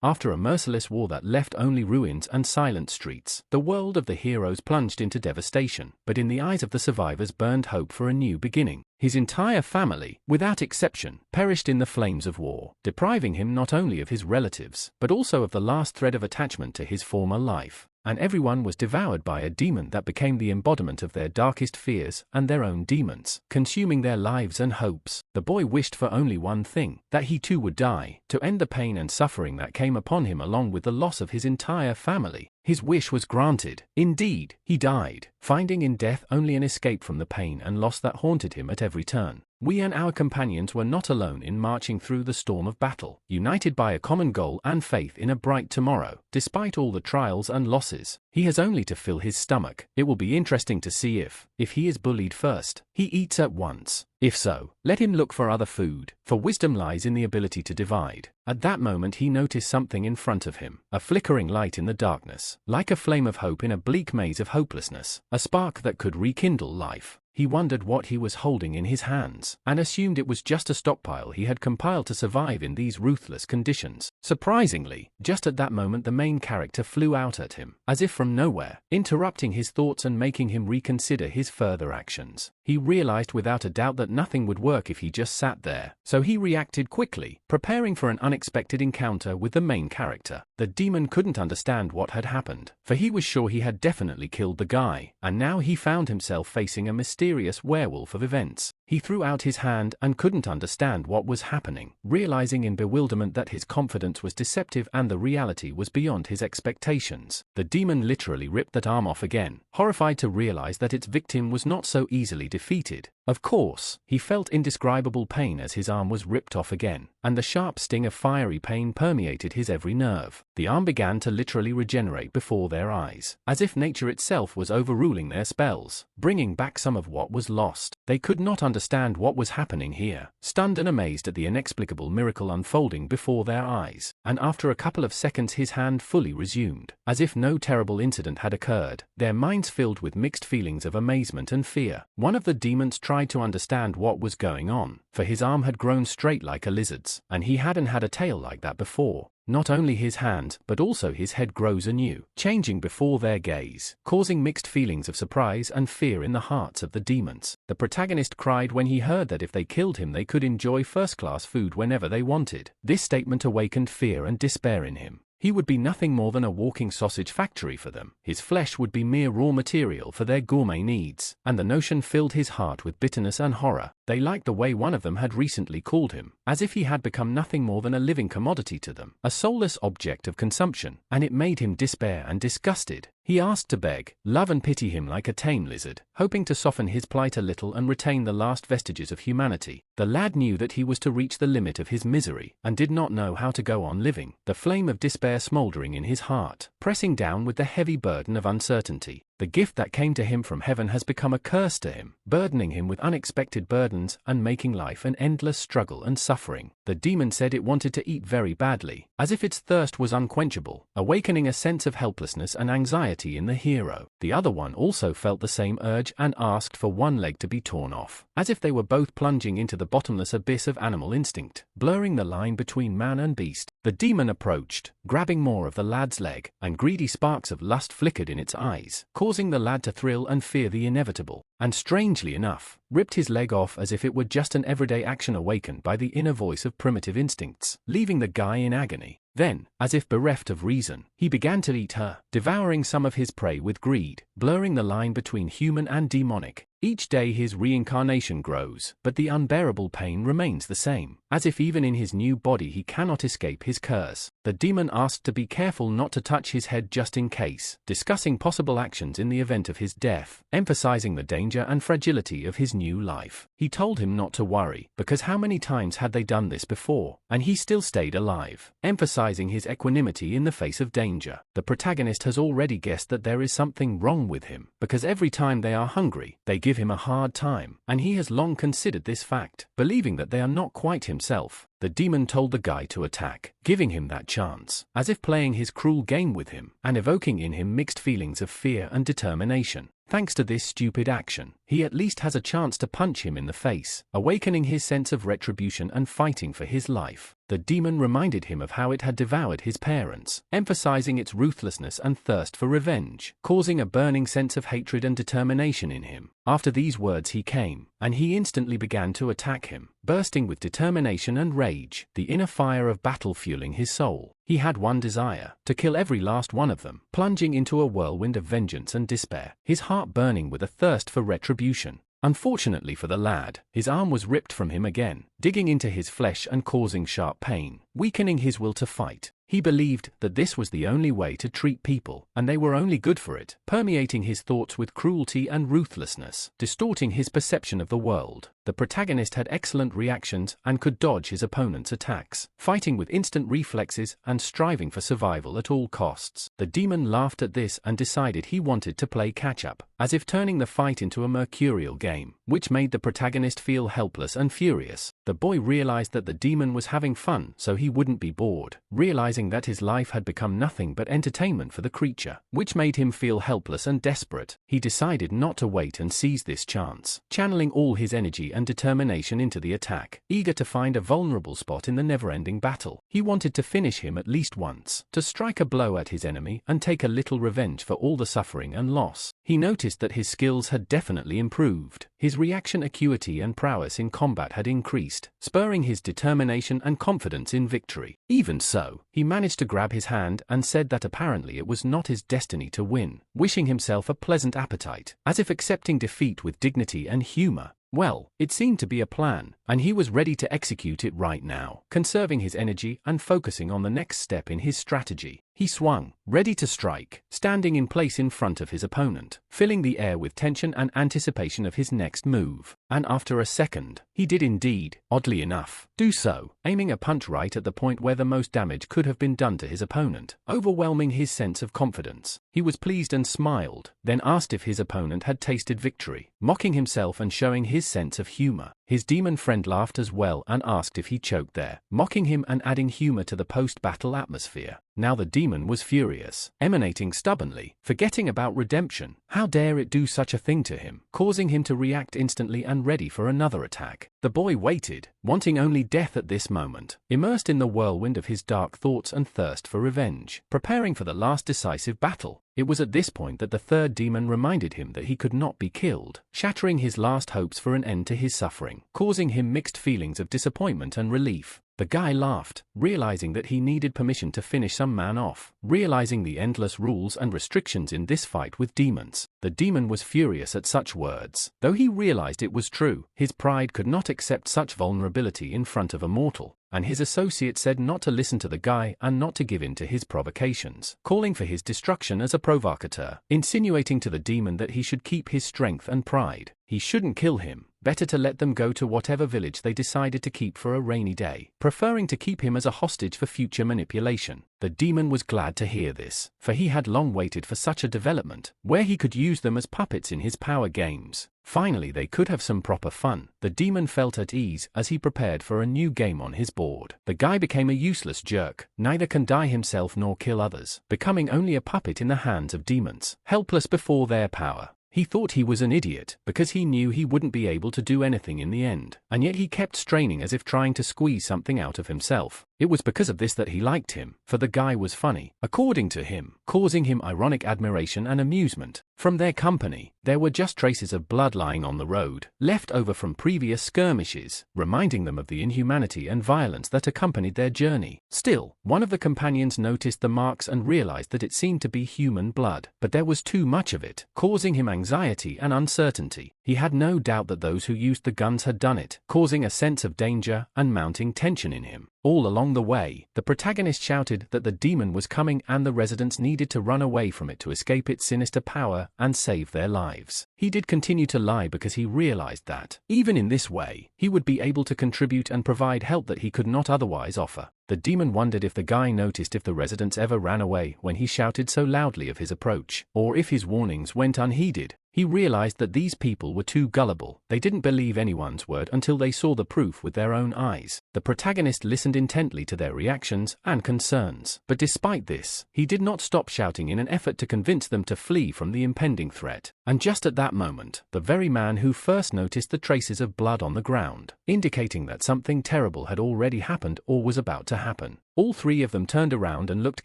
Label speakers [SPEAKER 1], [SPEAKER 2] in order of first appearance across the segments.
[SPEAKER 1] After a merciless war that left only ruins and silent streets, the world of the heroes plunged into devastation, but in the eyes of the survivors burned hope for a new beginning. His entire family, without exception, perished in the flames of war, depriving him not only of his relatives, but also of the last thread of attachment to his former life. And everyone was devoured by a demon that became the embodiment of their darkest fears and their own demons, consuming their lives and hopes. The boy wished for only one thing, that he too would die, to end the pain and suffering that came upon him along with the loss of his entire family. His wish was granted. Indeed, he died, finding in death only an escape from the pain and loss that haunted him at every turn. We and our companions were not alone in marching through the storm of battle, united by a common goal and faith in a bright tomorrow. Despite all the trials and losses, he has only to fill his stomach. It will be interesting to see if he is bullied first, he eats at once. If so, let him look for other food, for wisdom lies in the ability to divide. At that moment he noticed something in front of him, a flickering light in the darkness, like a flame of hope in a bleak maze of hopelessness, a spark that could rekindle life. He wondered what he was holding in his hands, and assumed it was just a stockpile he had compiled to survive in these ruthless conditions. Surprisingly, just at that moment the main character flew out at him, as if from nowhere, interrupting his thoughts and making him reconsider his further actions. He realized without a doubt that nothing would work if he just sat there, so he reacted quickly, preparing for an unexpected encounter with the main character. The demon couldn't understand what had happened, for he was sure he had definitely killed the guy, and now he found himself facing a mysterious werewolf of events. He threw out his hand and couldn't understand what was happening, realizing in bewilderment that his confidence was deceptive and the reality was beyond his expectations. The demon literally ripped that arm off again, horrified to realize that its victim was not so easily defeated. Of course, he felt indescribable pain as his arm was ripped off again, and the sharp sting of fiery pain permeated his every nerve. The arm began to literally regenerate before their eyes, as if nature itself was overruling their spells, bringing back some of what was lost. They could not understand what was happening here, stunned and amazed at the inexplicable miracle unfolding before their eyes, and after a couple of seconds his hand fully resumed, as if no terrible incident had occurred, their minds filled with mixed feelings of amazement and fear. One of the demons tried to understand what was going on, for his arm had grown straight like a lizard's, and he hadn't had a tail like that before. Not only his hand, but also his head grows anew, changing before their gaze, causing mixed feelings of surprise and fear in the hearts of the demons. The protagonist cried when he heard that if they killed him they could enjoy first-class food whenever they wanted. This statement awakened fear and despair in him. He would be nothing more than a walking sausage factory for them. His flesh would be mere raw material for their gourmet needs, and the notion filled his heart with bitterness and horror. They liked the way one of them had recently called him, as if he had become nothing more than a living commodity to them, a soulless object of consumption, and it made him despair and disgusted. He asked to beg, love and pity him like a tame lizard, hoping to soften his plight a little and retain the last vestiges of humanity. The lad knew that he was to reach the limit of his misery, and did not know how to go on living, the flame of despair smoldering in his heart, pressing down with the heavy burden of uncertainty. The gift that came to him from heaven has become a curse to him, burdening him with unexpected burdens and making life an endless struggle and suffering. The demon said it wanted to eat very badly, as if its thirst was unquenchable, awakening a sense of helplessness and anxiety in the hero. The other one also felt the same urge and asked for one leg to be torn off, as if they were both plunging into the bottomless abyss of animal instinct, blurring the line between man and beast. The demon approached, grabbing more of the lad's leg, and greedy sparks of lust flickered in its eyes, causing the lad to thrill and fear the inevitable, and strangely enough, ripped his leg off as if it were just an everyday action awakened by the inner voice of primitive instincts, leaving the guy in agony. Then, as if bereft of reason, he began to eat her, devouring some of his prey with greed, blurring the line between human and demonic. Each day his reincarnation grows, but the unbearable pain remains the same, as if even in his new body he cannot escape his curse. The demon asked to be careful not to touch his head just in case, discussing possible actions in the event of his death, emphasizing the danger and fragility of his new life. He told him not to worry, because how many times had they done this before, and he still stayed alive, emphasizing his equanimity in the face of danger. The protagonist has already guessed that there is something wrong with him, because every time they are hungry, they give him a hard time, and he has long considered this fact, believing that they are not quite himself. The demon told the guy to attack, giving him that chance, as if playing his cruel game with him, and evoking in him mixed feelings of fear and determination. Thanks to this stupid action, he at least has a chance to punch him in the face, awakening his sense of retribution and fighting for his life. The demon reminded him of how it had devoured his parents, emphasizing its ruthlessness and thirst for revenge, causing a burning sense of hatred and determination in him. After these words he came, and he instantly began to attack him, bursting with determination and rage, the inner fire of battle fueling his soul. He had one desire: to kill every last one of them, plunging into a whirlwind of vengeance and despair, his heart burning with a thirst for retribution. Unfortunately for the lad, his arm was ripped from him again, digging into his flesh and causing sharp pain, weakening his will to fight. He believed that this was the only way to treat people, and they were only good for it, permeating his thoughts with cruelty and ruthlessness, distorting his perception of the world. The protagonist had excellent reactions and could dodge his opponent's attacks, fighting with instant reflexes and striving for survival at all costs. The demon laughed at this and decided he wanted to play catch-up, as if turning the fight into a mercurial game, which made the protagonist feel helpless and furious. The boy realized that the demon was having fun, so he wouldn't be bored, realizing that his life had become nothing but entertainment for the creature, which made him feel helpless and desperate. He decided not to wait and seize this chance, channeling all his energy and determination into the attack, eager to find a vulnerable spot in the never-ending battle. He wanted to finish him at least once, to strike a blow at his enemy and take a little revenge for all the suffering and loss. He noticed that his skills had definitely improved. His reaction acuity and prowess in combat had increased, spurring his determination and confidence in victory. Even so, he managed to grab his hand and said that apparently it was not his destiny to win, wishing himself a pleasant appetite, as if accepting defeat with dignity and humor. Well, it seemed to be a plan, and he was ready to execute it right now, conserving his energy and focusing on the next step in his strategy. He swung, ready to strike, standing in place in front of his opponent, filling the air with tension and anticipation of his next move. And after a second, he did indeed, oddly enough, do so, aiming a punch right at the point where the most damage could have been done to his opponent, overwhelming his sense of confidence. He was pleased and smiled, then asked if his opponent had tasted victory, mocking himself and showing his sense of humor. His demon friend laughed as well and asked if he choked there, mocking him and adding humor to the post-battle atmosphere. Now the demon was furious, emanating stubbornly, forgetting about redemption. How dare it do such a thing to him, causing him to react instantly and ready for another attack. The boy waited, wanting only death at this moment, immersed in the whirlwind of his dark thoughts and thirst for revenge, preparing for the last decisive battle. It was at this point that the third demon reminded him that he could not be killed, shattering his last hopes for an end to his suffering, causing him mixed feelings of disappointment and relief. The guy laughed, realizing that he needed permission to finish some man off, realizing the endless rules and restrictions in this fight with demons. The demon was furious at such words. Though he realized it was true, his pride could not accept such vulnerability in front of a mortal, and his associate said not to listen to the guy and not to give in to his provocations, calling for his destruction as a provocateur, insinuating to the demon that he should keep his strength and pride. He shouldn't kill him, better to let them go to whatever village they decided to keep for a rainy day, preferring to keep him as a hostage for future manipulation. The demon was glad to hear this, for he had long waited for such a development, where he could use them as puppets in his power games. Finally they could have some proper fun. The demon felt at ease as he prepared for a new game on his board. The guy became a useless jerk, neither can die himself nor kill others, becoming only a puppet in the hands of demons, helpless before their power. He thought he was an idiot, because he knew he wouldn't be able to do anything in the end, and yet he kept straining as if trying to squeeze something out of himself. It was because of this that he liked him, for the guy was funny, according to him, causing him ironic admiration and amusement. From their company, there were just traces of blood lying on the road, left over from previous skirmishes, reminding them of the inhumanity and violence that accompanied their journey. Still, one of the companions noticed the marks and realized that it seemed to be human blood, but there was too much of it, causing him anxiety and uncertainty. He had no doubt that those who used the guns had done it, causing a sense of danger and mounting tension in him. All along the way, the protagonist shouted that the demon was coming and the residents needed to run away from it to escape its sinister power and save their lives. He did continue to lie because he realized that, even in this way, he would be able to contribute and provide help that he could not otherwise offer. The demon wondered if the guy noticed if the residents ever ran away when he shouted so loudly of his approach, or if his warnings went unheeded. He realized that these people were too gullible. They didn't believe anyone's word until they saw the proof with their own eyes. The protagonist listened intently to their reactions and concerns. But despite this, he did not stop shouting in an effort to convince them to flee from the impending threat. And just at that moment, the very man who first noticed the traces of blood on the ground, indicating that something terrible had already happened or was about to happen. All three of them turned around and looked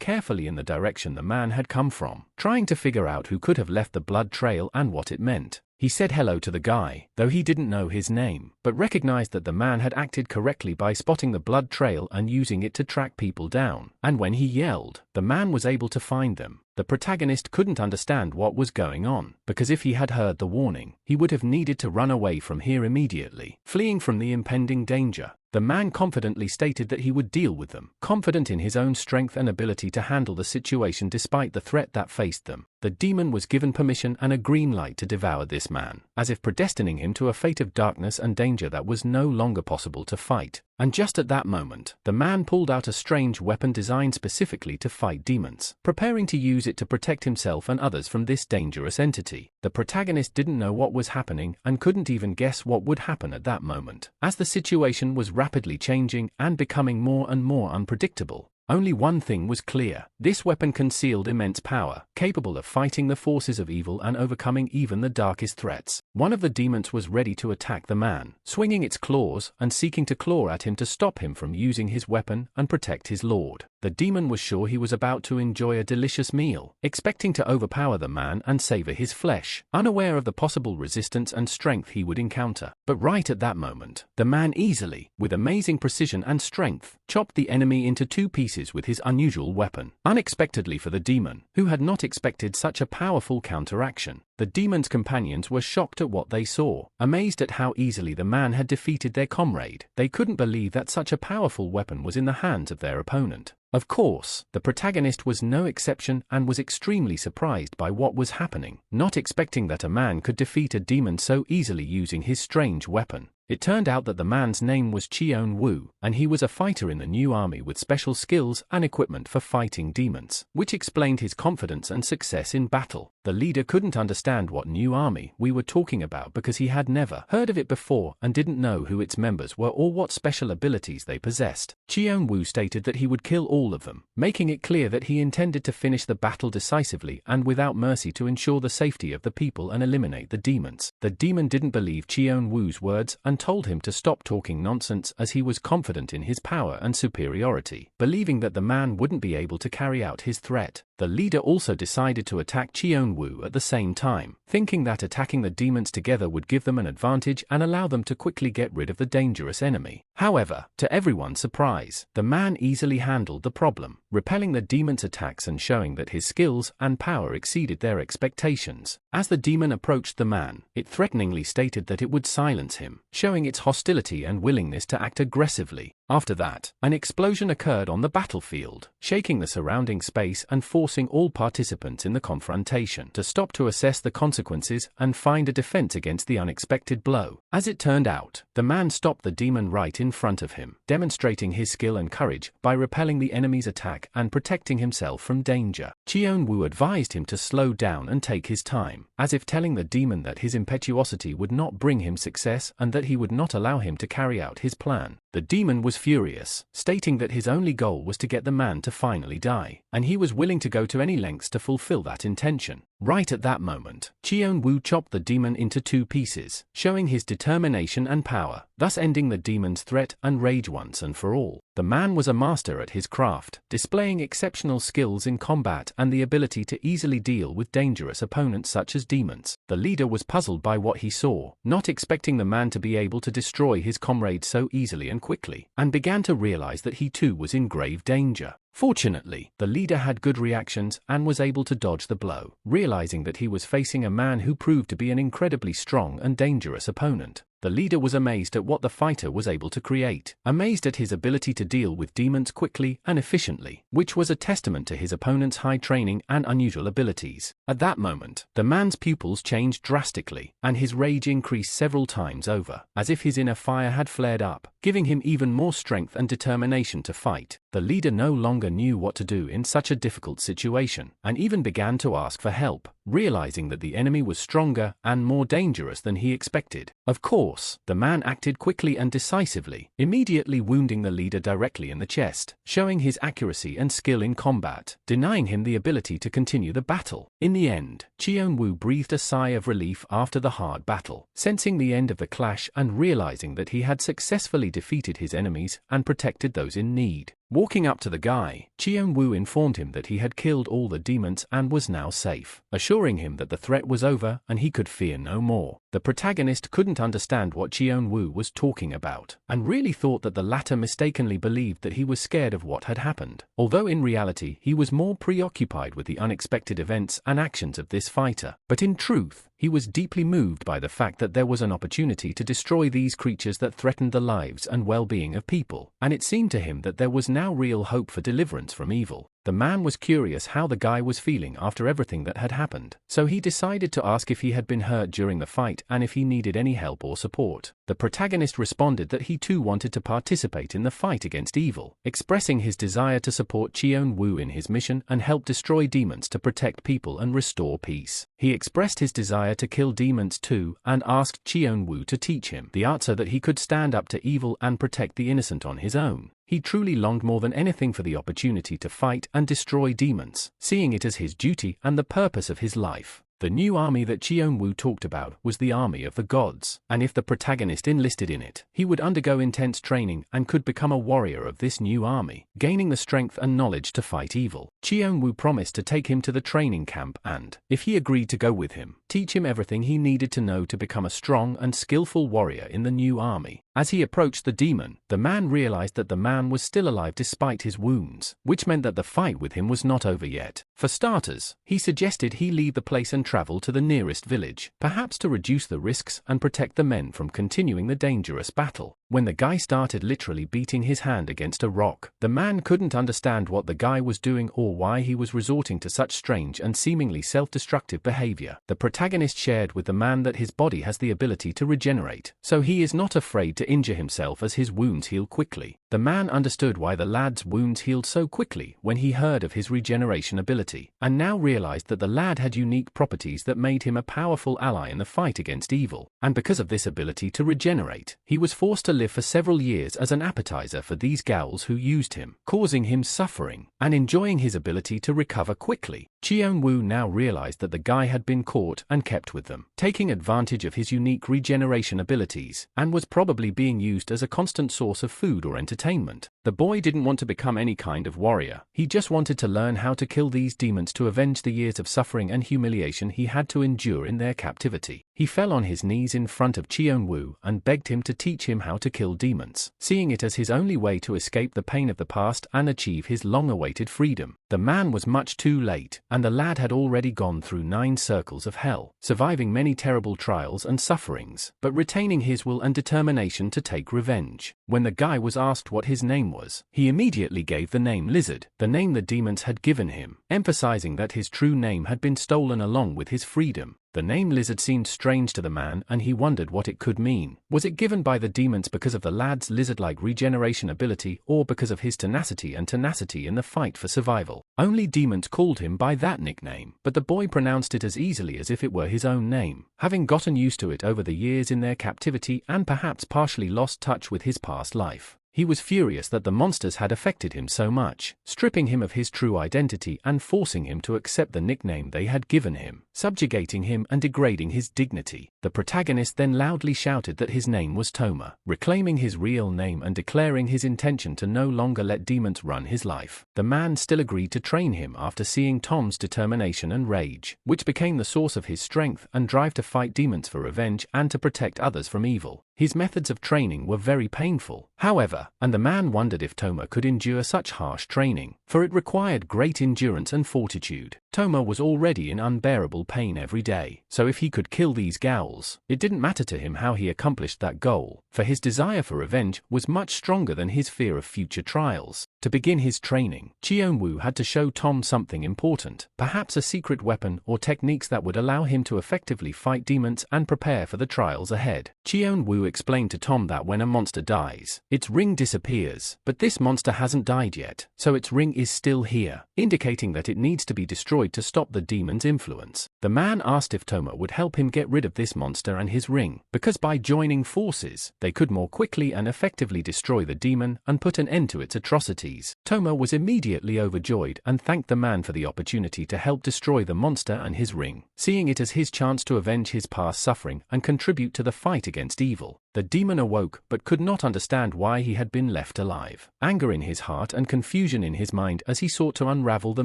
[SPEAKER 1] carefully in the direction the man had come from, trying to figure out who could have left the blood trail and what it meant. He said hello to the guy, though he didn't know his name, but recognized that the man had acted correctly by spotting the blood trail and using it to track people down. And when he yelled, the man was able to find them. The protagonist couldn't understand what was going on, because if he had heard the warning, he would have needed to run away from here immediately, fleeing from the impending danger. The man confidently stated that he would deal with them, confident in his own strength and ability to handle the situation despite the threat that faced them. The demon was given permission and a green light to devour this man, as if predestining him to a fate of darkness and danger that was no longer possible to fight. And just at that moment, the man pulled out a strange weapon designed specifically to fight demons, preparing to use it to protect himself and others from this dangerous entity. The protagonist didn't know what was happening and couldn't even guess what would happen at that moment, as the situation was rapidly changing and becoming more and more unpredictable. Only one thing was clear. This weapon concealed immense power, capable of fighting the forces of evil and overcoming even the darkest threats. One of the demons was ready to attack the man, swinging its claws and seeking to claw at him to stop him from using his weapon and protect his lord. The demon was sure he was about to enjoy a delicious meal, expecting to overpower the man and savor his flesh, unaware of the possible resistance and strength he would encounter. But right at that moment, the man easily, with amazing precision and strength, chopped the enemy into two pieces with his unusual weapon, unexpectedly for the demon, who had not expected such a powerful counteraction. The demon's companions were shocked at what they saw, amazed at how easily the man had defeated their comrade. They couldn't believe that such a powerful weapon was in the hands of their opponent. Of course, the protagonist was no exception and was extremely surprised by what was happening, not expecting that a man could defeat a demon so easily using his strange weapon. It turned out that the man's name was Chion Woo, and he was a fighter in the new army with special skills and equipment for fighting demons, which explained his confidence and success in battle. The leader couldn't understand what new army we were talking about because he had never heard of it before and didn't know who its members were or what special abilities they possessed. Chion Woo stated that he would kill all of them, making it clear that he intended to finish the battle decisively and without mercy to ensure the safety of the people and eliminate the demons. The demon didn't believe Chion Woo's words and told him to stop talking nonsense as he was confident in his power and superiority, believing that the man wouldn't be able to carry out his threat. The leader also decided to attack Chion Woo at the same time, thinking that attacking the demons together would give them an advantage and allow them to quickly get rid of the dangerous enemy. However, to everyone's surprise, the man easily handled the problem, repelling the demon's attacks and showing that his skills and power exceeded their expectations. As the demon approached the man, it threateningly stated that it would silence him, showing its hostility and willingness to act aggressively. After that, an explosion occurred on the battlefield, shaking the surrounding space and forcing all participants in the confrontation to stop to assess the consequences and find a defense against the unexpected blow. As it turned out, the man stopped the demon right in front of him, demonstrating his skill and courage by repelling the enemy's attack and protecting himself from danger. Chion Woo advised him to slow down and take his time, as if telling the demon that his impetuosity would not bring him success and that he would not allow him to carry out his plan. The demon was furious, stating that his only goal was to get the man to finally die, and he was willing to go to any lengths to fulfill that intention. Right at that moment, Chion Woo chopped the demon into two pieces, showing his determination and power, thus ending the demon's threat and rage once and for all. The man was a master at his craft, displaying exceptional skills in combat and the ability to easily deal with dangerous opponents such as demons. The leader was puzzled by what he saw, not expecting the man to be able to destroy his comrade so easily and quickly, and began to realize that he too was in grave danger. Fortunately, the leader had good reactions and was able to dodge the blow, realizing that he was facing a man who proved to be an incredibly strong and dangerous opponent. The leader was amazed at what the fighter was able to create, amazed at his ability to deal with demons quickly and efficiently, which was a testament to his opponent's high training and unusual abilities. At that moment, the man's pupils changed drastically, and his rage increased several times over, as if his inner fire had flared up, giving him even more strength and determination to fight. The leader no longer knew what to do in such a difficult situation, and even began to ask for help, realizing that the enemy was stronger and more dangerous than he expected. Of course, the man acted quickly and decisively, immediately wounding the leader directly in the chest, showing his accuracy and skill in combat, denying him the ability to continue the battle. In the end, Chion Woo breathed a sigh of relief after the hard battle, sensing the end of the clash and realizing that he had successfully defeated his enemies and protected those in need. Walking up to the guy, Chion Woo informed him that he had killed all the demons and was now safe, assuring him that the threat was over and he could fear no more. The protagonist couldn't understand what Chion Woo was talking about, and really thought that the latter mistakenly believed that he was scared of what had happened, although in reality he was more preoccupied with the unexpected events and actions of this fighter. But in truth, he was deeply moved by the fact that there was an opportunity to destroy these creatures that threatened the lives and well-being of people, and it seemed to him that there was now real hope for deliverance from evil. The man was curious how the guy was feeling after everything that had happened, so he decided to ask if he had been hurt during the fight and if he needed any help or support. The protagonist responded that he too wanted to participate in the fight against evil, expressing his desire to support Chion Woo in his mission and help destroy demons to protect people and restore peace. He expressed his desire to kill demons too and asked Chion Woo to teach him the art so that he could stand up to evil and protect the innocent on his own. He truly longed more than anything for the opportunity to fight and destroy demons, seeing it as his duty and the purpose of his life. The new army that Chion Woo talked about was the army of the gods, and if the protagonist enlisted in it, he would undergo intense training and could become a warrior of this new army, gaining the strength and knowledge to fight evil. Chion Woo promised to take him to the training camp and, if he agreed to go with him, teach him everything he needed to know to become a strong and skillful warrior in the new army. As he approached the demon, the man realized that the man was still alive despite his wounds, which meant that the fight with him was not over yet. For starters, he suggested he leave the place and travel to the nearest village, perhaps to reduce the risks and protect the men from continuing the dangerous battle. When the guy started literally beating his hand against a rock, the man couldn't understand what the guy was doing or why he was resorting to such strange and seemingly self-destructive behavior. The protagonist shared with the man that his body has the ability to regenerate, so he is not afraid to injure himself as his wounds heal quickly. The man understood why the lad's wounds healed so quickly when he heard of his regeneration ability, and now realized that the lad had unique properties that made him a powerful ally in the fight against evil. And because of this ability to regenerate, he was forced to live for several years as an appetizer for these ghouls who used him, causing him suffering, and enjoying his ability to recover quickly. Chion Woo now realized that the guy had been caught and kept with them, taking advantage of his unique regeneration abilities, and was probably being used as a constant source of food or entertainment. The boy didn't want to become any kind of warrior, he just wanted to learn how to kill these demons to avenge the years of suffering and humiliation he had to endure in their captivity. He fell on his knees in front of Chion Woo and begged him to teach him how to kill demons, seeing it as his only way to escape the pain of the past and achieve his long-awaited freedom. The man was much too late, and the lad had already gone through 9 circles of hell, surviving many terrible trials and sufferings, but retaining his will and determination to take revenge. When the guy was asked what his name was, he immediately gave the name Lizard, the name the demons had given him, emphasizing that his true name had been stolen along with his freedom. The name Lizard seemed strange to the man and he wondered what it could mean. Was it given by the demons because of the lad's lizard-like regeneration ability or because of his tenacity in the fight for survival? Only demons called him by that nickname, but the boy pronounced it as easily as if it were his own name, having gotten used to it over the years in their captivity and perhaps partially lost touch with his past life. He was furious that the monsters had affected him so much, stripping him of his true identity and forcing him to accept the nickname they had given him, subjugating him and degrading his dignity. The protagonist then loudly shouted that his name was Toma, reclaiming his real name and declaring his intention to no longer let demons run his life. The man still agreed to train him after seeing Tom's determination and rage, which became the source of his strength and drive to fight demons for revenge and to protect others from evil. His methods of training were very painful, however, and the man wondered if Toma could endure such harsh training, for it required great endurance and fortitude. Toma was already in unbearable feel pain every day. So if he could kill these ghouls, it didn't matter to him how he accomplished that goal, for his desire for revenge was much stronger than his fear of future trials. To begin his training, Chion Woo had to show Tom something important, perhaps a secret weapon or techniques that would allow him to effectively fight demons and prepare for the trials ahead. Chion Woo explained to Tom that when a monster dies, its ring disappears, but this monster hasn't died yet, so its ring is still here, indicating that it needs to be destroyed to stop the demon's influence. The man asked if Toma would help him get rid of this monster and his ring, because by joining forces, they could more quickly and effectively destroy the demon and put an end to its atrocities. Toma was immediately overjoyed and thanked the man for the opportunity to help destroy the monster and his ring, seeing it as his chance to avenge his past suffering and contribute to the fight against evil. The demon awoke but could not understand why he had been left alive. Anger in his heart and confusion in his mind as he sought to unravel the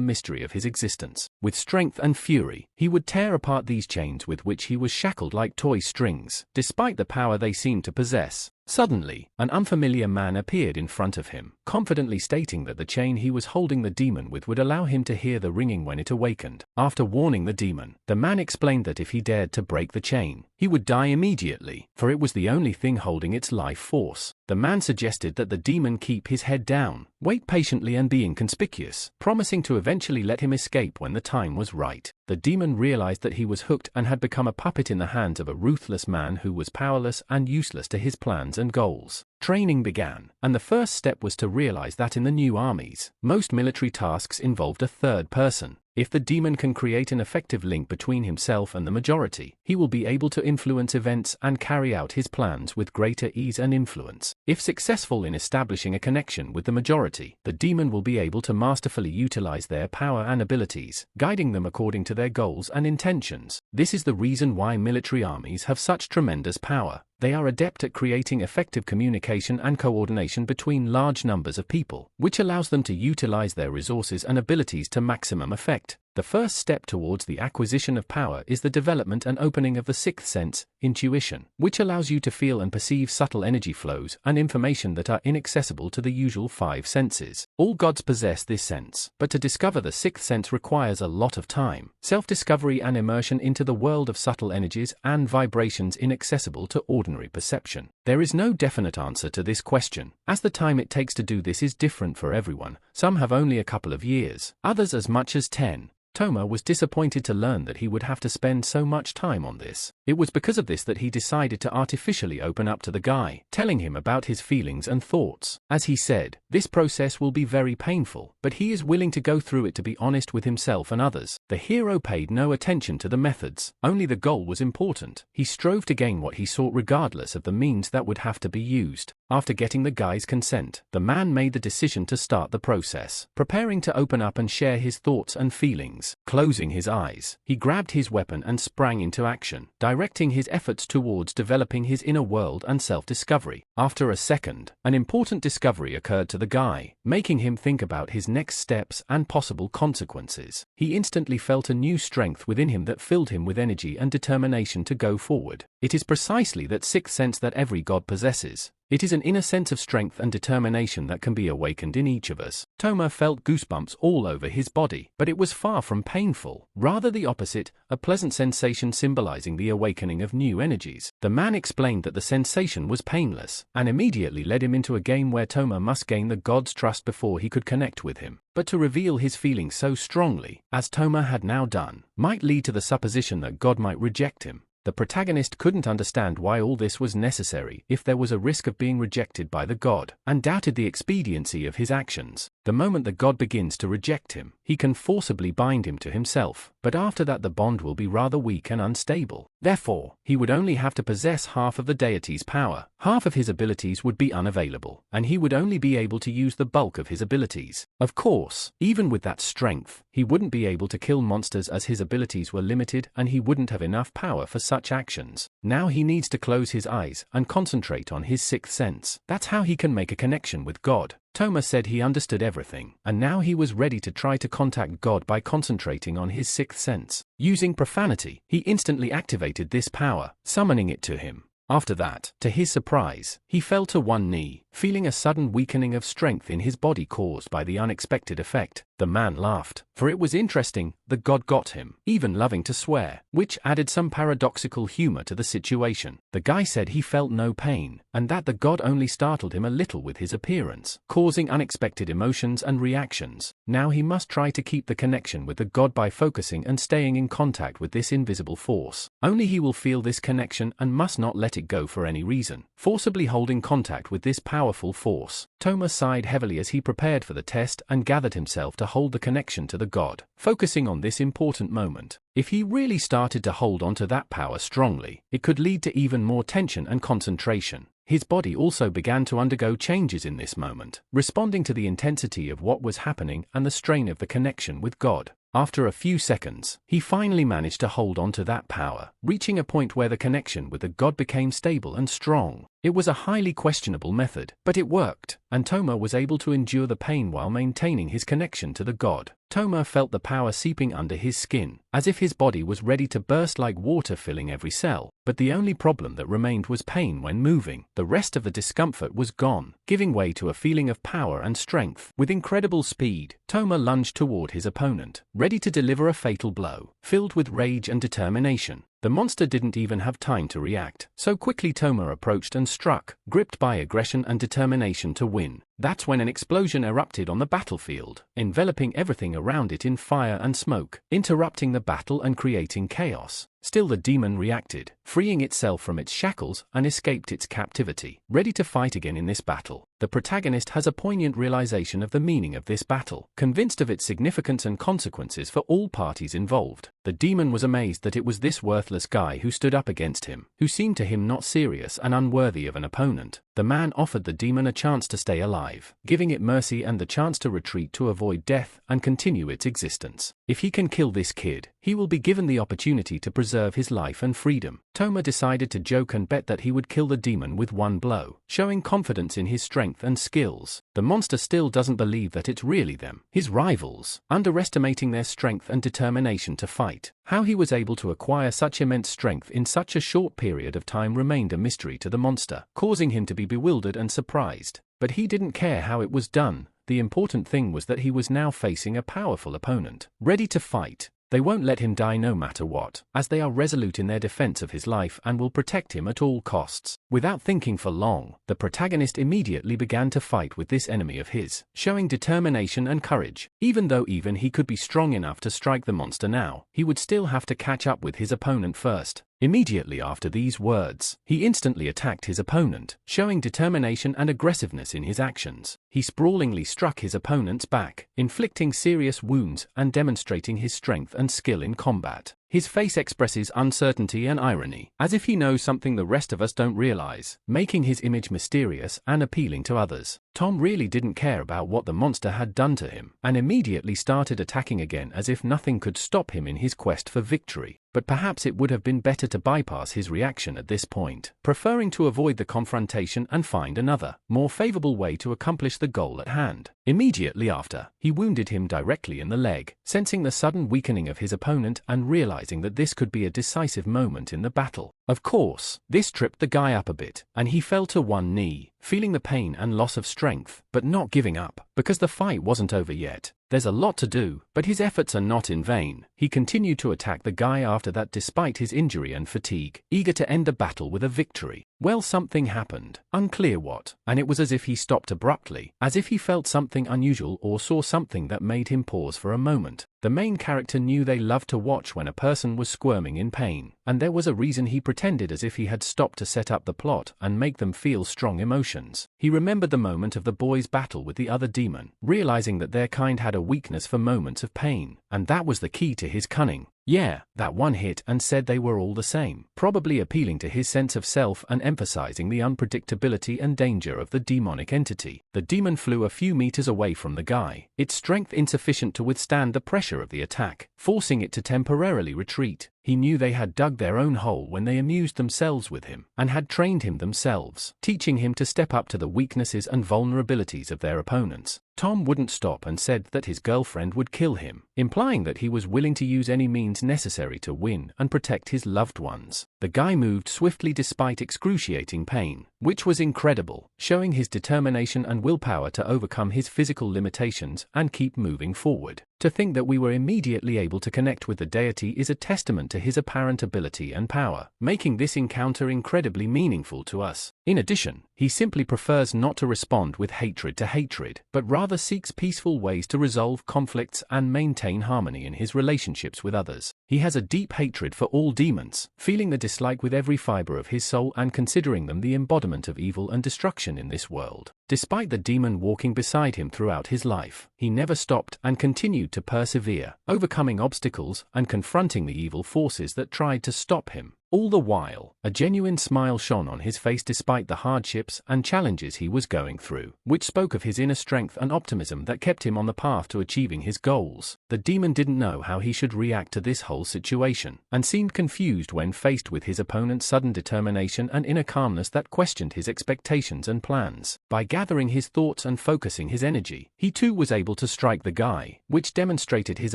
[SPEAKER 1] mystery of his existence. With strength and fury, he would tear apart these chains with which he was shackled like toy strings, despite the power they seemed to possess. Suddenly, an unfamiliar man appeared in front of him, confidently stating that the chain he was holding the demon with would allow him to hear the ringing when it awakened. After warning the demon, the man explained that if he dared to break the chain, he would die immediately, for it was the only thing holding its life force. The man suggested that the demon keep his head down, wait patiently and be inconspicuous, promising to eventually let him escape when the time was right. The demon realized that he was hooked and had become a puppet in the hands of a ruthless man who was powerless and useless to his plans and goals. Training began, and the first step was to realize that in the new armies, most military tasks involved a third person. If the demon can create an effective link between himself and the majority, he will be able to influence events and carry out his plans with greater ease and influence. If successful in establishing a connection with the majority, the demon will be able to masterfully utilize their power and abilities, guiding them according to their goals and intentions. This is the reason why military armies have such tremendous power. They are adept at creating effective communication and coordination between large numbers of people, which allows them to utilize their resources and abilities to maximum effect. The first step towards the acquisition of power is the development and opening of the sixth sense, intuition, which allows you to feel and perceive subtle energy flows and information that are inaccessible to the usual five senses. All gods possess this sense, but to discover the sixth sense requires a lot of time, self-discovery and immersion into the world of subtle energies and vibrations inaccessible to ordinary perception. There is no definite answer to this question, as the time it takes to do this is different for everyone. Some have only a couple of years, others as much as 10. Toma was disappointed to learn that he would have to spend so much time on this. It was because of this that he decided to artificially open up to the guy, telling him about his feelings and thoughts. As he said, this process will be very painful, but he is willing to go through it to be honest with himself and others. The hero paid no attention to the methods, only the goal was important. He strove to gain what he sought regardless of the means that would have to be used. After getting the guy's consent, the man made the decision to start the process, preparing to open up and share his thoughts and feelings. Closing his eyes, he grabbed his weapon and sprang into action, directing his efforts towards developing his inner world and self-discovery. After a second, an important discovery occurred to the guy, making him think about his next steps and possible consequences. He instantly felt a new strength within him that filled him with energy and determination to go forward. It is precisely that sixth sense that every god possesses. It is an inner sense of strength and determination that can be awakened in each of us. Toma felt goosebumps all over his body, but it was far from painful. Rather the opposite, a pleasant sensation symbolizing the awakening of new energies. The man explained that the sensation was painless, and immediately led him into a game where Toma must gain the god's trust before he could connect with him. But to reveal his feelings so strongly, as Toma had now done, might lead to the supposition that God might reject him. The protagonist couldn't understand why all this was necessary if there was a risk of being rejected by the god, and doubted the expediency of his actions. The moment the god begins to reject him, he can forcibly bind him to himself, but after that the bond will be rather weak and unstable. Therefore, he would only have to possess half of the deity's power. Half of his abilities would be unavailable, and he would only be able to use the bulk of his abilities. Of course, even with that strength, he wouldn't be able to kill monsters as his abilities were limited and he wouldn't have enough power for such actions. Now he needs to close his eyes and concentrate on his sixth sense. That's how he can make a connection with God. Toma said he understood everything, and now he was ready to try to contact God by concentrating on his sixth sense. Using profanity, he instantly activated this power, summoning it to him. After that, to his surprise, he fell to one knee, feeling a sudden weakening of strength in his body caused by the unexpected effect. The man laughed, for it was interesting, the god got him, even loving to swear, which added some paradoxical humor to the situation. The guy said he felt no pain, and that the god only startled him a little with his appearance, causing unexpected emotions and reactions. Now he must try to keep the connection with the god by focusing and staying in contact with this invisible force. Only he will feel this connection and must not let it go for any reason, forcibly holding contact with this powerful force. Toma sighed heavily as he prepared for the test and gathered himself to hold the connection to the god, focusing on this important moment. If he really started to hold onto that power strongly, it could lead to even more tension and concentration. His body also began to undergo changes in this moment, responding to the intensity of what was happening and the strain of the connection with God. After a few seconds, he finally managed to hold on to that power, reaching a point where the connection with the god became stable and strong. It was a highly questionable method, but it worked, and Toma was able to endure the pain while maintaining his connection to the god. Toma felt the power seeping under his skin, as if his body was ready to burst like water filling every cell, but the only problem that remained was pain when moving. The rest of the discomfort was gone, giving way to a feeling of power and strength. With incredible speed, Toma lunged toward his opponent, ready to deliver a fatal blow, filled with rage and determination. The monster didn't even have time to react. So quickly Toma approached and struck, gripped by aggression and determination to win. That's when an explosion erupted on the battlefield, enveloping everything around it in fire and smoke, interrupting the battle and creating chaos. Still the demon reacted, freeing itself from its shackles and escaped its captivity, ready to fight again in this battle. The protagonist has a poignant realization of the meaning of this battle, convinced of its significance and consequences for all parties involved. The demon was amazed that it was this worthless guy who stood up against him, who seemed to him not serious and unworthy of an opponent. The man offered the demon a chance to stay alive, giving it mercy and the chance to retreat to avoid death and continue its existence. If he can kill this kid, he will be given the opportunity to preserve his life and freedom. Toma decided to joke and bet that he would kill the demon with one blow, showing confidence in his strength and skills. The monster still doesn't believe that it's really them, his rivals, underestimating their strength and determination to fight. How he was able to acquire such immense strength in such a short period of time remained a mystery to the monster, causing him to be bewildered and surprised. But he didn't care how it was done. The important thing was that he was now facing a powerful opponent, ready to fight. They won't let him die no matter what, as they are resolute in their defense of his life and will protect him at all costs. Without thinking for long, the protagonist immediately began to fight with this enemy of his, showing determination and courage. Even though he could be strong enough to strike the monster now, he would still have to catch up with his opponent first. Immediately after these words, he instantly attacked his opponent, showing determination and aggressiveness in his actions. He sprawlingly struck his opponent's back, inflicting serious wounds and demonstrating his strength and skill in combat. His face expresses uncertainty and irony, as if he knows something the rest of us don't realize, making his image mysterious and appealing to others. Tom really didn't care about what the monster had done to him, and immediately started attacking again as if nothing could stop him in his quest for victory. But perhaps it would have been better to bypass his reaction at this point, preferring to avoid the confrontation and find another, more favorable way to accomplish the goal at hand. Immediately after, he wounded him directly in the leg, sensing the sudden weakening of his opponent and realizing that this could be a decisive moment in the battle. Of course, this tripped the guy up a bit, and he fell to one knee, feeling the pain and loss of strength, but not giving up, because the fight wasn't over yet. There's a lot to do, but his efforts are not in vain. He continued to attack the guy after that despite his injury and fatigue, eager to end the battle with a victory. Well, something happened, unclear what, and it was as if he stopped abruptly, as if he felt something unusual or saw something that made him pause for a moment. The main character knew they loved to watch when a person was squirming in pain, and there was a reason he pretended as if he had stopped to set up the plot and make them feel strong emotions. He remembered the moment of the boy's battle with the other demon, realizing that their kind had a weakness for moments of pain, and that was the key to his cunning. Yeah, that one hit and said they were all the same, probably appealing to his sense of self and emphasizing the unpredictability and danger of the demonic entity. The demon flew a few meters away from the guy, its strength insufficient to withstand the pressure of the attack, forcing it to temporarily retreat. He knew they had dug their own hole when they amused themselves with him, and had trained him themselves, teaching him to step up to the weaknesses and vulnerabilities of their opponents. Tom wouldn't stop and said that his girlfriend would kill him, implying that he was willing to use any means necessary to win and protect his loved ones. The guy moved swiftly despite excruciating pain, which was incredible, showing his determination and willpower to overcome his physical limitations and keep moving forward. To think that we were immediately able to connect with the deity is a testament to his apparent ability and power, making this encounter incredibly meaningful to us. In addition, he simply prefers not to respond with hatred to hatred, but rather seeks peaceful ways to resolve conflicts and maintain harmony in his relationships with others. He has a deep hatred for all demons, feeling the dislike with every fiber of his soul and considering them the embodiment of evil and destruction in this world. Despite the demon walking beside him throughout his life, he never stopped and continued to persevere, overcoming obstacles and confronting the evil forces that tried to stop him. All the while, a genuine smile shone on his face despite the hardships and challenges he was going through, which spoke of his inner strength and optimism that kept him on the path to achieving his goals. The demon didn't know how he should react to this whole situation, and seemed confused when faced with his opponent's sudden determination and inner calmness that questioned his expectations and plans. By gathering his thoughts and focusing his energy, he too was able to strike the guy, which demonstrated his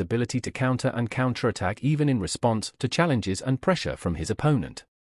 [SPEAKER 1] ability to counter and counterattack even in response to challenges and pressure from his opponent.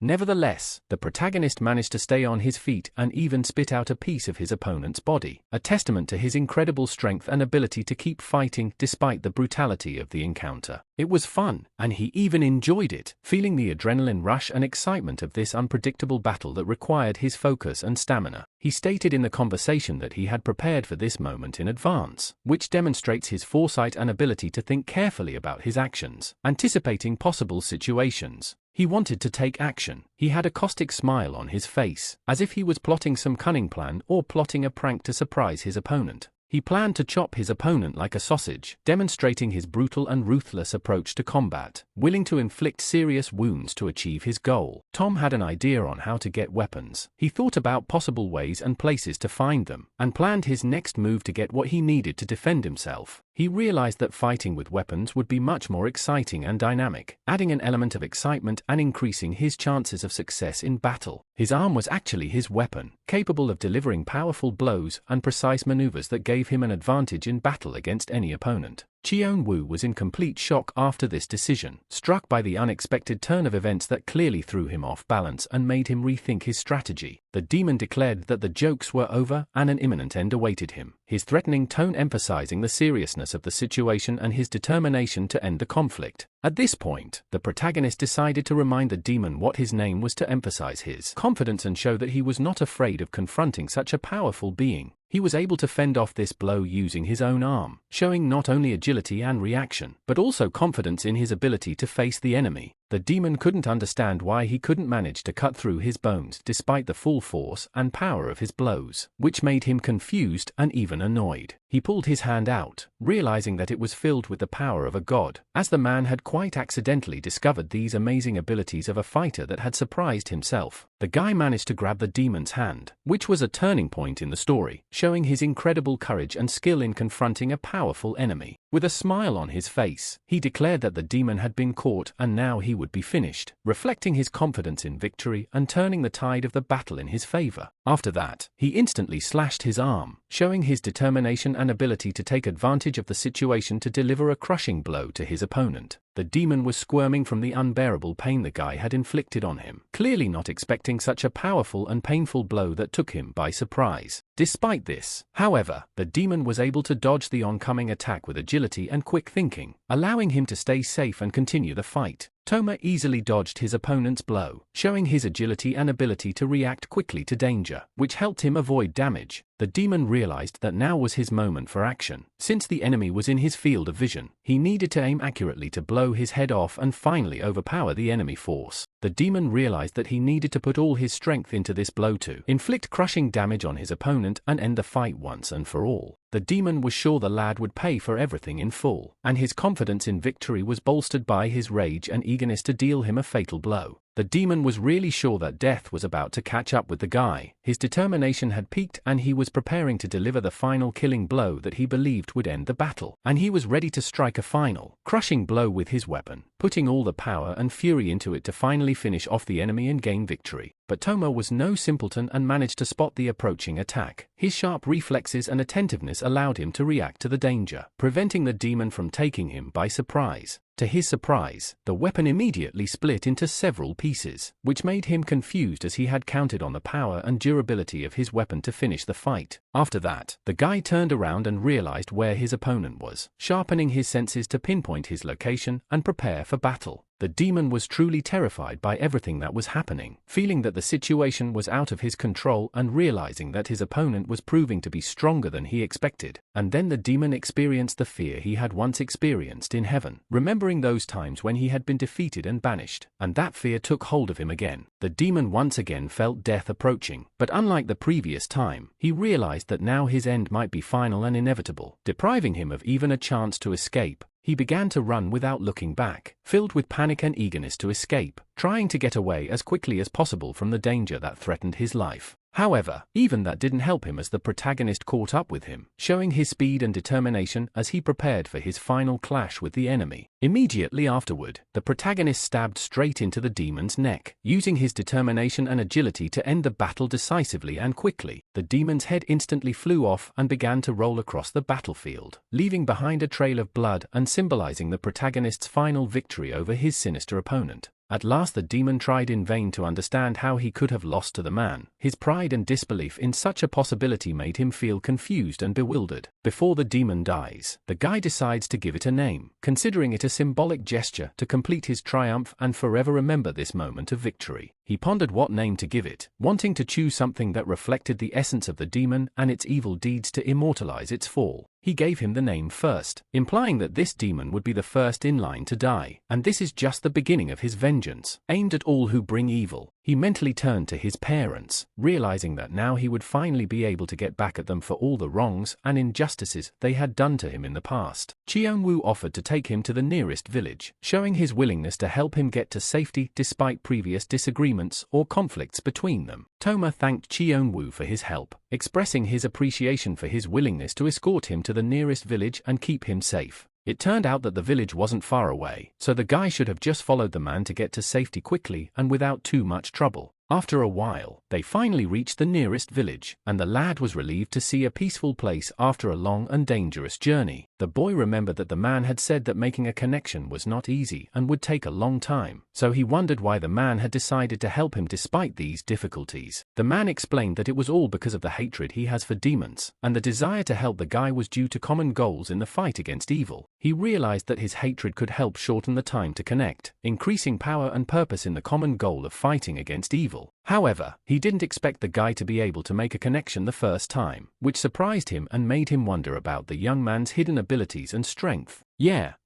[SPEAKER 1] Nevertheless, the protagonist managed to stay on his feet and even spit out a piece of his opponent's body, a testament to his incredible strength and ability to keep fighting despite the brutality of the encounter. It was fun, and he even enjoyed it, feeling the adrenaline rush and excitement of this unpredictable battle that required his focus and stamina. He stated in the conversation that he had prepared for this moment in advance, which demonstrates his foresight and ability to think carefully about his actions, anticipating possible situations. He wanted to take action. He had a caustic smile on his face, as if he was plotting some cunning plan or plotting a prank to surprise his opponent. He planned to chop his opponent like a sausage, demonstrating his brutal and ruthless approach to combat, willing to inflict serious wounds to achieve his goal. Tom had an idea on how to get weapons. He thought about possible ways and places to find them, and planned his next move to get what he needed to defend himself. He realized that fighting with weapons would be much more exciting and dynamic, adding an element of excitement and increasing his chances of success in battle. His arm was actually his weapon, capable of delivering powerful blows and precise maneuvers that gave him an advantage in battle against any opponent. Chion Woo was in complete shock after this decision, struck by the unexpected turn of events that clearly threw him off balance and made him rethink his strategy. The demon declared that the jokes were over and an imminent end awaited him, his threatening tone emphasizing the seriousness of the situation and his determination to end the conflict. At this point, the protagonist decided to remind the demon what his name was to emphasize his confidence and show that he was not afraid of confronting such a powerful being. He was able to fend off this blow using his own arm, showing not only agility and reaction, but also confidence in his ability to face the enemy. The demon couldn't understand why he couldn't manage to cut through his bones despite the full force and power of his blows, which made him confused and even annoyed. He pulled his hand out, realizing that it was filled with the power of a god, as the man had quite accidentally discovered these amazing abilities of a fighter that had surprised himself. The guy managed to grab the demon's hand, which was a turning point in the story, showing his incredible courage and skill in confronting a powerful enemy. With a smile on his face, he declared that the demon had been caught and now he would be finished, reflecting his confidence in victory and turning the tide of the battle in his favor. After that, he instantly slashed his arm, showing his determination and ability to take advantage of the situation to deliver a crushing blow to his opponent. The demon was squirming from the unbearable pain the guy had inflicted on him, clearly not expecting such a powerful and painful blow that took him by surprise. Despite this, however, the demon was able to dodge the oncoming attack with agility and quick thinking, allowing him to stay safe and continue the fight. Toma easily dodged his opponent's blow, showing his agility and ability to react quickly to danger, which helped him avoid damage. The demon realized that now was his moment for action. Since the enemy was in his field of vision, he needed to aim accurately to blow his head off and finally overpower the enemy force. The demon realized that he needed to put all his strength into this blow to inflict crushing damage on his opponent and end the fight once and for all. The demon was sure the lad would pay for everything in full, and his confidence in victory was bolstered by his rage and eagerness to deal him a fatal blow. The demon was really sure that death was about to catch up with the guy. His determination had peaked and he was preparing to deliver the final killing blow that he believed would end the battle. And he was ready to strike a final, crushing blow with his weapon, putting all the power and fury into it to finally finish off the enemy and gain victory. But Toma was no simpleton and managed to spot the approaching attack. His sharp reflexes and attentiveness allowed him to react to the danger, preventing the demon from taking him by surprise. To his surprise, the weapon immediately split into several pieces, which made him confused as he had counted on the power and durability of his weapon to finish the fight. After that, the guy turned around and realized where his opponent was, sharpening his senses to pinpoint his location and prepare for battle. The demon was truly terrified by everything that was happening, feeling that the situation was out of his control and realizing that his opponent was proving to be stronger than he expected. And then the demon experienced the fear he had once experienced in heaven, remembering those times when he had been defeated and banished, and that fear took hold of him again. The demon once again felt death approaching, but unlike the previous time, he realized that now his end might be final and inevitable, depriving him of even a chance to escape. He began to run without looking back, filled with panic and eagerness to escape, trying to get away as quickly as possible from the danger that threatened his life. However, even that didn't help him as the protagonist caught up with him, showing his speed and determination as he prepared for his final clash with the enemy. Immediately afterward, the protagonist stabbed straight into the demon's neck, using his determination and agility to end the battle decisively and quickly. The demon's head instantly flew off and began to roll across the battlefield, leaving behind a trail of blood and symbolizing the protagonist's final victory over his sinister opponent. At last the demon tried in vain to understand how he could have lost to the man. His pride and disbelief in such a possibility made him feel confused and bewildered. Before the demon dies, the guy decides to give it a name, considering it a symbolic gesture to complete his triumph and forever remember this moment of victory. He pondered what name to give it, wanting to choose something that reflected the essence of the demon and its evil deeds to immortalize its fall. He gave him the name First, implying that this demon would be the first in line to die, and this is just the beginning of his vengeance, aimed at all who bring evil. He mentally turned to his parents, realizing that now he would finally be able to get back at them for all the wrongs and injustices they had done to him in the past. Chion Woo offered to take him to the nearest village, showing his willingness to help him get to safety despite previous disagreements or conflicts between them. Toma thanked Chion Woo for his help, expressing his appreciation for his willingness to escort him to the nearest village and keep him safe. It turned out that the village wasn't far away, so the guy should have just followed the man to get to safety quickly and without too much trouble. After a while, they finally reached the nearest village, and the lad was relieved to see a peaceful place after a long and dangerous journey. The boy remembered that the man had said that making a connection was not easy and would take a long time, so he wondered why the man had decided to help him despite these difficulties. The man explained that it was all because of the hatred he has for demons, and the desire to help the guy was due to common goals in the fight against evil. He realized that his hatred could help shorten the time to connect, increasing power and purpose in the common goal of fighting against evil. However, he didn't expect the guy to be able to make a connection the first time, which surprised him and made him wonder about the young man's hidden abilities and strength.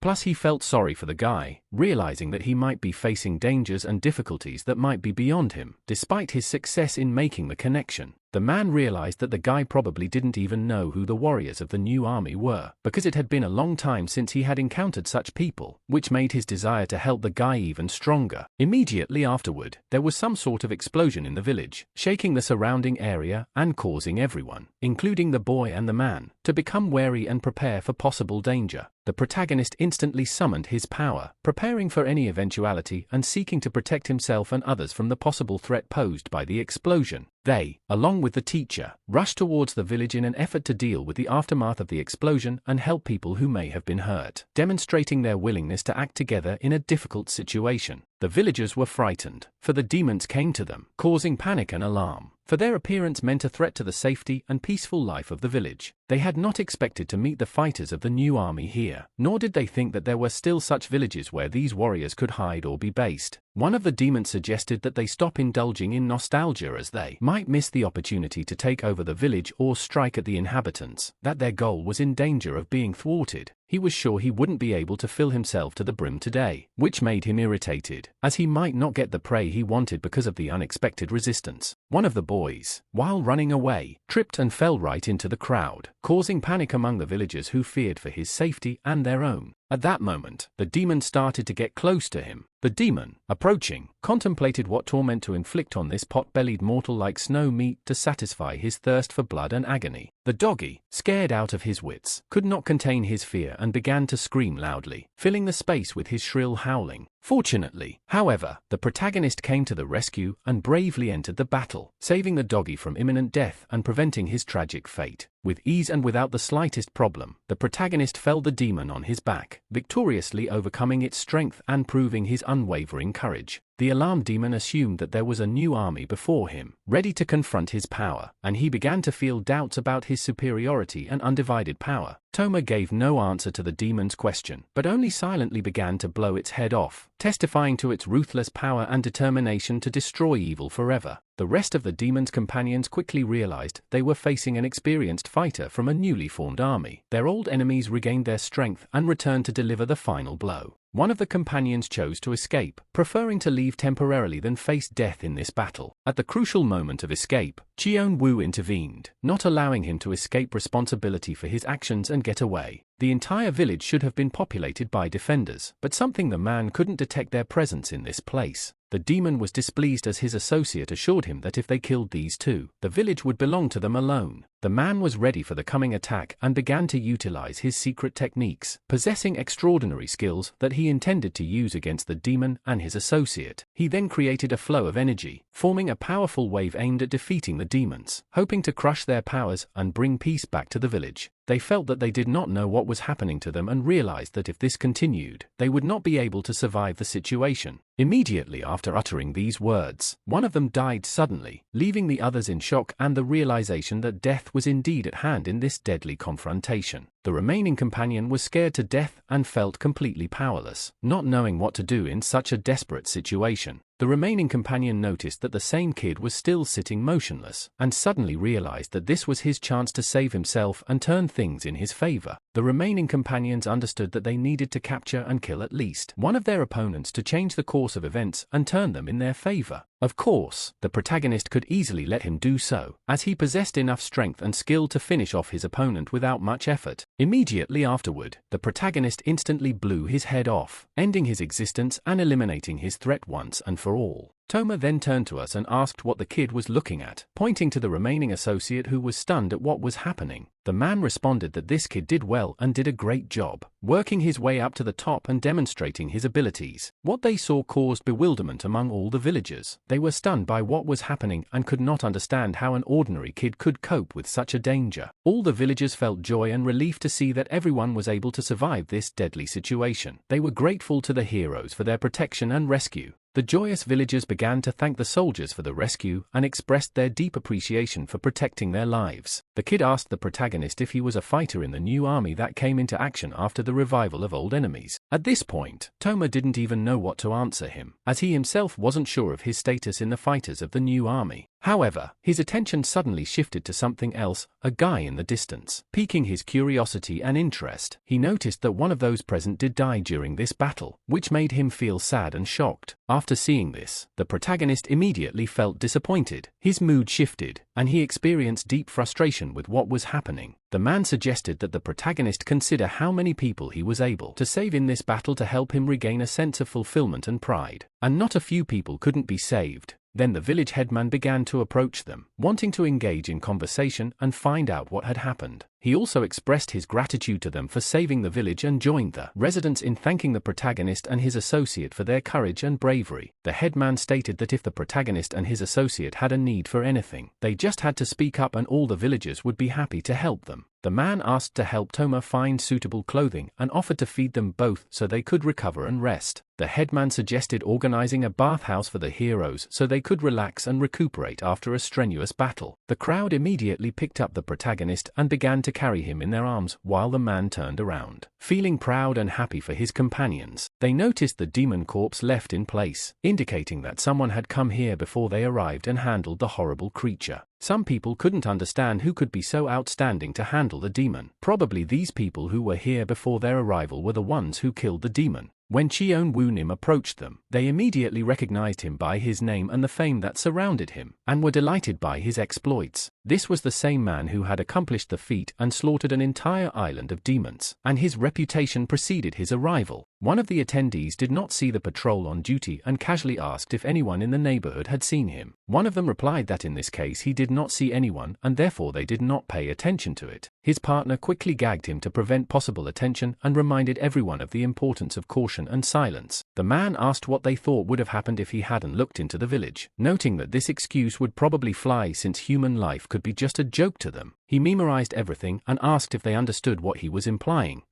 [SPEAKER 1] Plus he felt sorry for the guy, realizing that he might be facing dangers and difficulties that might be beyond him. Despite his success in making the connection, the man realized that the guy probably didn't even know who the warriors of the new army were, because it had been a long time since he had encountered such people, which made his desire to help the guy even stronger. Immediately afterward, there was some sort of explosion in the village, shaking the surrounding area and causing everyone, including the boy and the man, to become wary and prepare for possible danger. The protagonist instantly summoned his power, preparing for any eventuality and seeking to protect himself and others from the possible threat posed by the explosion. They, along with the teacher, rushed towards the village in an effort to deal with the aftermath of the explosion and help people who may have been hurt, demonstrating their willingness to act together in a difficult situation. The villagers were frightened, for the demons came to them, causing panic and alarm, for their appearance meant a threat to the safety and peaceful life of the village. They had not expected to meet the fighters of the new army here, nor did they think that there were still such villages where these warriors could hide or be based. One of the demons suggested that they stop indulging in nostalgia as they might miss the opportunity to take over the village or strike at the inhabitants, that their goal was in danger of being thwarted. He was sure he wouldn't be able to fill himself to the brim today, which made him irritated, as he might not get the prey he wanted because of the unexpected resistance. One of the boys, while running away, tripped and fell right into the crowd, causing panic among the villagers who feared for his safety and their own. At that moment, the demon started to get close to him. The demon, approaching, contemplated what torment to inflict on this pot-bellied mortal like snow meat to satisfy his thirst for blood and agony. The doggy, scared out of his wits, could not contain his fear and began to scream loudly, filling the space with his shrill howling. Fortunately, however, the protagonist came to the rescue and bravely entered the battle, saving the doggy from imminent death and preventing his tragic fate. With ease and without the slightest problem, the protagonist felled the demon on his back, victoriously overcoming its strength and proving his unwavering courage. The alarmed demon assumed that there was a new army before him, ready to confront his power, and he began to feel doubts about his superiority and undivided power. Toma gave no answer to the demon's question, but only silently began to blow its head off, testifying to its ruthless power and determination to destroy evil forever. The rest of the demon's companions quickly realized they were facing an experienced fighter from a newly formed army. Their old enemies regained their strength and returned to deliver the final blow. One of the companions chose to escape, preferring to leave temporarily than face death in this battle. At the crucial moment of escape, Chion Woo intervened, not allowing him to escape responsibility for his actions and get away. The entire village should have been populated by defenders, but something the man couldn't detect their presence in this place. The demon was displeased as his associate assured him that if they killed these two, the village would belong to them alone. The man was ready for the coming attack and began to utilize his secret techniques, possessing extraordinary skills that he intended to use against the demon and his associate. He then created a flow of energy, forming a powerful wave aimed at defeating the demons, hoping to crush their powers and bring peace back to the village. They felt that they did not know what was happening to them and realized that if this continued, they would not be able to survive the situation. Immediately after uttering these words, one of them died suddenly, leaving the others in shock and the realization that death was indeed at hand in this deadly confrontation. The remaining companion was scared to death and felt completely powerless, not knowing what to do in such a desperate situation. The remaining companion noticed that the same kid was still sitting motionless, and suddenly realized that this was his chance to save himself and turn things in his favor. The remaining companions understood that they needed to capture and kill at least one of their opponents to change the course of events and turn them in their favor. Of course, the protagonist could easily let him do so, as he possessed enough strength and skill to finish off his opponent without much effort. Immediately afterward, the protagonist instantly blew his head off, ending his existence and eliminating his threat once and for all. Toma then turned to us and asked what the kid was looking at, pointing to the remaining associate who was stunned at what was happening. The man responded that this kid did well and did a great job, working his way up to the top and demonstrating his abilities. What they saw caused bewilderment among all the villagers. They were stunned by what was happening and could not understand how an ordinary kid could cope with such a danger. All the villagers felt joy and relief to see that everyone was able to survive this deadly situation. They were grateful to the heroes for their protection and rescue. The joyous villagers began to thank the soldiers for the rescue and expressed their deep appreciation for protecting their lives. The kid asked the protagonist if he was a fighter in the new army that came into action after the revival of old enemies. At this point, Toma didn't even know what to answer him, as he himself wasn't sure of his status in the fighters of the new army. However, his attention suddenly shifted to something else, a guy in the distance. Piquing his curiosity and interest, he noticed that one of those present did die during this battle, which made him feel sad and shocked. After seeing this, the protagonist immediately felt disappointed. His mood shifted, and he experienced deep frustration with what was happening. The man suggested that the protagonist consider how many people he was able to save in this battle to help him regain a sense of fulfillment and pride. And not a few people couldn't be saved. Then the village headman began to approach them, wanting to engage in conversation and find out what had happened. He also expressed his gratitude to them for saving the village and joined the residents in thanking the protagonist and his associate for their courage and bravery. The headman stated that if the protagonist and his associate had a need for anything, they just had to speak up and all the villagers would be happy to help them. The man asked to help Toma find suitable clothing and offered to feed them both so they could recover and rest. The headman suggested organizing a bathhouse for the heroes so they could relax and recuperate after a strenuous battle. The crowd immediately picked up the protagonist and began to carry him in their arms while the man turned around. Feeling proud and happy for his companions, they noticed the demon corpse left in place, indicating that someone had come here before they arrived and handled the horrible creature. Some people couldn't understand who could be so outstanding to handle the demon. Probably these people who were here before their arrival were the ones who killed the demon. When Chion Woo approached them, they immediately recognized him by his name and the fame that surrounded him, and were delighted by his exploits. This was the same man who had accomplished the feat and slaughtered an entire island of demons, and his reputation preceded his arrival. One of the attendees did not see the patrol on duty and casually asked if anyone in the neighborhood had seen him. One of them replied that in this case he did not see anyone and therefore they did not pay attention to it. His partner quickly gagged him to prevent possible attention and reminded everyone of the importance of caution and silence. The man asked what they thought would have happened if he hadn't looked into the village, noting that this excuse would probably fly since human life could be just a joke to them. He memorized everything and asked if they understood what he was implying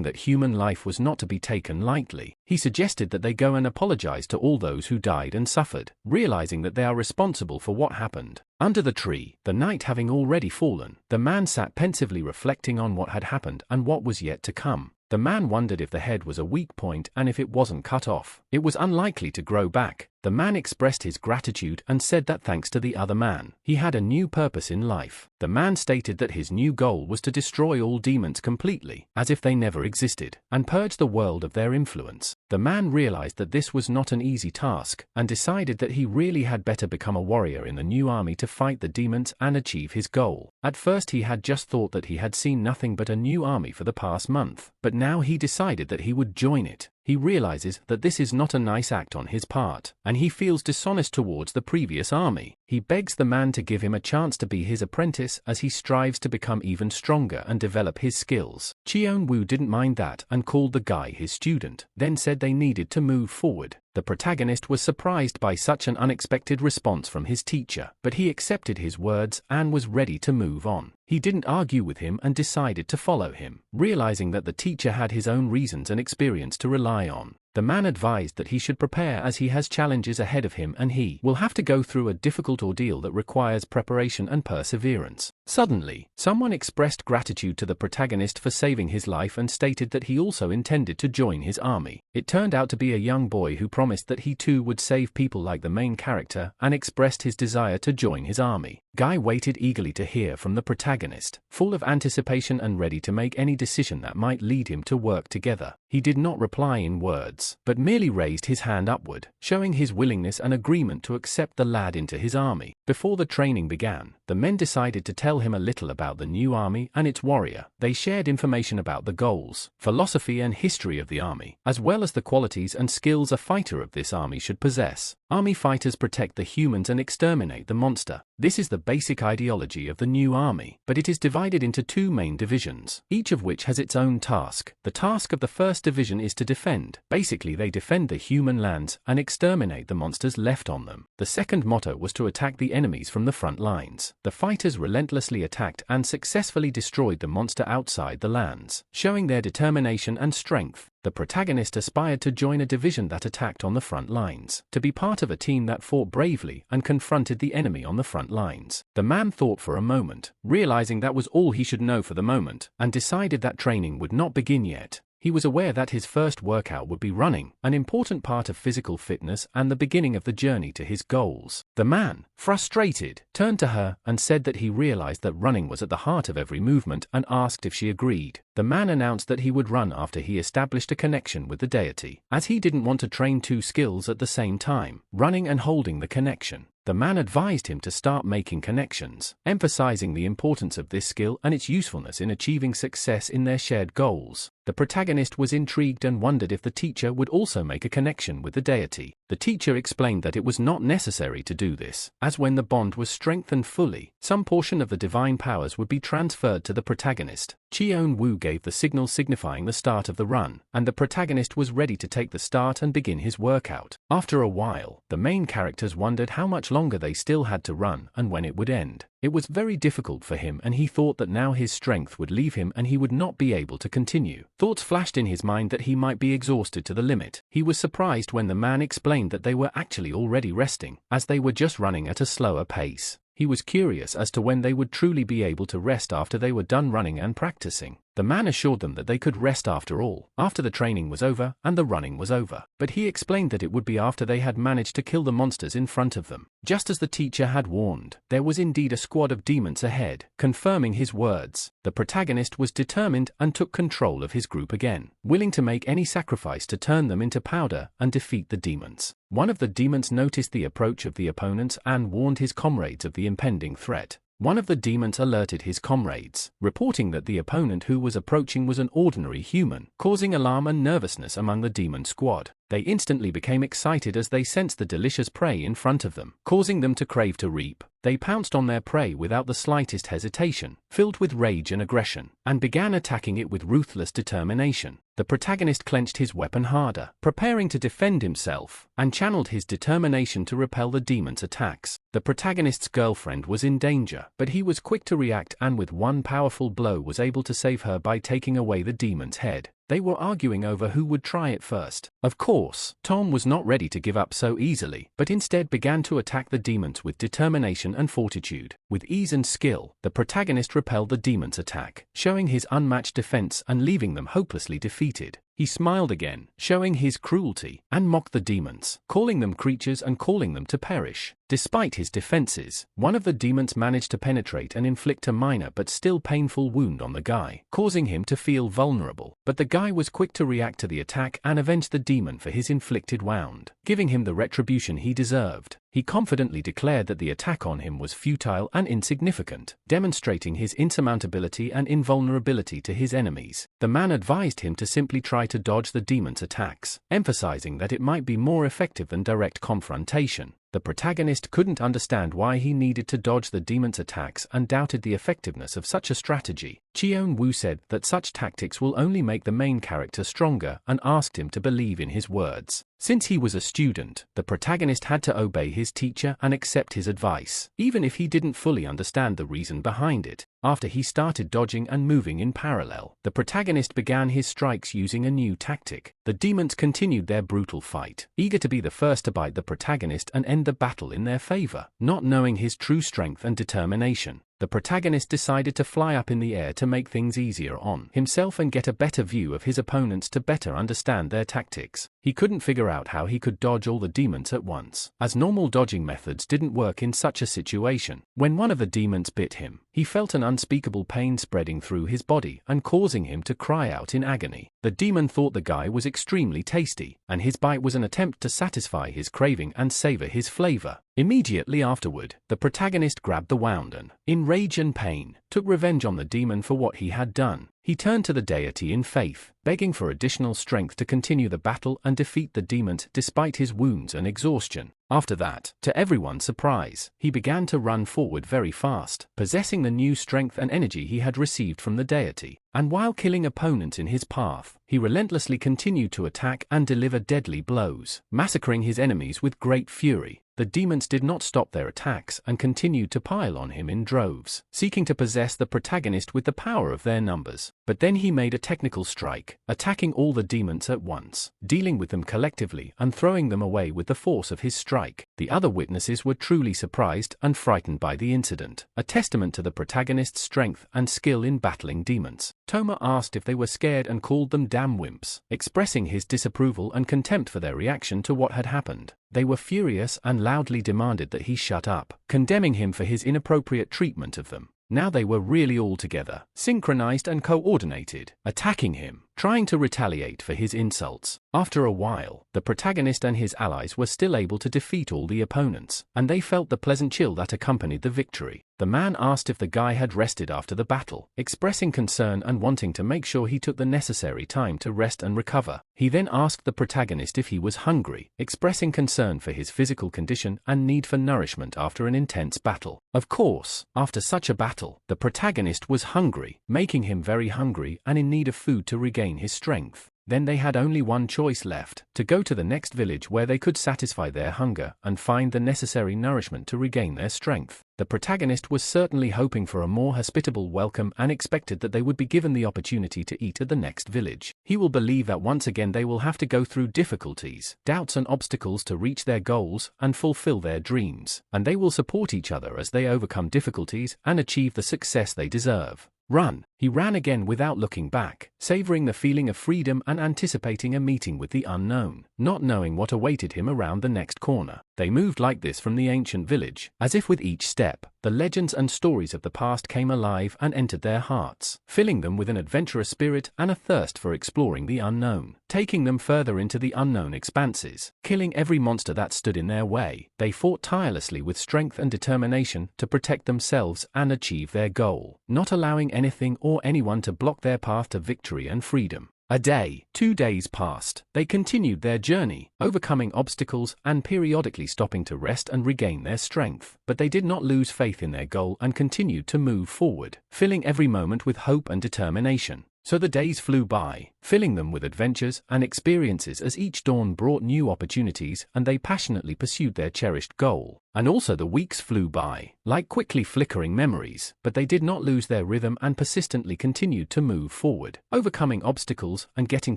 [SPEAKER 1] that human life was not to be taken lightly. He suggested that they go and apologize to all those who died and suffered, realizing that they are responsible for what happened. Under the tree, the night having already fallen, the man sat pensively reflecting on what had happened and what was yet to come. The man wondered if the head was a weak point and if it wasn't cut off, it was unlikely to grow back. The man expressed his gratitude and said that thanks to the other man, he had a new purpose in life. The man stated that his new goal was to destroy all demons completely, as if they never existed, and purge the world of their influence. The man realized that this was not an easy task, and decided that he really had better become a warrior in the new army to fight the demons and achieve his goal. At first he had just thought that he had seen nothing but a new army for the past month, but now he decided that he would join it. He realizes that this is not a nice act on his part, and he feels dishonest towards the previous army. He begs the man to give him a chance to be his apprentice as he strives to become even stronger and develop his skills. Chion Woo didn't mind that and called the guy his student, then said they needed to move forward. The protagonist was surprised by such an unexpected response from his teacher, but he accepted his words and was ready to move on. He didn't argue with him and decided to follow him, realizing that the teacher had his own reasons and experience to rely on. The man advised that he should prepare as he has challenges ahead of him and he will have to go through a difficult ordeal that requires preparation and perseverance. Suddenly, someone expressed gratitude to the protagonist for saving his life and stated that he also intended to join his army. It turned out to be a young boy who promised that he too would save people like the main character and expressed his desire to join his army. Guy waited eagerly to hear from the protagonist, full of anticipation and ready to make any decision that might lead him to work together. He did not reply in words, but merely raised his hand upward, showing his willingness and agreement to accept the lad into his army. Before the training began, the men decided to tell him a little about the new army and its warrior. They shared information about the goals, philosophy and history of the army, as well as the qualities and skills a fighter of this army should possess. Army fighters protect the humans and exterminate the monster. This is the basic ideology of the new army, but it is divided into two main divisions, each of which has its own task. The task of the first division is to defend. Basically, they defend the human lands and exterminate the monsters left on them. The second motto was to attack the enemies from the front lines. The fighters relentlessly attacked and successfully destroyed the monster outside the lands, showing their determination and strength. The protagonist aspired to join a division that attacked on the front lines, to be part of a team that fought bravely and confronted the enemy on the front lines. The man thought for a moment, realizing that was all he should know for the moment, and decided that training would not begin yet. He was aware that his first workout would be running, an important part of physical fitness and the beginning of the journey to his goals. The man, frustrated, turned to her and said that he realized that running was at the heart of every movement and asked if she agreed. The man announced that he would run after he established a connection with the deity, as he didn't want to train two skills at the same time, running and holding the connection. The man advised him to start making connections, emphasizing the importance of this skill and its usefulness in achieving success in their shared goals. The protagonist was intrigued and wondered if the teacher would also make a connection with the deity. The teacher explained that it was not necessary to do this, as when the bond was strengthened fully, some portion of the divine powers would be transferred to the protagonist. Chion Woo gave the signal signifying the start of the run, and the protagonist was ready to take the start and begin his workout. After a while, the main characters wondered how much longer they still had to run and when it would end. It was very difficult for him and he thought that now his strength would leave him and he would not be able to continue. Thoughts flashed in his mind that he might be exhausted to the limit. He was surprised when the man explained that they were actually already resting, as they were just running at a slower pace. He was curious as to when they would truly be able to rest after they were done running and practicing. The man assured them that they could rest after all, after the training was over and the running was over. But he explained that it would be after they had managed to kill the monsters in front of them. Just as the teacher had warned, there was indeed a squad of demons ahead, confirming his words. The protagonist was determined and took control of his group again, willing to make any sacrifice to turn them into powder and defeat the demons. One of the demons noticed the approach of the opponents and warned his comrades of the impending threat. One of the demons alerted his comrades, reporting that the opponent who was approaching was an ordinary human, causing alarm and nervousness among the demon squad. They instantly became excited as they sensed the delicious prey in front of them, causing them to crave to reap. They pounced on their prey without the slightest hesitation, filled with rage and aggression, and began attacking it with ruthless determination. The protagonist clenched his weapon harder, preparing to defend himself, and channeled his determination to repel the demon's attacks. The protagonist's girlfriend was in danger, but he was quick to react and with one powerful blow was able to save her by taking away the demon's head. They were arguing over who would try it first. Of course, Tom was not ready to give up so easily, but instead began to attack the demons with determination and fortitude. With ease and skill, the protagonist repelled the demon's attack, showing his unmatched defense and leaving them hopelessly defeated. He smiled again, showing his cruelty, and mocked the demons, calling them creatures and calling them to perish. Despite his defenses, one of the demons managed to penetrate and inflict a minor but still painful wound on the guy, causing him to feel vulnerable. But the guy was quick to react to the attack and avenge the demon for his inflicted wound, giving him the retribution he deserved. He confidently declared that the attack on him was futile and insignificant, demonstrating his insurmountability and invulnerability to his enemies. The man advised him to simply try to dodge the demon's attacks, emphasizing that it might be more effective than direct confrontation. The protagonist couldn't understand why he needed to dodge the demon's attacks and doubted the effectiveness of such a strategy. Chion Woo said that such tactics will only make the main character stronger and asked him to believe in his words. Since he was a student, the protagonist had to obey his teacher and accept his advice, even if he didn't fully understand the reason behind it. After he started dodging and moving in parallel, the protagonist began his strikes using a new tactic. The demons continued their brutal fight, eager to be the first to bite the protagonist and end the battle in their favor. Not knowing his true strength and determination, the protagonist decided to fly up in the air to make things easier on himself and get a better view of his opponents to better understand their tactics. He couldn't figure out how he could dodge all the demons at once, as normal dodging methods didn't work in such a situation. When one of the demons bit him, he felt an unspeakable pain spreading through his body and causing him to cry out in agony. The demon thought the guy was extremely tasty, and his bite was an attempt to satisfy his craving and savor his flavor. Immediately afterward, the protagonist grabbed the wound and, in rage and pain, took revenge on the demon for what he had done. He turned to the deity in faith, begging for additional strength to continue the battle and defeat the demons despite his wounds and exhaustion. After that, to everyone's surprise, he began to run forward very fast, possessing the new strength and energy he had received from the deity. And while killing opponents in his path, he relentlessly continued to attack and deliver deadly blows, massacring his enemies with great fury. The demons did not stop their attacks and continued to pile on him in droves, seeking to possess the protagonist with the power of their numbers. But then he made a technical strike, attacking all the demons at once, dealing with them collectively and throwing them away with the force of his strike. The other witnesses were truly surprised and frightened by the incident, a testament to the protagonist's strength and skill in battling demons. Toma asked if they were scared and called them damn wimps, expressing his disapproval and contempt for their reaction to what had happened. They were furious and loudly demanded that he shut up, condemning him for his inappropriate treatment of them. Now they were really all together, synchronized and coordinated, attacking him, trying to retaliate for his insults. After a while, the protagonist and his allies were still able to defeat all the opponents, and they felt the pleasant chill that accompanied the victory. The man asked if the guy had rested after the battle, expressing concern and wanting to make sure he took the necessary time to rest and recover. He then asked the protagonist if he was hungry, expressing concern for his physical condition and need for nourishment after an intense battle. Of course, after such a battle, the protagonist was hungry, making him very hungry and in need of food to regain his strength. Then they had only one choice left, to go to the next village where they could satisfy their hunger and find the necessary nourishment to regain their strength. The protagonist was certainly hoping for a more hospitable welcome and expected that they would be given the opportunity to eat at the next village. He will believe that once again they will have to go through difficulties, doubts and obstacles to reach their goals and fulfill their dreams, and they will support each other as they overcome difficulties and achieve the success they deserve. Run! He ran again without looking back, savoring the feeling of freedom and anticipating a meeting with the unknown, not knowing what awaited him around the next corner. They moved like this from the ancient village, as if with each step, the legends and stories of the past came alive and entered their hearts, filling them with an adventurous spirit and a thirst for exploring the unknown, taking them further into the unknown expanses. Killing every monster that stood in their way, they fought tirelessly with strength and determination to protect themselves and achieve their goal, not allowing anything or anyone to block their path to victory and freedom. A day, 2 days passed. They continued their journey, overcoming obstacles and periodically stopping to rest and regain their strength. But they did not lose faith in their goal and continued to move forward, filling every moment with hope and determination. So the days flew by, filling them with adventures and experiences as each dawn brought new opportunities and they passionately pursued their cherished goal. And also the weeks flew by, like quickly flickering memories, but they did not lose their rhythm and persistently continued to move forward, overcoming obstacles and getting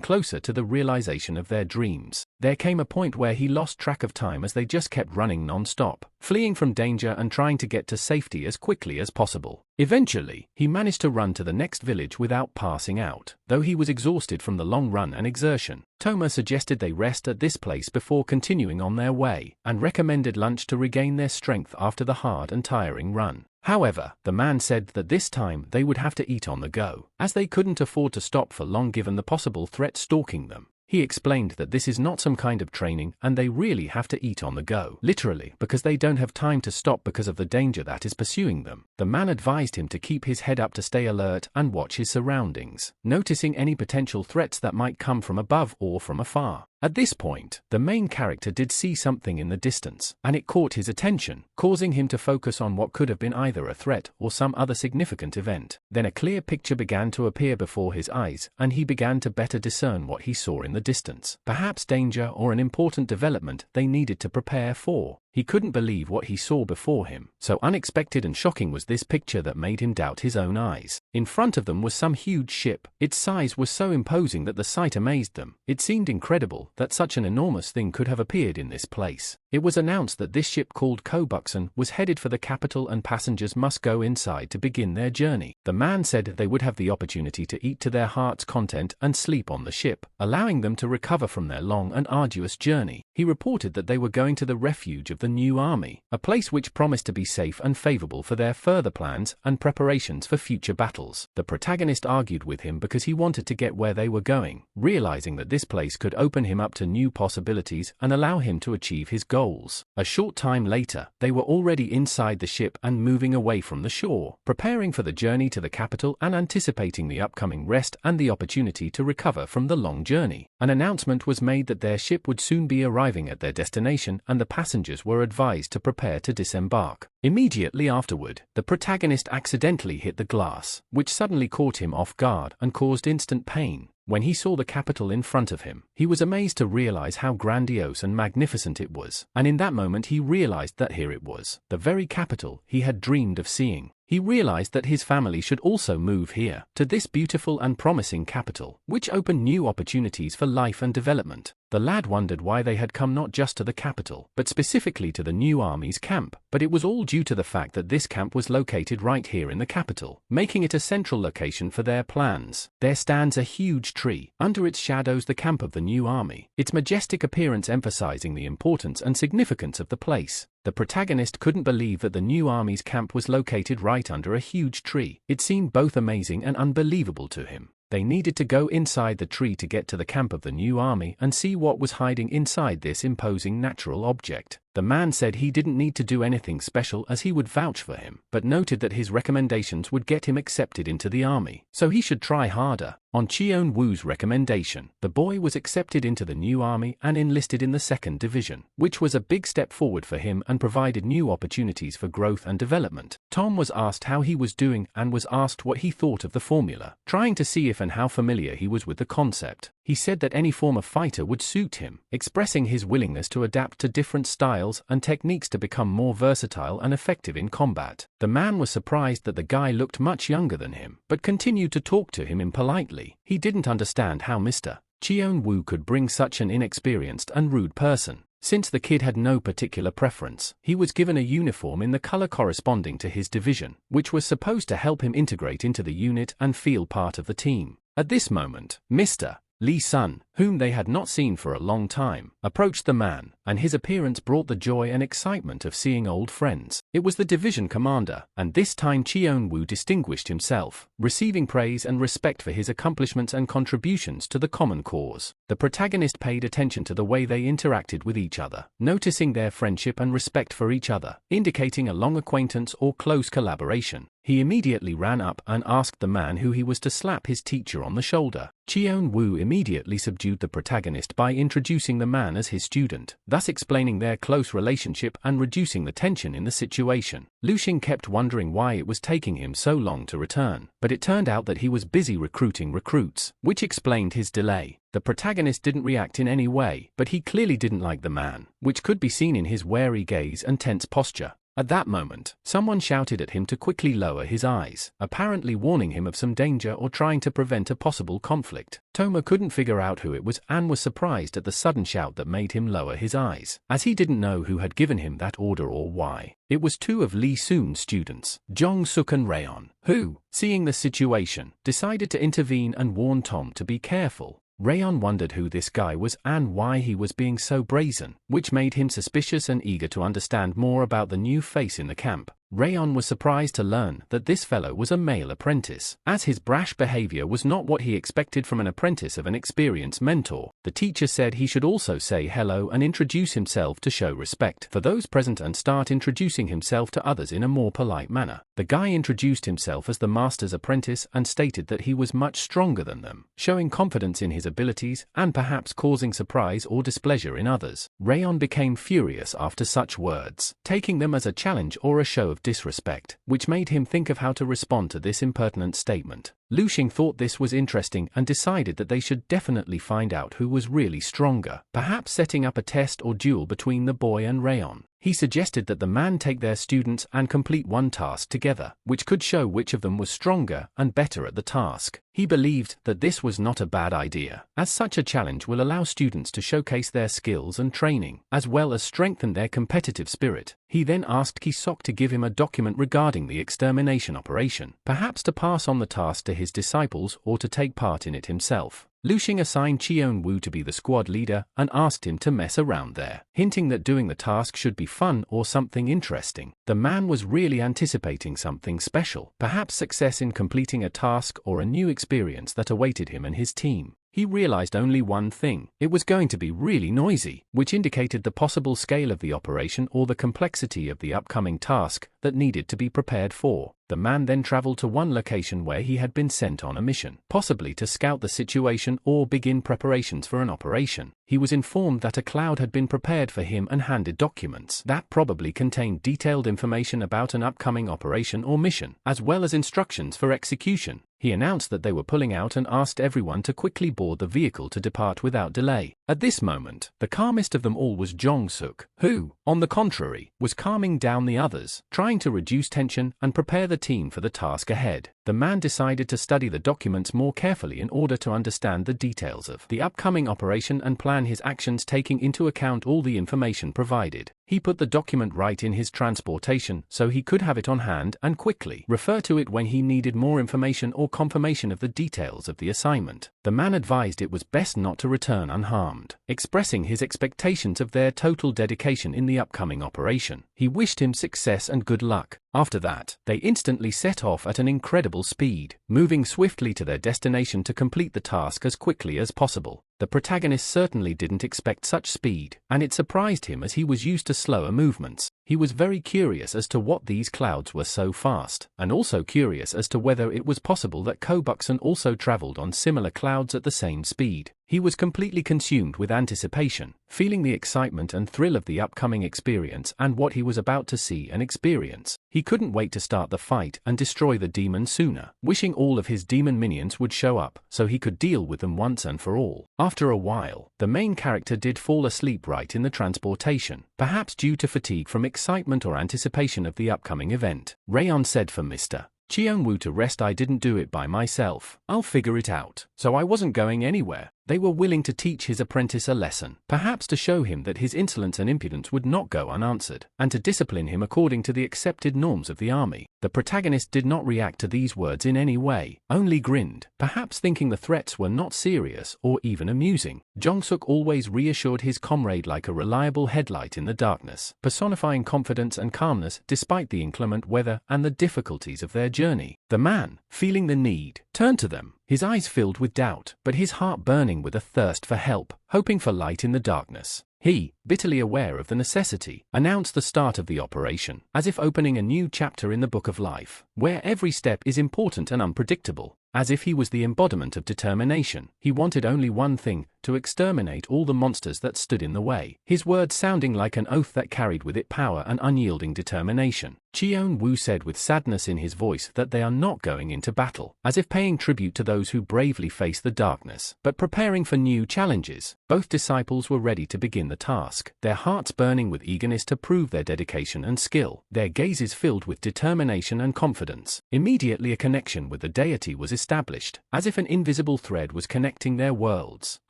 [SPEAKER 1] closer to the realization of their dreams. There came a point where he lost track of time as they just kept running non-stop, fleeing from danger and trying to get to safety as quickly as possible. Eventually, he managed to run to the next village without passing out, though he was exhausted from the long run and exertion. Toma suggested they rest at this place before continuing on their way, and recommended lunch to regain their strength after the hard and tiring run. However, the man said that this time they would have to eat on the go, as they couldn't afford to stop for long given the possible threat stalking them. He explained that this is not some kind of training and they really have to eat on the go, literally, because they don't have time to stop because of the danger that is pursuing them. The man advised him to keep his head up to stay alert and watch his surroundings, noticing any potential threats that might come from above or from afar. At this point, the main character did see something in the distance, and it caught his attention, causing him to focus on what could have been either a threat or some other significant event. Then a clear picture began to appear before his eyes, and he began to better discern what he saw in the distance. Perhaps danger or an important development they needed to prepare for. He couldn't believe what he saw before him. So unexpected and shocking was this picture that made him doubt his own eyes. In front of them was some huge ship. Its size was so imposing that the sight amazed them. It seemed incredible that such an enormous thing could have appeared in this place. It was announced that this ship called Kobuxen was headed for the capital and passengers must go inside to begin their journey. The man said they would have the opportunity to eat to their heart's content and sleep on the ship, allowing them to recover from their long and arduous journey. He reported that they were going to the refuge of the new army, a place which promised to be safe and favorable for their further plans and preparations for future battles. The protagonist argued with him because he wanted to get where they were going, realizing that this place could open him up to new possibilities and allow him to achieve his goals. A short time later, they were already inside the ship and moving away from the shore, preparing for the journey to the capital and anticipating the upcoming rest and the opportunity to recover from the long journey. An announcement was made that their ship would soon be arriving at their destination and the passengers were advised to prepare to disembark. Immediately afterward, the protagonist accidentally hit the glass, which suddenly caught him off guard and caused instant pain. When he saw the capital in front of him, he was amazed to realize how grandiose and magnificent it was, and in that moment he realized that here it was, the very capital he had dreamed of seeing. He realized that his family should also move here, to this beautiful and promising capital, which opened new opportunities for life and development. The lad wondered why they had come not just to the capital, but specifically to the new army's camp, but it was all due to the fact that this camp was located right here in the capital, making it a central location for their plans. There stands a huge tree. Under its shadows the camp of the new army, its majestic appearance emphasizing the importance and significance of the place. The protagonist couldn't believe that the new army's camp was located right under a huge tree. It seemed both amazing and unbelievable to him. They needed to go inside the tree to get to the camp of the new army and see what was hiding inside this imposing natural object. The man said he didn't need to do anything special as he would vouch for him, but noted that his recommendations would get him accepted into the army, so he should try harder. On Chion Woo's recommendation, the boy was accepted into the new army and enlisted in the 2nd Division, which was a big step forward for him and provided new opportunities for growth and development. Tom was asked how he was doing and was asked what he thought of the formula, trying to see if and how familiar he was with the concept. He said that any form of fighter would suit him, expressing his willingness to adapt to different styles and techniques to become more versatile and effective in combat. The man was surprised that the guy looked much younger than him, but continued to talk to him impolitely. He didn't understand how Mr. Chion Woo could bring such an inexperienced and rude person. Since the kid had no particular preference, he was given a uniform in the color corresponding to his division, which was supposed to help him integrate into the unit and feel part of the team. At this moment, Mr. Lee-sun, whom they had not seen for a long time, approached the man, and his appearance brought the joy and excitement of seeing old friends. It was the division commander, and this time Chion Woo distinguished himself, receiving praise and respect for his accomplishments and contributions to the common cause. The protagonist paid attention to the way they interacted with each other, noticing their friendship and respect for each other, indicating a long acquaintance or close collaboration. He immediately ran up and asked the man who he was to slap his teacher on the shoulder. Chion Woo immediately subdued the protagonist by introducing the man as his student, thus explaining their close relationship and reducing the tension in the situation. Luxing kept wondering why it was taking him so long to return, but it turned out that he was busy recruiting recruits, which explained his delay. The protagonist didn't react in any way, but he clearly didn't like the man, which could be seen in his wary gaze and tense posture. At that moment, someone shouted at him to quickly lower his eyes, apparently warning him of some danger or trying to prevent a possible conflict. Toma couldn't figure out who it was and was surprised at the sudden shout that made him lower his eyes, as he didn't know who had given him that order or why. It was two of Lee-sun's students, Jong-suk and Rayon, who, seeing the situation, decided to intervene and warn Tom to be careful. Rayon wondered who this guy was and why he was being so brazen, which made him suspicious and eager to understand more about the new face in the camp. Rayon was surprised to learn that this fellow was a male apprentice, as his brash behavior was not what he expected from an apprentice of an experienced mentor. The teacher said he should also say hello and introduce himself to show respect for those present and start introducing himself to others in a more polite manner. The guy introduced himself as the master's apprentice and stated that he was much stronger than them, showing confidence in his abilities and perhaps causing surprise or displeasure in others. Rayon became furious after such words, taking them as a challenge or a show of disrespect, which made him think of how to respond to this impertinent statement. Luxing thought this was interesting and decided that they should definitely find out who was really stronger, perhaps setting up a test or duel between the boy and Rayon. He suggested that the man take their students and complete one task together, which could show which of them was stronger and better at the task. He believed that this was not a bad idea, as such a challenge will allow students to showcase their skills and training, as well as strengthen their competitive spirit. He then asked Ki-sok to give him a document regarding the extermination operation, perhaps to pass on the task to his disciples or to take part in it himself. Luxing assigned Chion Woo to be the squad leader and asked him to mess around there, hinting that doing the task should be fun or something interesting. The man was really anticipating something special, perhaps success in completing a task or a new experience that awaited him and his team. He realized only one thing: it was going to be really noisy, which indicated the possible scale of the operation or the complexity of the upcoming task that needed to be prepared for. The man then traveled to one location where he had been sent on a mission, possibly to scout the situation or begin preparations for an operation. He was informed that a cloud had been prepared for him and handed documents that probably contained detailed information about an upcoming operation or mission, as well as instructions for execution. He announced that they were pulling out and asked everyone to quickly board the vehicle to depart without delay. At this moment, the calmest of them all was Jong-suk, who, on the contrary, was calming down the others, trying to reduce tension and prepare the team for the task ahead. The man decided to study the documents more carefully in order to understand the details of the upcoming operation and plan his actions taking into account all the information provided. He put the document right in his transportation so he could have it on hand and quickly refer to it when he needed more information or confirmation of the details of the assignment. The man advised it was best not to return unharmed, expressing his expectations of their total dedication in the upcoming operation. He wished him success and good luck. After that, they instantly set off at an incredible speed, moving swiftly to their destination to complete the task as quickly as possible. The protagonist certainly didn't expect such speed, and it surprised him as he was used to slower movements. He was very curious as to what these clouds were so fast, and also curious as to whether it was possible that Kobuxon also traveled on similar clouds at the same speed. He was completely consumed with anticipation, feeling the excitement and thrill of the upcoming experience and what he was about to see and experience. He couldn't wait to start the fight and destroy the demon sooner, wishing all of his demon minions would show up so he could deal with them once and for all. After a while, the main character did fall asleep right in the transportation, perhaps due to fatigue from excitement or anticipation of the upcoming event. Rayon said for Mr. Chion Woo to rest. "I didn't do it by myself. I'll figure it out. So I wasn't going anywhere." They were willing to teach his apprentice a lesson, perhaps to show him that his insolence and impudence would not go unanswered, and to discipline him according to the accepted norms of the army. The protagonist did not react to these words in any way, only grinned, perhaps thinking the threats were not serious or even amusing. Jong-suk always reassured his comrade like a reliable headlight in the darkness, personifying confidence and calmness despite the inclement weather and the difficulties of their journey. The man, feeling the need, turned to them, his eyes filled with doubt, but his heart burning with a thirst for help, hoping for light in the darkness. He, bitterly aware of the necessity, announced the start of the operation, as if opening a new chapter in the book of life, where every step is important and unpredictable. As if he was the embodiment of determination, he wanted only one thing, to exterminate all the monsters that stood in the way, his words sounding like an oath that carried with it power and unyielding determination. Chion Woo said with sadness in his voice that they are not going into battle, as if paying tribute to those who bravely face the darkness, but preparing for new challenges. Both disciples were ready to begin the task, their hearts burning with eagerness to prove their dedication and skill, their gazes filled with determination and confidence. Immediately a connection with the deity was established, as if an invisible thread was connecting their worlds,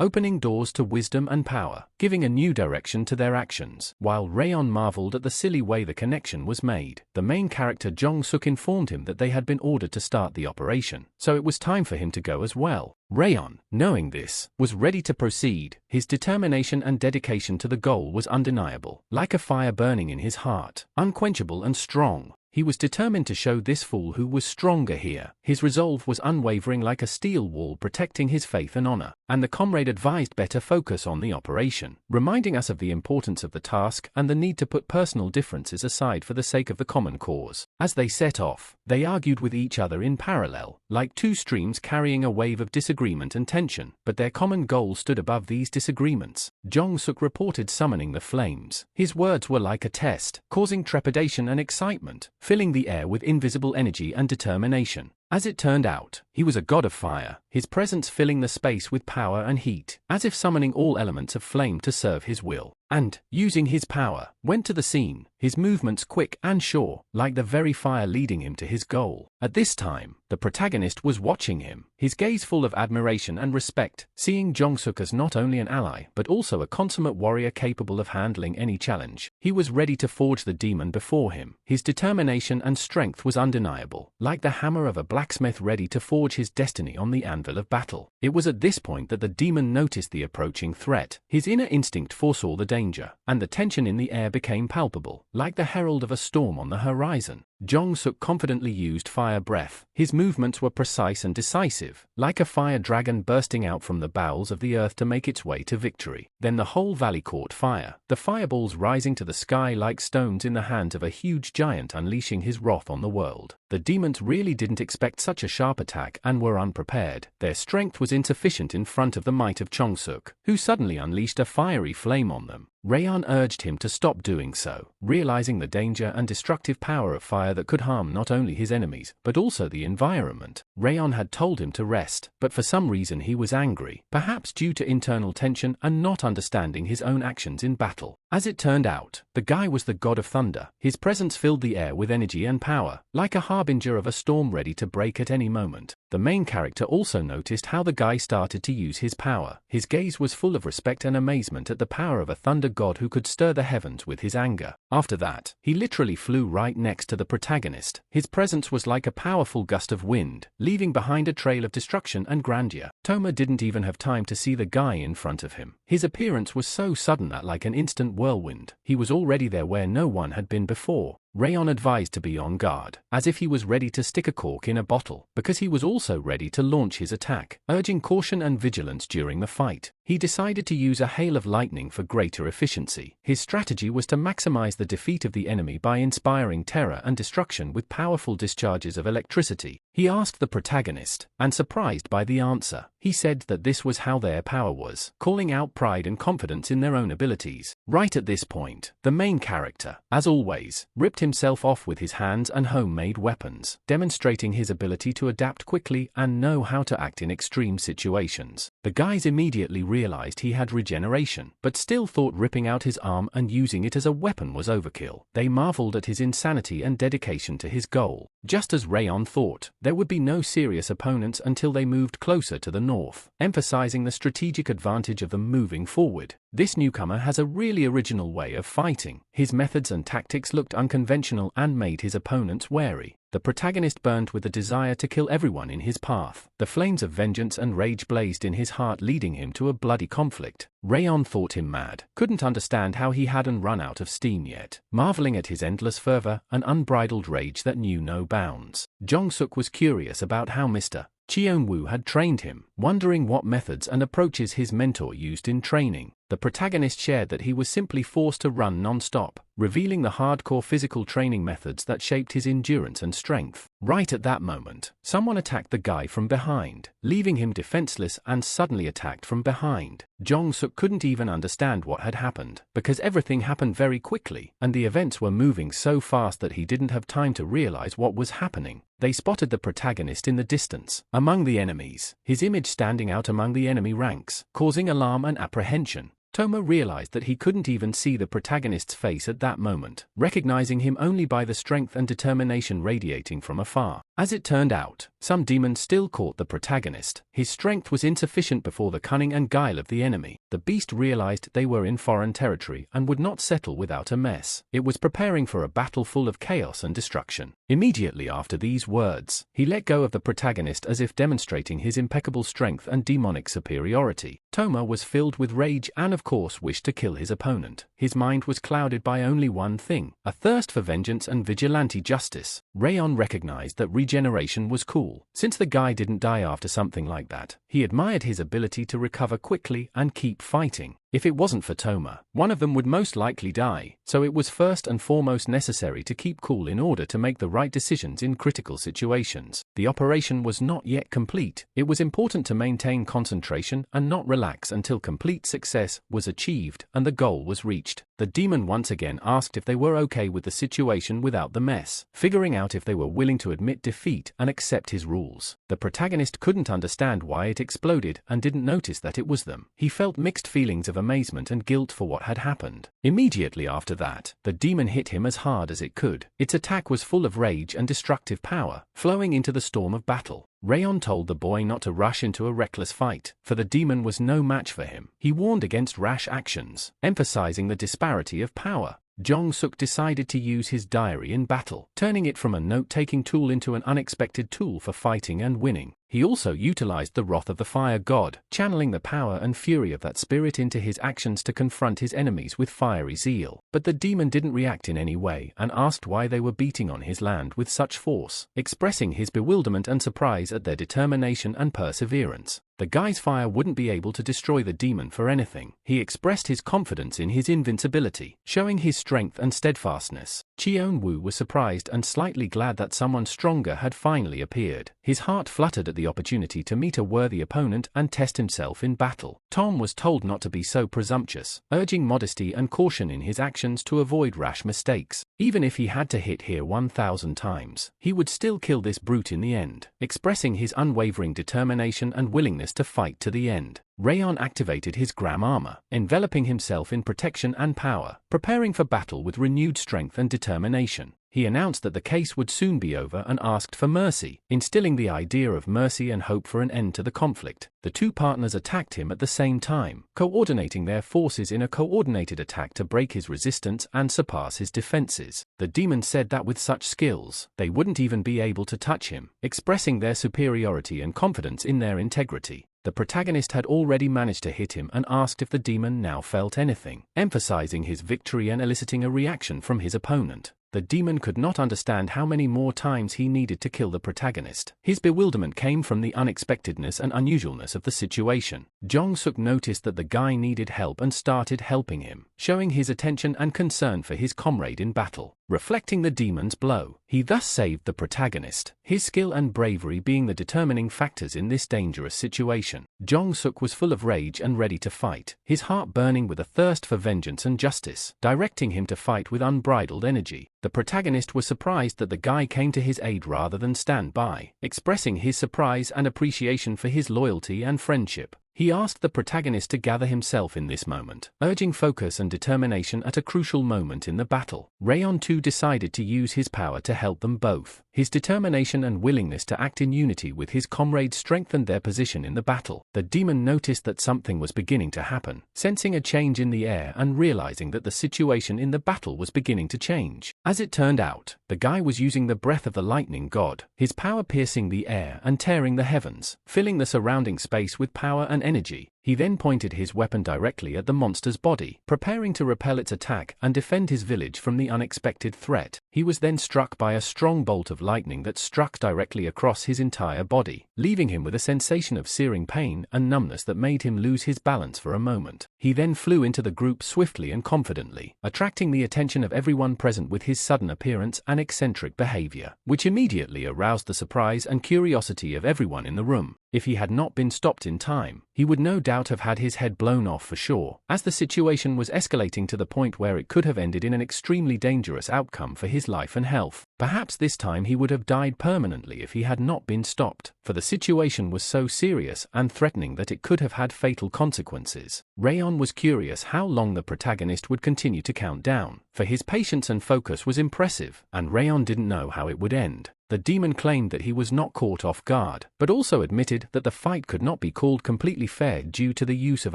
[SPEAKER 1] opening doors to wisdom and power, giving a new direction to their actions. While Rayon marveled at the silly way the connection was made, the main character Jong-suk informed him that they had been ordered to start the operation, so it was time for him to go as well. Rayon, knowing this, was ready to proceed. His determination and dedication to the goal was undeniable, like a fire burning in his heart, unquenchable and strong. He was determined to show this fool who was stronger here. His resolve was unwavering like a steel wall protecting his faith and honor, and the comrade advised better focus on the operation, reminding us of the importance of the task and the need to put personal differences aside for the sake of the common cause. As they set off, they argued with each other in parallel, like two streams carrying a wave of disagreement and tension, but their common goal stood above these disagreements. Jong-suk reported summoning the flames. His words were like a test, causing trepidation and excitement, filling the air with invisible energy and determination. As it turned out, he was a god of fire, his presence filling the space with power and heat, as if summoning all elements of flame to serve his will. And, using his power, went to the scene, his movements quick and sure, like the very fire leading him to his goal. At this time, the protagonist was watching him, his gaze full of admiration and respect, seeing Jong-suk as not only an ally but also a consummate warrior capable of handling any challenge. He was ready to forge the demon before him. His determination and strength was undeniable, like the hammer of a blacksmith ready to forge his destiny on the anvil of battle. It was at this point that the demon noticed the approaching threat. His inner instinct foresaw the danger, and the tension in the air became palpable, like the herald of a storm on the horizon. Jong-suk confidently used fire breath. His movements were precise and decisive, like a fire dragon bursting out from the bowels of the earth to make its way to victory. Then the whole valley caught fire, the fireballs rising to the sky like stones in the hands of a huge giant unleashing his wrath on the world. The demons really didn't expect such a sharp attack and were unprepared. Their strength was insufficient in front of the might of Jong-suk, who suddenly unleashed a fiery flame on them. Rayon urged him to stop doing so, realizing the danger and destructive power of fire that could harm not only his enemies, but also the environment. Rayon had told him to rest, but for some reason he was angry, perhaps due to internal tension and not understanding his own actions in battle. As it turned out, the guy was the god of thunder. His presence filled the air with energy and power, like a harbinger of a storm ready to break at any moment. The main character also noticed how the guy started to use his power. His gaze was full of respect and amazement at the power of a thunder god who could stir the heavens with his anger. After that, he literally flew right next to the protagonist. His presence was like a powerful gust of wind, leaving behind a trail of destruction and grandeur. Toma didn't even have time to see the guy in front of him. His appearance was so sudden that like an instant whirlwind, he was already there where no one had been before. Rayon advised to be on guard, as if he was ready to stick a cork in a bottle, because he was also ready to launch his attack, urging caution and vigilance during the fight. He decided to use a hail of lightning for greater efficiency. His strategy was to maximize the defeat of the enemy by inspiring terror and destruction with powerful discharges of electricity. He asked the protagonist, and surprised by the answer, he said that this was how their power was, calling out pride and confidence in their own abilities. Right at this point, the main character, as always, ripped himself off with his hands and homemade weapons, demonstrating his ability to adapt quickly and know how to act in extreme situations. The guys immediately realized he had regeneration, but still thought ripping out his arm and using it as a weapon was overkill. They marveled at his insanity and dedication to his goal. Just as Rayon thought, there would be no serious opponents until they moved closer to the north, emphasizing the strategic advantage of them moving forward. This newcomer has a really original way of fighting. His methods and tactics looked unconventional and made his opponents wary. The protagonist burned with the desire to kill everyone in his path. The flames of vengeance and rage blazed in his heart, leading him to a bloody conflict. Rayon thought him mad, couldn't understand how he hadn't run out of steam yet, marveling at his endless fervor and unbridled rage that knew no bounds. Jong-suk was curious about how Mr. Chion Woo had trained him, wondering what methods and approaches his mentor used in training. The protagonist shared that he was simply forced to run non-stop, revealing the hardcore physical training methods that shaped his endurance and strength. Right at that moment, someone attacked the guy from behind, leaving him defenseless and suddenly attacked from behind. Jong-suk couldn't even understand what had happened, because everything happened very quickly, and the events were moving so fast that he didn't have time to realize what was happening. They spotted the protagonist in the distance, among the enemies, his image standing out among the enemy ranks, causing alarm and apprehension. Toma realized that he couldn't even see the protagonist's face at that moment, recognizing him only by the strength and determination radiating from afar. As it turned out, some demon still caught the protagonist. His strength was insufficient before the cunning and guile of the enemy. The beast realized they were in foreign territory and would not settle without a mess. It was preparing for a battle full of chaos and destruction. Immediately after these words, he let go of the protagonist as if demonstrating his impeccable strength and demonic superiority. Toma was filled with rage and of course wished to kill his opponent. His mind was clouded by only one thing, a thirst for vengeance and vigilante justice. Rayon recognized that Regeneration was cool. Since the guy didn't die after something like that, he admired his ability to recover quickly and keep fighting. If it wasn't for Toma, one of them would most likely die, so it was first and foremost necessary to keep cool in order to make the right decisions in critical situations. The operation was not yet complete. It was important to maintain concentration and not relax until complete success was achieved and the goal was reached. The demon once again asked if they were okay with the situation without the mess, figuring out if they were willing to admit defeat and accept his rules. The protagonist couldn't understand why it exploded and didn't notice that it was them. He felt mixed feelings of amazement and guilt for what had happened. Immediately after that, the demon hit him as hard as it could. Its attack was full of rage and destructive power, flowing into the storm of battle. Rayon told the boy not to rush into a reckless fight, for the demon was no match for him. He warned against rash actions, emphasizing the disparity of power. Jong-suk decided to use his diary in battle, turning it from a note-taking tool into an unexpected tool for fighting and winning. He also utilized the wrath of the fire god, channeling the power and fury of that spirit into his actions to confront his enemies with fiery zeal. But the demon didn't react in any way and asked why they were beating on his land with such force, expressing his bewilderment and surprise at their determination and perseverance. The guy's fire wouldn't be able to destroy the demon for anything. He expressed his confidence in his invincibility, showing his strength and steadfastness. Chion Woo was surprised and slightly glad that someone stronger had finally appeared. His heart fluttered at the opportunity to meet a worthy opponent and test himself in battle. Tom was told not to be so presumptuous, urging modesty and caution in his actions to avoid rash mistakes. Even if he had to hit here 1,000 times, he would still kill this brute in the end, expressing his unwavering determination and willingness to fight to the end. Rayon activated his Gram armor, enveloping himself in protection and power, preparing for battle with renewed strength and determination. He announced that the case would soon be over and asked for mercy, instilling the idea of mercy and hope for an end to the conflict. The two partners attacked him at the same time, coordinating their forces in a coordinated attack to break his resistance and surpass his defenses. The demon said that with such skills, they wouldn't even be able to touch him, expressing their superiority and confidence in their integrity. The protagonist had already managed to hit him and asked if the demon now felt anything, emphasizing his victory and eliciting a reaction from his opponent. The demon could not understand how many more times he needed to kill the protagonist. His bewilderment came from the unexpectedness and unusualness of the situation. Jong-suk noticed that the guy needed help and started helping him, showing his attention and concern for his comrade in battle. reflecting the demon's blow. He thus saved the protagonist, his skill and bravery being the determining factors in this dangerous situation. Jong-suk was full of rage and ready to fight, his heart burning with a thirst for vengeance and justice, directing him to fight with unbridled energy. The protagonist was surprised that the guy came to his aid rather than stand by, expressing his surprise and appreciation for his loyalty and friendship. He asked the protagonist to gather himself in this moment, urging focus and determination at a crucial moment in the battle. Rayon too decided to use his power to help them both. His determination and willingness to act in unity with his comrades strengthened their position in the battle. The demon noticed that something was beginning to happen, sensing a change in the air and realizing that the situation in the battle was beginning to change. As it turned out, the guy was using the breath of the lightning god, his power piercing the air and tearing the heavens, filling the surrounding space with power and energy. He then pointed his weapon directly at the monster's body, preparing to repel its attack and defend his village from the unexpected threat. He was then struck by a strong bolt of lightning that struck directly across his entire body, leaving him with a sensation of searing pain and numbness that made him lose his balance for a moment. He then flew into the group swiftly and confidently, attracting the attention of everyone present with his sudden appearance and eccentric behavior, which immediately aroused the surprise and curiosity of everyone in the room. If he had not been stopped in time, he would no doubt have had his head blown off for sure, as the situation was escalating to the point where it could have ended in an extremely dangerous outcome for his life and health. Perhaps this time he would have died permanently if he had not been stopped, for the situation was so serious and threatening that it could have had fatal consequences. Rayon was curious how long the protagonist would continue to count down, for his patience and focus was impressive, and Rayon didn't know how it would end. The demon claimed that he was not caught off guard, but also admitted that the fight could not be called completely fair due to the use of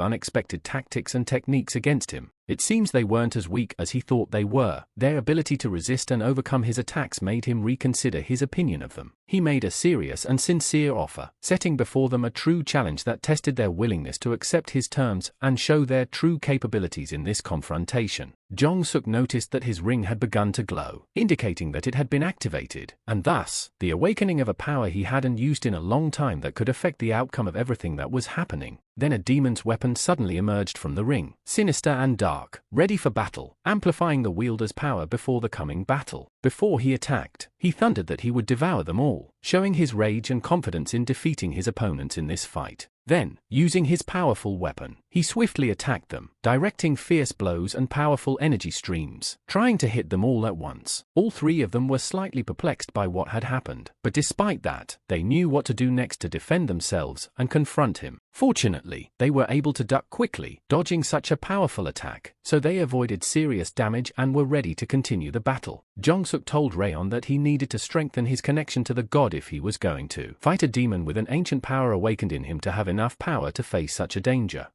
[SPEAKER 1] unexpected tactics and techniques against him. It seems they weren't as weak as he thought they were. Their ability to resist and overcome his attacks made him reconsider his opinion of them. He made a serious and sincere offer, setting before them a true challenge that tested their willingness to accept his terms and show their true capabilities in this confrontation. Jong-suk noticed that his ring had begun to glow, indicating that it had been activated, and thus, the awakening of a power he hadn't used in a long time that could affect the outcome of everything that was happening. Then a demon's weapon suddenly emerged from the ring, sinister and dark, ready for battle, amplifying the wielder's power before the coming battle. Before he attacked, he thundered that he would devour them all, showing his rage and confidence in defeating his opponents in this fight. Then, using his powerful weapon, he swiftly attacked them, directing fierce blows and powerful energy streams, trying to hit them all at once. All three of them were slightly perplexed by what had happened, but despite that, they knew what to do next to defend themselves and confront him. Fortunately, they were able to duck quickly, dodging such a powerful attack, so they avoided serious damage and were ready to continue the battle. Jong-suk told Rayon that he needed to strengthen his connection to the god if he was going to fight a demon with an ancient power awakened in him to have enough power to face such a danger.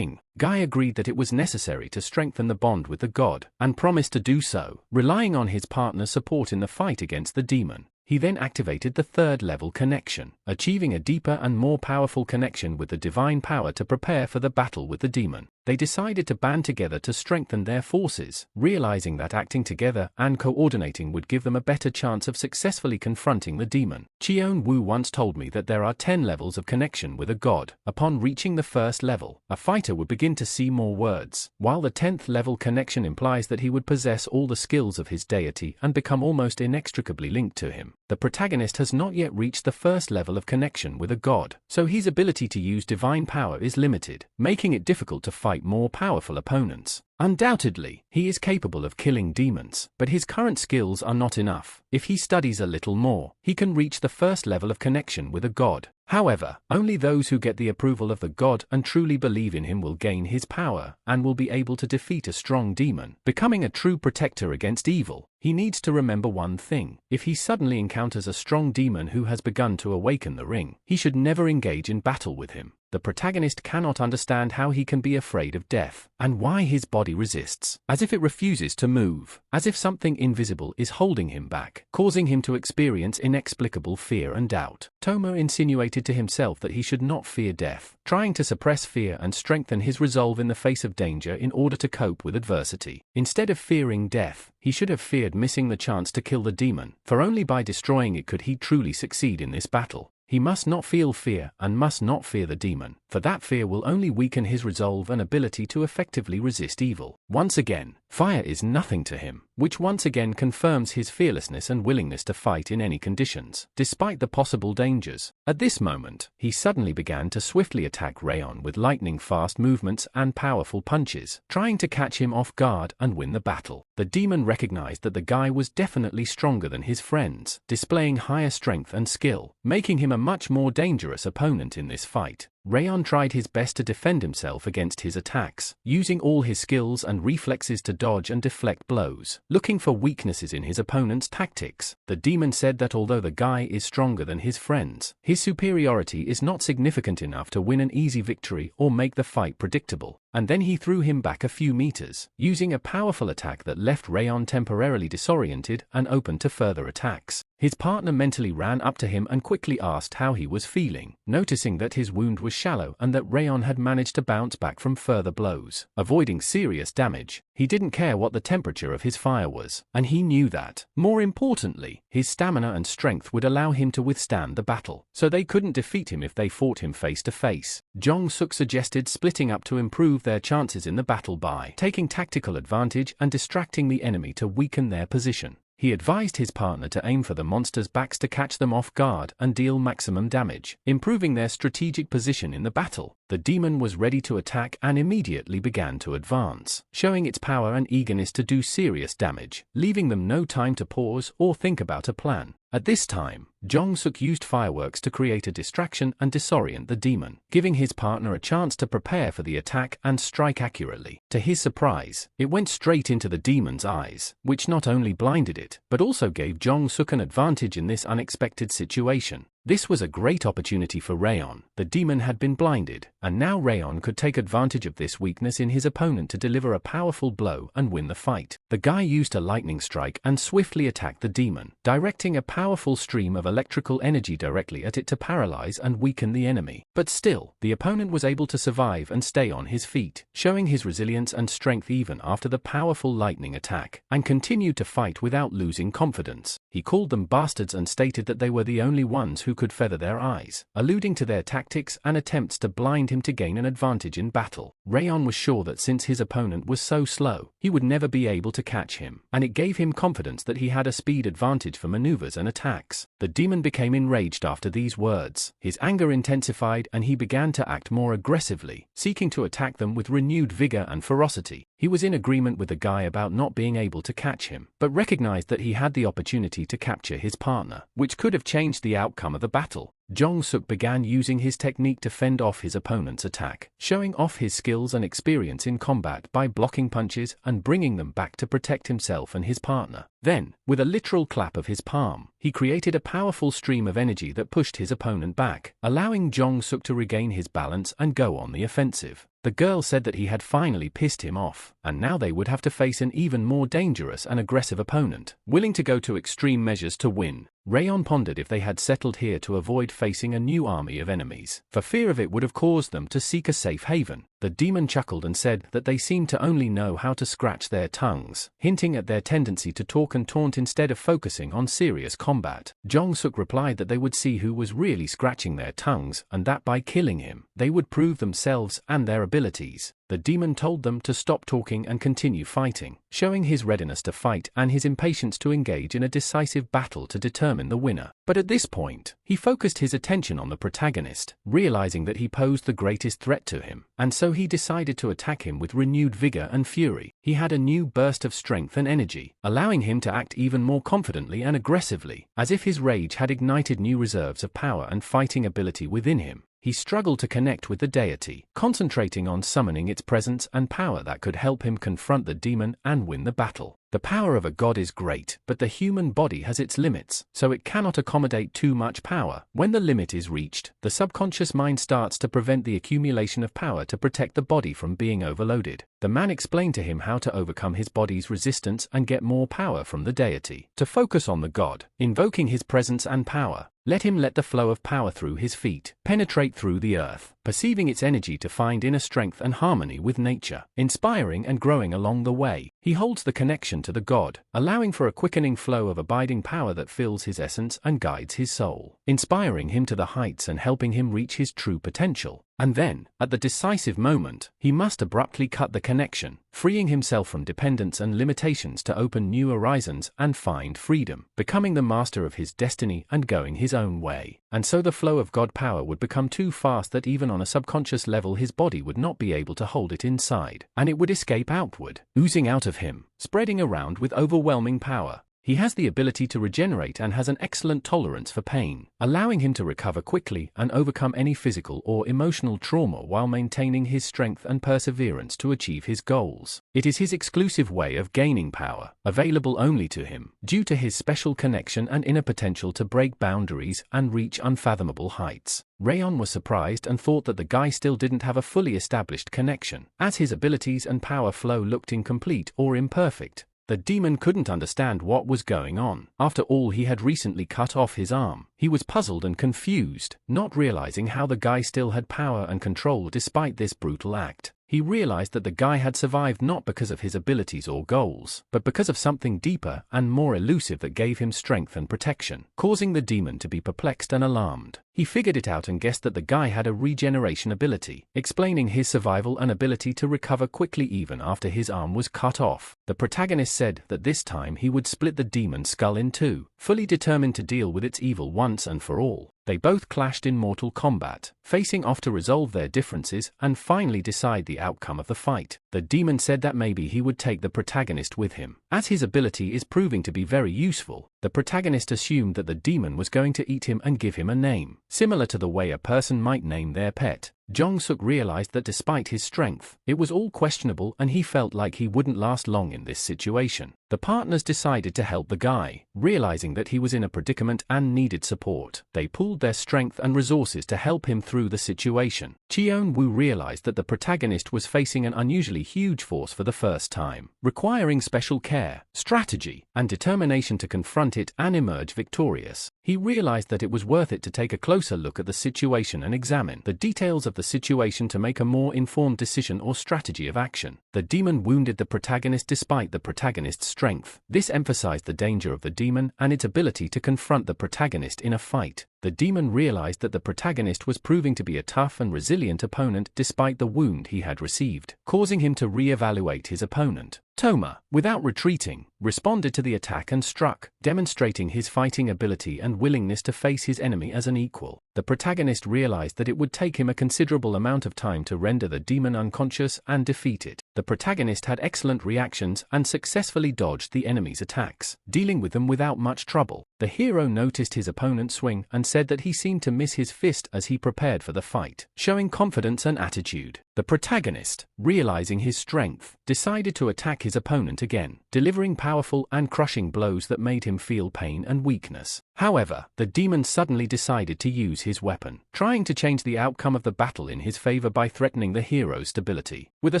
[SPEAKER 1] Guy agreed that it was necessary to strengthen the bond with the god, and promised to do so, relying on his partner's support in the fight against the demon. He then activated the third-level connection, achieving a deeper and more powerful connection with the divine power to prepare for the battle with the demon. They decided to band together to strengthen their forces, realizing that acting together and coordinating would give them a better chance of successfully confronting the demon. Chion Woo once told me that there are 10 levels of connection with a god. Upon reaching the first level, a fighter would begin to see more words, while the 10th level connection implies that he would possess all the skills of his deity and become almost inextricably linked to him. The protagonist has not yet reached the first level of connection with a god, so his ability to use divine power is limited, making it difficult to fight more powerful opponents. Undoubtedly, he is capable of killing demons, but his current skills are not enough. If he studies a little more, he can reach the first level of connection with a god. However, only those who get the approval of the god and truly believe in him will gain his power and will be able to defeat a strong demon, becoming a true protector against evil. He needs to remember one thing: if he suddenly encounters a strong demon who has begun to awaken the ring, he should never engage in battle with him. The protagonist cannot understand how he can be afraid of death, and why his body resists, as if it refuses to move, as if something invisible is holding him back, causing him to experience inexplicable fear and doubt. Toma insinuated to himself that he should not fear death, trying to suppress fear and strengthen his resolve in the face of danger in order to cope with adversity. Instead of fearing death, he should have feared missing the chance to kill the demon, for only by destroying it could he truly succeed in this battle. He must not feel fear and must not fear the demon, for that fear will only weaken his resolve and ability to effectively resist evil. Once again, fire is nothing to him. which once again confirms his fearlessness and willingness to fight in any conditions, despite the possible dangers. At this moment, he suddenly began to swiftly attack Rayon with lightning-fast movements and powerful punches, trying to catch him off guard and win the battle. The demon recognized that the guy was definitely stronger than his friends, displaying higher strength and skill, making him a much more dangerous opponent in this fight. Rayon tried his best to defend himself against his attacks, using all his skills and reflexes to dodge and deflect blows, looking for weaknesses in his opponent's tactics. The demon said that although the guy is stronger than his friends, his superiority is not significant enough to win an easy victory or make the fight predictable. And then he threw him back a few meters, using a powerful attack that left Rayon temporarily disoriented and open to further attacks. His partner mentally ran up to him and quickly asked how he was feeling, noticing that his wound was shallow and that Rayon had managed to bounce back from further blows, avoiding serious damage. He didn't care what the temperature of his fire was, and he knew that, more importantly, his stamina and strength would allow him to withstand the battle, so they couldn't defeat him if they fought him face to face. Jong-suk suggested splitting up to improve their chances in the battle by taking tactical advantage and distracting the enemy to weaken their position. He advised his partner to aim for the monsters' backs to catch them off guard and deal maximum damage, improving their strategic position in the battle. The demon was ready to attack and immediately began to advance, showing its power and eagerness to do serious damage, leaving them no time to pause or think about a plan. At this time, Jong-suk used fireworks to create a distraction and disorient the demon, giving his partner a chance to prepare for the attack and strike accurately. To his surprise, it went straight into the demon's eyes, which not only blinded it, but also gave Jong-suk an advantage in this unexpected situation. This was a great opportunity for Rayon. The demon had been blinded, and now Rayon could take advantage of this weakness in his opponent to deliver a powerful blow and win the fight. The guy used a lightning strike and swiftly attacked the demon, directing a powerful stream of electrical energy directly at it to paralyze and weaken the enemy. But still, the opponent was able to survive and stay on his feet, showing his resilience and strength even after the powerful lightning attack, and continued to fight without losing confidence. He called them bastards and stated that they were the only ones who could feather their eyes, alluding to their tactics and attempts to blind him to gain an advantage in battle. Rayon was sure that since his opponent was so slow, he would never be able to catch him, and it gave him confidence that he had a speed advantage for maneuvers and attacks. The demon became enraged after these words. His anger intensified and he began to act more aggressively, seeking to attack them with renewed vigor and ferocity. He was in agreement with the guy about not being able to catch him, but recognized that he had the opportunity to capture his partner, which could have changed the outcome of the battle. Jong-suk began using his technique to fend off his opponent's attack, showing off his skills and experience in combat by blocking punches and bringing them back to protect himself and his partner. Then, with a literal clap of his palm, he created a powerful stream of energy that pushed his opponent back, allowing Jong-suk to regain his balance and go on the offensive. The girl said that he had finally pissed him off, and now they would have to face an even more dangerous and aggressive opponent, willing to go to extreme measures to win. Rayon pondered if they had settled here to avoid facing a new army of enemies, for fear of it would have caused them to seek a safe haven. The demon chuckled and said that they seemed to only know how to scratch their tongues, hinting at their tendency to talk and taunt instead of focusing on serious combat. Jong-suk replied that they would see who was really scratching their tongues and that by killing him, they would prove themselves and their abilities. The demon told them to stop talking and continue fighting, showing his readiness to fight and his impatience to engage in a decisive battle to determine the winner. But at this point, he focused his attention on the protagonist, realizing that he posed the greatest threat to him, and so he decided to attack him with renewed vigor and fury. He had a new burst of strength and energy, allowing him to act even more confidently and aggressively, as if his rage had ignited new reserves of power and fighting ability within him. He struggled to connect with the deity, concentrating on summoning its presence and power that could help him confront the demon and win the battle. The power of a god is great, but the human body has its limits, so it cannot accommodate too much power. When the limit is reached, the subconscious mind starts to prevent the accumulation of power to protect the body from being overloaded. The man explained to him how to overcome his body's resistance and get more power from the deity. To focus on the god, invoking his presence and power, let him let the flow of power through his feet penetrate through the earth, perceiving its energy to find inner strength and harmony with nature, inspiring and growing along the way. He holds the connection to the god, allowing for a quickening flow of abiding power that fills his essence and guides his soul, inspiring him to the heights and helping him reach his true potential. And then, at the decisive moment, he must abruptly cut the connection, freeing himself from dependence and limitations to open new horizons and find freedom, becoming the master of his destiny and going his own way. And so the flow of God power would become too fast that even on a subconscious level his body would not be able to hold it inside, and it would escape outward, oozing out of him, spreading around with overwhelming power. He has the ability to regenerate and has an excellent tolerance for pain, allowing him to recover quickly and overcome any physical or emotional trauma while maintaining his strength and perseverance to achieve his goals. It is his exclusive way of gaining power, available only to him, due to his special connection and inner potential to break boundaries and reach unfathomable heights. Rayon was surprised and thought that the guy still didn't have a fully established connection, as his abilities and power flow looked incomplete or imperfect. The demon couldn't understand what was going on. After all, he had recently cut off his arm. He was puzzled and confused, not realizing how the guy still had power and control despite this brutal act. He realized that the guy had survived not because of his abilities or goals, but because of something deeper and more elusive that gave him strength and protection, causing the demon to be perplexed and alarmed. He figured it out and guessed that the guy had a regeneration ability, explaining his survival and ability to recover quickly even after his arm was cut off. The protagonist said that this time he would split the demon's skull in two, fully determined to deal with its evil once and for all. They both clashed in mortal combat, facing off to resolve their differences and finally decide the outcome of the fight. The demon said that maybe he would take the protagonist with him, as his ability is proving to be very useful. The protagonist assumed that the demon was going to eat him and give him a name, similar to the way a person might name their pet. Jong-suk realized that despite his strength, it was all questionable and he felt like he wouldn't last long in this situation. The partners decided to help the guy, realizing that he was in a predicament and needed support. They pooled their strength and resources to help him through the situation. Chion Woo realized that the protagonist was facing an unusually huge force for the first time, requiring special care, strategy, and determination to confront it and emerge victorious. He realized that it was worth it to take a closer look at the situation and examine the details of the situation to make a more informed decision or strategy of action. The demon wounded the protagonist despite the protagonist's strength. This emphasized the danger of the demon and its ability to confront the protagonist in a fight. The demon realized that the protagonist was proving to be a tough and resilient opponent despite the wound he had received, causing him to re-evaluate his opponent. Toma, without retreating, responded to the attack and struck, demonstrating his fighting ability and willingness to face his enemy as an equal. The protagonist realized that it would take him a considerable amount of time to render the demon unconscious and defeat it. The protagonist had excellent reactions and successfully dodged the enemy's attacks, dealing with them without much trouble. The hero noticed his opponent swing and said that he seemed to miss his fist as he prepared for the fight, showing confidence and attitude. The protagonist, realizing his strength, decided to attack his opponent again, delivering powerful and crushing blows that made him feel pain and weakness. However, the demon suddenly decided to use his weapon, trying to change the outcome of the battle in his favor by threatening the hero's stability. With a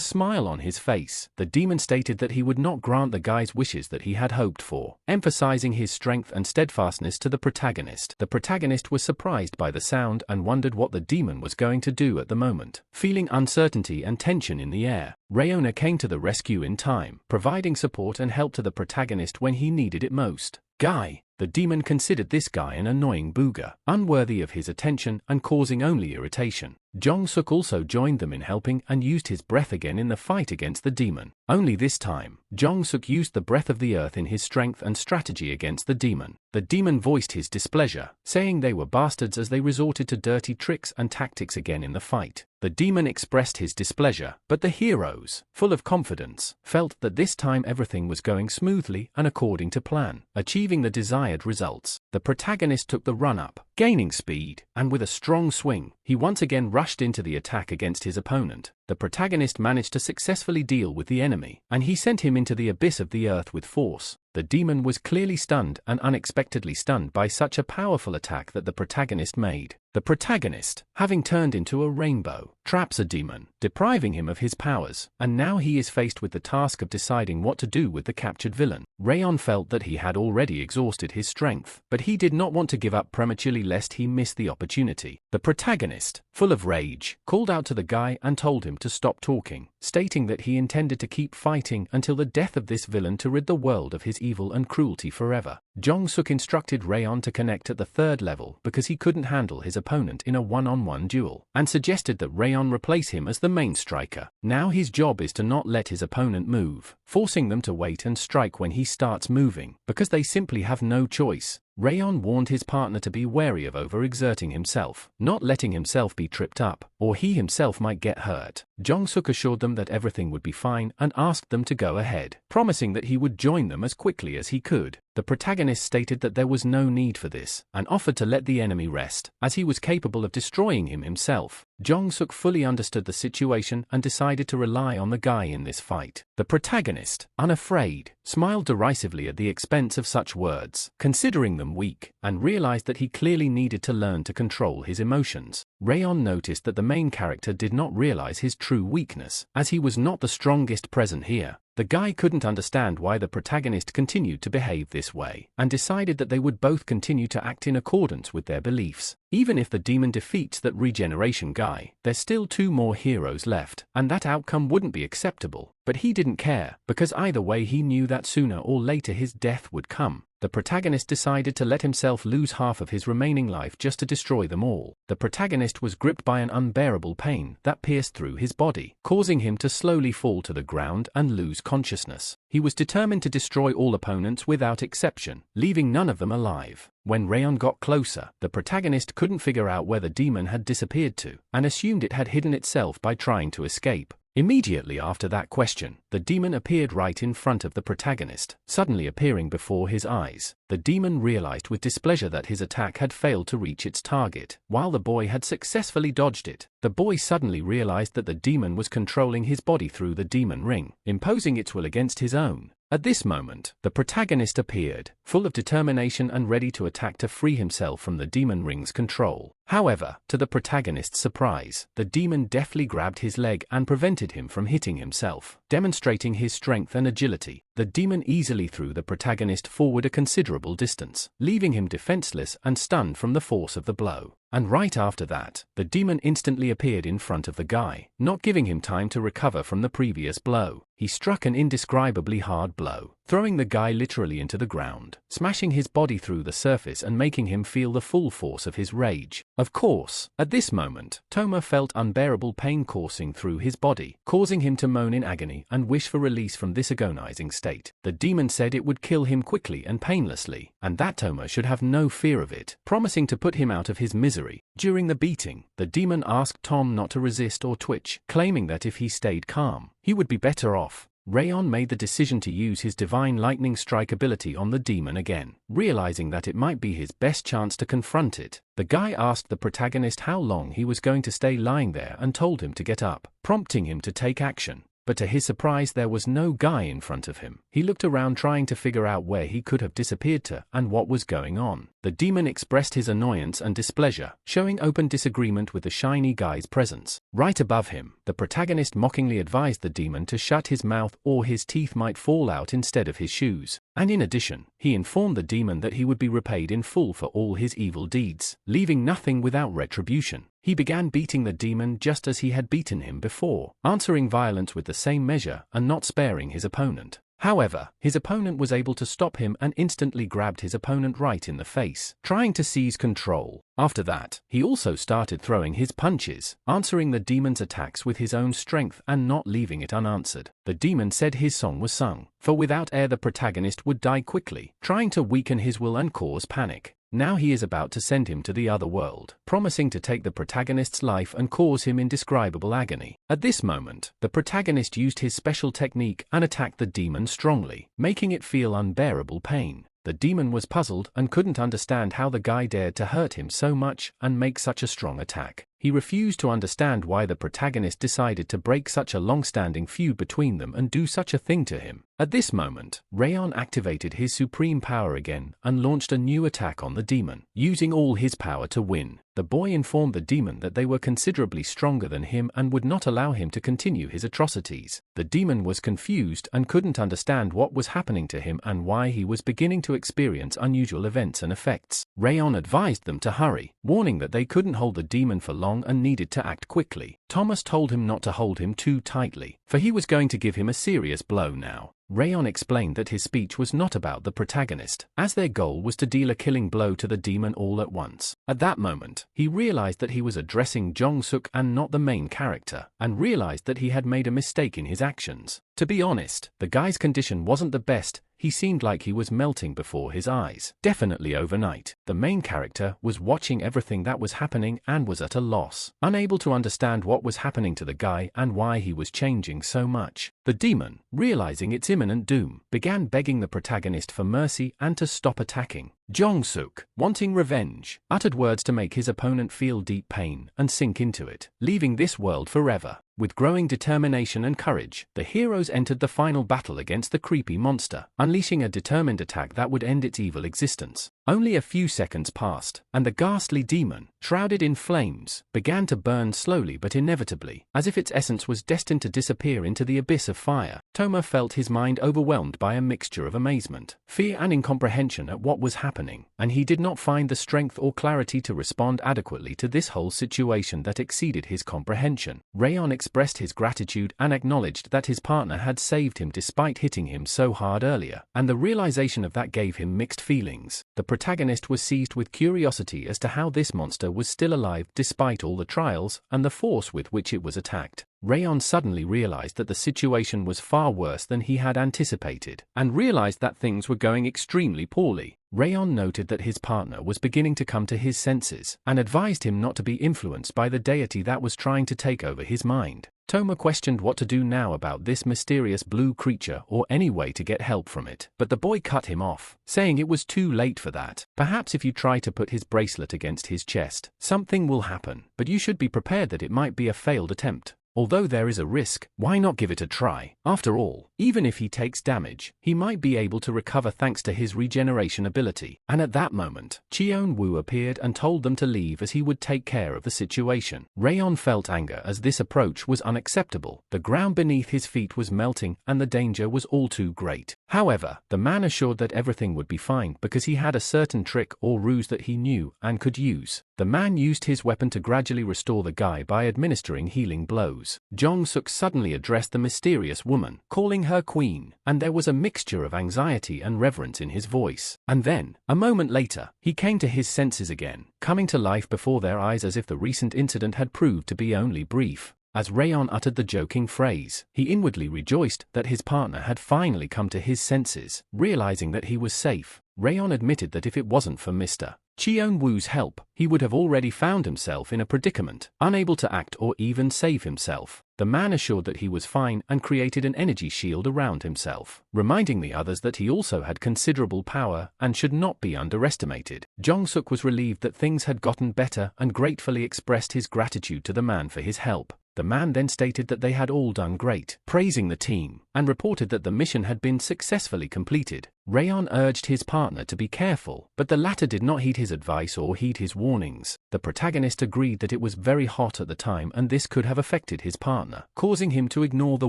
[SPEAKER 1] smile on his face, the demon stated that he would not grant the guy's wishes that he had hoped for, emphasizing his strength and steadfastness to the protagonist. The protagonist was surprised by the sound and wondered what the demon was going to do at the moment. Feeling uncertainty and tension in the air, Rayona came to the rescue in time, providing support and help to the protagonist when he needed it most. Guy. The demon considered this guy an annoying booger, unworthy of his attention and causing only irritation. Jong-suk also joined them in helping and used his breath again in the fight against the demon. Only this time, Jong-suk used the breath of the earth in his strength and strategy against the demon. The demon voiced his displeasure, saying they were bastards as they resorted to dirty tricks and tactics again in the fight. The demon expressed his displeasure, but the heroes, full of confidence, felt that this time everything was going smoothly and according to plan, achieving the desired results. The protagonist took the run-up, gaining speed, and with a strong swing, he once again rushed into the attack against his opponent. the protagonist managed to successfully deal with the enemy, and he sent him into the abyss of the earth with force. The demon was clearly stunned and unexpectedly stunned by such a powerful attack that the protagonist made. The protagonist, having turned into a rainbow, traps a demon, depriving him of his powers, and now he is faced with the task of deciding what to do with the captured villain. Rayon felt that he had already exhausted his strength, but he did not want to give up prematurely lest he miss the opportunity. The protagonist, full of rage, called out to the guy and told him to stop talking, stating that he intended to keep fighting until the death of this villain to rid the world of his evil and cruelty forever. Jong-suk instructed Rayon to connect at the 3rd level because he couldn't handle his opponent in a one-on-one duel, and suggested that Rayon replace him as the main striker. Now his job is to not let his opponent move, forcing them to wait and strike when he starts moving, because they simply have no choice. Rayon warned his partner to be wary of overexerting himself, not letting himself be tripped up, or he himself might get hurt. Jong-suk assured them that everything would be fine and asked them to go ahead, promising that he would join them as quickly as he could. The protagonist stated that there was no need for this, and offered to let the enemy rest, as he was capable of destroying him himself. Jong-suk fully understood the situation and decided to rely on the guy in this fight. The protagonist, unafraid, smiled derisively at the expense of such words, considering them weak, and realized that he clearly needed to learn to control his emotions. Rayon noticed that the main character did not realize his true weakness, as he was not the strongest present here. The guy couldn't understand why the protagonist continued to behave this way, and decided that they would both continue to act in accordance with their beliefs. Even if the demon defeats that Regeneration guy, there's still 2 more heroes left, and that outcome wouldn't be acceptable. But he didn't care, because either way he knew that sooner or later his death would come. The protagonist decided to let himself lose half of his remaining life just to destroy them all. The protagonist was gripped by an unbearable pain that pierced through his body, causing him to slowly fall to the ground and lose consciousness. He was determined to destroy all opponents without exception, leaving none of them alive. When Rayon got closer, the protagonist couldn't figure out where the demon had disappeared to, and assumed it had hidden itself by trying to escape. Immediately after that question, the demon appeared right in front of the protagonist, suddenly appearing before his eyes. The demon realized with displeasure that his attack had failed to reach its target, while the boy had successfully dodged it. The boy suddenly realized that the demon was controlling his body through the demon ring, imposing its will against his own. At this moment, the protagonist appeared, full of determination and ready to attack to free himself from the demon ring's control. However, to the protagonist's surprise, the demon deftly grabbed his leg and prevented him from hitting himself, demonstrating his strength and agility. The demon easily threw the protagonist forward a considerable distance, leaving him defenseless and stunned from the force of the blow. And right after that, the demon instantly appeared in front of the guy, not giving him time to recover from the previous blow. He struck an indescribably hard blow, throwing the guy literally into the ground, smashing his body through the surface and making him feel the full force of his rage. Of course, at this moment, Toma felt unbearable pain coursing through his body, causing him to moan in agony and wish for release from this agonizing state. The demon said it would kill him quickly and painlessly, and that Toma should have no fear of it, promising to put him out of his misery. During the beating, the demon asked Tom not to resist or twitch, claiming that if he stayed calm, he would be better off. Rayon made the decision to use his divine lightning strike ability on the demon again, realizing that it might be his best chance to confront it. The guy asked the protagonist how long he was going to stay lying there and told him to get up, prompting him to take action. But to his surprise there was no guy in front of him. He looked around trying to figure out where he could have disappeared to and what was going on. The demon expressed his annoyance and displeasure, showing open disagreement with the shiny guy's presence. Right above him, the protagonist mockingly advised the demon to shut his mouth or his teeth might fall out instead of his shoes. And in addition, he informed the demon that he would be repaid in full for all his evil deeds, leaving nothing without retribution. He began beating the demon just as he had beaten him before, answering violence with the same measure and not sparing his opponent. However, his opponent was able to stop him and instantly grabbed his opponent right in the face, trying to seize control. After that, he also started throwing his punches, answering the demon's attacks with his own strength and not leaving it unanswered. The demon said his song was sung, for without air the protagonist would die quickly, trying to weaken his will and cause panic. Now he is about to send him to the other world, promising to take the protagonist's life and cause him indescribable agony. At this moment, the protagonist used his special technique and attacked the demon strongly, making it feel unbearable pain. The demon was puzzled and couldn't understand how the guy dared to hurt him so much and make such a strong attack. He refused to understand why the protagonist decided to break such a long-standing feud between them and do such a thing to him. At this moment, Rayon activated his supreme power again and launched a new attack on the demon, using all his power to win. The boy informed the demon that they were considerably stronger than him and would not allow him to continue his atrocities. The demon was confused and couldn't understand what was happening to him and why he was beginning to experience unusual events and effects. Rayon advised them to hurry, warning that they couldn't hold the demon for long and needed to act quickly. Thomas told him not to hold him too tightly, for he was going to give him a serious blow now. Rayon explained that his speech was not about the protagonist, as their goal was to deal a killing blow to the demon all at once. At that moment, he realized that he was addressing Jong-suk and not the main character, and realized that he had made a mistake in his actions. To be honest, the guy's condition wasn't the best. He seemed like he was melting before his eyes. Definitely overnight. The main character was watching everything that was happening and was at a loss, unable to understand what was happening to the guy and why he was changing so much. The demon, realizing its imminent doom, began begging the protagonist for mercy and to stop attacking. Jong-suk, wanting revenge, uttered words to make his opponent feel deep pain and sink into it, leaving this world forever. With growing determination and courage, the heroes entered the final battle against the creepy monster, unleashing a determined attack that would end its evil existence. Only a few seconds passed, and the ghastly demon, shrouded in flames, began to burn slowly but inevitably, as if its essence was destined to disappear into the abyss of fire. Toma felt his mind overwhelmed by a mixture of amazement, fear and incomprehension at what was happening, and he did not find the strength or clarity to respond adequately to this whole situation that exceeded his comprehension. Rayon expressed his gratitude and acknowledged that his partner had saved him despite hitting him so hard earlier, and the realization of that gave him mixed feelings. The protagonist was seized with curiosity as to how this monster was still alive despite all the trials and the force with which it was attacked. Rayon suddenly realized that the situation was far worse than he had anticipated, and realized that things were going extremely poorly. Rayon noted that his partner was beginning to come to his senses, and advised him not to be influenced by the deity that was trying to take over his mind. Toma questioned what to do now about this mysterious blue creature or any way to get help from it, but the boy cut him off, saying it was too late for that. Perhaps if you try to put his bracelet against his chest, something will happen, but you should be prepared that it might be a failed attempt. Although there is a risk, why not give it a try? After all, even if he takes damage, he might be able to recover thanks to his regeneration ability. And at that moment, Chion Woo appeared and told them to leave as he would take care of the situation. Rayon felt anger as this approach was unacceptable. The ground beneath his feet was melting and the danger was all too great. However, the man assured that everything would be fine because he had a certain trick or ruse that he knew and could use. The man used his weapon to gradually restore the guy by administering healing blows. Jong-suk suddenly addressed the mysterious woman, calling her queen, and there was a mixture of anxiety and reverence in his voice. And then, a moment later, he came to his senses again, coming to life before their eyes as if the recent incident had proved to be only brief. As Rayon uttered the joking phrase, he inwardly rejoiced that his partner had finally come to his senses. Realizing that he was safe, Rayon admitted that if it wasn't for Mr. Chion Woo's help, he would have already found himself in a predicament, unable to act or even save himself. The man assured that he was fine and created an energy shield around himself, reminding the others that he also had considerable power and should not be underestimated. Jong-suk was relieved that things had gotten better and gratefully expressed his gratitude to the man for his help. The man then stated that they had all done great, praising the team, and reported that the mission had been successfully completed. Rayon urged his partner to be careful, but the latter did not heed his advice or heed his warnings. The protagonist agreed that it was very hot at the time and this could have affected his partner, causing him to ignore the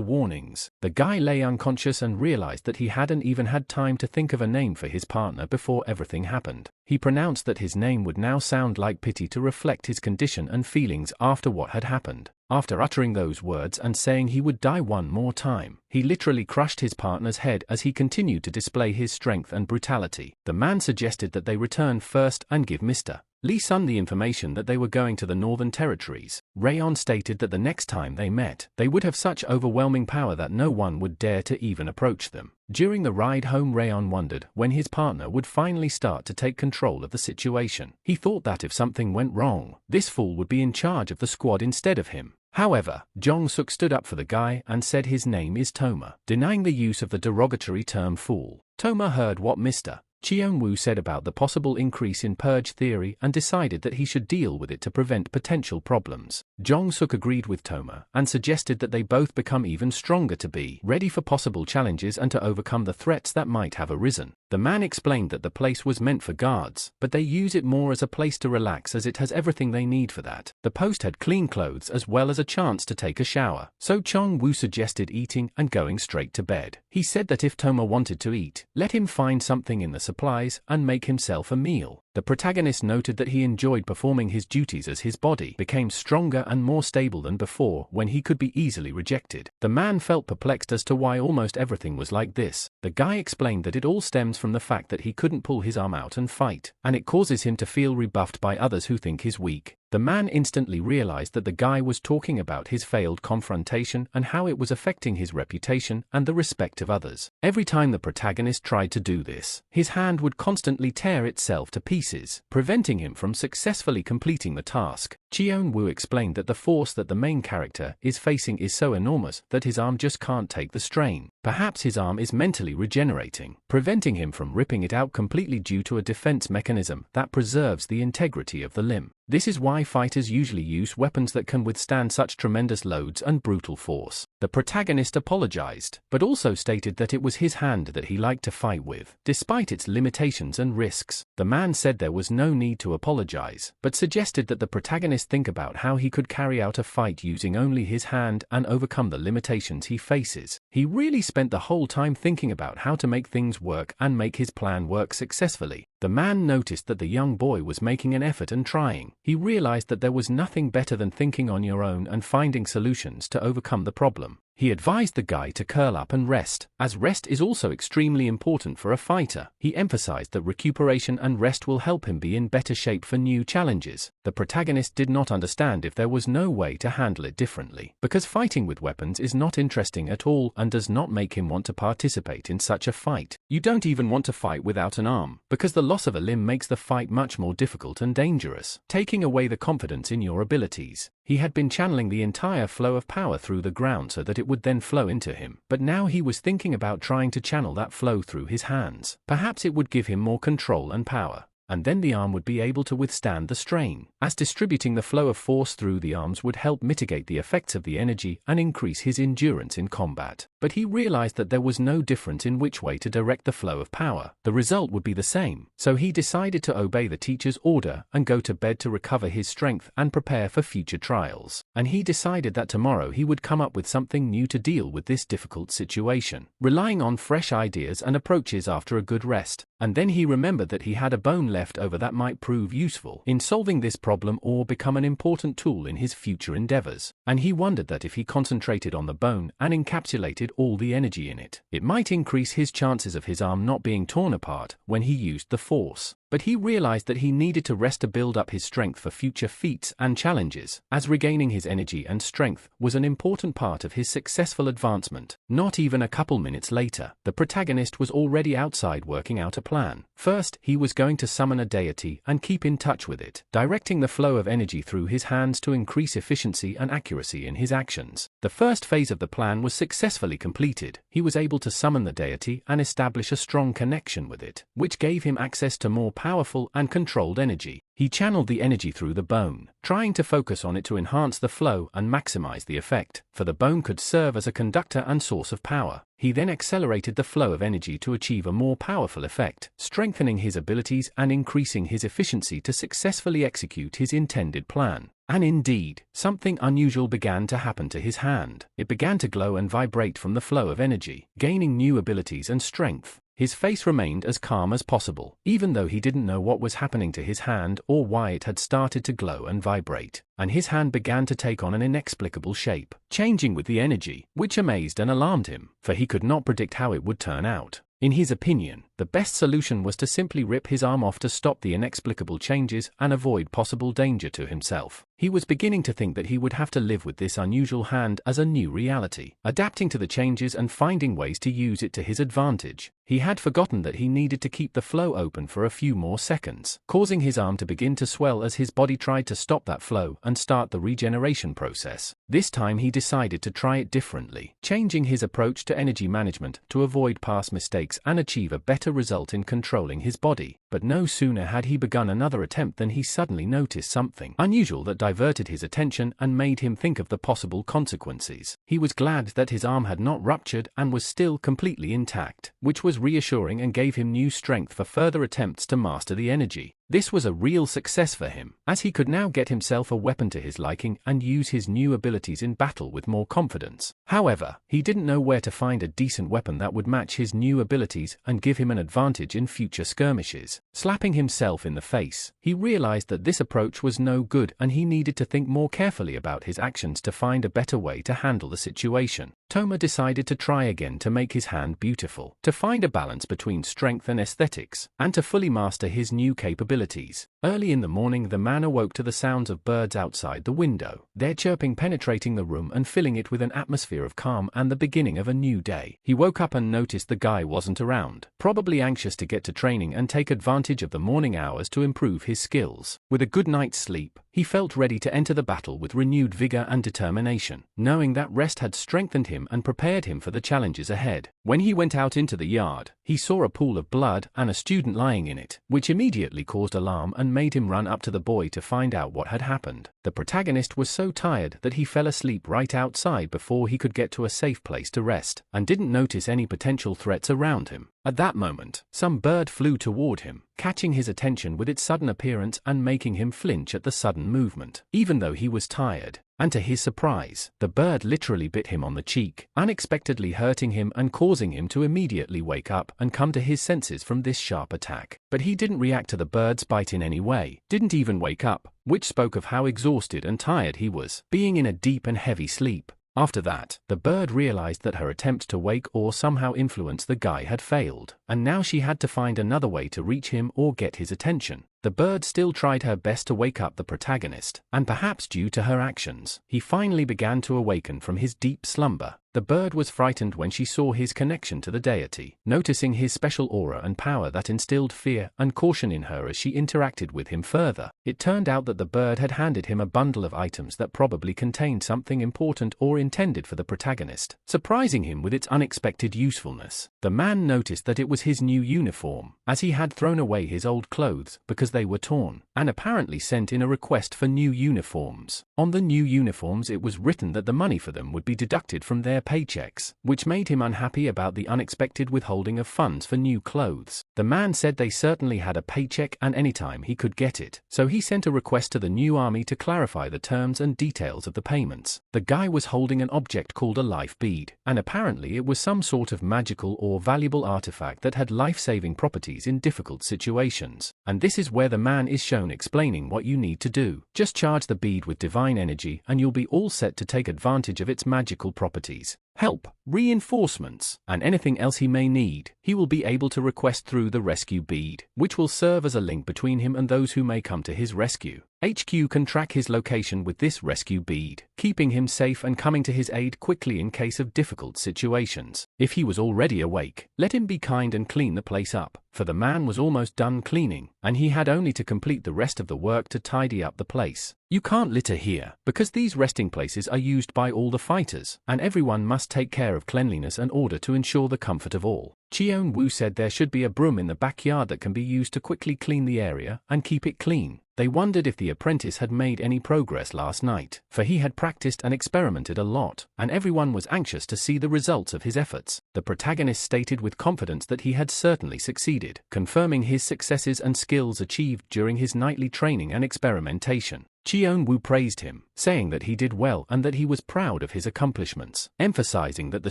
[SPEAKER 1] warnings. The guy lay unconscious and realized that he hadn't even had time to think of a name for his partner before everything happened. He pronounced that his name would now sound like pity to reflect his condition and feelings after what had happened. After uttering those words and saying he would die one more time, he literally crushed his partner's head as he continued to display his strength and brutality. The man suggested that they return first and give Mr. Lee Sun the information that they were going to the Northern Territories. Rayon stated that the next time they met, they would have such overwhelming power that no one would dare to even approach them. During the ride home, Rayon wondered when his partner would finally start to take control of the situation. He thought that if something went wrong, this fool would be in charge of the squad instead of him. However, Jong-suk stood up for the guy and said his name is Toma, denying the use of the derogatory term fool. Toma heard what Mr. Chion Woo said about the possible increase in purge theory and decided that he should deal with it to prevent potential problems. Jong-suk agreed with Toma and suggested that they both become even stronger to be ready for possible challenges and to overcome the threats that might have arisen. The man explained that the place was meant for guards, but they use it more as a place to relax as it has everything they need for that. The post had clean clothes as well as a chance to take a shower, so Chion Woo suggested eating and going straight to bed. He said that if Toma wanted to eat, let him find something in the supplies and make himself a meal. The protagonist noted that he enjoyed performing his duties as his body became stronger and more stable than before when he could be easily rejected. The man felt perplexed as to why almost everything was like this. The guy explained that it all stems from the fact that he couldn't pull his arm out and fight, and it causes him to feel rebuffed by others who think he's weak. The man instantly realized that the guy was talking about his failed confrontation and how it was affecting his reputation and the respect of others. Every time the protagonist tried to do this, his hand would constantly tear itself to pieces, preventing him from successfully completing the task. Chion Woo explained that the force that the main character is facing is so enormous that his arm just can't take the strain. Perhaps his arm is mentally regenerating, preventing him from ripping it out completely due to a defense mechanism that preserves the integrity of the limb. This is why fighters usually use weapons that can withstand such tremendous loads and brutal force. The protagonist apologized, but also stated that it was his hand that he liked to fight with, despite its limitations and risks. The man said there was no need to apologize, but suggested that the protagonist think about how he could carry out a fight using only his hand and overcome the limitations he faces. He really spent the whole time thinking about how to make things work and make his plan work successfully. The man noticed that the young boy was making an effort and trying. He realized that there was nothing better than thinking on your own and finding solutions to overcome the problem. He advised the guy to curl up and rest, as rest is also extremely important for a fighter. He emphasized that recuperation and rest will help him be in better shape for new challenges. The protagonist did not understand if there was no way to handle it differently, because fighting with weapons is not interesting at all and does not make him want to participate in such a fight. You don't even want to fight without an arm, because the loss of a limb makes the fight much more difficult and dangerous, taking away the confidence in your abilities. He had been channeling the entire flow of power through the ground so that it would then flow into him, but now he was thinking about trying to channel that flow through his hands. Perhaps it would give him more control and power, and then the arm would be able to withstand the strain, as distributing the flow of force through the arms would help mitigate the effects of the energy and increase his endurance in combat. But he realized that there was no difference in which way to direct the flow of power. The result would be the same, so he decided to obey the teacher's order and go to bed to recover his strength and prepare for future trials. And he decided that tomorrow he would come up with something new to deal with this difficult situation, relying on fresh ideas and approaches after a good rest. And then he remembered that he had a bone left over that might prove useful in solving this problem or become an important tool in his future endeavors. And he wondered that if he concentrated on the bone and encapsulated all the energy in it, it might increase his chances of his arm not being torn apart when he used the force. But he realized that he needed to rest to build up his strength for future feats and challenges, as regaining his energy and strength was an important part of his successful advancement. Not even a couple minutes later, the protagonist was already outside working out a plan. First, he was going to summon a deity and keep in touch with it, directing the flow of energy through his hands to increase efficiency and accuracy in his actions. The first phase of the plan was successfully completed. He was able to summon the deity and establish a strong connection with it, which gave him access to more powerful and controlled energy. He channeled the energy through the bone, trying to focus on it to enhance the flow and maximize the effect, for the bone could serve as a conductor and source of power. He then accelerated the flow of energy to achieve a more powerful effect, strengthening his abilities and increasing his efficiency to successfully execute his intended plan. And indeed, something unusual began to happen to his hand. It began to glow and vibrate from the flow of energy, gaining new abilities and strength. His face remained as calm as possible, even though he didn't know what was happening to his hand or why it had started to glow and vibrate. And his hand began to take on an inexplicable shape, changing with the energy, which amazed and alarmed him, for he could not predict how it would turn out. In his opinion, the best solution was to simply rip his arm off to stop the inexplicable changes and avoid possible danger to himself. He was beginning to think that he would have to live with this unusual hand as a new reality, adapting to the changes and finding ways to use it to his advantage. He had forgotten that he needed to keep the flow open for a few more seconds, causing his arm to begin to swell as his body tried to stop that flow and start the regeneration process. This time he decided to try it differently, changing his approach to energy management to avoid past mistakes and achieve a better to result in controlling his body. But no sooner had he begun another attempt than he suddenly noticed something unusual that diverted his attention and made him think of the possible consequences. He was glad that his arm had not ruptured and was still completely intact, which was reassuring and gave him new strength for further attempts to master the energy. This was a real success for him, as he could now get himself a weapon to his liking and use his new abilities in battle with more confidence. However, he didn't know where to find a decent weapon that would match his new abilities and give him an advantage in future skirmishes. Slapping himself in the face, he realized that this approach was no good and he needed to think more carefully about his actions to find a better way to handle the situation. Toma decided to try again to make his hand beautiful, to find a balance between strength and aesthetics, and to fully master his new capabilities. Early in the morning, the man awoke to the sounds of birds outside the window, their chirping penetrating the room and filling it with an atmosphere of calm and the beginning of a new day. He woke up and noticed the guy wasn't around, probably anxious to get to training and take advantage of the morning hours to improve his skills. With a good night's sleep, he felt ready to enter the battle with renewed vigor and determination, knowing that rest had strengthened him and prepared him for the challenges ahead. When he went out into the yard, he saw a pool of blood and a student lying in it, which immediately caused alarm and made him run up to the boy to find out what had happened. The protagonist was so tired that he fell asleep right outside before he could get to a safe place to rest, and didn't notice any potential threats around him. At that moment, some bird flew toward him, catching his attention with its sudden appearance and making him flinch at the sudden movement, even though he was tired. And to his surprise, the bird literally bit him on the cheek, unexpectedly hurting him and causing him to immediately wake up and come to his senses from this sharp attack. But he didn't react to the bird's bite in any way, didn't even wake up, which spoke of how exhausted and tired he was, being in a deep and heavy sleep. After that, the bird realized that her attempt to wake or somehow influence the guy had failed, and now she had to find another way to reach him or get his attention. The bird still tried her best to wake up the protagonist, and perhaps due to her actions, he finally began to awaken from his deep slumber. The bird was frightened when she saw his connection to the deity, noticing his special aura and power that instilled fear and caution in her as she interacted with him further. It turned out that the bird had handed him a bundle of items that probably contained something important or intended for the protagonist, surprising him with its unexpected usefulness. The man noticed that it was his new uniform, as he had thrown away his old clothes because they were torn, and apparently sent in a request for new uniforms. On the new uniforms it was written that the money for them would be deducted from their paychecks, which made him unhappy about the unexpected withholding of funds for new clothes. The man said they certainly had a paycheck and anytime he could get it, so he sent a request to the new army to clarify the terms and details of the payments. The guy was holding an object called a life bead, and apparently it was some sort of magical or valuable artifact that had life-saving properties in difficult situations. And this is where the man is shown explaining what you need to do. Just charge the bead with divine energy and you'll be all set to take advantage of its magical properties. Help, reinforcements, and anything else he may need, he will be able to request through the rescue bead, which will serve as a link between him and those who may come to his rescue. HQ can track his location with this rescue bead, keeping him safe and coming to his aid quickly in case of difficult situations. If he was already awake, let him be kind and clean the place up, for the man was almost done cleaning, and he had only to complete the rest of the work to tidy up the place. You can't litter here, because these resting places are used by all the fighters, and everyone must take care of cleanliness and order to ensure the comfort of all. Chion Woo said there should be a broom in the backyard that can be used to quickly clean the area and keep it clean. They wondered if the apprentice had made any progress last night, for he had practiced and experimented a lot, and everyone was anxious to see the results of his efforts. The protagonist stated with confidence that he had certainly succeeded, confirming his successes and skills achieved during his nightly training and experimentation. Chion Woo praised him, saying that he did well and that he was proud of his accomplishments, emphasizing that the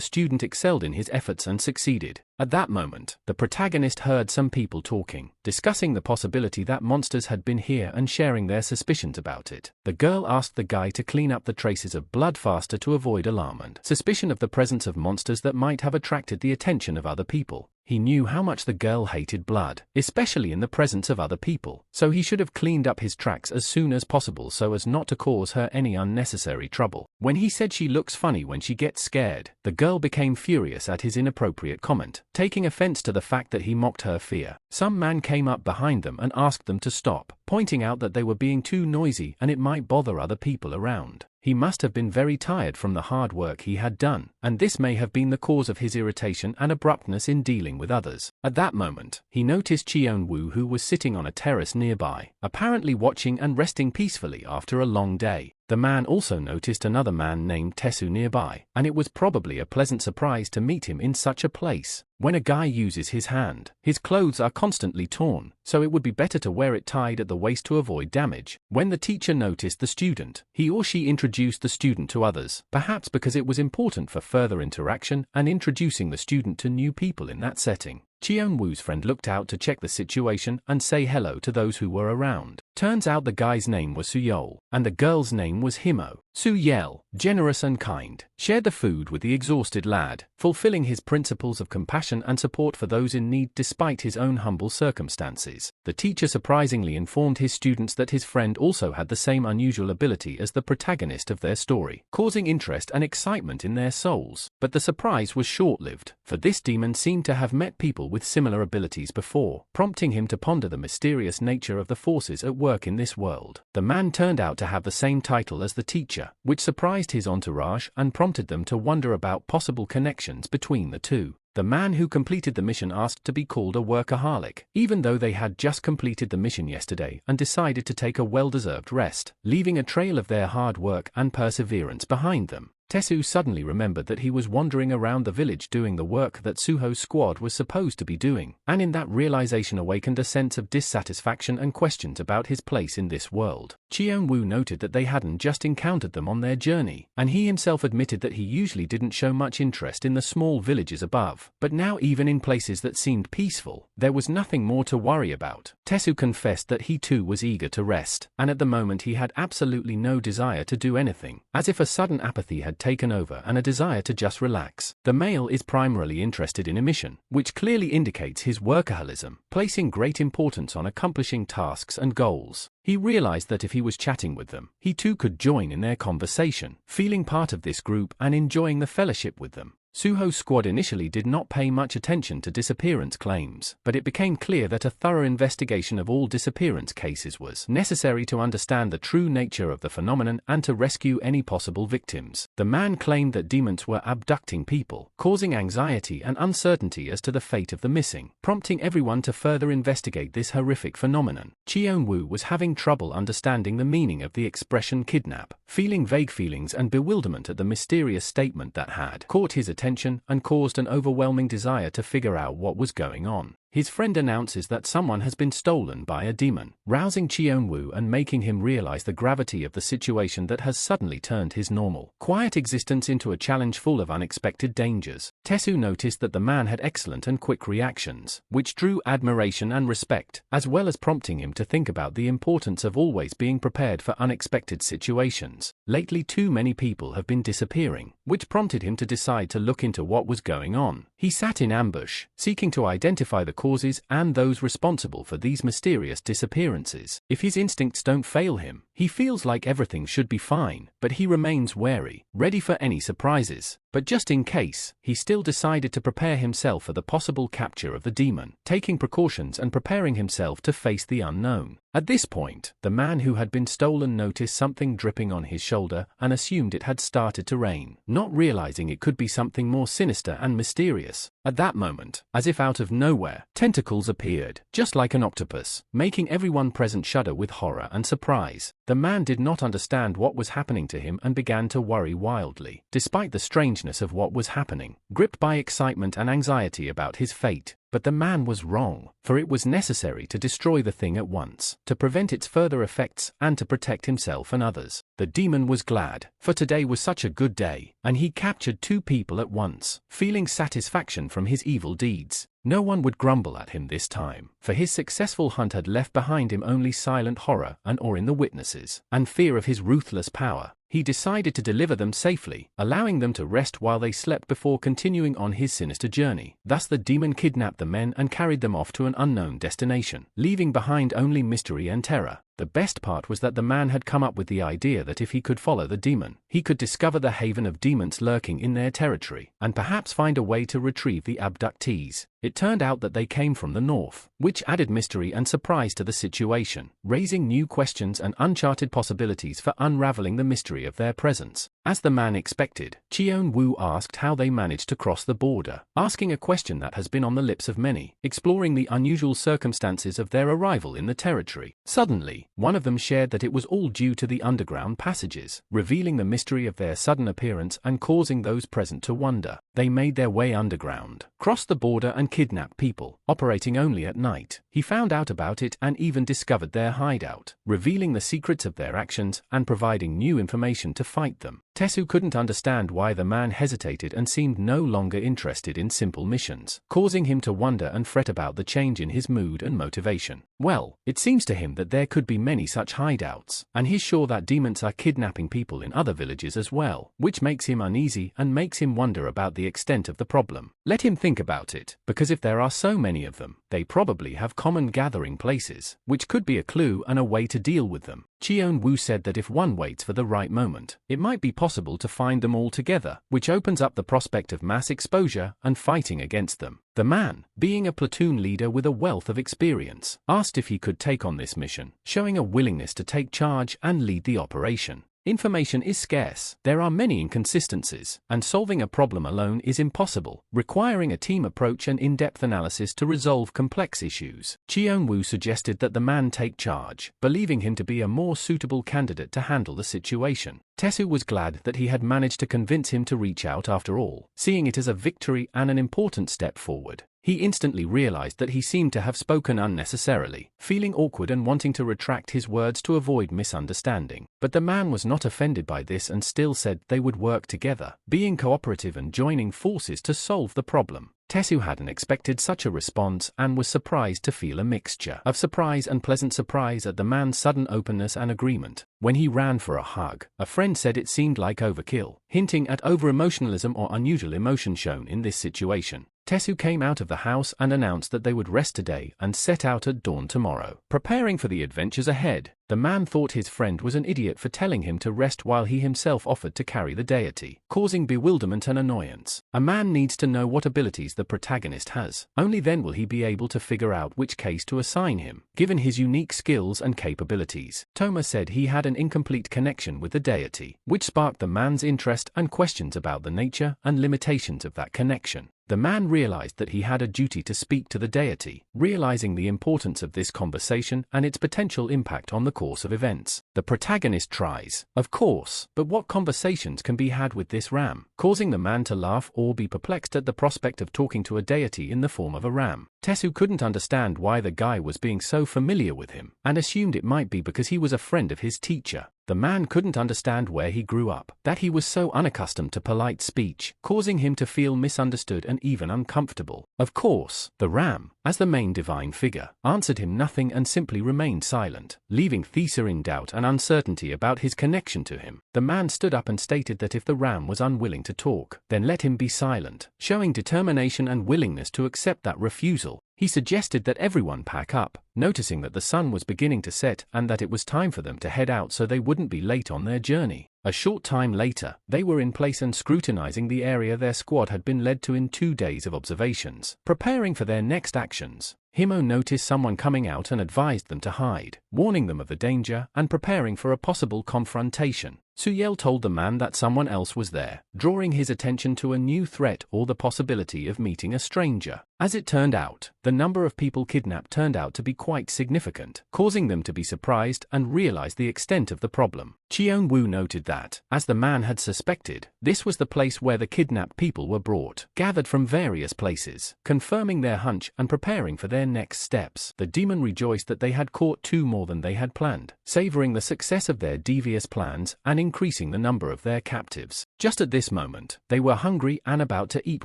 [SPEAKER 1] student excelled in his efforts and succeeded. At that moment, the protagonist heard some people talking, discussing the possibility that monsters had been here and sharing their suspicions about it. The girl asked the guy to clean up the traces of blood faster to avoid alarm and suspicion of the presence of monsters that might have attracted the attention of other people. He knew how much the girl hated blood, especially in the presence of other people, so he should have cleaned up his tracks as soon as possible so as not to cause her any unnecessary trouble. When he said she looks funny when she gets scared, the girl became furious at his inappropriate comment, taking offense to the fact that he mocked her fear. Some man came up behind them and asked them to stop, pointing out that they were being too noisy and it might bother other people around. He must have been very tired from the hard work he had done, and this may have been the cause of his irritation and abruptness in dealing with others. At that moment, he noticed Chion Woo, who was sitting on a terrace nearby, apparently watching and resting peacefully after a long day. The man also noticed another man named Tesu nearby, and it was probably a pleasant surprise to meet him in such a place. When a guy uses his hand, his clothes are constantly torn, so it would be better to wear it tied at the waist to avoid damage. When the teacher noticed the student, he or she introduced the student to others, perhaps because it was important for further interaction and introducing the student to new people in that setting. Chion Woo's friend looked out to check the situation and say hello to those who were around. Turns out the guy's name was Suyol, and the girl's name was Himo. Suyel, generous and kind, shared the food with the exhausted lad, fulfilling his principles of compassion and support for those in need despite his own humble circumstances. The teacher surprisingly informed his students that his friend also had the same unusual ability as the protagonist of their story, causing interest and excitement in their souls. But the surprise was short-lived, for this demon seemed to have met people with similar abilities before, prompting him to ponder the mysterious nature of the forces at work in this world. The man turned out to have the same title as the teacher, which surprised his entourage and prompted them to wonder about possible connections between the two. The man who completed the mission asked to be called a workaholic, even though they had just completed the mission yesterday and decided to take a well-deserved rest, leaving a trail of their hard work and perseverance behind them. Tesu suddenly remembered that he was wandering around the village doing the work that Suho's squad was supposed to be doing, and in that realization awakened a sense of dissatisfaction and questions about his place in this world. Chion Woo noted that they hadn't just encountered them on their journey, and he himself admitted that he usually didn't show much interest in the small villages above, but now even in places that seemed peaceful, there was nothing more to worry about. Tesu confessed that he too was eager to rest, and at the moment he had absolutely no desire to do anything, as if a sudden apathy had taken over and a desire to just relax. The male is primarily interested in a mission, which clearly indicates his workaholism, placing great importance on accomplishing tasks and goals. He realized that if he was chatting with them, he too could join in their conversation, feeling part of this group and enjoying the fellowship with them. Suho's squad initially did not pay much attention to disappearance claims, but it became clear that a thorough investigation of all disappearance cases was necessary to understand the true nature of the phenomenon and to rescue any possible victims. The man claimed that demons were abducting people, causing anxiety and uncertainty as to the fate of the missing, prompting everyone to further investigate this horrific phenomenon. Chion Woo was having trouble understanding the meaning of the expression kidnap, feeling vague feelings and bewilderment at the mysterious statement that had caught his attention and caused an overwhelming desire to figure out what was going on. His friend announces that someone has been stolen by a demon, rousing Chion Woo and making him realize the gravity of the situation that has suddenly turned his normal, quiet existence into a challenge full of unexpected dangers. Tesu noticed that the man had excellent and quick reactions, which drew admiration and respect, as well as prompting him to think about the importance of always being prepared for unexpected situations. Lately too many people have been disappearing, which prompted him to decide to look into what was going on. He sat in ambush, seeking to identify the causes and those responsible for these mysterious disappearances. If his instincts don't fail him, he feels like everything should be fine, but he remains wary, ready for any surprises. But just in case, he still decided to prepare himself for the possible capture of the demon, taking precautions and preparing himself to face the unknown. At this point, the man who had been stolen noticed something dripping on his shoulder and assumed it had started to rain, not realizing it could be something more sinister and mysterious. At that moment, as if out of nowhere, tentacles appeared, just like an octopus, making everyone present shudder with horror and surprise. The man did not understand what was happening to him and began to worry wildly, despite the strangeness of what was happening, gripped by excitement and anxiety about his fate. But the man was wrong, for it was necessary to destroy the thing at once, to prevent its further effects and to protect himself and others. The demon was glad, for today was such a good day, and he captured 2 people at once, feeling satisfaction from his evil deeds. No one would grumble at him this time, for his successful hunt had left behind him only silent horror and awe in the witnesses, and fear of his ruthless power. He decided to deliver them safely, allowing them to rest while they slept before continuing on his sinister journey. Thus the demon kidnapped the men and carried them off to an unknown destination, leaving behind only mystery and terror. The best part was that the man had come up with the idea that if he could follow the demon, he could discover the haven of demons lurking in their territory, and perhaps find a way to retrieve the abductees. It turned out that they came from the north, which added mystery and surprise to the situation, raising new questions and uncharted possibilities for unraveling the mystery mystery of their presence. As the man expected, Chion Woo asked how they managed to cross the border, asking a question that has been on the lips of many, exploring the unusual circumstances of their arrival in the territory. Suddenly, one of them shared that it was all due to the underground passages, revealing the mystery of their sudden appearance and causing those present to wonder. They made their way underground, crossed the border and kidnapped people, operating only at night. He found out about it and even discovered their hideout, revealing the secrets of their actions and providing new information to fight them. Tesu couldn't understand why the man hesitated and seemed no longer interested in simple missions, causing him to wonder and fret about the change in his mood and motivation. Well, it seems to him that there could be many such hideouts, and he's sure that demons are kidnapping people in other villages as well, which makes him uneasy and makes him wonder about the extent of the problem. Let him think about it, because if there are so many of them, they probably have common gathering places, which could be a clue and a way to deal with them. Chion Woo said that if one waits for the right moment, it might be possible to find them all together, which opens up the prospect of mass exposure and fighting against them. The man, being a platoon leader with a wealth of experience, asked if he could take on this mission, showing a willingness to take charge and lead the operation. Information is scarce, there are many inconsistencies, and solving a problem alone is impossible, requiring a team approach and in-depth analysis to resolve complex issues. Chion Woo suggested that the man take charge, believing him to be a more suitable candidate to handle the situation. Tesu was glad that he had managed to convince him to reach out after all, seeing it as a victory and an important step forward. He instantly realized that he seemed to have spoken unnecessarily, feeling awkward and wanting to retract his words to avoid misunderstanding. But the man was not offended by this and still said they would work together, being cooperative and joining forces to solve the problem. Tesu hadn't expected such a response and was surprised to feel a mixture of surprise and pleasant surprise at the man's sudden openness and agreement. When he ran for a hug, a friend said it seemed like overkill, hinting at over-emotionalism or unusual emotion shown in this situation. Tesu came out of the house and announced that they would rest today and set out at dawn tomorrow, preparing for the adventures ahead. The man thought his friend was an idiot for telling him to rest while he himself offered to carry the deity, causing bewilderment and annoyance. A man needs to know what abilities the protagonist has. Only then will he be able to figure out which case to assign him, given his unique skills and capabilities. Toma said he had an incomplete connection with the deity, which sparked the man's interest and questions about the nature and limitations of that connection. The man realized that he had a duty to speak to the deity, realizing the importance of this conversation and its potential impact on the course of events. The protagonist tries, of course, but what conversations can be had with this ram, causing the man to laugh or be perplexed at the prospect of talking to a deity in the form of a ram. Tesu couldn't understand why the guy was being so familiar with him, and assumed it might be because he was a friend of his teacher. The man couldn't understand where he grew up, that he was so unaccustomed to polite speech, causing him to feel misunderstood and even uncomfortable. Of course, the ram, as the main divine figure, answered him nothing and simply remained silent, leaving Thesa in doubt and uncertainty about his connection to him. The man stood up and stated that if the ram was unwilling to talk, then let him be silent, showing determination and willingness to accept that refusal. He suggested that everyone pack up, noticing that the sun was beginning to set and that it was time for them to head out so they wouldn't be late on their journey. A short time later, they were in place and scrutinizing the area their squad had been led to in 2 days of observations, preparing for their next actions. Himo noticed someone coming out and advised them to hide, warning them of the danger and preparing for a possible confrontation. Suyel told the man that someone else was there, drawing his attention to a new threat or the possibility of meeting a stranger. As it turned out, the number of people kidnapped turned out to be quite significant, causing them to be surprised and realize the extent of the problem. Chion Woo noted that, as the man had suspected, this was the place where the kidnapped people were brought, gathered from various places, confirming their hunch and preparing for their next steps. The demon rejoiced that they had caught 2 more than they had planned, savoring the success of their devious plans and increasing the number of their captives. Just at this moment, they were hungry and about to eat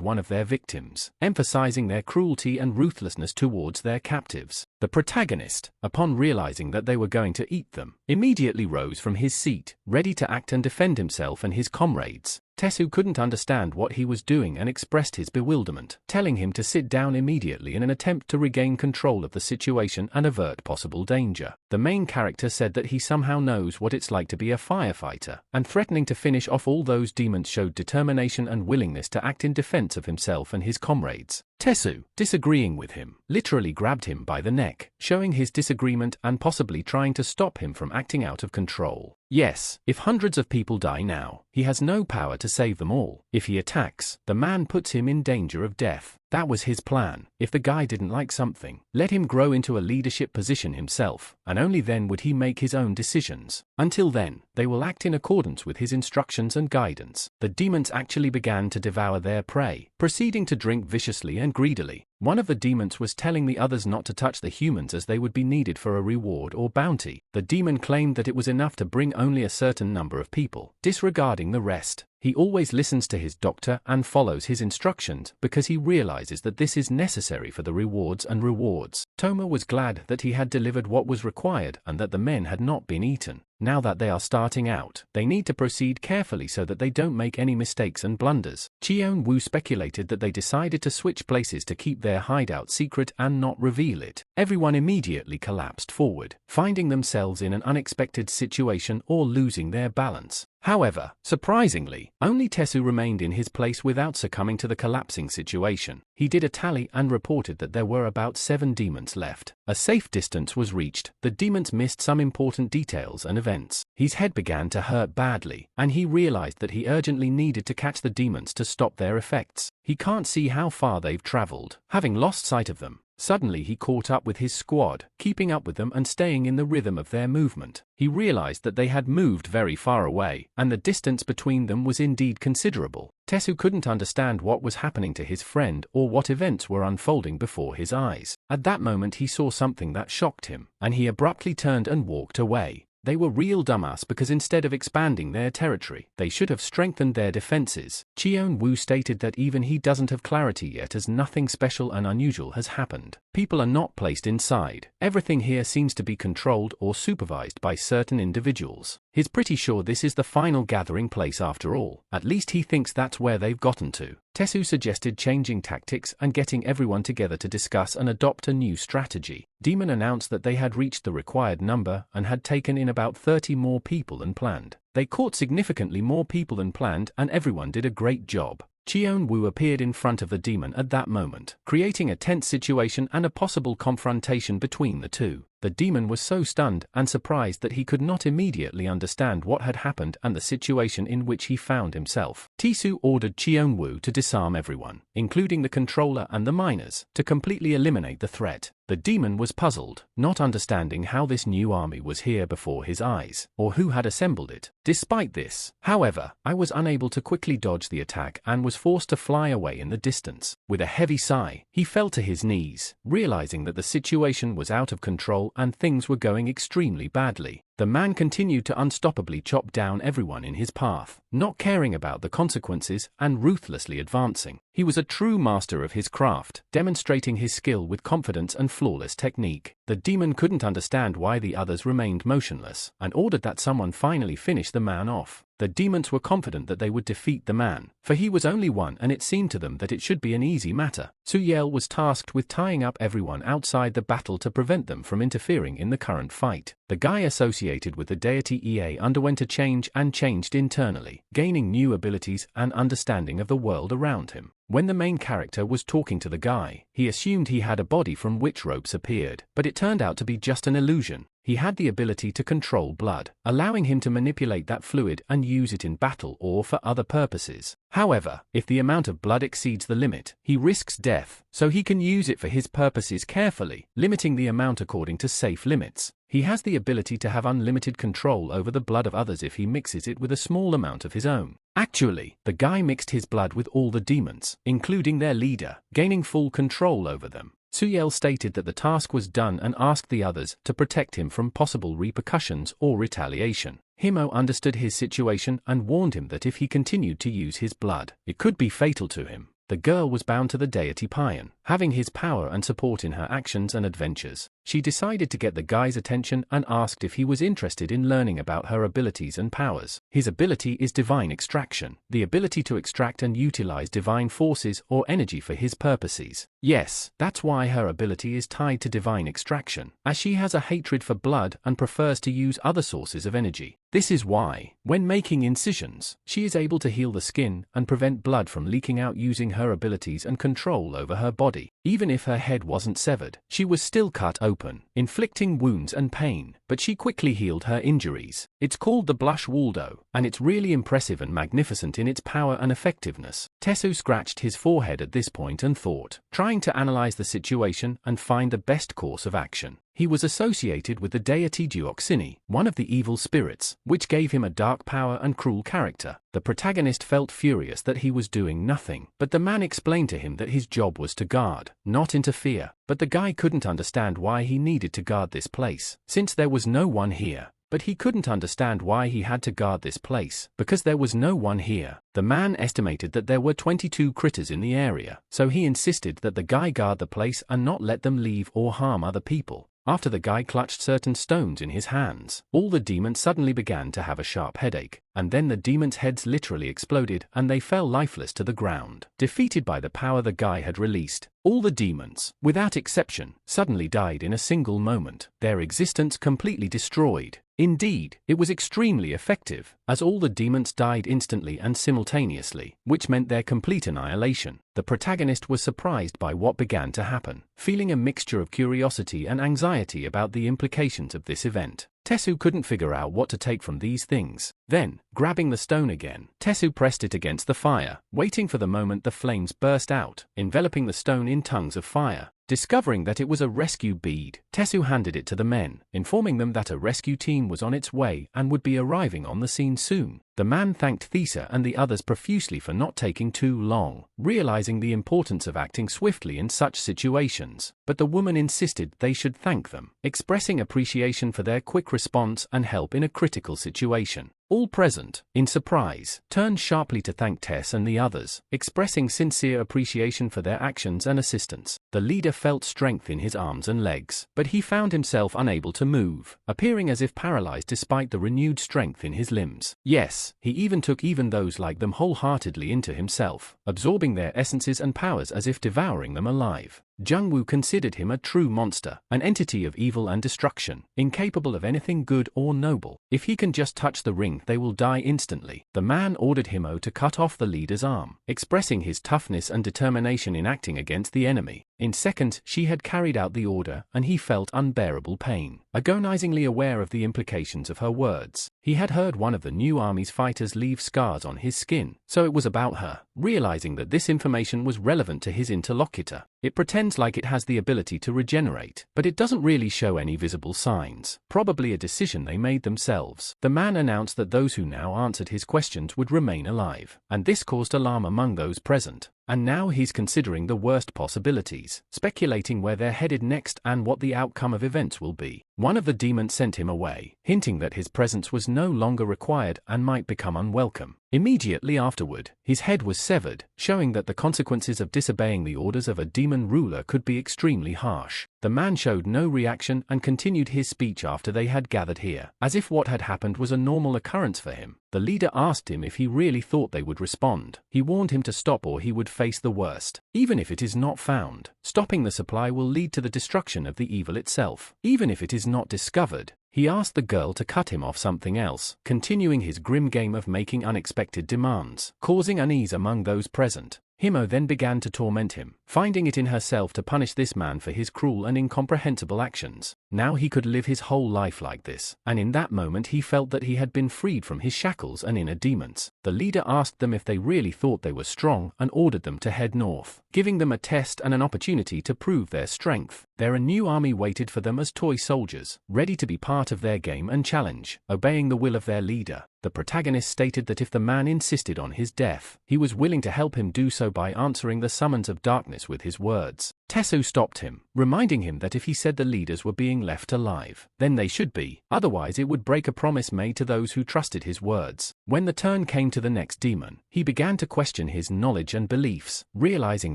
[SPEAKER 1] one of their victims, emphasizing their cruelty and ruthlessness towards their captives. The protagonist, upon realizing that they were going to eat them, immediately rose from his seat, ready to act and defend himself and his comrades. Tesu couldn't understand what he was doing and expressed his bewilderment, telling him to sit down immediately in an attempt to regain control of the situation and avert possible danger. The main character said that he somehow knows what it's like to be a firefighter, and threatening to finish off all those demons showed determination and willingness to act in defense of himself and his comrades. Tesu, disagreeing with him, literally grabbed him by the neck, showing his disagreement and possibly trying to stop him from acting out of control. Yes, if hundreds of people die now, he has no power to save them all. If he attacks, the man puts him in danger of death. That was his plan. If the guy didn't like something, let him grow into a leadership position himself, and only then would he make his own decisions. Until then, they will act in accordance with his instructions and guidance. The demons actually began to devour their prey, proceeding to drink viciously and greedily. One of the demons was telling the others not to touch the humans as they would be needed for a reward or bounty. The demon claimed that it was enough to bring only a certain number of people, disregarding the rest. He always listens to his doctor and follows his instructions because he realizes that this is necessary for the rewards and rewards. Toma was glad that he had delivered what was required and that the men had not been eaten. Now that they are starting out, they need to proceed carefully so that they don't make any mistakes and blunders. Chion Woo speculated that they decided to switch places to keep their hideout secret and not reveal it. Everyone immediately collapsed forward, finding themselves in an unexpected situation or losing their balance. However, surprisingly, only Tesu remained in his place without succumbing to the collapsing situation. He did a tally and reported that there were about 7 demons left. A safe distance was reached. The demons missed some important details and events. His head began to hurt badly, and he realized that he urgently needed to catch the demons to stop their effects. He can't see how far they've traveled, having lost sight of them. Suddenly he caught up with his squad, keeping up with them and staying in the rhythm of their movement. He realized that they had moved very far away, and the distance between them was indeed considerable. Tesu couldn't understand what was happening to his friend or what events were unfolding before his eyes. At that moment he saw something that shocked him, and he abruptly turned and walked away. They were real dumbass because instead of expanding their territory, they should have strengthened their defenses. Chion Woo stated that even he doesn't have clarity yet as nothing special and unusual has happened. People are not placed inside. Everything here seems to be controlled or supervised by certain individuals. He's pretty sure this is the final gathering place after all. At least he thinks that's where they've gotten to. Tesu suggested changing tactics and getting everyone together to discuss and adopt a new strategy. Demon announced that they had reached the required number and had taken in about 30 more people than planned. They caught significantly more people than planned and everyone did a great job. Chion Woo appeared in front of the demon at that moment, creating a tense situation and a possible confrontation between the two. The demon was so stunned and surprised that he could not immediately understand what had happened and the situation in which he found himself. Tesu ordered Chion Woo to disarm everyone, including the controller and the miners, to completely eliminate the threat. The demon was puzzled, not understanding how this new army was here before his eyes, or who had assembled it. Despite this, however, I was unable to quickly dodge the attack and was forced to fly away in the distance. With a heavy sigh, he fell to his knees, realizing that the situation was out of control and things were going extremely badly. The man continued to unstoppably chop down everyone in his path, not caring about the consequences and ruthlessly advancing. He was a true master of his craft, demonstrating his skill with confidence and flawless technique. The demon couldn't understand why the others remained motionless, and ordered that someone finally finish the man off. The demons were confident that they would defeat the man, for he was only one and it seemed to them that it should be an easy matter. Suyel was tasked with tying up everyone outside the battle to prevent them from interfering in the current fight. The guy associated with the deity EA underwent a change and changed internally, gaining new abilities and understanding of the world around him. When the main character was talking to the guy, he assumed he had a body from which ropes appeared, but it turned out to be just an illusion. He had the ability to control blood, allowing him to manipulate that fluid and use it in battle or for other purposes. However, if the amount of blood exceeds the limit, he risks death, so he can use it for his purposes carefully, limiting the amount according to safe limits. He has the ability to have unlimited control over the blood of others if he mixes it with a small amount of his own. Actually, the guy mixed his blood with all the demons, including their leader, gaining full control over them. Suyel stated that the task was done and asked the others to protect him from possible repercussions or retaliation. Himo understood his situation and warned him that if he continued to use his blood, it could be fatal to him. The girl was bound to the deity Pion, having his power and support in her actions and adventures. She decided to get the guy's attention and asked if he was interested in learning about her abilities and powers. His ability is divine extraction, the ability to extract and utilize divine forces or energy for his purposes. Yes, that's why her ability is tied to divine extraction, as she has a hatred for blood and prefers to use other sources of energy. This is why, when making incisions, she is able to heal the skin and prevent blood from leaking out using her abilities and control over her body. Even if her head wasn't severed, she was still cut open, inflicting wounds and pain. but she quickly healed her injuries. It's called the blush Waldo, and it's really impressive and magnificent in its power and effectiveness. Tesu scratched his forehead at this point and thought, trying to analyze the situation and find the best course of action. He was associated with the deity Duoxini, one of the evil spirits, which gave him a dark power and cruel character. The protagonist felt furious that he was doing nothing, but the man explained to him that his job was to guard, not interfere. But the guy couldn't understand why he needed to guard this place, since there was no one here. But he couldn't understand why he had to guard this place, because there was no one here. The man estimated that there were 22 critters in the area, so he insisted that the guy guard the place and not let them leave or harm other people. After the guy clutched certain stones in his hands, all the demons suddenly began to have a sharp headache, and then the demons' heads literally exploded and they fell lifeless to the ground. Defeated by the power the guy had released, all the demons, without exception, suddenly died in a single moment, their existence completely destroyed. Indeed, it was extremely effective, as all the demons died instantly and simultaneously, which meant their complete annihilation. The protagonist was surprised by what began to happen, feeling a mixture of curiosity and anxiety about the implications of this event. Tesu couldn't figure out what to take from these things. Then, grabbing the stone again, Tesu pressed it against the fire, waiting for the moment the flames burst out, enveloping the stone in tongues of fire. Discovering that it was a rescue bead, Tesu handed it to the men, informing them that a rescue team was on its way and would be arriving on the scene soon. The man thanked Thesa and the others profusely for not taking too long, realizing the importance of acting swiftly in such situations. But the woman insisted they should thank them, expressing appreciation for their quick response and help in a critical situation. All present, in surprise, turned sharply to thank Tess and the others, expressing sincere appreciation for their actions and assistance. The leader felt strength in his arms and legs, but he found himself unable to move, appearing as if paralyzed despite the renewed strength in his limbs. Yes, he even took those like them wholeheartedly into himself, absorbing their essences and powers as if devouring them alive. Chion Woo considered him a true monster, an entity of evil and destruction, incapable of anything good or noble. If he can just touch the ring, they will die instantly. The man ordered Himo to cut off the leader's arm, expressing his toughness and determination in acting against the enemy. In seconds, she had carried out the order, and he felt unbearable pain, agonizingly aware of the implications of her words. He had heard one of the new army's fighters leave scars on his skin, so it was about her. Realizing that this information was relevant to his interlocutor, it pretends like it has the ability to regenerate, but it doesn't really show any visible signs, probably a decision they made themselves. The man announced that those who now answered his questions would remain alive, and this caused alarm among those present. And now he's considering the worst possibilities, speculating where they're headed next and what the outcome of events will be. One of the demons sent him away, hinting that his presence was no longer required and might become unwelcome. Immediately afterward, his head was severed, showing that the consequences of disobeying the orders of a demon ruler could be extremely harsh. The man showed no reaction and continued his speech after they had gathered here, as if what had happened was a normal occurrence for him. The leader asked him if he really thought they would respond. He warned him to stop or he would face the worst. Even if it is not found, stopping the supply will lead to the destruction of the evil itself. Even if it is not discovered, he asked the girl to cut him off something else, continuing his grim game of making unexpected demands, causing unease among those present. Himo then began to torment him, finding it in herself to punish this man for his cruel and incomprehensible actions. Now he could live his whole life like this, and in that moment he felt that he had been freed from his shackles and inner demons. The leader asked them if they really thought they were strong and ordered them to head north, giving them a test and an opportunity to prove their strength. There a new army waited for them as toy soldiers, ready to be part of their game and challenge, obeying the will of their leader. The protagonist stated that if the man insisted on his death, he was willing to help him do so by answering the summons of darkness with his words. Tesu stopped him, reminding him that if he said the leaders were being left alive, then they should be, otherwise it would break a promise made to those who trusted his words. When the turn came to the next demon, he began to question his knowledge and beliefs, realizing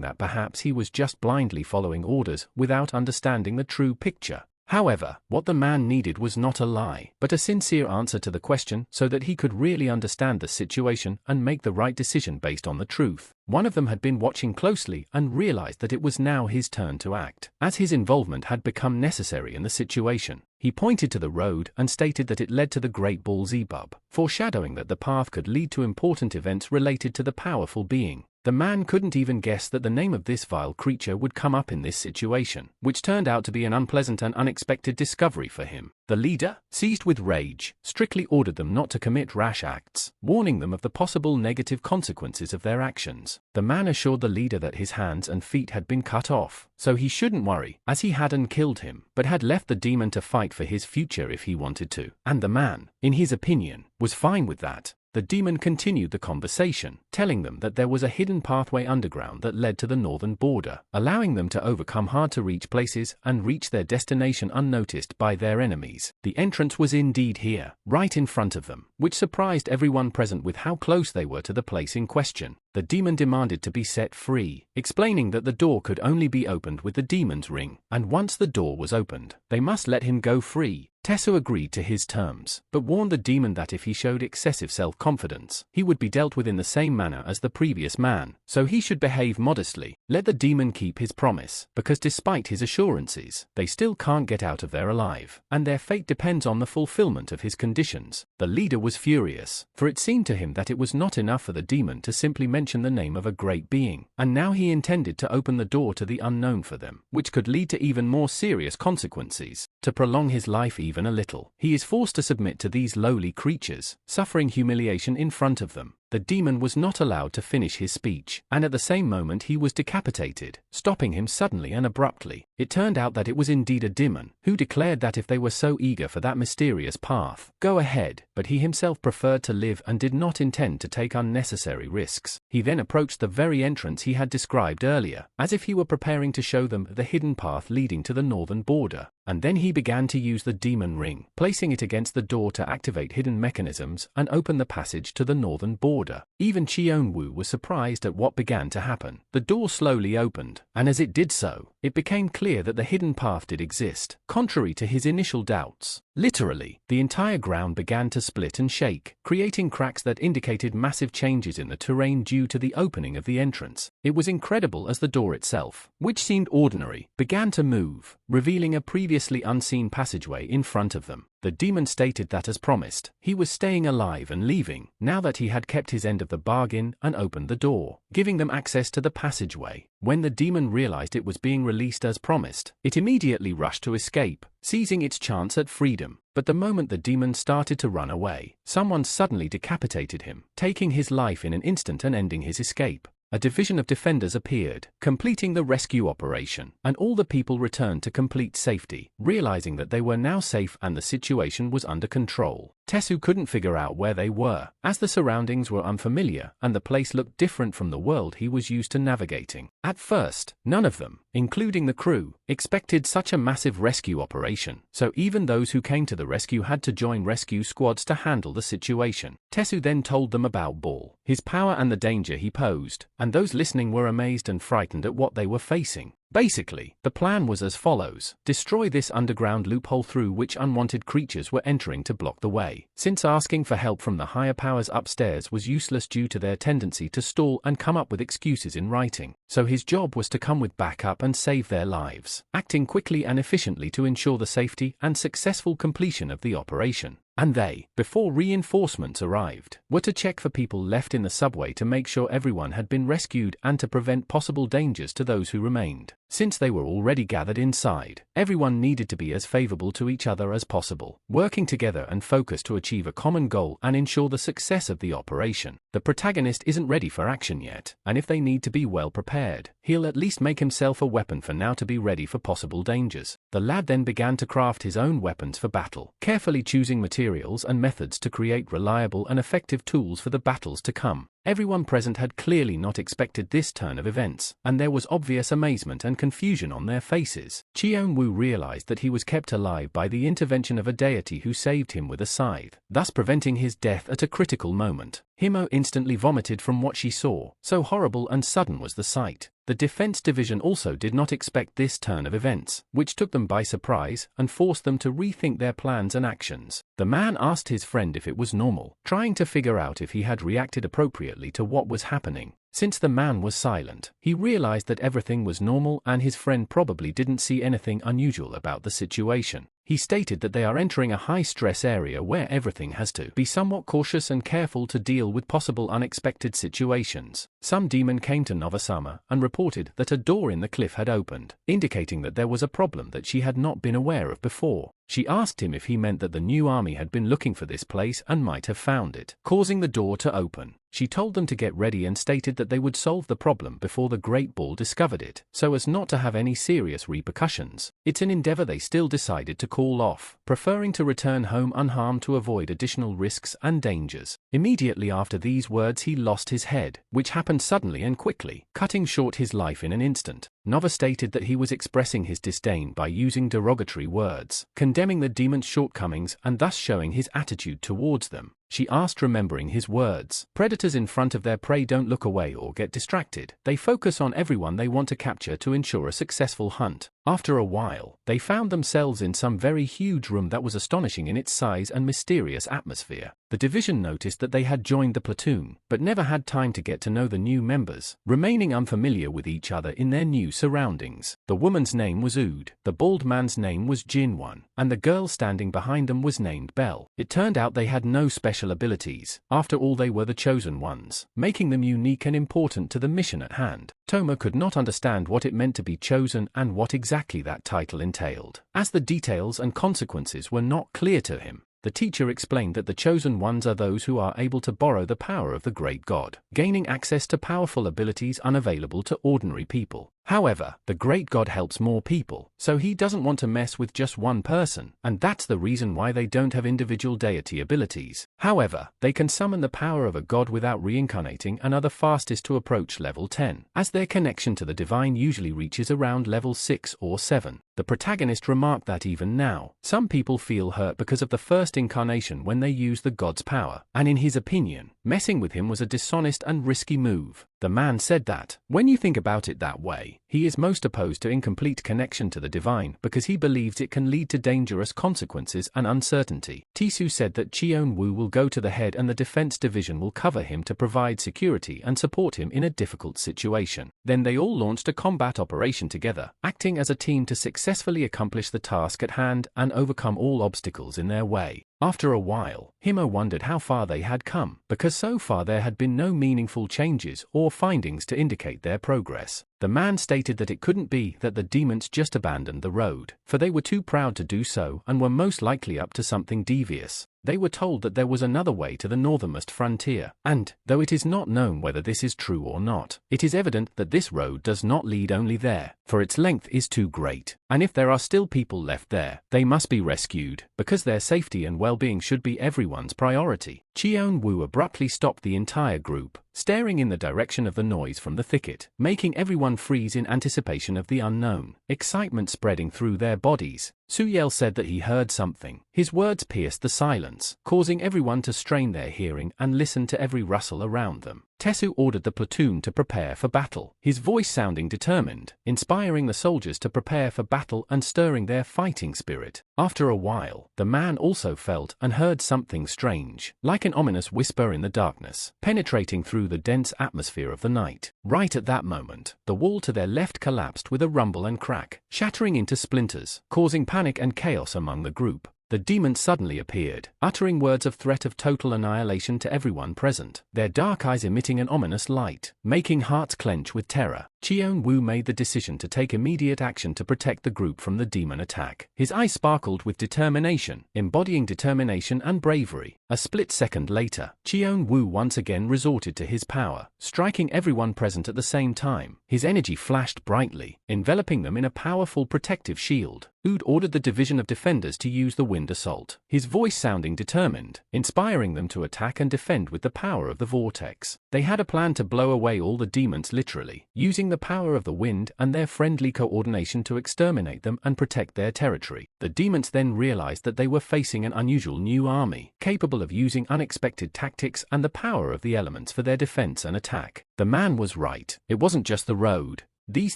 [SPEAKER 1] that perhaps he was just blindly following orders without understanding the true picture. However, what the man needed was not a lie, but a sincere answer to the question so that he could really understand the situation and make the right decision based on the truth. One of them had been watching closely and realized that it was now his turn to act, as his involvement had become necessary in the situation. He pointed to the road and stated that it led to the Great Ball Zebub, foreshadowing that the path could lead to important events related to the powerful being. The man couldn't even guess that the name of this vile creature would come up in this situation, which turned out to be an unpleasant and unexpected discovery for him. The leader, seized with rage, strictly ordered them not to commit rash acts, warning them of the possible negative consequences of their actions. The man assured the leader that his hands and feet had been cut off, so he shouldn't worry, as he hadn't killed him, but had left the demon to fight for his future if he wanted to. And the man, in his opinion, was fine with that. The demon continued the conversation, telling them that there was a hidden pathway underground that led to the northern border, allowing them to overcome hard-to-reach places and reach their destination unnoticed by their enemies. The entrance was indeed here, right in front of them, which surprised everyone present with how close they were to the place in question. The demon demanded to be set free, explaining that the door could only be opened with the demon's ring, and once the door was opened, they must let him go free. Tesu agreed to his terms, but warned the demon that if he showed excessive self-confidence, he would be dealt with in the same manner as the previous man, so he should behave modestly. Let the demon keep his promise, because despite his assurances, they still can't get out of there alive, and their fate depends on the fulfillment of his conditions. The leader was furious, for it seemed to him that it was not enough for the demon to simply mention the name of a great being, and now he intended to open the door to the unknown for them, which could lead to even more serious consequences. To prolong his life even a little, he is forced to submit to these lowly creatures, suffering humiliation in front of them. The demon was not allowed to finish his speech, and at the same moment he was decapitated, stopping him suddenly and abruptly. It turned out that it was indeed a demon, who declared that if they were so eager for that mysterious path, go ahead, but he himself preferred to live and did not intend to take unnecessary risks. He then approached the very entrance he had described earlier, as if he were preparing to show them the hidden path leading to the northern border. And then he began to use the demon ring, placing it against the door to activate hidden mechanisms and open the passage to the northern border. Even Chion Woo was surprised at what began to happen. The door slowly opened, and as it did so, it became clear that the hidden path did exist, contrary to his initial doubts. Literally, the entire ground began to split and shake, creating cracks that indicated massive changes in the terrain due to the opening of the entrance. It was incredible as the door itself, which seemed ordinary, began to move, revealing a previously unseen passageway in front of them. The demon stated that as promised, he was staying alive and leaving, now that he had kept his end of the bargain and opened the door, giving them access to the passageway. When the demon realized it was being released as promised, it immediately rushed to escape, seizing its chance at freedom. But the moment the demon started to run away, someone suddenly decapitated him, taking his life in an instant and ending his escape. A division of defenders appeared, completing the rescue operation, and all the people returned to complete safety, realizing that they were now safe and the situation was under control. Tesu couldn't figure out where they were, as the surroundings were unfamiliar and the place looked different from the world he was used to navigating. At first, none of them, including the crew, expected such a massive rescue operation, so even those who came to the rescue had to join rescue squads to handle the situation. Tesu then told them about Ball, his power and the danger he posed, and those listening were amazed and frightened at what they were facing. Basically, the plan was as follows: destroy this underground loophole through which unwanted creatures were entering to block the way, since asking for help from the higher powers upstairs was useless due to their tendency to stall and come up with excuses in writing. So his job was to come with backup and save their lives, acting quickly and efficiently to ensure the safety and successful completion of the operation. And they, before reinforcements arrived, were to check for people left in the subway to make sure everyone had been rescued and to prevent possible dangers to those who remained. Since they were already gathered inside, everyone needed to be as favorable to each other as possible, working together and focused to achieve a common goal and ensure the success of the operation. The protagonist isn't ready for action yet, and if they need to be well prepared, he'll at least make himself a weapon for now to be ready for possible dangers. The lad then began to craft his own weapons for battle, carefully choosing materials and methods to create reliable and effective tools for the battles to come. Everyone present had clearly not expected this turn of events, and there was obvious amazement and confusion on their faces. Chion Woo realized that he was kept alive by the intervention of a deity who saved him with a scythe, thus preventing his death at a critical moment. Himo instantly vomited from what she saw, so horrible and sudden was the sight. The defense division also did not expect this turn of events, which took them by surprise and forced them to rethink their plans and actions. The man asked his friend if it was normal, trying to figure out if he had reacted appropriately to what was happening. Since the man was silent, he realized that everything was normal and his friend probably didn't see anything unusual about the situation. He stated that they are entering a high-stress area where everything has to be somewhat cautious and careful to deal with possible unexpected situations. Some demon came to Novasama and reported that a door in the cliff had opened, indicating that there was a problem that she had not been aware of before. She asked him if he meant that the new army had been looking for this place and might have found it, causing the door to open. She told them to get ready and stated that they would solve the problem before the Great Ball discovered it, so as not to have any serious repercussions. It's an endeavor they still decided to call off, preferring to return home unharmed to avoid additional risks and dangers. Immediately after these words he lost his head, which happened suddenly and quickly, cutting short his life in an instant. Nova stated that he was expressing his disdain by using derogatory words, condemning the demon's shortcomings and thus showing his attitude towards them. She asked, remembering his words. Predators in front of their prey don't look away or get distracted. They focus on everyone they want to capture to ensure a successful hunt. After a while, they found themselves in some very huge room that was astonishing in its size and mysterious atmosphere. The division noticed that they had joined the platoon, but never had time to get to know the new members, remaining unfamiliar with each other in their new surroundings. The woman's name was Ood, the bald man's name was Jinwon, and the girl standing behind them was named Belle. It turned out they had no special abilities. After all, they were the chosen ones, making them unique and important to the mission at hand. Toma could not understand what it meant to be chosen and what exactly that title entailed, as the details and consequences were not clear to him. The teacher explained that the chosen ones are those who are able to borrow the power of the great god, gaining access to powerful abilities unavailable to ordinary people. However, the great god helps more people, so he doesn't want to mess with just one person, and that's the reason why they don't have individual deity abilities. However, they can summon the power of a god without reincarnating and are the fastest to approach level 10, as their connection to the divine usually reaches around level 6 or 7. The protagonist remarked that even now, some people feel hurt because of the first incarnation when they use the god's power, and in his opinion, messing with him was a dishonest and risky move. The man said that, when you think about it that way, he is most opposed to incomplete connection to the divine because he believes it can lead to dangerous consequences and uncertainty. Tisu said that Chion Woo will go to the head and the defense division will cover him to provide security and support him in a difficult situation. Then they all launched a combat operation together, acting as a team to successfully accomplish the task at hand and overcome all obstacles in their way. After a while, Himo wondered how far they had come, because so far there had been no meaningful changes or findings to indicate their progress. The man stated that it couldn't be that the demons just abandoned the road, for they were too proud to do so and were most likely up to something devious. They were told that there was another way to the northernmost frontier, and, though it is not known whether this is true or not, it is evident that this road does not lead only there, for its length is too great, and if there are still people left there, they must be rescued, because their safety and well-being should be everyone's priority. Chion Woo abruptly stopped the entire group, staring in the direction of the noise from the thicket, making everyone freeze in anticipation of the unknown, excitement spreading through their bodies. Suyel said that he heard something. His words pierced the silence, causing everyone to strain their hearing and listen to every rustle around them. Tesu ordered the platoon to prepare for battle, his voice sounding determined, inspiring the soldiers to prepare for battle and stirring their fighting spirit. After a while, the man also felt and heard something strange, like an ominous whisper in the darkness, penetrating through the dense atmosphere of the night. Right at that moment, the wall to their left collapsed with a rumble and crack, shattering into splinters, causing panic and chaos among the group. The demons suddenly appeared, uttering words of threat of total annihilation to everyone present, their dark eyes emitting an ominous light, making hearts clench with terror. Chion Woo made the decision to take immediate action to protect the group from the demon attack. His eyes sparkled with determination, embodying determination and bravery. A split second later, Chion Woo once again resorted to his power, striking everyone present at the same time. His energy flashed brightly, enveloping them in a powerful protective shield. Ood ordered the division of defenders to use the wind assault, his voice sounding determined, inspiring them to attack and defend with the power of the vortex. They had a plan to blow away all the demons literally, using the power of the wind and their friendly coordination to exterminate them and protect their territory. The demons then realized that they were facing an unusual new army, capable of using unexpected tactics and the power of the elements for their defense and attack. The man was right. It wasn't just the road. These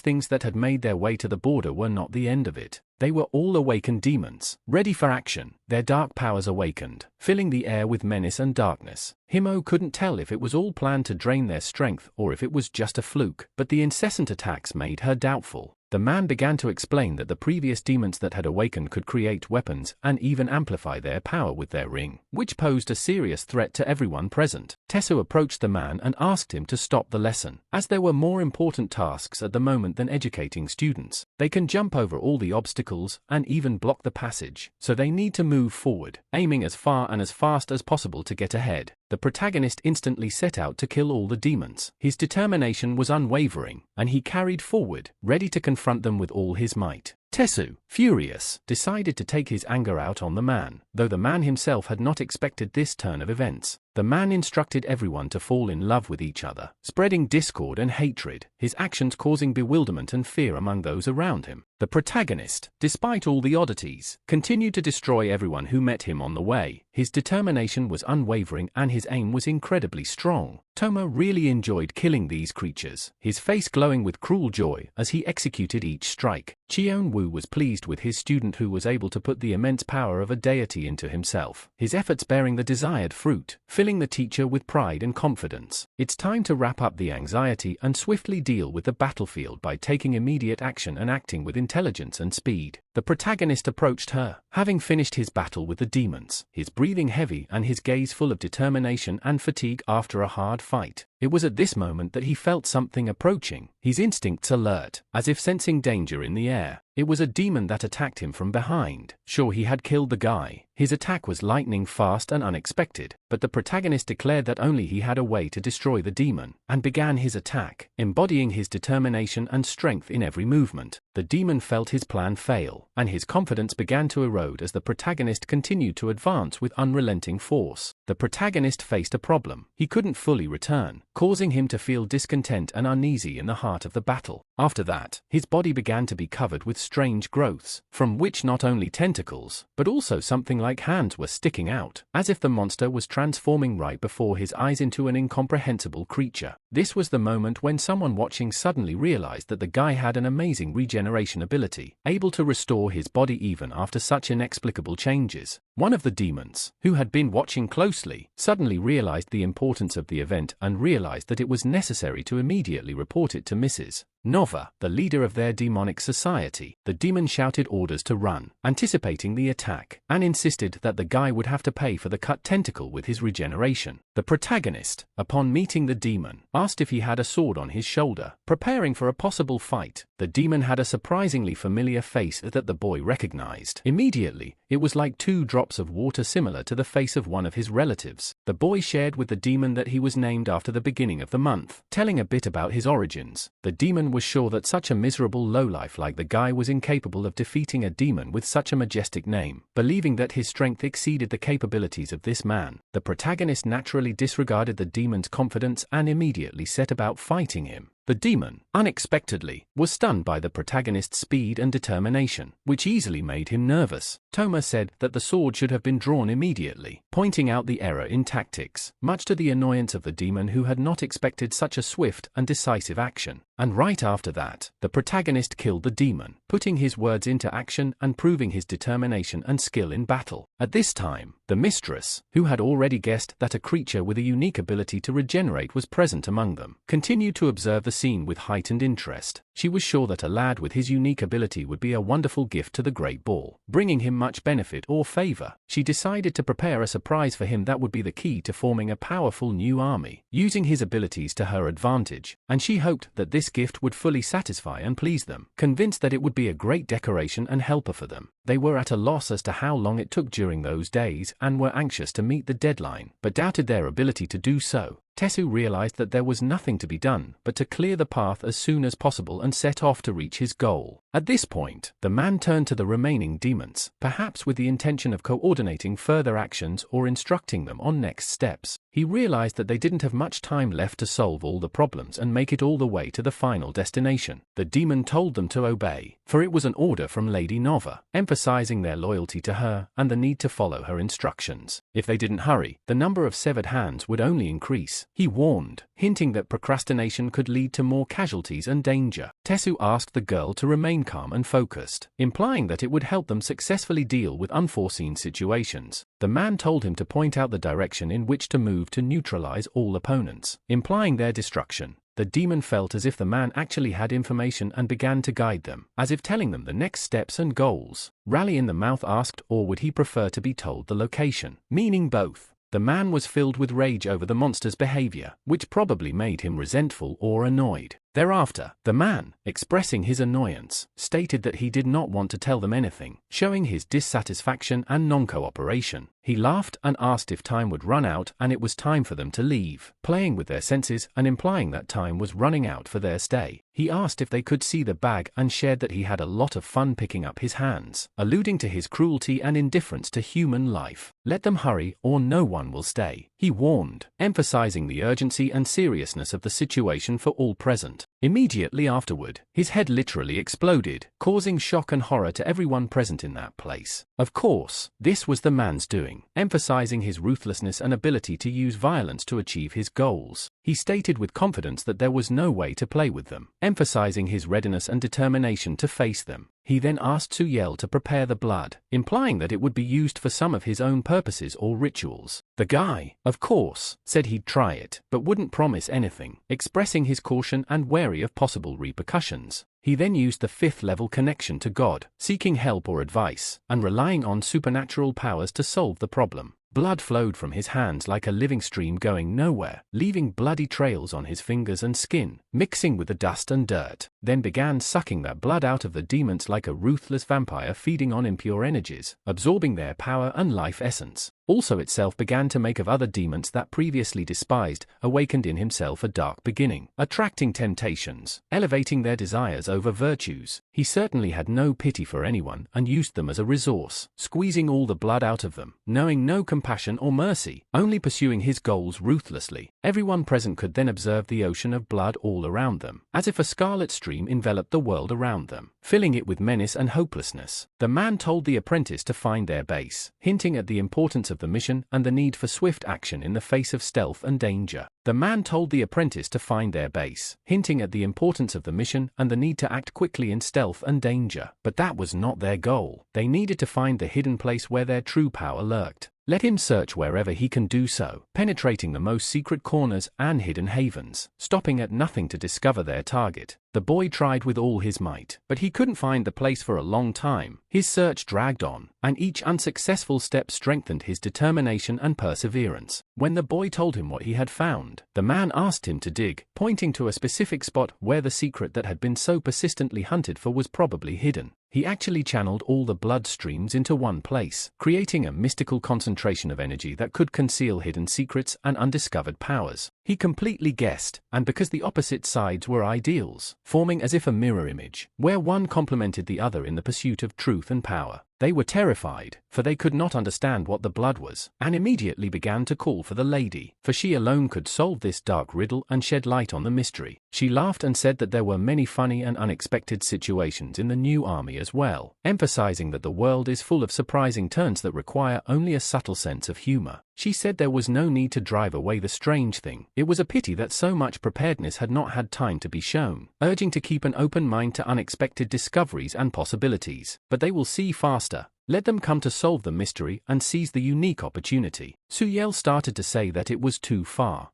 [SPEAKER 1] things that had made their way to the border were not the end of it. They were all awakened demons, ready for action, their dark powers awakened, filling the air with menace and darkness. Himo couldn't tell if it was all planned to drain their strength or if it was just a fluke, but the incessant attacks made her doubtful. The man began to explain that the previous demons that had awakened could create weapons and even amplify their power with their ring, which posed a serious threat to everyone present. Tesu approached the man and asked him to stop the lesson, as there were more important tasks at the moment than educating students. They can jump over all the obstacles and even block the passage, so they need to move forward, aiming as far and as fast as possible to get ahead. The protagonist instantly set out to kill all the demons. His determination was unwavering, and he carried forward, ready to confront them with all his might. Tesu, furious, decided to take his anger out on the man, though the man himself had not expected this turn of events. The man instructed everyone to fall in love with each other, spreading discord and hatred, his actions causing bewilderment and fear among those around him. The protagonist, despite all the oddities, continued to destroy everyone who met him on the way. His determination was unwavering and his aim was incredibly strong. Toma really enjoyed killing these creatures, his face glowing with cruel joy as he executed each strike. Chion Woo was pleased with his student who was able to put the immense power of a deity into himself, his efforts bearing the desired fruit, filling the teacher with pride and confidence. It's time to wrap up the anxiety and swiftly deal with the battlefield by taking immediate action and acting with intelligence and speed. The protagonist approached her, having finished his battle with the demons, his breathing heavy and his gaze full of determination and fatigue after a hard fight. It was at this moment that he felt something approaching, his instincts alert, as if sensing danger in the air. It was a demon that attacked him from behind. Sure, he had killed the guy. His attack was lightning fast and unexpected, but the protagonist declared that only he had a way to destroy the demon, and began his attack, embodying his determination and strength in every movement. The demon felt his plan fail, and his confidence began to erode as the protagonist continued to advance with unrelenting force. The protagonist faced a problem. He couldn't fully return, causing him to feel discontent and uneasy in the heart of the battle. After that, his body began to be covered with strange growths, from which not only tentacles, but also something like hands were sticking out, as if the monster was transforming right before his eyes into an incomprehensible creature. This was the moment when someone watching suddenly realized that the guy had an amazing regeneration ability, able to restore his body even after such inexplicable changes. One of the demons, who had been watching closely, suddenly realized the importance of the event and realized that it was necessary to immediately report it to Mrs. Nova, the leader of their demonic society. The demon shouted orders to run, anticipating the attack, and insisted that the guy would have to pay for the cut tentacle with his regeneration. The protagonist, upon meeting the demon, asked if he had a sword on his shoulder, preparing for a possible fight. The demon had a surprisingly familiar face that the boy recognized. Immediately, it was like 2 drops of water similar to the face of one of his relatives. The boy shared with the demon that he was named after the beginning of the month, telling a bit about his origins. The demon was sure that such a miserable lowlife like the guy was incapable of defeating a demon with such a majestic name, believing that his strength exceeded the capabilities of this man. The protagonist naturally disregarded the demon's confidence and immediately set about fighting him. The demon, unexpectedly, was stunned by the protagonist's speed and determination, which easily made him nervous. Toma said that the sword should have been drawn immediately, pointing out the error in tactics, much to the annoyance of the demon who had not expected such a swift and decisive action. And right after that, the protagonist killed the demon, putting his words into action and proving his determination and skill in battle. At this time, the mistress, who had already guessed that a creature with a unique ability to regenerate was present among them, continued to observe the scene with heightened interest. She was sure that a lad with his unique ability would be a wonderful gift to the Great Ball, bringing him much benefit or favor. She decided to prepare a surprise for him that would be the key to forming a powerful new army, using his abilities to her advantage, and she hoped that this gift would fully satisfy and please them. Convinced that it would be a great decoration and helper for them, they were at a loss as to how long it took during those days and were anxious to meet the deadline, but doubted their ability to do so. Tesu realized that there was nothing to be done but to clear the path as soon as possible and set off to reach his goal. At this point, the man turned to the remaining demons, perhaps with the intention of coordinating further actions or instructing them on next steps. He realized that they didn't have much time left to solve all the problems and make it all the way to the final destination. The demon told them to obey, for it was an order from Lady Nova, emphasizing their loyalty to her and the need to follow her instructions. If they didn't hurry, the number of severed hands would only increase. He warned, hinting that procrastination could lead to more casualties and danger. Tesu asked the girl to remain calm and focused, implying that it would help them successfully deal with unforeseen situations. The man told him to point out the direction in which to move to neutralize all opponents, implying their destruction. the demon felt as if the man actually had information and began to guide them, as if telling them the next steps and goals. Rally in the mouth asked, or would he prefer to be told the location? Meaning both. The man was filled with rage over the monster's behavior, which probably made him resentful or annoyed. Thereafter, the man, expressing his annoyance, stated that he did not want to tell them anything, showing his dissatisfaction and non-cooperation. He laughed and asked if time would run out and it was time for them to leave, playing with their senses and implying that time was running out for their stay. He asked if they could see the bag and shared that he had a lot of fun picking up his hands, alluding to his cruelty and indifference to human life. Let them hurry or no one will stay, he warned, emphasizing the urgency and seriousness of the situation for all present. Immediately afterward, his head literally exploded, causing shock and horror to everyone present in that place. Of course, this was the man's doing, emphasizing his ruthlessness and ability to use violence to achieve his goals. He stated with confidence that there was no way to play with them, emphasizing his readiness and determination to face them. He then asked Suyel to prepare the blood, implying that it would be used for some of his own purposes or rituals. The guy, of course, said he'd try it, but wouldn't promise anything, expressing his caution and wary of possible repercussions. He then used the 5th level connection to God, seeking help or advice, and relying on supernatural powers to solve the problem. Blood flowed from his hands like a living stream going nowhere, leaving bloody trails on his fingers and skin, mixing with the dust and dirt, then began sucking that blood out of the demons like a ruthless vampire feeding on impure energies, absorbing their power and life essence. Also itself began to make of other demons that previously despised, awakened in himself a dark beginning, attracting temptations, elevating their desires over virtues. He certainly had no pity for anyone and used them as a resource, squeezing all the blood out of them, knowing no compassion or mercy, only pursuing his goals ruthlessly. Everyone present could then observe the ocean of blood all around them, as if a scarlet stream enveloped the world around them, filling it with menace and hopelessness. The man told the apprentice to find their base, hinting at the importance of the mission and the need for swift action in the face of stealth and danger. The man told the apprentice to find their base, hinting at the importance of the mission and the need to act quickly in stealth and danger. But that was not their goal. They needed to find the hidden place where their true power lurked. Let him search wherever he can do so, penetrating the most secret corners and hidden havens, stopping at nothing to discover their target. The boy tried with all his might, but he couldn't find the place for a long time. His search dragged on, and each unsuccessful step strengthened his determination and perseverance. When the boy told him what he had found, the man asked him to dig, pointing to a specific spot where the secret that had been so persistently hunted for was probably hidden. He actually channeled all the blood streams into one place, creating a mystical concentration of energy that could conceal hidden secrets and undiscovered powers. He completely guessed, and because the opposite sides were ideals, forming as if a mirror image, where one complemented the other in the pursuit of truth and power. They were terrified, for they could not understand what the blood was, and immediately began to call for the lady, for she alone could solve this dark riddle and shed light on the mystery. She laughed and said that there were many funny and unexpected situations in the new army as well, emphasizing that the world is full of surprising turns that require only a subtle sense of humor. She said there was no need to drive away the strange thing. It was a pity that so much preparedness had not had time to be shown, urging to keep an open mind to unexpected discoveries and possibilities. But they will see faster. Let them come to solve the mystery and seize the unique opportunity. Suyel started to say that it was too far,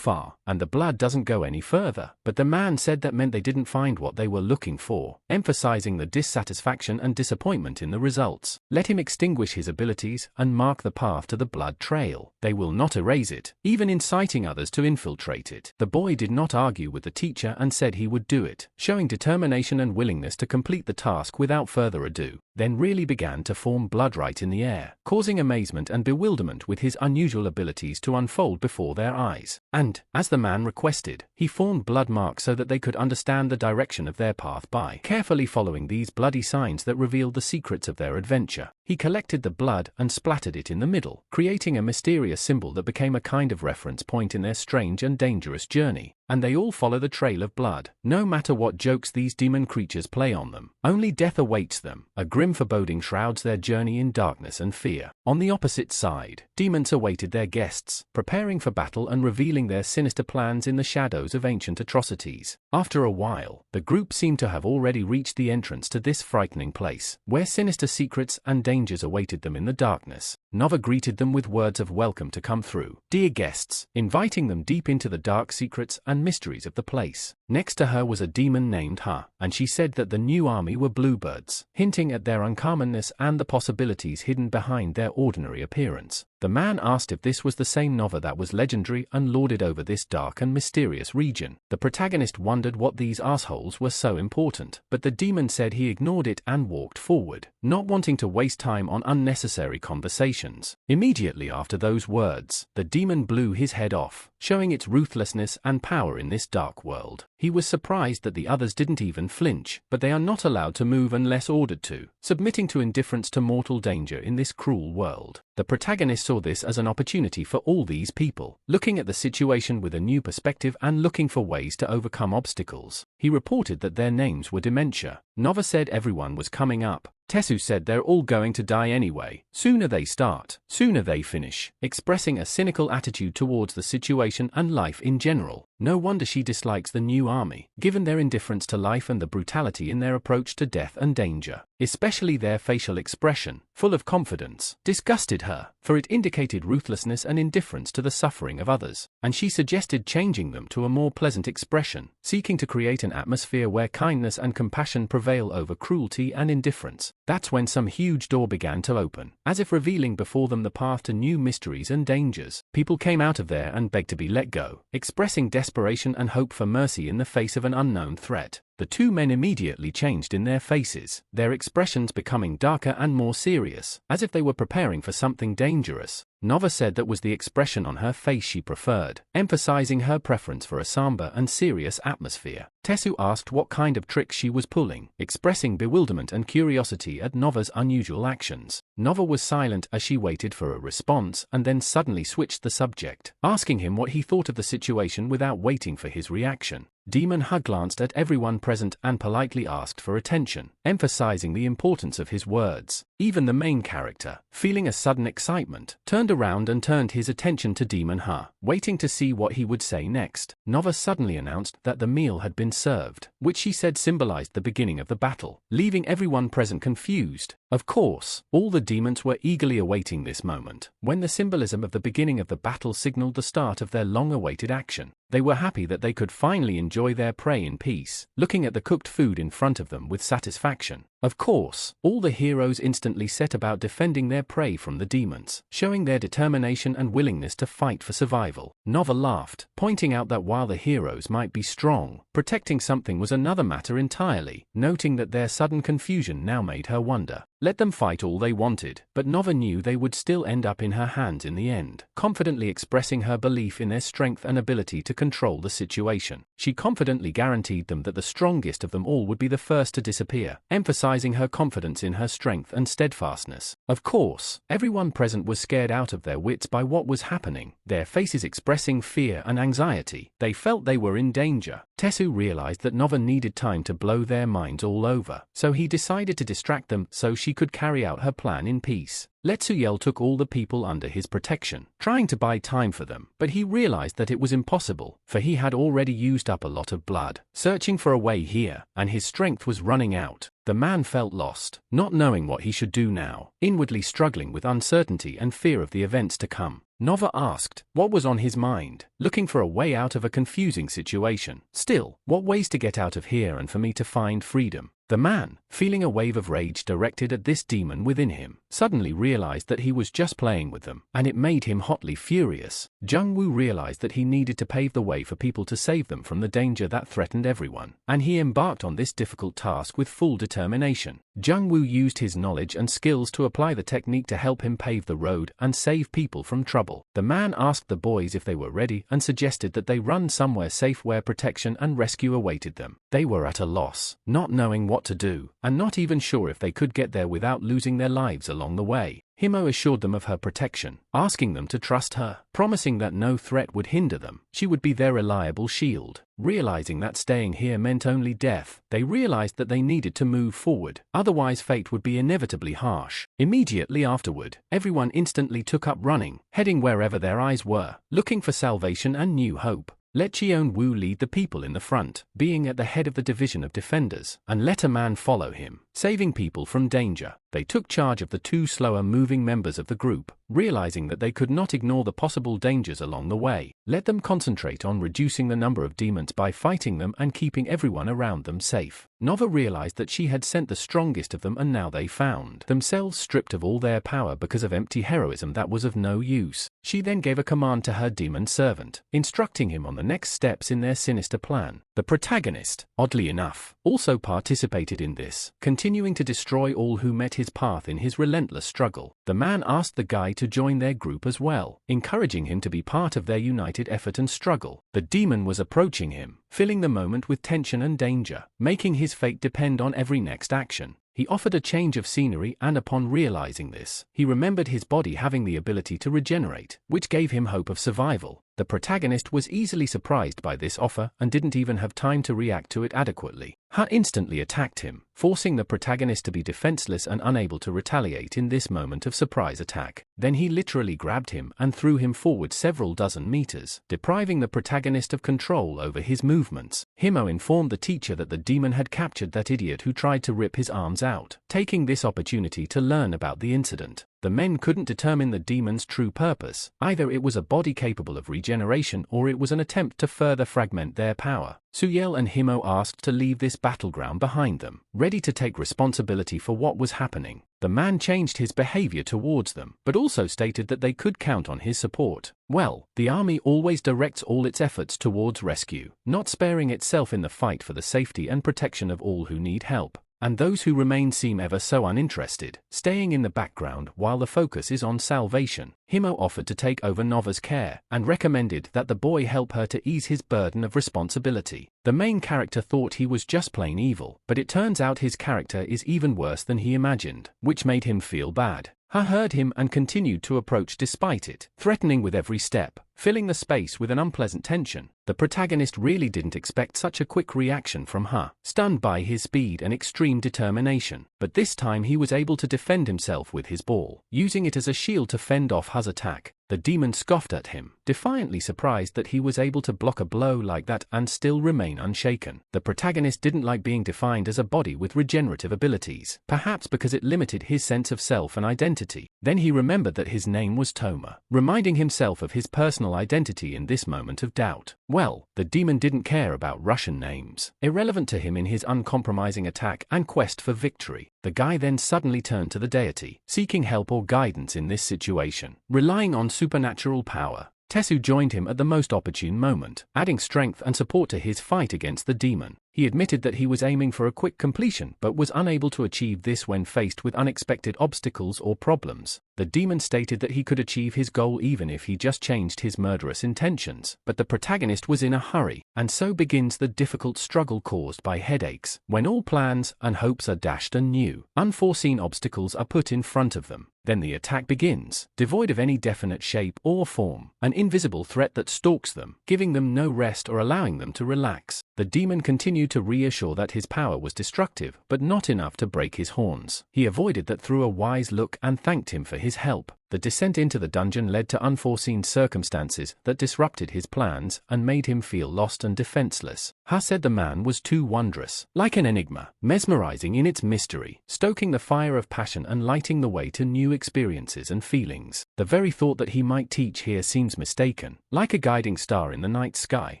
[SPEAKER 1] and the blood doesn't go any further. But the man said that meant they didn't find what they were looking for, emphasizing the dissatisfaction and disappointment in the results. Let him extinguish his abilities and mark the path to the blood trail. They will not erase it, even inciting others to infiltrate it. The boy did not argue with the teacher and said he would do it, showing determination and willingness to complete the task without further ado. Then really began to form blood right in the air, causing amazement and bewilderment with his unusual abilities to unfold before their eyes. And, as the man requested, he formed blood marks so that they could understand the direction of their path by carefully following these bloody signs that revealed the secrets of their adventure. He collected the blood and splattered it in the middle, creating a mysterious symbol that became a kind of reference point in their strange and dangerous journey. And they all follow the trail of blood, no matter what jokes these demon creatures play on them. Only death awaits them. A grim foreboding shrouds their journey in darkness and fear. On the opposite side, demons awaited their guests, preparing for battle and revealing their sinister plans in the shadows of ancient atrocities. After a while, the group seemed to have already reached the entrance to this frightening place, where sinister secrets and dangers awaited them in the darkness. Nova greeted them with words of welcome to come through. Dear guests, inviting them deep into the dark secrets and and mysteries of the place. Next to her was a demon named Ha, and she said that the new army were bluebirds, hinting at their uncommonness and the possibilities hidden behind their ordinary appearance. The man asked if this was the same Nova that was legendary and lorded over this dark and mysterious region. The protagonist wondered what these assholes were so important, but the demon said he ignored it and walked forward, not wanting to waste time on unnecessary conversations. Immediately after those words, the demon blew his head off, showing its ruthlessness and power in this dark world. He was surprised that the others didn't even flinch, but they are not allowed to move unless ordered to, submitting to indifference to mortal danger in this cruel world. The protagonist saw this as an opportunity for all these people, looking at the situation with a new perspective and looking for ways to overcome obstacles. He reported that their names were dementia. Nova said everyone was coming up. Tesu said they're all going to die anyway. Sooner they start, sooner they finish, expressing a cynical attitude towards the situation and life in general. No wonder she dislikes the new army, given their indifference to life and the brutality in their approach to death and danger. Especially their facial expression, full of confidence, disgusted her, for it indicated ruthlessness and indifference to the suffering of others, and she suggested changing them to a more pleasant expression, seeking to create an atmosphere where kindness and compassion prevail over cruelty and indifference. That's when some huge door began to open, as if revealing before them the path to new mysteries and dangers. People came out of there and begged to be let go, expressing desperation and hope for mercy in the face of an unknown threat. The two men immediately changed in their faces, their expressions becoming darker and more serious, as if they were preparing for something dangerous. Nova said that was the expression on her face she preferred, emphasizing her preference for a somber and serious atmosphere. Tesu asked what kind of tricks she was pulling, expressing bewilderment and curiosity at Nova's unusual actions. Nova was silent as she waited for a response and then suddenly switched the subject, asking him what he thought of the situation without waiting for his reaction. Demon Ha glanced at everyone present and politely asked for attention, emphasizing the importance of his words. Even the main character, feeling a sudden excitement, turned around and turned his attention to Demon Ha, waiting to see what he would say next. Nova suddenly announced that the meal had been served, which she said symbolized the beginning of the battle, leaving everyone present confused. Of course, all the demons were eagerly awaiting this moment, when the symbolism of the beginning of the battle signaled the start of their long-awaited action. They were happy that they could finally enjoy their prey in peace, looking at the cooked food in front of them with satisfaction. Of course, all the heroes instantly set about defending their prey from the demons, showing their determination and willingness to fight for survival. Nova laughed, pointing out that while the heroes might be strong, protecting something was another matter entirely, noting that their sudden confusion now made her wonder. Let them fight all they wanted, but Nova knew they would still end up in her hands in the end, confidently expressing her belief in their strength and ability to control the situation. She confidently guaranteed them that the strongest of them all would be the first to disappear, emphasizing her confidence in her strength and steadfastness. Of course, everyone present was scared out of their wits by what was happening, their faces expressing fear and anxiety. They felt they were in danger. Tesu realized that Nova needed time to blow their minds all over, so he decided to distract them so she could carry out her plan in peace. Letsuyel took all the people under his protection, trying to buy time for them, but he realized that it was impossible, for he had already used up a lot of blood, searching for a way here, and his strength was running out. The man felt lost, not knowing what he should do now, inwardly struggling with uncertainty and fear of the events to come. Nova asked what was on his mind, looking for a way out of a confusing situation. Still, what ways to get out of here and for me to find freedom? The man, feeling a wave of rage directed at this demon within him, suddenly realized that he was just playing with them, and it made him hotly furious. Chion Woo realized that he needed to pave the way for people to save them from the danger that threatened everyone, and he embarked on this difficult task with full determination. Chion Woo used his knowledge and skills to apply the technique to help him pave the road and save people from trouble. The man asked the boys if they were ready and suggested that they run somewhere safe where protection and rescue awaited them. They were at a loss, not knowing what to do, and not even sure if they could get there without losing their lives along the way. Himo assured them of her protection, asking them to trust her, promising that no threat would hinder them. She would be their reliable shield. Realizing that staying here meant only death, they realized that they needed to move forward, otherwise fate would be inevitably harsh. Immediately afterward, everyone instantly took up running, heading wherever their eyes were, looking for salvation and new hope. Let Chion Woo lead the people in the front, being at the head of the division of defenders, and let a man follow him, saving people from danger. They took charge of the two slower-moving members of the group, realizing that they could not ignore the possible dangers along the way. Let them concentrate on reducing the number of demons by fighting them and keeping everyone around them safe. Nova realized that she had sent the strongest of them, and now they found themselves stripped of all their power because of empty heroism that was of no use. She then gave a command to her demon servant, instructing him on the next steps in their sinister plan. The protagonist, oddly enough, also participated in this, continuing to destroy all who met his path in his relentless struggle. The man asked the guy to join their group as well, encouraging him to be part of their united effort and struggle. The demon was approaching him, filling the moment with tension and danger, making his fate depend on every next action. He offered a change of scenery, and upon realizing this, he remembered his body having the ability to regenerate, which gave him hope of survival. The protagonist was easily surprised by this offer and didn't even have time to react to it adequately. Ha instantly attacked him, forcing the protagonist to be defenseless and unable to retaliate in this moment of surprise attack. Then he literally grabbed him and threw him forward several dozen meters, depriving the protagonist of control over his movements. Himo informed the teacher that the demon had captured that idiot who tried to rip his arms out, taking this opportunity to learn about the incident. The men couldn't determine the demon's true purpose. Either it was a body capable of regeneration or it was an attempt to further fragment their power. Suyel and Himo asked to leave this battleground behind them, ready to take responsibility for what was happening. The man changed his behavior towards them, but also stated that they could count on his support. Well, the army always directs all its efforts towards rescue, not sparing itself in the fight for the safety and protection of all who need help. And those who remain seem ever so uninterested, staying in the background while the focus is on salvation. Himo offered to take over Nova's care, and recommended that the boy help her to ease his burden of responsibility. The main character thought he was just plain evil, but it turns out his character is even worse than he imagined, which made him feel bad. Ha heard him and continued to approach despite it, threatening with every step, filling the space with an unpleasant tension. The protagonist really didn't expect such a quick reaction from Ha, stunned by his speed and extreme determination. But this time he was able to defend himself with his ball, using it as a shield to fend off Ha's attack. The demon scoffed at him, defiantly surprised that he was able to block a blow like that and still remain unshaken. The protagonist didn't like being defined as a body with regenerative abilities, perhaps because it limited his sense of self and identity. Then he remembered that his name was Toma, reminding himself of his personal identity in this moment of doubt. Well, the demon didn't care about Russian names, irrelevant to him in his uncompromising attack and quest for victory. The guy then suddenly turned to the deity, seeking help or guidance in this situation, relying on supernatural power. Tesu joined him at the most opportune moment, adding strength and support to his fight against the demon. He admitted that he was aiming for a quick completion but was unable to achieve this when faced with unexpected obstacles or problems. The demon stated that he could achieve his goal even if he just changed his murderous intentions, but the protagonist was in a hurry, and so begins the difficult struggle caused by headaches. When all plans and hopes are dashed and new, unforeseen obstacles are put in front of them. Then the attack begins, devoid of any definite shape or form, an invisible threat that stalks them, giving them no rest or allowing them to relax. The demon continued to reassure that his power was destructive, but not enough to break his horns. He avoided that through a wise look and thanked him for his help. The descent into the dungeon led to unforeseen circumstances that disrupted his plans and made him feel lost and defenseless. Ha said the man was too wondrous, like an enigma, mesmerizing in its mystery, stoking the fire of passion and lighting the way to new experiences and feelings. The very thought that he might teach here seems mistaken, like a guiding star in the night sky,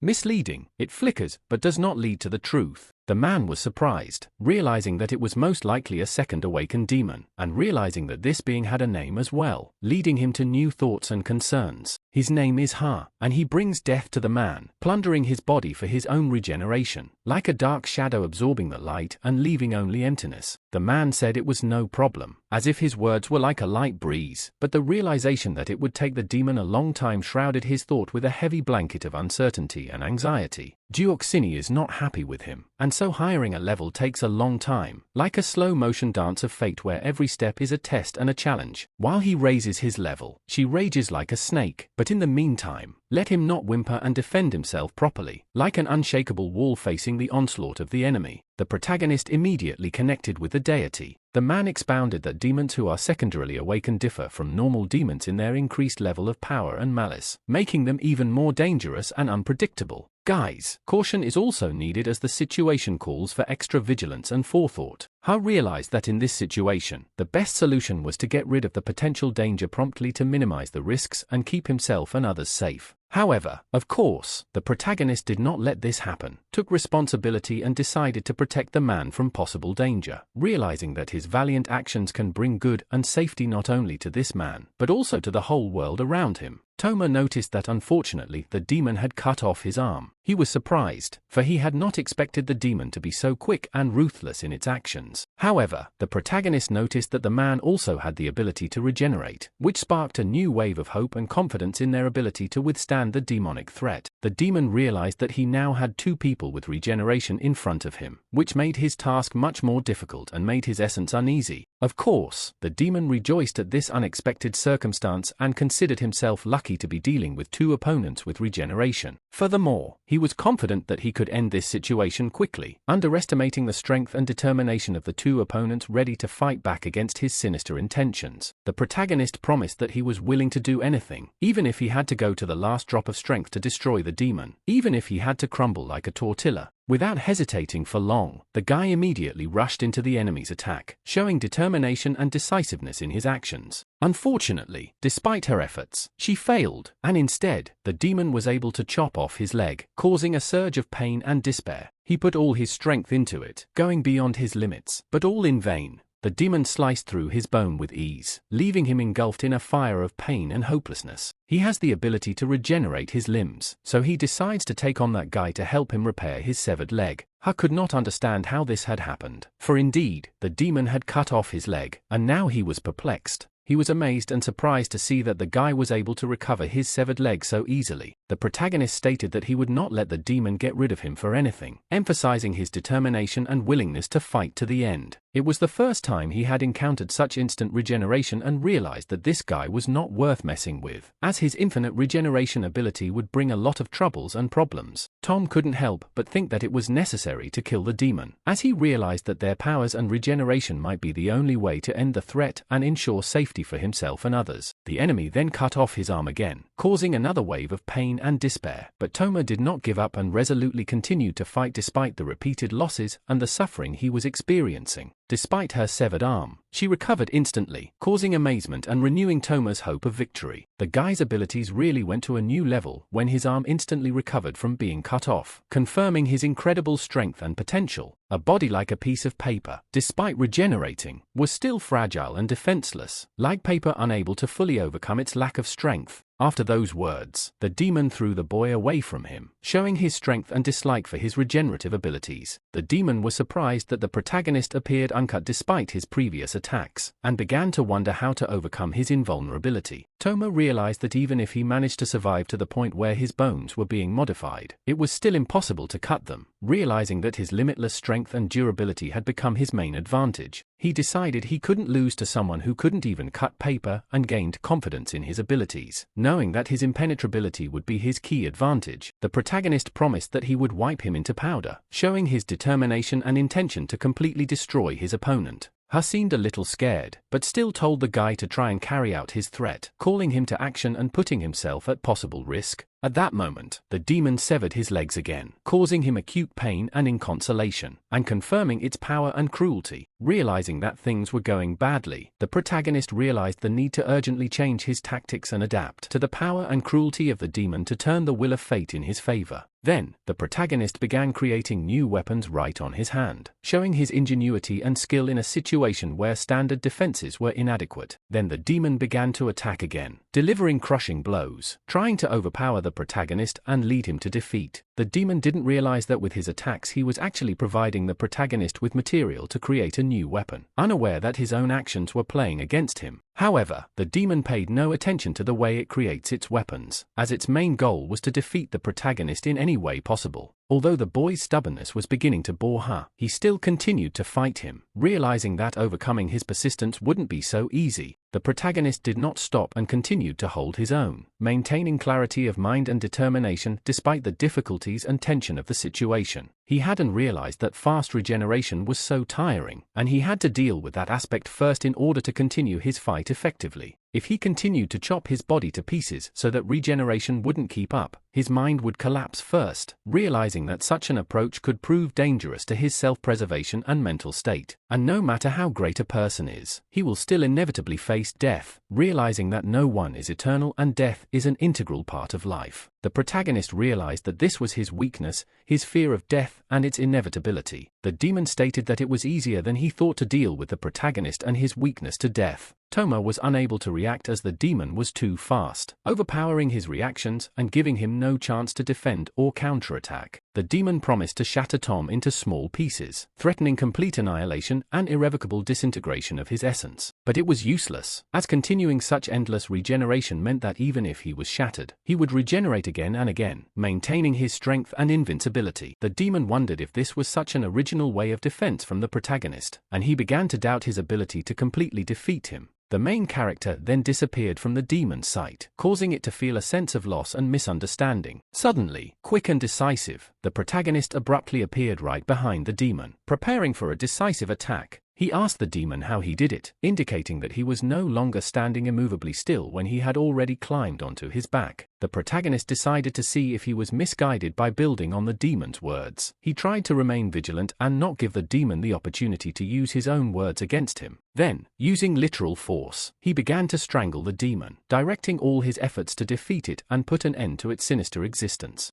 [SPEAKER 1] misleading. It flickers, but does not lead to the truth. The man was surprised, realizing that it was most likely a second awakened demon, and realizing that this being had a name as well, leading him to new thoughts and concerns. His name is Ha, and he brings death to the man, plundering his body for his own regeneration, like a dark shadow absorbing the light and leaving only emptiness. The man said it was no problem, as if his words were like a light breeze, but the realization that it would take the demon a long time shrouded his thought with a heavy blanket of uncertainty and anxiety. Duoxini is not happy with him, and and so hiring a level takes a long time, like a slow-motion dance of fate where every step is a test and a challenge. While he raises his level, she rages like a snake, but in the meantime, let him not whimper and defend himself properly, like an unshakable wall facing the onslaught of the enemy. The protagonist immediately connected with the deity. The man expounded that demons who are secondarily awakened differ from normal demons in their increased level of power and malice, making them even more dangerous and unpredictable. Guys, caution is also needed as the situation calls for extra vigilance and forethought. Ha realized that in this situation, the best solution was to get rid of the potential danger promptly to minimize the risks and keep himself and others safe. However, of course, the protagonist did not let this happen, took responsibility and decided to protect the man from possible danger, realizing that his valiant actions can bring good and safety not only to this man, but also to the whole world around him. Toma noticed that unfortunately the demon had cut off his arm. He was surprised, for he had not expected the demon to be so quick and ruthless in its actions. However, the protagonist noticed that the man also had the ability to regenerate, which sparked a new wave of hope and confidence in their ability to withstand the demonic threat. The demon realized that he now had two people with regeneration in front of him, which made his task much more difficult and made his essence uneasy. Of course, the demon rejoiced at this unexpected circumstance and considered himself lucky to be dealing with two opponents with regeneration. Furthermore, he was confident that he could end this situation quickly, underestimating the strength and determination of the two opponents ready to fight back against his sinister intentions. The protagonist promised that he was willing to do anything, even if he had to go to the last drop of strength to destroy the demon, even if he had to crumble like a tortilla. Without hesitating for long, the guy immediately rushed into the enemy's attack, showing determination and decisiveness in his actions. Unfortunately, despite her efforts, she failed, and instead, the demon was able to chop off his leg, causing a surge of pain and despair. He put all his strength into it, going beyond his limits, but all in vain. The demon sliced through his bone with ease, leaving him engulfed in a fire of pain and hopelessness. He has the ability to regenerate his limbs, so he decides to take on that guy to help him repair his severed leg. Ha could not understand how this had happened, for indeed, the demon had cut off his leg, and now he was perplexed. He was amazed and surprised to see that the guy was able to recover his severed leg so easily. The protagonist stated that he would not let the demon get rid of him for anything, emphasizing his determination and willingness to fight to the end. It was the first time he had encountered such instant regeneration and realized that this guy was not worth messing with, as his infinite regeneration ability would bring a lot of troubles and problems. Tom couldn't help but think that it was necessary to kill the demon, as he realized that their powers and regeneration might be the only way to end the threat and ensure safety for himself and others. The enemy then cut off his arm again, causing another wave of pain and despair. But Toma did not give up and resolutely continued to fight despite the repeated losses and the suffering he was experiencing. Despite her severed arm, she recovered instantly, causing amazement and renewing Toma's hope of victory. The guy's abilities really went to a new level when his arm instantly recovered from being cut off, confirming his incredible strength and potential. A body like a piece of paper, despite regenerating, was still fragile and defenseless, like paper unable to fully overcome its lack of strength. After those words, the demon threw the boy away from him, showing his strength and dislike for his regenerative abilities. The demon was surprised that the protagonist appeared uncut despite his previous attacks, and began to wonder how to overcome his invulnerability. Toma realized that even if he managed to survive to the point where his bones were being modified, it was still impossible to cut them. Realizing that his limitless strength and durability had become his main advantage, he decided he couldn't lose to someone who couldn't even cut paper and gained confidence in his abilities. Knowing that his impenetrability would be his key advantage, the protagonist promised that he would wipe him into powder, showing his determination and intention to completely destroy his opponent. Ha seemed a little scared, but still told the guy to try and carry out his threat, calling him to action and putting himself at possible risk. At that moment, the demon severed his legs again, causing him acute pain and inconsolation, and confirming its power and cruelty. Realizing that things were going badly, the protagonist realized the need to urgently change his tactics and adapt to the power and cruelty of the demon to turn the will of fate in his favor. Then, the protagonist began creating new weapons right on his hand, showing his ingenuity and skill in a situation where standard defenses were inadequate. Then the demon began to attack again, delivering crushing blows, trying to overpower the protagonist and lead him to defeat. The demon didn't realize that with his attacks he was actually providing the protagonist with material to create a new weapon, unaware that his own actions were playing against him. However, the demon paid no attention to the way it creates its weapons, as its main goal was to defeat the protagonist in any way possible. Although the boy's stubbornness was beginning to bore her, he still continued to fight him. Realizing that overcoming his persistence wouldn't be so easy, the protagonist did not stop and continued to hold his own, maintaining clarity of mind and determination despite the difficulties and tension of the situation. He hadn't realized that fast regeneration was so tiring, and he had to deal with that aspect first in order to continue his fight effectively. If he continued to chop his body to pieces so that regeneration wouldn't keep up, his mind would collapse first, realizing that such an approach could prove dangerous to his self-preservation and mental state. And no matter how great a person is, he will still inevitably face death, realizing that no one is eternal and death is an integral part of life. The protagonist realized that this was his weakness, his fear of death and its inevitability. The demon stated that it was easier than he thought to deal with the protagonist and his weakness to death. Toma was unable to react as the demon was too fast, overpowering his reactions and giving him no chance to defend or counterattack. The demon promised to shatter Tom into small pieces, threatening complete annihilation and irrevocable disintegration of his essence. But it was useless, as continuing such endless regeneration meant that even if he was shattered, he would regenerate again and again, maintaining his strength and invincibility. The demon wondered if this was such an original way of defense from the protagonist, and he began to doubt his ability to completely defeat him. The main character then disappeared from the demon's sight, causing it to feel a sense of loss and misunderstanding. Suddenly, quick and decisive, the protagonist abruptly appeared right behind the demon, preparing for a decisive attack. He asked the demon how he did it, indicating that he was no longer standing immovably still when he had already climbed onto his back. The protagonist decided to see if he was misguided by building on the demon's words. He tried to remain vigilant and not give the demon the opportunity to use his own words against him. Then, using literal force, he began to strangle the demon, directing all his efforts to defeat it and put an end to its sinister existence.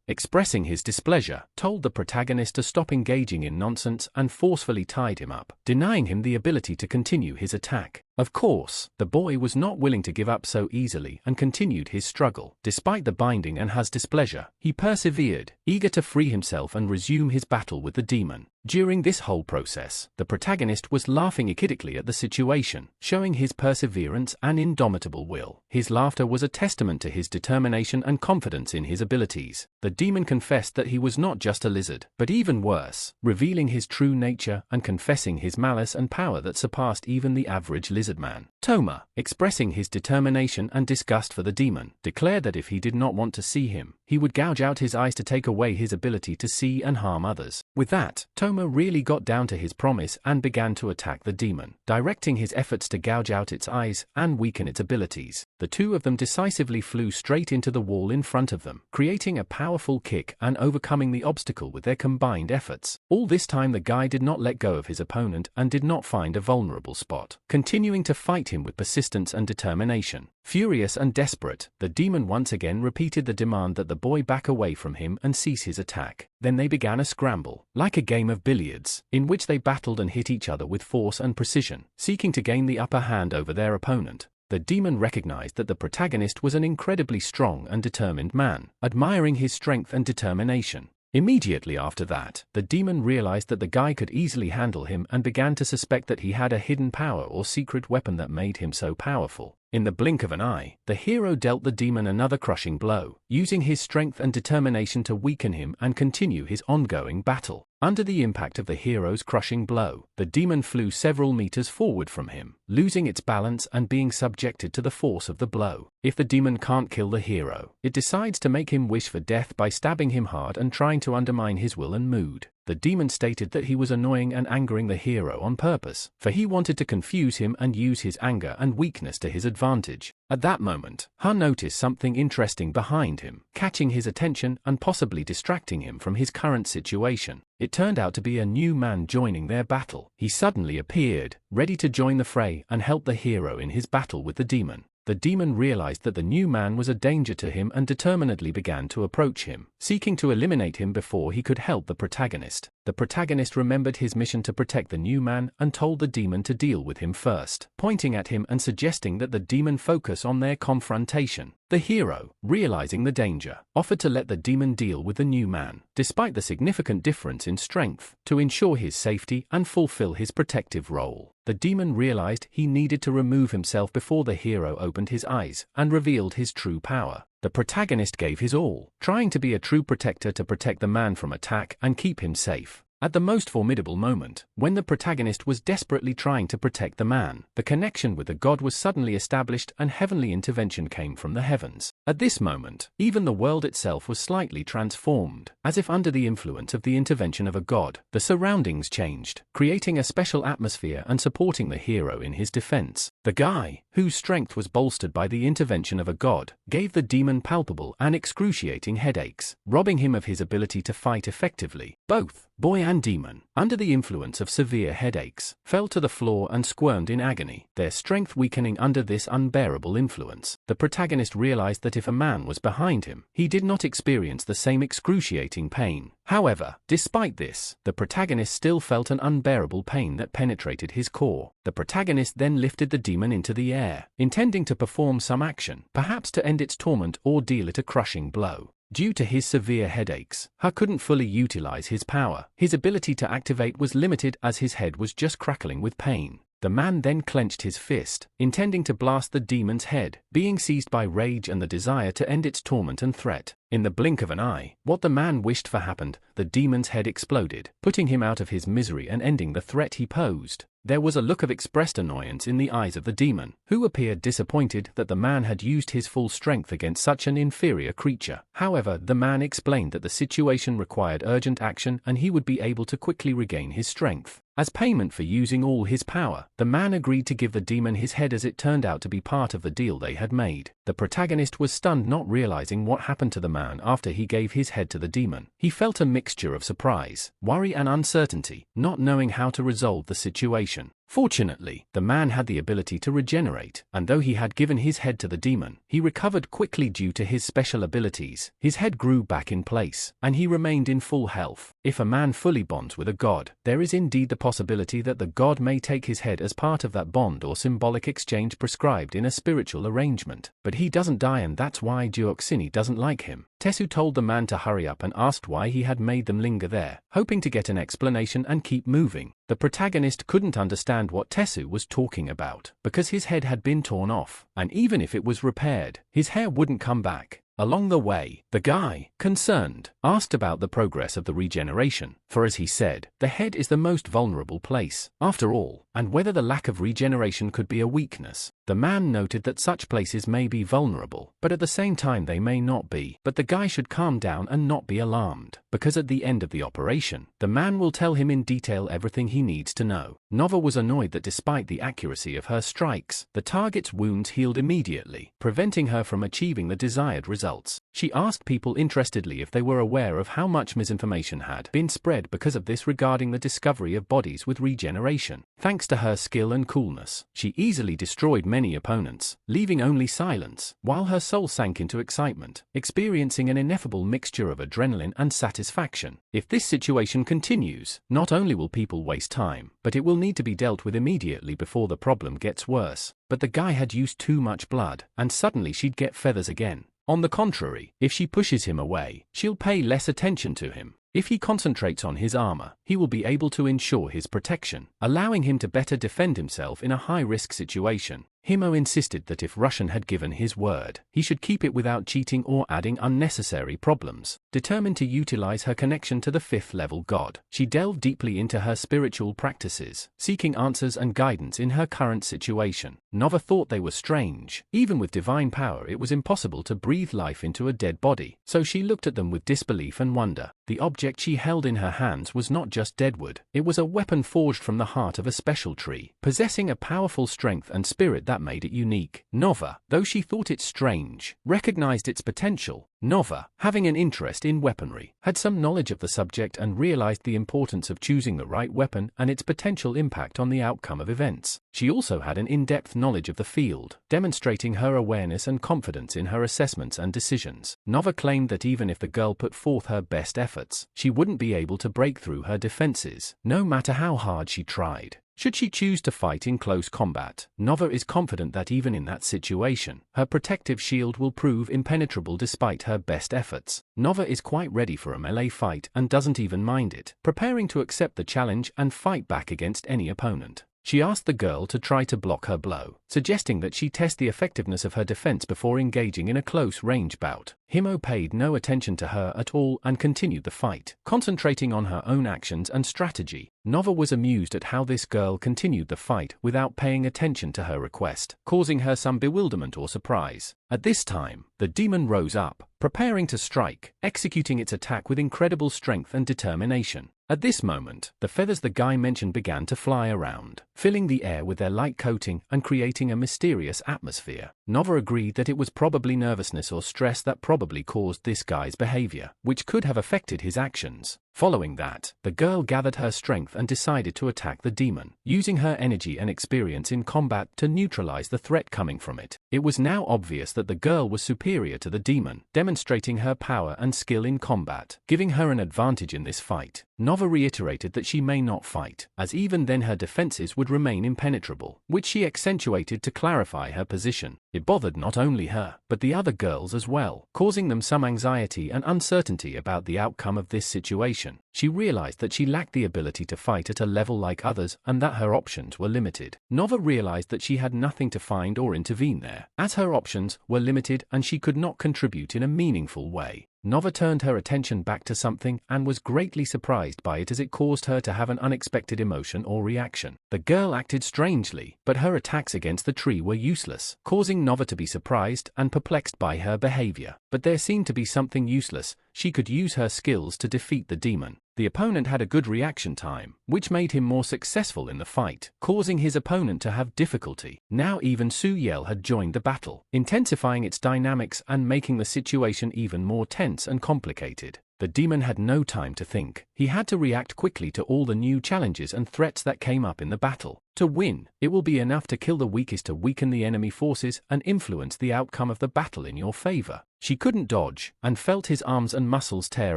[SPEAKER 1] Expressing his displeasure, told the protagonist to stop engaging in nonsense and forcefully tied him up, denying him the ability to continue his attack. Of course, the boy was not willing to give up so easily and continued his struggle. Despite the binding and his displeasure, he persevered, eager to free himself and resume his battle with the demon. During this whole process, the protagonist was laughing achidically at the situation, showing his perseverance and indomitable will. His laughter was a testament to his determination and confidence in his abilities. The demon confessed that he was not just a lizard, but even worse, revealing his true nature and confessing his malice and power that surpassed even the average lizard man. Toma, expressing his determination and disgust for the demon, declared that if he did not want to see him, he would gouge out his eyes to take away his ability to see and harm others. With that, Toma really got down to his promise and began to attack the demon, directing his efforts to gouge out its eyes and weaken its abilities. The two of them decisively flew straight into the wall in front of them, creating a powerful kick and overcoming the obstacle with their combined efforts. All this time the guy did not let go of his opponent and did not find a vulnerable spot, continuing to fight him with persistence and determination. Furious and desperate, the demon once again repeated the demand that the boy back away from him and cease his attack. Then they began a scramble, like a game of billiards, in which they battled and hit each other with force and precision, seeking to gain the upper hand over their opponent. The demon recognized that the protagonist was an incredibly strong and determined man, admiring his strength and determination. Immediately after that, the demon realized that the guy could easily handle him and began to suspect that he had a hidden power or secret weapon that made him so powerful. In the blink of an eye, the hero dealt the demon another crushing blow, using his strength and determination to weaken him and continue his ongoing battle. Under the impact of the hero's crushing blow, the demon flew several meters forward from him, losing its balance and being subjected to the force of the blow. If the demon can't kill the hero, it decides to make him wish for death by stabbing him hard and trying to undermine his will and mood. The demon stated that he was annoying and angering the hero on purpose, for he wanted to confuse him and use his anger and weakness to his advantage. At that moment, Ha noticed something interesting behind him, catching his attention and possibly distracting him from his current situation. It turned out to be a new man joining their battle. He suddenly appeared, ready to join the fray and help the hero in his battle with the demon. The demon realized that the new man was a danger to him and determinedly began to approach him, seeking to eliminate him before he could help the protagonist. The protagonist remembered his mission to protect the new man and told the demon to deal with him first, pointing at him and suggesting that the demon focus on their confrontation. The hero, realizing the danger, offered to let the demon deal with the new man, despite the significant difference in strength, to ensure his safety and fulfill his protective role. The demon realized he needed to remove himself before the hero opened his eyes and revealed his true power. The protagonist gave his all, trying to be a true protector to protect the man from attack and keep him safe. At the most formidable moment, when the protagonist was desperately trying to protect the man, the connection with the god was suddenly established and heavenly intervention came from the heavens. At this moment, even the world itself was slightly transformed, as if under the influence of the intervention of a god. The surroundings changed, creating a special atmosphere and supporting the hero in his defense. The guy, whose strength was bolstered by the intervention of a god, gave the demon palpable and excruciating headaches, robbing him of his ability to fight effectively. Both boy and demon, under the influence of severe headaches, fell to the floor and squirmed in agony, their strength weakening under this unbearable influence. The protagonist realized that if a man was behind him, he did not experience the same excruciating pain. However, despite this, the protagonist still felt an unbearable pain that penetrated his core. The protagonist then lifted the demon into the air, intending to perform some action, perhaps to end its torment or deal it a crushing blow. Due to his severe headaches, he couldn't fully utilize his power. His ability to activate was limited as his head was just crackling with pain. The man then clenched his fist, intending to blast the demon's head, being seized by rage and the desire to end its torment and threat. In the blink of an eye, what the man wished for happened. The demon's head exploded, putting him out of his misery and ending the threat he posed. There was a look of expressed annoyance in the eyes of the demon, who appeared disappointed that the man had used his full strength against such an inferior creature. However, the man explained that the situation required urgent action and he would be able to quickly regain his strength. As payment for using all his power, the man agreed to give the demon his head as it turned out to be part of the deal they had made. The protagonist was stunned, not realizing what happened to the man after he gave his head to the demon. He felt a mixture of surprise, worry and uncertainty, not knowing how to resolve the situation. Fortunately, the man had the ability to regenerate, and though he had given his head to the demon, he recovered quickly due to his special abilities. His head grew back in place, and he remained in full health. If a man fully bonds with a god, there is indeed the possibility that the god may take his head as part of that bond or symbolic exchange prescribed in a spiritual arrangement. But he doesn't die, and that's why Duoxini doesn't like him. Tesu told the man to hurry up and asked why he had made them linger there, hoping to get an explanation and keep moving. The protagonist couldn't understand what Tesu was talking about, because his head had been torn off, and even if it was repaired, his hair wouldn't come back. Along the way, the guy, concerned, asked about the progress of the regeneration, for as he said, the head is the most vulnerable place, after all, and whether the lack of regeneration could be a weakness. The man noted that such places may be vulnerable, but at the same time they may not be. But the guy should calm down and not be alarmed, because at the end of the operation, the man will tell him in detail everything he needs to know. Nova was annoyed that despite the accuracy of her strikes, the target's wounds healed immediately, preventing her from achieving the desired results. She asked people interestedly if they were aware of how much misinformation had been spread because of this regarding the discovery of bodies with regeneration. Thanks to her skill and coolness, she easily destroyed many opponents, leaving only silence, while her soul sank into excitement, experiencing an ineffable mixture of adrenaline and satisfaction. If this situation continues, not only will people waste time, but it will need to be dealt with immediately before the problem gets worse. But the guy had used too much blood, and suddenly she'd get feathers again. On the contrary, if she pushes him away, she'll pay less attention to him. If he concentrates on his armor, he will be able to ensure his protection, allowing him to better defend himself in a high-risk situation. Himo insisted that if Russian had given his word, he should keep it without cheating or adding unnecessary problems. Determined to utilize her connection to the 5th level god, she delved deeply into her spiritual practices, seeking answers and guidance in her current situation. Nova thought they were strange. Even with divine power, it was impossible to breathe life into a dead body, so she looked at them with disbelief and wonder. The object she held in her hands was not just deadwood, it was a weapon forged from the heart of a special tree, possessing a powerful strength and spirit that made it unique. Nova, though she thought it strange, recognized its potential. Nova, having an interest in weaponry, had some knowledge of the subject and realized the importance of choosing the right weapon and its potential impact on the outcome of events. She also had an in-depth knowledge of the field, demonstrating her awareness and confidence in her assessments and decisions. Nova claimed that even if the girl put forth her best efforts, she wouldn't be able to break through her defenses, no matter how hard she tried. should she choose to fight in close combat. Nova is confident that even in that situation, her protective shield will prove impenetrable despite her best efforts. Nova is quite ready for a melee fight and doesn't even mind it, preparing to accept the challenge and fight back against any opponent. She asked the girl to try to block her blow, suggesting that she test the effectiveness of her defense before engaging in a close-range bout. Himo paid no attention to her at all and continued the fight, concentrating on her own actions and strategy. Nova was amused at how this girl continued the fight without paying attention to her request, causing her some bewilderment or surprise. At this time, the demon rose up, preparing to strike, executing its attack with incredible strength and determination. At this moment, the feathers the guy mentioned began to fly around, filling the air with their light coating and creating a mysterious atmosphere. Nova agreed that it was probably nervousness or stress that probably caused this guy's behavior, which could have affected his actions. Following that, the girl gathered her strength and decided to attack the demon, using her energy and experience in combat to neutralize the threat coming from it. It was now obvious that the girl was superior to the demon, demonstrating her power and skill in combat, giving her an advantage in this fight. Nova reiterated that she may not fight, as even then her defenses would remain impenetrable, which she accentuated to clarify her position. It bothered not only her, but the other girls as well, causing them some anxiety and uncertainty about the outcome of this situation. She realized that she lacked the ability to fight at a level like others and that her options were limited. Nova realized that she had nothing to find or intervene there, as her options were limited and she could not contribute in a meaningful way. Nova turned her attention back to something and was greatly surprised by it as it caused her to have an unexpected emotion or reaction. The girl acted strangely, but her attacks against the tree were useless, causing Nova to be surprised and perplexed by her behavior. But there seemed to be something useless. She could use her skills to defeat the demon. The opponent had a good reaction time, which made him more successful in the fight, causing his opponent to have difficulty. Now even Soo-Yel had joined the battle, intensifying its dynamics and making the situation even more tense and complicated. The demon had no time to think. He had to react quickly to all the new challenges and threats that came up in the battle. To win, it will be enough to kill the weakest to weaken the enemy forces and influence the outcome of the battle in your favor. She couldn't dodge, and felt his arms and muscles tear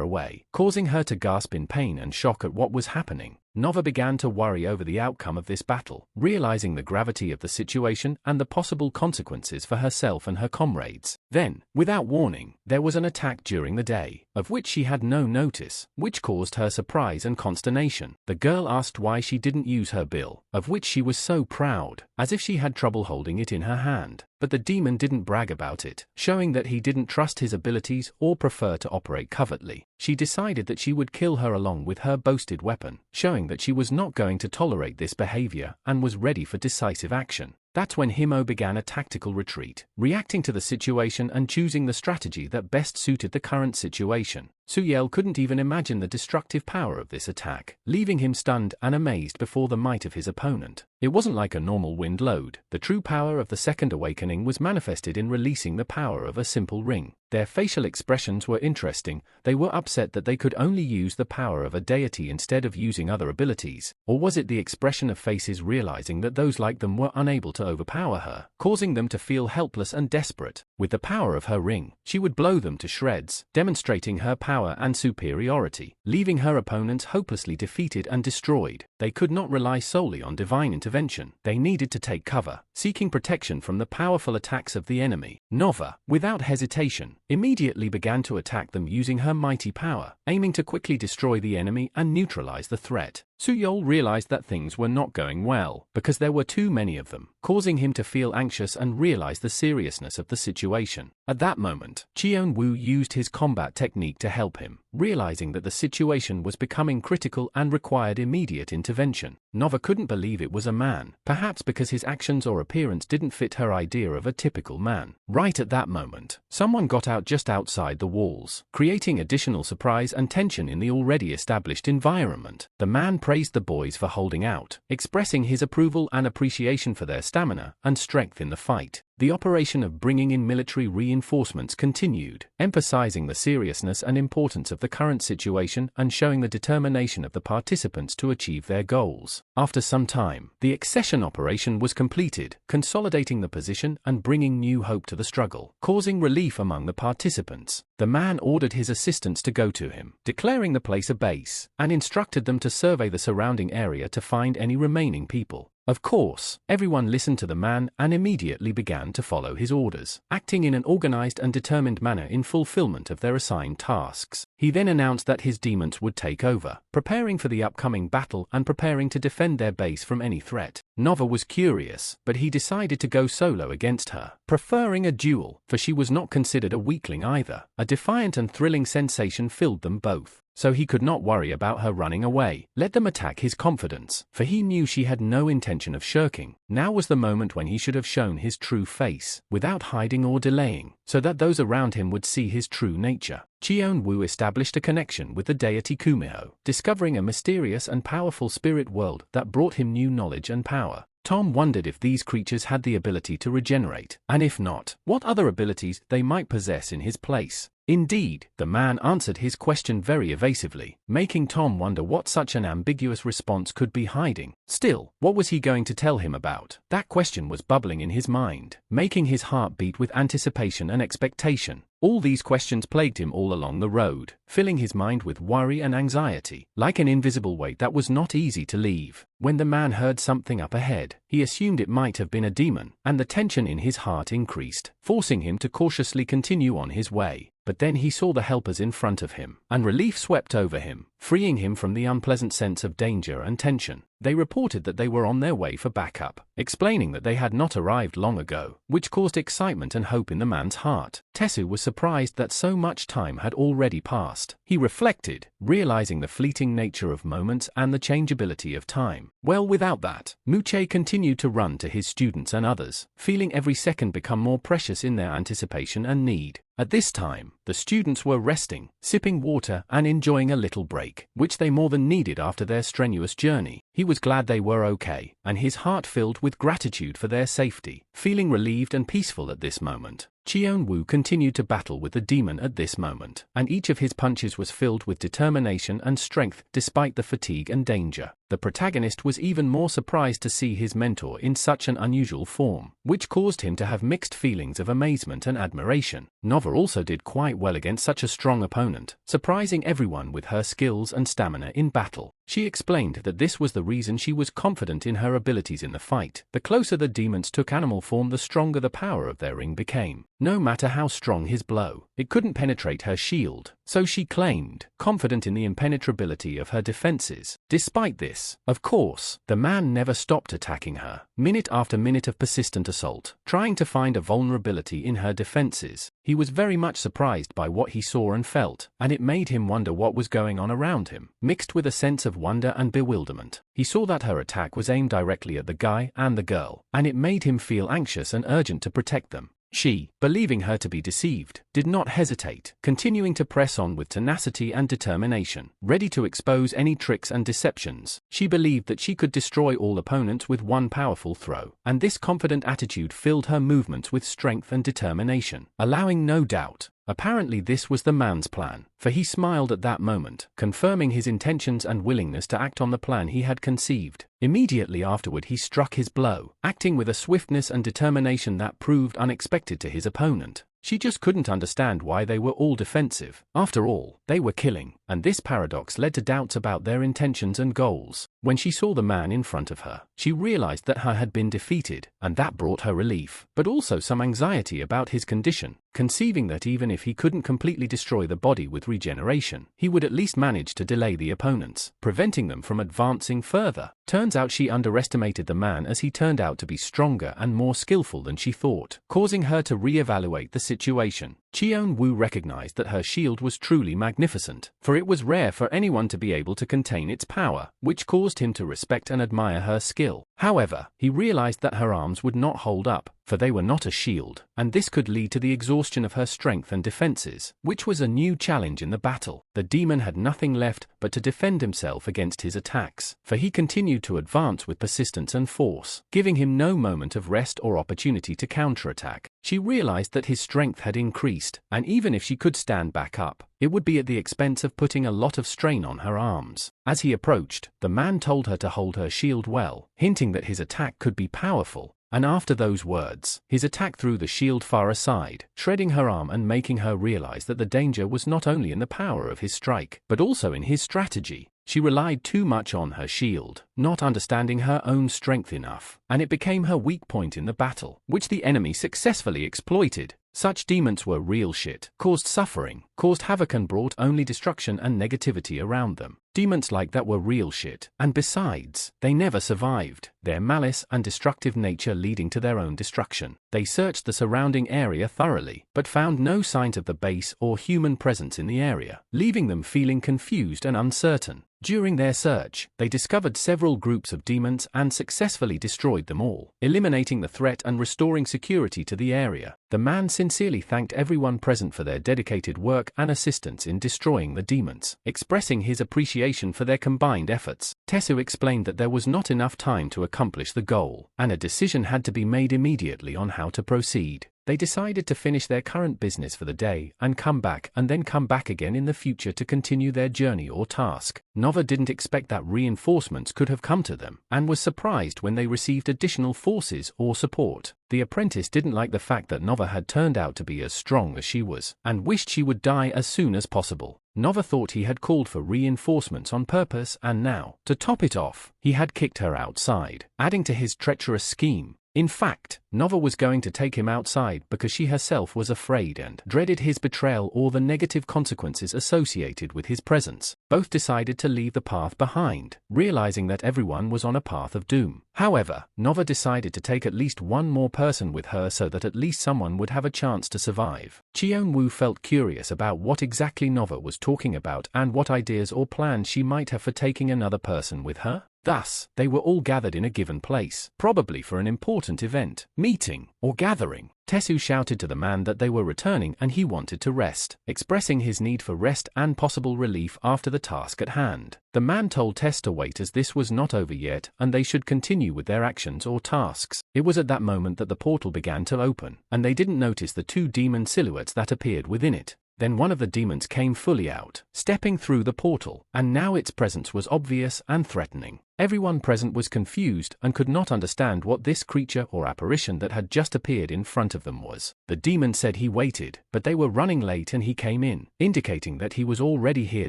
[SPEAKER 1] away, causing her to gasp in pain and shock at what was happening. Nova began to worry over the outcome of this battle, realizing the gravity of the situation and the possible consequences for herself and her comrades. Then, without warning, there was an attack during the day, of which she had no notice, which caused her surprise and consternation. The girl asked why she didn't use her bill, of which she was so proud, as if she had trouble holding it in her hand. But the demon didn't brag about it, showing that he didn't trust his abilities or prefer to operate covertly. She decided that she would kill her along with her boasted weapon, showing that she was not going to tolerate this behavior and was ready for decisive action. That's when Himo began a tactical retreat, reacting to the situation and choosing the strategy that best suited the current situation. Soo-Yel couldn't even imagine the destructive power of this attack, leaving him stunned and amazed before the might of his opponent. It wasn't like a normal wind load. The true power of the Second Awakening was manifested in releasing the power of a simple ring. Their facial expressions were interesting. They were upset that they could only use the power of a deity instead of using other abilities. Or was it the expression of faces realizing that those like them were unable to overpower her, causing them to feel helpless and desperate? With the power of her ring, she would blow them to shreds, demonstrating her power and superiority, leaving her opponents hopelessly defeated and destroyed. They could not rely solely on divine intervention. They needed to take cover, seeking protection from the powerful attacks of the enemy. Nova, without hesitation, immediately began to attack them using her mighty power, aiming to quickly destroy the enemy and neutralize the threat. Soo-Yel realized that things were not going well, because there were too many of them, causing him to feel anxious and realize the seriousness of the situation. At that moment, Chion Woo used his combat technique to help him, realizing that the situation was becoming critical and required immediate intervention. Nova couldn't believe it was a man, perhaps because his actions or appearance didn't fit her idea of a typical man. Right at that moment, someone got out just outside the walls, creating additional surprise and tension in the already established environment. The man praised the boys for holding out, expressing his approval and appreciation for their stamina and strength in the fight. The operation of bringing in military reinforcements continued, emphasizing the seriousness and importance of the current situation and showing the determination of the participants to achieve their goals. After some time, the accession operation was completed, consolidating the position and bringing new hope to the struggle, causing relief among the participants. The man ordered his assistants to go to him, declaring the place a base, and instructed them to survey the surrounding area to find any remaining people. Of course, everyone listened to the man and immediately began to follow his orders, acting in an organized and determined manner in fulfillment of their assigned tasks. He then announced that his demons would take over, preparing for the upcoming battle and preparing to defend their base from any threat. Nova was curious, but he decided to go solo against her, preferring a duel, for she was not considered a weakling either. A defiant and thrilling sensation filled them both. So he could not worry about her running away. Let them attack his confidence, for he knew she had no intention of shirking. Now was the moment when he should have shown his true face, without hiding or delaying, so that those around him would see his true nature. Chion Woo established a connection with the deity Kumiho, discovering a mysterious and powerful spirit world that brought him new knowledge and power. Tom wondered if these creatures had the ability to regenerate, and if not, what other abilities they might possess in his place. Indeed, the man answered his question very evasively, making Tom wonder what such an ambiguous response could be hiding. Still, what was he going to tell him about? That question was bubbling in his mind, making his heart beat with anticipation and expectation. All these questions plagued him all along the road, filling his mind with worry and anxiety, like an invisible weight that was not easy to leave. When the man heard something up ahead, he assumed it might have been a demon, and the tension in his heart increased, forcing him to cautiously continue on his way. But then he saw the helpers in front of him, and relief swept over him, freeing him from the unpleasant sense of danger and tension. They reported that they were on their way for backup, explaining that they had not arrived long ago, which caused excitement and hope in the man's heart. Tesu was surprised that so much time had already passed. He reflected, realizing the fleeting nature of moments and the changeability of time. Well, without that, Muche continued to run to his students and others, feeling every second become more precious in their anticipation and need. At this time, the students were resting, sipping water and enjoying a little break, which they more than needed after their strenuous journey. He was glad they were okay, and his heart filled with gratitude for their safety, feeling relieved and peaceful at this moment. Chion Woo continued to battle with the demon at this moment, and each of his punches was filled with determination and strength despite the fatigue and danger. The protagonist was even more surprised to see his mentor in such an unusual form, which caused him to have mixed feelings of amazement and admiration. Nova also did quite well against such a strong opponent, surprising everyone with her skills and stamina in battle. She explained that this was the reason she was confident in her abilities in the fight. The closer the demons took animal form, the stronger the power of their ring became. No matter how strong his blow, it couldn't penetrate her shield, so she claimed, confident in the impenetrability of her defenses. Despite this, of course, the man never stopped attacking her, minute after minute of persistent assault, trying to find a vulnerability in her defenses. He was very much surprised by what he saw and felt, and it made him wonder what was going on around him, mixed with a sense of wonder and bewilderment. He saw that her attack was aimed directly at the guy and the girl, and it made him feel anxious and urgent to protect them. She, believing her to be deceived, did not hesitate, continuing to press on with tenacity and determination, ready to expose any tricks and deceptions. She believed that she could destroy all opponents with one powerful throw, and this confident attitude filled her movements with strength and determination, allowing no doubt. Apparently this was the man's plan, for he smiled at that moment, confirming his intentions and willingness to act on the plan he had conceived. Immediately afterward he struck his blow, acting with a swiftness and determination that proved unexpected to his opponent. She just couldn't understand why they were all defensive. After all, they were killing, and this paradox led to doubts about their intentions and goals. When she saw the man in front of her, she realized that her had been defeated, and that brought her relief, but also some anxiety about his condition, conceiving that even if he couldn't completely destroy the body with regeneration, he would at least manage to delay the opponents, preventing them from advancing further. Turns out she underestimated the man, as he turned out to be stronger and more skillful than she thought, causing her to re-evaluate the situation. Chion Woo recognized that her shield was truly magnificent, for it was rare for anyone to be able to contain its power, which caused him to respect and admire her skill. However, he realized that her arms would not hold up, for they were not a shield, and this could lead to the exhaustion of her strength and defenses, which was a new challenge in the battle. The demon had nothing left but to defend himself against his attacks, for he continued to advance with persistence and force, giving him no moment of rest or opportunity to counterattack. She realized that his strength had increased, and even if she could stand back up, it would be at the expense of putting a lot of strain on her arms. As he approached, the man told her to hold her shield well, hinting that his attack could be powerful, and after those words, his attack threw the shield far aside, shredding her arm and making her realize that the danger was not only in the power of his strike, but also in his strategy. She relied too much on her shield, not understanding her own strength enough, and it became her weak point in the battle, which the enemy successfully exploited. Such demons were real shit, caused suffering, caused havoc and brought only destruction and negativity around them. Demons like that were real shit, and besides, they never survived, their malice and destructive nature leading to their own destruction. They searched the surrounding area thoroughly, but found no signs of the base or human presence in the area, leaving them feeling confused and uncertain. During their search, they discovered several groups of demons and successfully destroyed them all, eliminating the threat and restoring security to the area. The man sincerely thanked everyone present for their dedicated work and assistance in destroying the demons, expressing his appreciation for their combined efforts. Tesu explained that there was not enough time to accomplish the goal, and a decision had to be made immediately on how to proceed. They decided to finish their current business for the day and then come back again in the future to continue their journey or task. Nova didn't expect that reinforcements could have come to them, and was surprised when they received additional forces or support. The apprentice didn't like the fact that Nova had turned out to be as strong as she was, and wished she would die as soon as possible. Nova thought he had called for reinforcements on purpose, and now, to top it off, he had kicked her outside, adding to his treacherous scheme. In fact, Nova was going to take him outside because she herself was afraid and dreaded his betrayal or the negative consequences associated with his presence. Both decided to leave the path behind, realizing that everyone was on a path of doom. However, Nova decided to take at least one more person with her so that at least someone would have a chance to survive. Chion Woo felt curious about what exactly Nova was talking about and what ideas or plans she might have for taking another person with her. Thus, they were all gathered in a given place, probably for an important event, meeting, or gathering. Tesu shouted to the man that they were returning and he wanted to rest, expressing his need for rest and possible relief after the task at hand. The man told Tess to wait as this was not over yet and they should continue with their actions or tasks. It was at that moment that the portal began to open, and they didn't notice the two demon silhouettes that appeared within it. Then one of the demons came fully out, stepping through the portal, and now its presence was obvious and threatening. Everyone present was confused and could not understand what this creature or apparition that had just appeared in front of them was. The demon said he waited, but they were running late and he came in, indicating that he was already here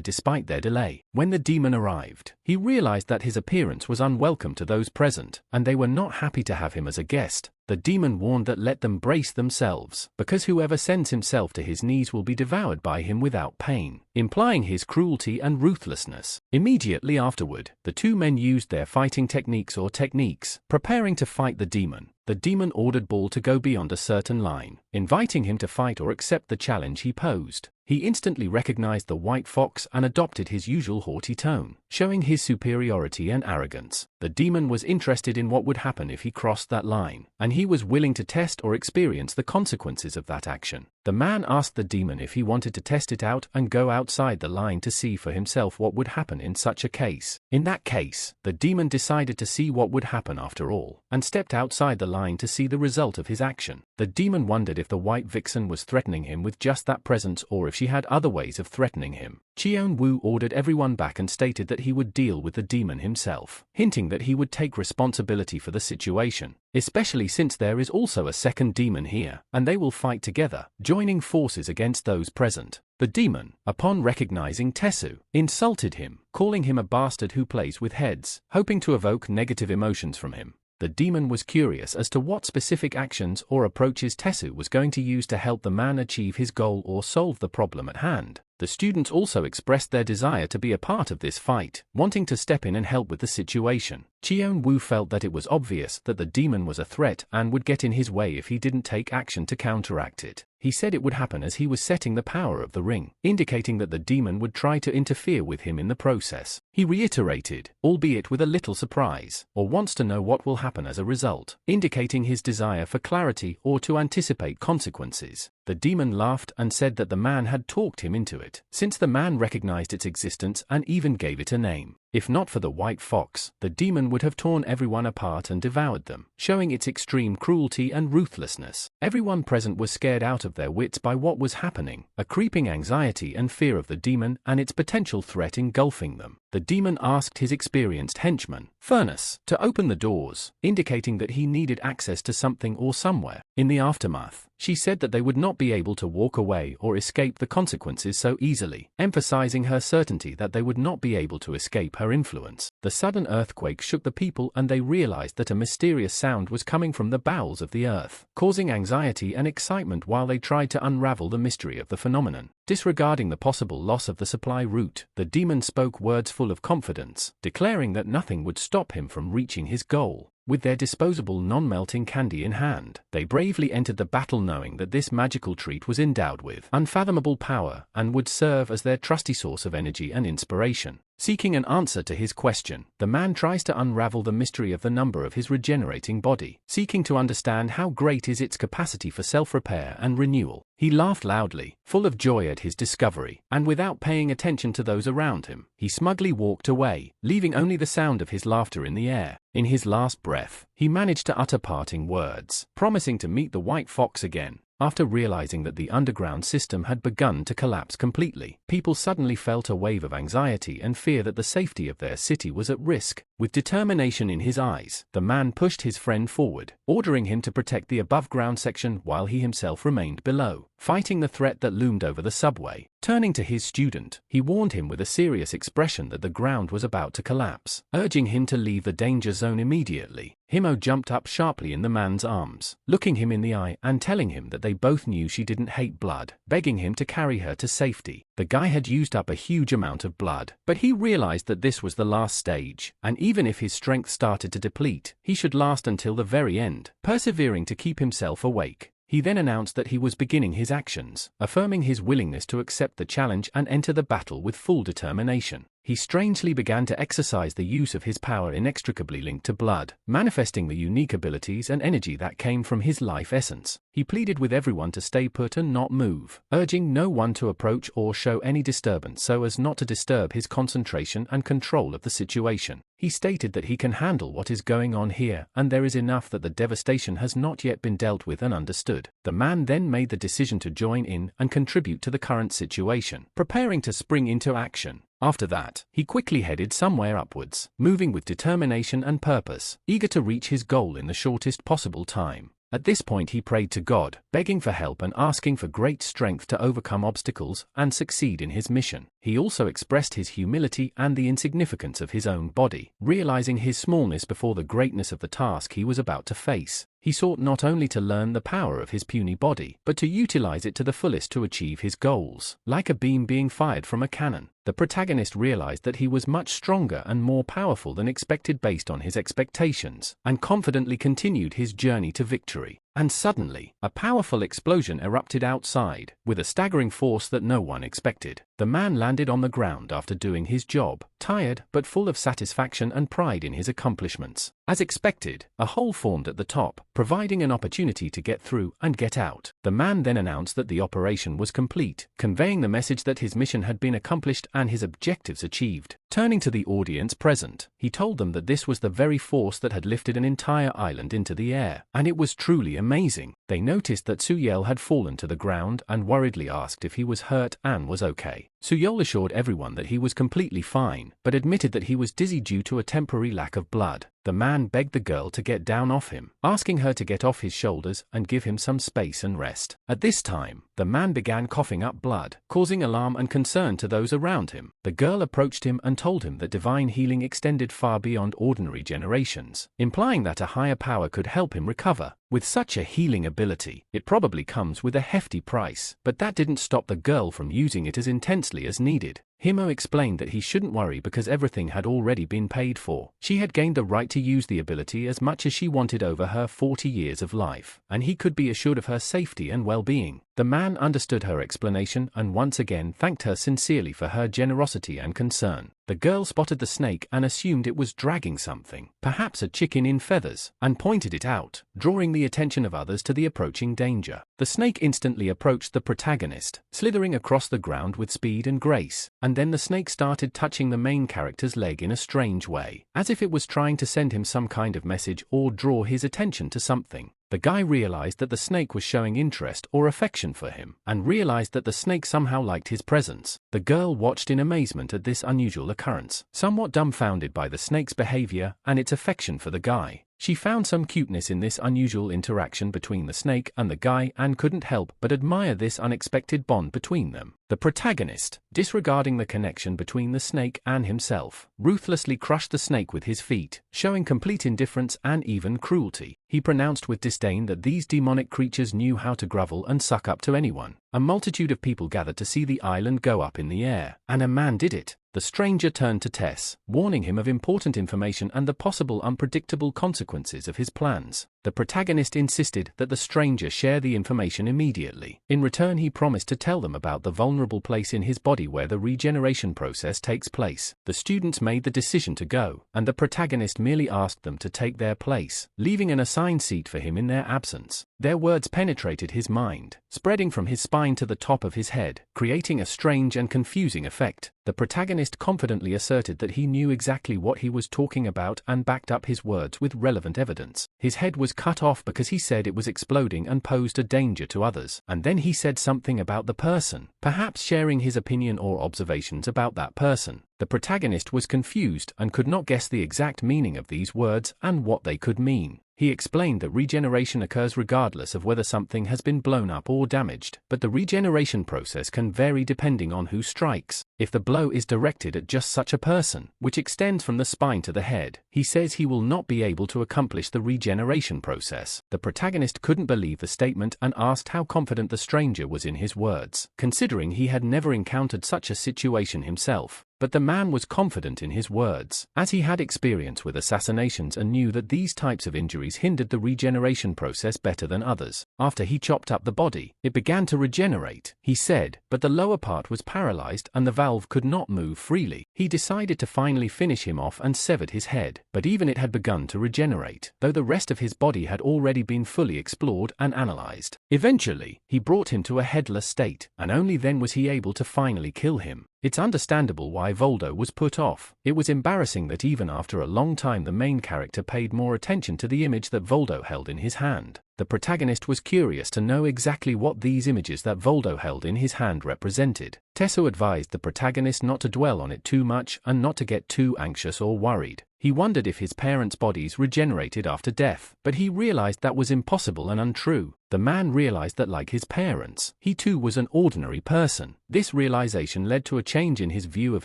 [SPEAKER 1] despite their delay. When the demon arrived, he realized that his appearance was unwelcome to those present, and they were not happy to have him as a guest. The demon warned that let them brace themselves, because whoever sends himself to his knees will be devoured by him without pain, implying his cruelty and ruthlessness. Immediately afterward, the two men used their fighting techniques, preparing to fight the demon. The demon ordered Ball to go beyond a certain line, inviting him to fight or accept the challenge he posed. He instantly recognized the white fox and adopted his usual haughty tone, showing his superiority and arrogance. The demon was interested in what would happen if he crossed that line, and he was willing to test or experience the consequences of that action. The man asked the demon if he wanted to test it out and go outside the line to see for himself what would happen in such a case. In that case, the demon decided to see what would happen after all, and stepped outside the line to see the result of his action. The demon wondered if the white vixen was threatening him with just that presence or if she had other ways of threatening him. Chion Woo ordered everyone back and stated that he would deal with the demon himself, hinting that he would take responsibility for the situation, especially since there is also a second demon here, and they will fight together, joining forces against those present. The demon, upon recognizing Tesu, insulted him, calling him a bastard who plays with heads, hoping to evoke negative emotions from him. The demon was curious as to what specific actions or approaches Tesu was going to use to help the man achieve his goal or solve the problem at hand. The students also expressed their desire to be a part of this fight, wanting to step in and help with the situation. Chion Woo felt that it was obvious that the demon was a threat and would get in his way if he didn't take action to counteract it. He said it would happen as he was setting the power of the ring, indicating that the demon would try to interfere with him in the process. He reiterated, albeit with a little surprise, or wants to know what will happen as a result, indicating his desire for clarity or to anticipate consequences. The demon laughed and said that the man had talked him into it, since the man recognized its existence and even gave it a name. If not for the white fox, the demon would have torn everyone apart and devoured them, showing its extreme cruelty and ruthlessness. Everyone present was scared out of their wits by what was happening, a creeping anxiety and fear of the demon and its potential threat engulfing them. The demon asked his experienced henchman, Furnace, to open the doors, indicating that he needed access to something or somewhere. In the aftermath, she said that they would not be able to walk away or escape the consequences so easily, emphasizing her certainty that they would not be able to escape her influence. The sudden earthquake shook the people and they realized that a mysterious sound was coming from the bowels of the earth, causing anxiety and excitement while they tried to unravel the mystery of the phenomenon. Disregarding the possible loss of the supply route, the demon spoke words full of confidence, declaring that nothing would stop him from reaching his goal. With their disposable non-melting candy in hand, they bravely entered the battle knowing that this magical treat was endowed with unfathomable power and would serve as their trusty source of energy and inspiration. Seeking an answer to his question, the man tries to unravel the mystery of the number of his regenerating body, seeking to understand how great is its capacity for self-repair and renewal. He laughed loudly, full of joy at his discovery, and without paying attention to those around him, he smugly walked away, leaving only the sound of his laughter in the air. In his last breath, he managed to utter parting words, promising to meet the white fox again. After realizing that the underground system had begun to collapse completely, people suddenly felt a wave of anxiety and fear that the safety of their city was at risk. With determination in his eyes, the man pushed his friend forward, ordering him to protect the above-ground section while he himself remained below, fighting the threat that loomed over the subway. Turning to his student, he warned him with a serious expression that the ground was about to collapse, urging him to leave the danger zone immediately. Himo jumped up sharply in the man's arms, looking him in the eye and telling him that they both knew she didn't hate blood, begging him to carry her to safety. The guy had used up a huge amount of blood, but he realized that this was the last stage, and even if his strength started to deplete, he should last until the very end, persevering to keep himself awake. He then announced that he was beginning his actions, affirming his willingness to accept the challenge and enter the battle with full determination. He strangely began to exercise the use of his power inextricably linked to blood, manifesting the unique abilities and energy that came from his life essence. He pleaded with everyone to stay put and not move, urging no one to approach or show any disturbance so as not to disturb his concentration and control of the situation. He stated that he can handle what is going on here and there is enough that the devastation has not yet been dealt with and understood. The man then made the decision to join in and contribute to the current situation, preparing to spring into action. After that, he quickly headed somewhere upwards, moving with determination and purpose, eager to reach his goal in the shortest possible time. At this point he prayed to God, begging for help and asking for great strength to overcome obstacles and succeed in his mission. He also expressed his humility and the insignificance of his own body, realizing his smallness before the greatness of the task he was about to face. He sought not only to learn the power of his puny body, but to utilize it to the fullest to achieve his goals. Like a beam being fired from a cannon, the protagonist realized that he was much stronger and more powerful than expected based on his expectations, and confidently continued his journey to victory. And suddenly, a powerful explosion erupted outside, with a staggering force that no one expected. The man landed on the ground after doing his job, tired but full of satisfaction and pride in his accomplishments. As expected, a hole formed at the top, providing an opportunity to get through and get out. The man then announced that the operation was complete, conveying the message that his mission had been accomplished and his objectives achieved. Turning to the audience present, he told them that this was the very force that had lifted an entire island into the air, and it was truly amazing. They noticed that Suyel had fallen to the ground and worriedly asked if he was hurt and was okay. Suyel assured everyone that he was completely fine, but admitted that he was dizzy due to a temporary lack of blood. The man begged the girl to get down off him, asking her to get off his shoulders and give him some space and rest. At this time, the man began coughing up blood, causing alarm and concern to those around him. The girl approached him and told him that divine healing extended far beyond ordinary generations, implying that a higher power could help him recover. With such a healing ability, it probably comes with a hefty price, but that didn't stop the girl from using it as intensely as needed. Himo explained that he shouldn't worry because everything had already been paid for. She had gained the right to use the ability as much as she wanted over her 40 years of life, and he could be assured of her safety and well-being. The man understood her explanation and once again thanked her sincerely for her generosity and concern. The girl spotted the snake and assumed it was dragging something, perhaps a chicken in feathers, and pointed it out, drawing the attention of others to the approaching danger. The snake instantly approached the protagonist, slithering across the ground with speed and grace, and then the snake started touching the main character's leg in a strange way, as if it was trying to send him some kind of message or draw his attention to something. The guy realized that the snake was showing interest or affection for him, and realized that the snake somehow liked his presence. The girl watched in amazement at this unusual occurrence, somewhat dumbfounded by the snake's behavior and its affection for the guy. She found some cuteness in this unusual interaction between the snake and the guy and couldn't help but admire this unexpected bond between them. The protagonist, disregarding the connection between the snake and himself, ruthlessly crushed the snake with his feet, showing complete indifference and even cruelty. He pronounced with disdain that these demonic creatures knew how to grovel and suck up to anyone. A multitude of people gathered to see the island go up in the air, and a man did it. The stranger turned to Tess, warning him of important information and the possible unpredictable consequences of his plans. The protagonist insisted that the stranger share the information immediately. In return, he promised to tell them about the vulnerable place in his body where the regeneration process takes place. The students made the decision to go, and the protagonist merely asked them to take their place, leaving an assigned seat for him in their absence. Their words penetrated his mind, spreading from his spine to the top of his head, creating a strange and confusing effect. The protagonist confidently asserted that he knew exactly what he was talking about and backed up his words with relevant evidence. His head was cut off because he said it was exploding and posed a danger to others. And then he said something about the person, perhaps sharing his opinion or observations about that person. The protagonist was confused and could not guess the exact meaning of these words and what they could mean. He explained that regeneration occurs regardless of whether something has been blown up or damaged, but the regeneration process can vary depending on who strikes. If the blow is directed at just such a person, which extends from the spine to the head, he says he will not be able to accomplish the regeneration process. The protagonist couldn't believe the statement and asked how confident the stranger was in his words, considering he had never encountered such a situation himself. But the man was confident in his words, as he had experience with assassinations and knew that these types of injuries hindered the regeneration process better than others. After he chopped up the body, it began to regenerate, he said, but the lower part was paralyzed and the valve could not move freely. He decided to finally finish him off and severed his head, but even it had begun to regenerate, though the rest of his body had already been fully explored and analyzed. Eventually, he brought him to a headless state, and only then was he able to finally kill him. It's understandable why Voldo was put off. It was embarrassing that even after a long time the main character paid more attention to the image that Voldo held in his hand. The protagonist was curious to know exactly what these images that Voldo held in his hand represented. Tesso advised the protagonist not to dwell on it too much and not to get too anxious or worried. He wondered if his parents' bodies regenerated after death, but he realized that was impossible and untrue. The man realized that like his parents, he too was an ordinary person. This realization led to a change in his view of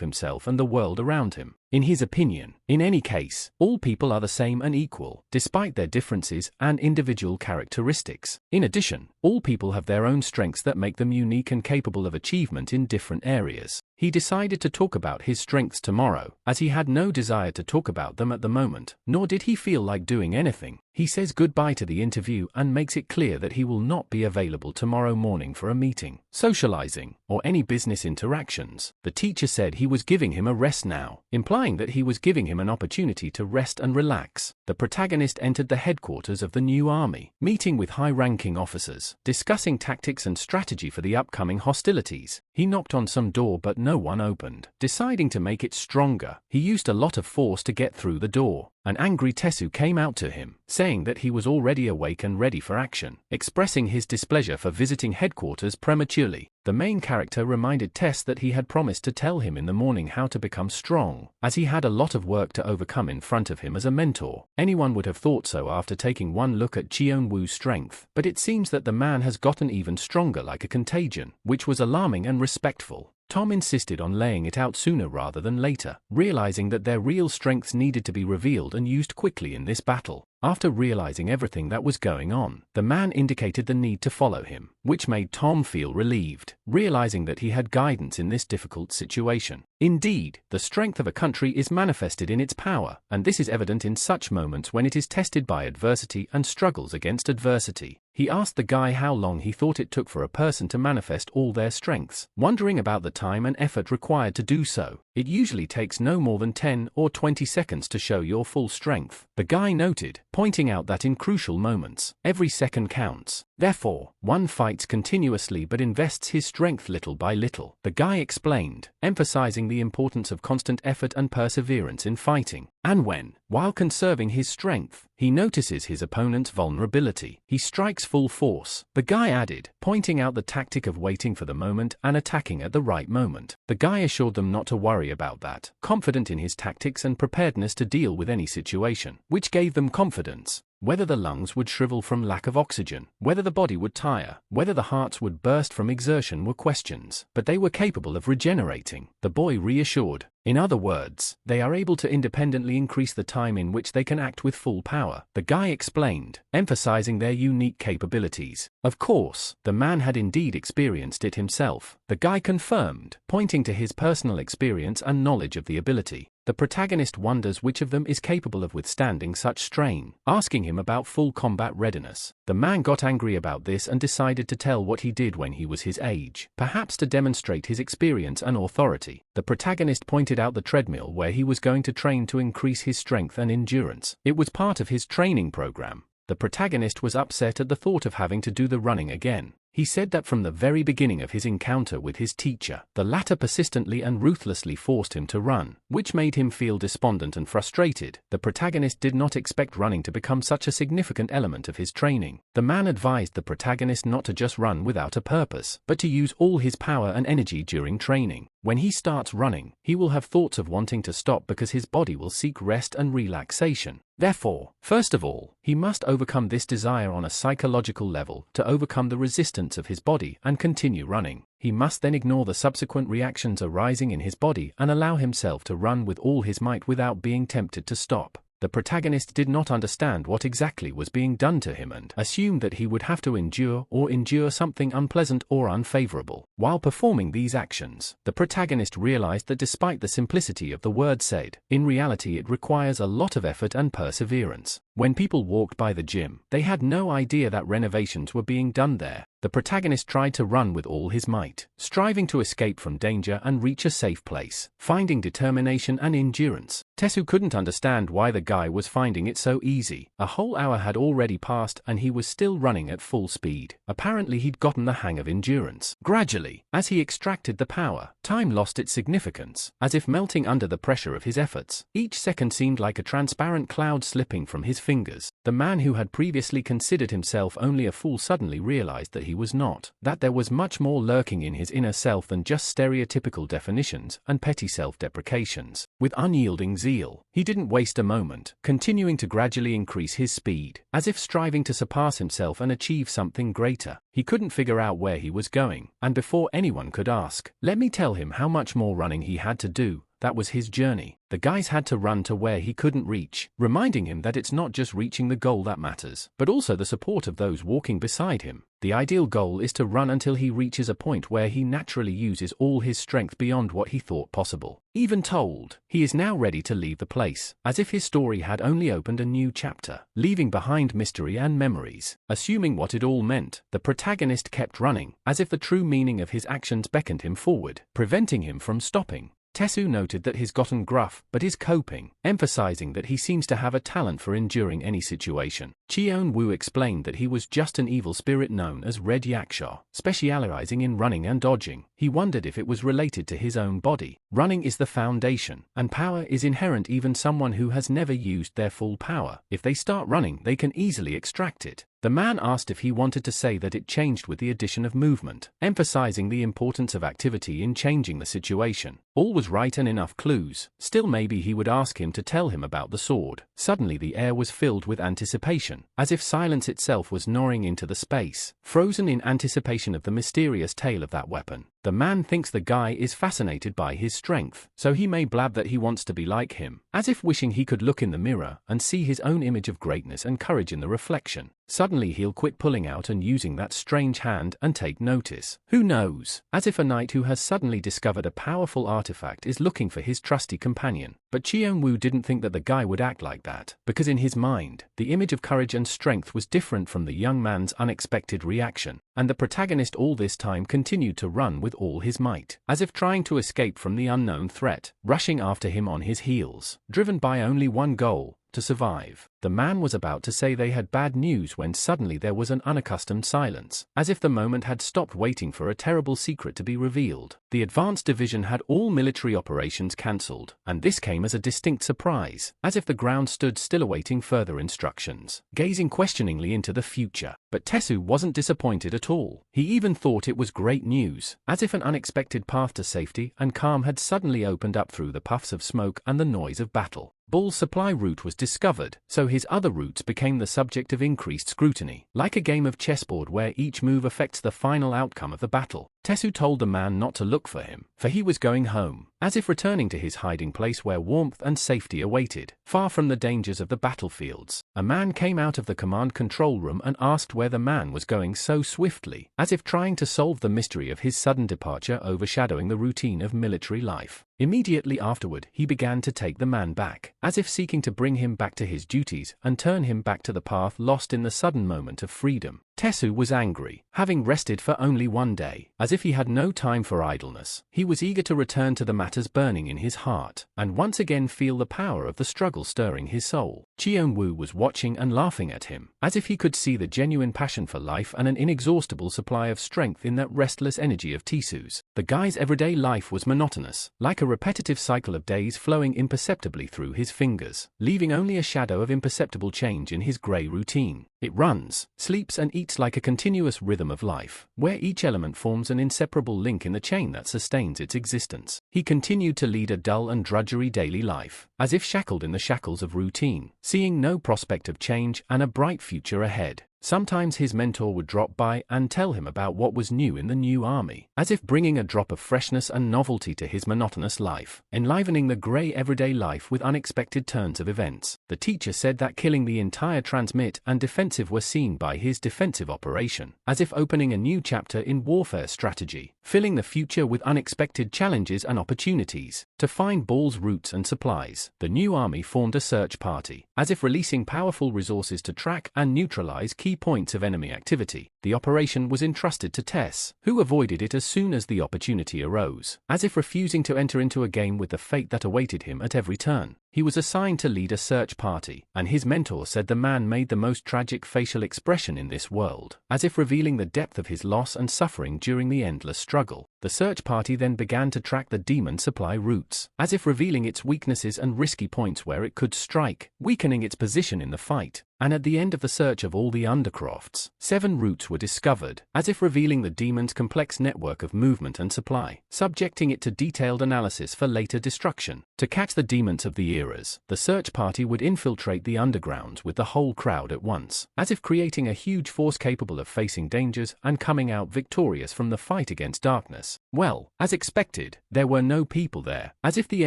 [SPEAKER 1] himself and the world around him. In his opinion, in any case, all people are the same and equal, despite their differences and individual characteristics. In addition, all people have their own strengths that make them unique and capable of achievement in different areas. He decided to talk about his strengths tomorrow, as he had no desire to talk about them at the moment, nor did he feel like doing anything. He says goodbye to the interview and makes it clear that he will not be available tomorrow morning for a meeting, socializing, or any business interactions. The teacher said he was giving him a rest now, implying that he was giving him an opportunity to rest and relax. The protagonist entered the headquarters of the new army, meeting with high-ranking officers, discussing tactics and strategy for the upcoming hostilities. He knocked on some door but no one opened. Deciding to make it stronger, he used a lot of force to get through the door. An angry Tessu came out to him, saying that he was already awake and ready for action, expressing his displeasure for visiting headquarters prematurely. The main character reminded Tess that he had promised to tell him in the morning how to become strong, as he had a lot of work to overcome in front of him as a mentor. Anyone would have thought so after taking one look at Chion Woo's strength, but it seems that the man has gotten even stronger like a contagion, which was alarming and respectful. Tom insisted on laying it out sooner rather than later, realizing that their real strengths needed to be revealed and used quickly in this battle. After realizing everything that was going on, the man indicated the need to follow him, which made Tom feel relieved, realizing that he had guidance in this difficult situation. Indeed, the strength of a country is manifested in its power, and this is evident in such moments when it is tested by adversity and struggles against adversity. He asked the guy how long he thought it took for a person to manifest all their strengths, wondering about the time and effort required to do so. It usually takes no more than 10 or 20 seconds to show your full strength, the guy noted, pointing out that in crucial moments, every second counts. Therefore, one fights continuously but invests his strength little by little, the guy explained, emphasizing the importance of constant effort and perseverance in fighting. And when, while conserving his strength, he notices his opponent's vulnerability, he strikes full force, the guy added, pointing out the tactic of waiting for the moment and attacking at the right moment. The guy assured them not to worry about that, confident in his tactics and preparedness to deal with any situation, which gave them confidence. Whether the lungs would shrivel from lack of oxygen, whether the body would tire, whether the hearts would burst from exertion were questions, but they were capable of regenerating, the boy reassured. In other words, they are able to independently increase the time in which they can act with full power, the guy explained, emphasizing their unique capabilities. Of course, the man had indeed experienced it himself, the guy confirmed, pointing to his personal experience and knowledge of the ability. The protagonist wonders which of them is capable of withstanding such strain, asking him about full combat readiness. The man got angry about this and decided to tell what he did when he was his age, perhaps to demonstrate his experience and authority. The protagonist pointed out the treadmill where he was going to train to increase his strength and endurance. It was part of his training program. The protagonist was upset at the thought of having to do the running again. He said that from the very beginning of his encounter with his teacher, the latter persistently and ruthlessly forced him to run, which made him feel despondent and frustrated. The protagonist did not expect running to become such a significant element of his training. The man advised the protagonist not to just run without a purpose, but to use all his power and energy during training. When he starts running, he will have thoughts of wanting to stop because his body will seek rest and relaxation. Therefore, first of all, he must overcome this desire on a psychological level to overcome the resistance of his body and continue running. He must then ignore the subsequent reactions arising in his body and allow himself to run with all his might without being tempted to stop. The protagonist did not understand what exactly was being done to him and assumed that he would have to endure something unpleasant or unfavorable. While performing these actions, the protagonist realized that despite the simplicity of the word said, in reality it requires a lot of effort and perseverance. When people walked by the gym, they had no idea that renovations were being done there. The protagonist tried to run with all his might, striving to escape from danger and reach a safe place, finding determination and endurance. Tesu couldn't understand why the guy was finding it so easy. A whole hour had already passed and he was still running at full speed. Apparently he'd gotten the hang of endurance. Gradually, as he extracted the power, time lost its significance, as if melting under the pressure of his efforts. Each second seemed like a transparent cloud slipping from his fingers. The man who had previously considered himself only a fool suddenly realized that he was not, that there was much more lurking in his inner self than just stereotypical definitions and petty self-deprecations. With unyielding zeal, he didn't waste a moment, continuing to gradually increase his speed, as if striving to surpass himself and achieve something greater. He couldn't figure out where he was going, and before anyone could ask, let me tell him how much more running he had to do. That was his journey. The guys had to run to where he couldn't reach, reminding him that it's not just reaching the goal that matters, but also the support of those walking beside him. The ideal goal is to run until he reaches a point where he naturally uses all his strength beyond what he thought possible. Even told, he is now ready to leave the place, as if his story had only opened a new chapter, leaving behind mystery and memories. Assuming what it all meant, the protagonist kept running, as if the true meaning of his actions beckoned him forward, preventing him from stopping. Tesu noted that he's gotten gruff, but is coping, emphasizing that he seems to have a talent for enduring any situation. Chion Woo explained that he was just an evil spirit known as Red Yaksha, specializing in running and dodging. He wondered if it was related to his own body. Running is the foundation, and power is inherent. Even someone who has never used their full power, if they start running, they can easily extract it. The man asked if he wanted to say that it changed with the addition of movement, emphasizing the importance of activity in changing the situation. All was right and enough clues. Still, maybe he would ask him to tell him about the sword. Suddenly the air was filled with anticipation, as if silence itself was gnawing into the space, frozen in anticipation of the mysterious tale of that weapon. The man thinks the guy is fascinated by his strength, so he may blab that he wants to be like him, as if wishing he could look in the mirror and see his own image of greatness and courage in the reflection. suddenly he'll quit pulling out and using that strange hand and take notice. Who knows? As if a knight who has suddenly discovered a powerful artifact is looking for his trusty companion. But Chion Woo didn't think that the guy would act like that, because in his mind, the image of courage and strength was different from the young man's unexpected reaction, and the protagonist all this time continued to run with all his might, as if trying to escape from the unknown threat, rushing after him on his heels, driven by only one goal: to survive. The man was about to say they had bad news when suddenly there was an unaccustomed silence, as if the moment had stopped waiting for a terrible secret to be revealed. The advanced division had all military operations cancelled, and this came as a distinct surprise, as if the ground stood still awaiting further instructions, gazing questioningly into the future. But Tesu wasn't disappointed at all. He even thought it was great news, as if an unexpected path to safety and calm had suddenly opened up through the puffs of smoke and the noise of battle. Bull's supply route was discovered, so his other routes became the subject of increased scrutiny. Like a game of chessboard where each move affects the final outcome of the battle, Tesu told the man not to look for him, for he was going home, as if returning to his hiding place where warmth and safety awaited, far from the dangers of the battlefields. A man came out of the command control room and asked where the man was going so swiftly, as if trying to solve the mystery of his sudden departure overshadowing the routine of military life. Immediately afterward, he began to take the man back, as if seeking to bring him back to his duties and turn him back to the path lost in the sudden moment of freedom. Tesu was angry, having rested for only one day, as if he had no time for idleness. He was eager to return to the matters burning in his heart, and once again feel the power of the struggle stirring his soul. Chion Woo was watching and laughing at him, as if he could see the genuine passion for life and an inexhaustible supply of strength in that restless energy of Tesu's. The guy's everyday life was monotonous, like a repetitive cycle of days flowing imperceptibly through his fingers, leaving only a shadow of imperceptible change in his grey routine. It runs, sleeps and eats like a continuous rhythm of life, where each element forms an inseparable link in the chain that sustains its existence. He continued to lead a dull and drudgery daily life, as if shackled in the shackles of routine, seeing no prospect of change and a bright future ahead. Sometimes his mentor would drop by and tell him about what was new in the new army, as if bringing a drop of freshness and novelty to his monotonous life, enlivening the grey everyday life with unexpected turns of events. The teacher said that killing the entire transmit and defensive were seen by his defensive operation, as if opening a new chapter in warfare strategy, filling the future with unexpected challenges and opportunities. To find Ball's routes and supplies, the new army formed a search party, as if releasing powerful resources to track and neutralize key points of enemy activity. The operation was entrusted to Tess, who avoided it as soon as the opportunity arose, as if refusing to enter into a game with the fate that awaited him at every turn. He was assigned to lead a search party, and his mentor said the man made the most tragic facial expression in this world, as if revealing the depth of his loss and suffering during the endless struggle. The search party then began to track the demon supply routes, as if revealing its weaknesses and risky points where it could strike, weakening its position in the fight. And at the end of the search of all the undercrofts, 7 routes were discovered, as if revealing the demon's complex network of movement and supply, subjecting it to detailed analysis for later destruction. To catch the demons of the eras, the search party would infiltrate the undergrounds with the whole crowd at once, as if creating a huge force capable of facing dangers and coming out victorious from the fight against darkness. Well, as expected, there were no people there, as if the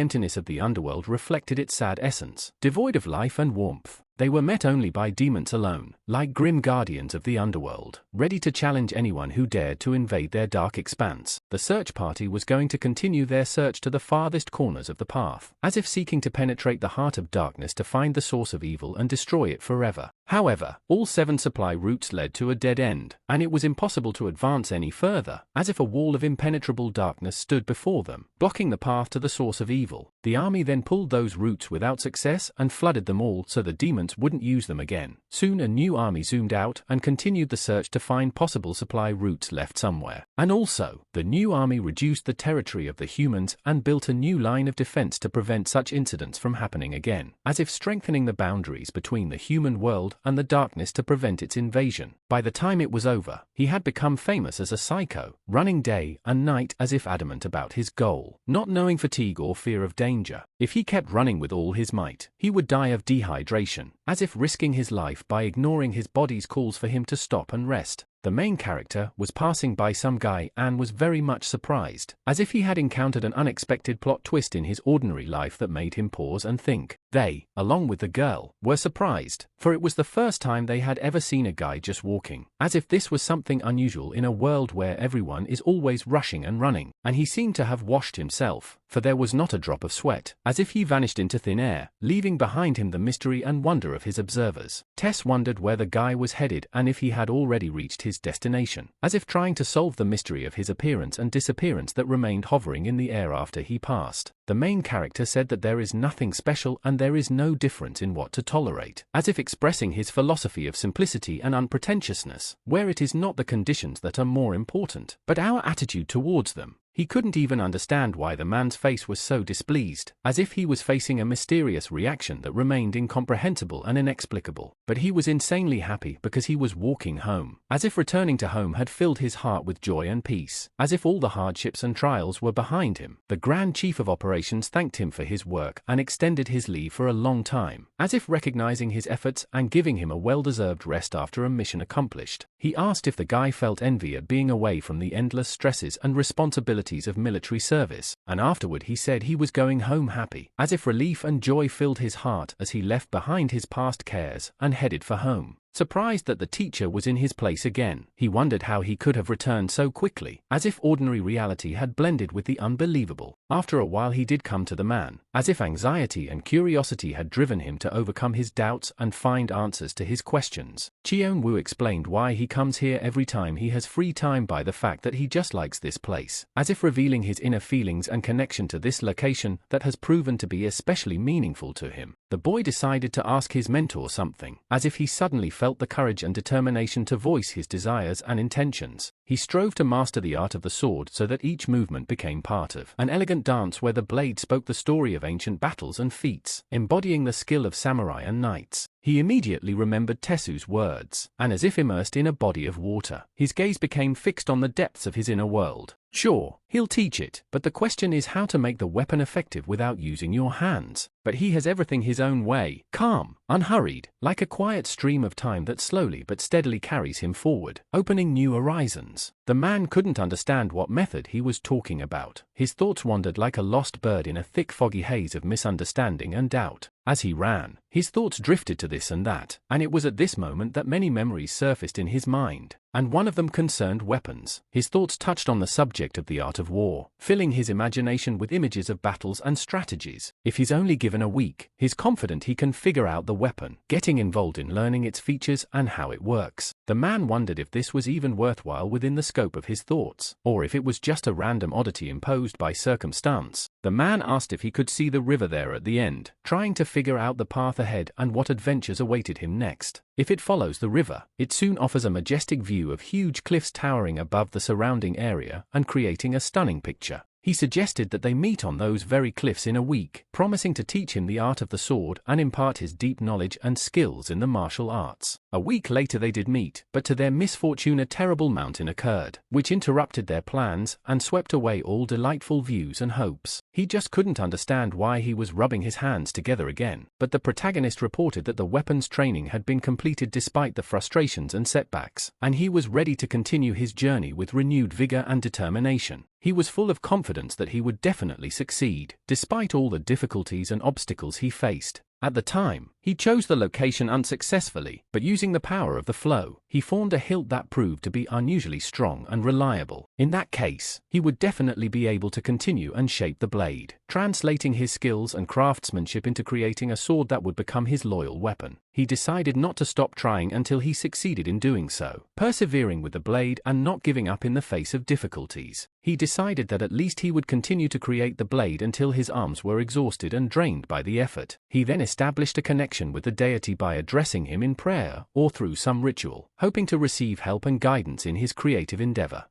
[SPEAKER 1] emptiness of the underworld reflected its sad essence, devoid of life and warmth. They were met only by demons alone, like grim guardians of the underworld, ready to challenge anyone who dared to invade their dark expanse. The search party was going to continue their search to the farthest corners of the path, as if seeking to penetrate the heart of darkness to find the source of evil and destroy it forever. However, all 7 supply routes led to a dead end, and it was impossible to advance any further, as if a wall of impenetrable darkness stood before them, blocking the path to the source of evil. The army then pulled those routes without success and flooded them all so the demons wouldn't use them again. Soon a new army zoomed out and continued the search to find possible supply routes left somewhere. And also, the new army reduced the territory of the humans and built a new line of defense to prevent such incidents from happening again, as if strengthening the boundaries between the human world and the darkness to prevent its invasion. By the time it was over, he had become famous as a psycho, running day and night as if adamant about his goal, not knowing fatigue or fear of danger. If he kept running with all his might, he would die of dehydration, as if risking his life by ignoring his body's calls for him to stop and rest. The main character was passing by some guy and was very much surprised, as if he had encountered an unexpected plot twist in his ordinary life that made him pause and think. They, along with the girl, were surprised, for it was the first time they had ever seen a guy just walking, as if this was something unusual in a world where everyone is always rushing and running. And he seemed to have washed himself, for there was not a drop of sweat, as if he vanished into thin air, leaving behind him the mystery and wonder of his observers. Tess wondered where the guy was headed and if he had already reached his destination, as if trying to solve the mystery of his appearance and disappearance that remained hovering in the air after he passed. The main character said that there is nothing special and there is no difference in what to tolerate, as if expressing his philosophy of simplicity and unpretentiousness, where it is not the conditions that are more important, but our attitude towards them. He couldn't even understand why the man's face was so displeased, as if he was facing a mysterious reaction that remained incomprehensible and inexplicable. But he was insanely happy because he was walking home, as if returning to home had filled his heart with joy and peace, as if all the hardships and trials were behind him. The Grand Chief of Operations thanked him for his work and extended his leave for a long time, as if recognizing his efforts and giving him a well-deserved rest after a mission accomplished. He asked if the guy felt envy at being away from the endless stresses and responsibilities of military service, and afterward he said he was going home happy, as if relief and joy filled his heart as he left behind his past cares and headed for home. Surprised that the teacher was in his place again, he wondered how he could have returned so quickly, as if ordinary reality had blended with the unbelievable. After a while he did come to the man, as if anxiety and curiosity had driven him to overcome his doubts and find answers to his questions. Chion Woo explained why he comes here every time he has free time by the fact that he just likes this place, as if revealing his inner feelings and connection to this location that has proven to be especially meaningful to him. The boy decided to ask his mentor something, as if he suddenly felt the courage and determination to voice his desires and intentions. He strove to master the art of the sword so that each movement became part of an elegant dance where the blade spoke the story of ancient battles and feats, embodying the skill of samurai and knights. He immediately remembered Tessu's words, and as if immersed in a body of water, his gaze became fixed on the depths of his inner world. Sure, he'll teach it, but the question is how to make the weapon effective without using your hands. But he has everything his own way, calm, unhurried, like a quiet stream of time that slowly but steadily carries him forward, opening new horizons. The man couldn't understand what method he was talking about. His thoughts wandered like a lost bird in a thick foggy haze of misunderstanding and doubt. As he ran, his thoughts drifted to this and that, and it was at this moment that many memories surfaced in his mind, and one of them concerned weapons. His thoughts touched on the subject of the art of war, filling his imagination with images of battles and strategies. If he's only given a week, he's confident he can figure out the weapon, getting involved in learning its features and how it works. The man wondered if this was even worthwhile within the scope of his thoughts, or if it was just a random oddity imposed by circumstance. The man asked if he could see the river there at the end, trying to figure out the path ahead and what adventures awaited him next. If it follows the river, it soon offers a majestic view of huge cliffs towering above the surrounding area and creating a stunning picture. He suggested that they meet on those very cliffs in a week, promising to teach him the art of the sword and impart his deep knowledge and skills in the martial arts. A week later they did meet, but to their misfortune a terrible mountain occurred, which interrupted their plans and swept away all delightful views and hopes. He just couldn't understand why he was rubbing his hands together again, but the protagonist reported that the weapons training had been completed despite the frustrations and setbacks, and he was ready to continue his journey with renewed vigor and determination. He was full of confidence that he would definitely succeed, despite all the difficulties and obstacles he faced. At the time, he chose the location unsuccessfully, but using the power of the flow, he formed a hilt that proved to be unusually strong and reliable. In that case, he would definitely be able to continue and shape the blade, translating his skills and craftsmanship into creating a sword that would become his loyal weapon. He decided not to stop trying until he succeeded in doing so, persevering with the blade and not giving up in the face of difficulties. He decided that at least he would continue to create the blade until his arms were exhausted and drained by the effort. He then established a connection with the deity by addressing him in prayer or through some ritual, hoping to receive help and guidance in his creative endeavor.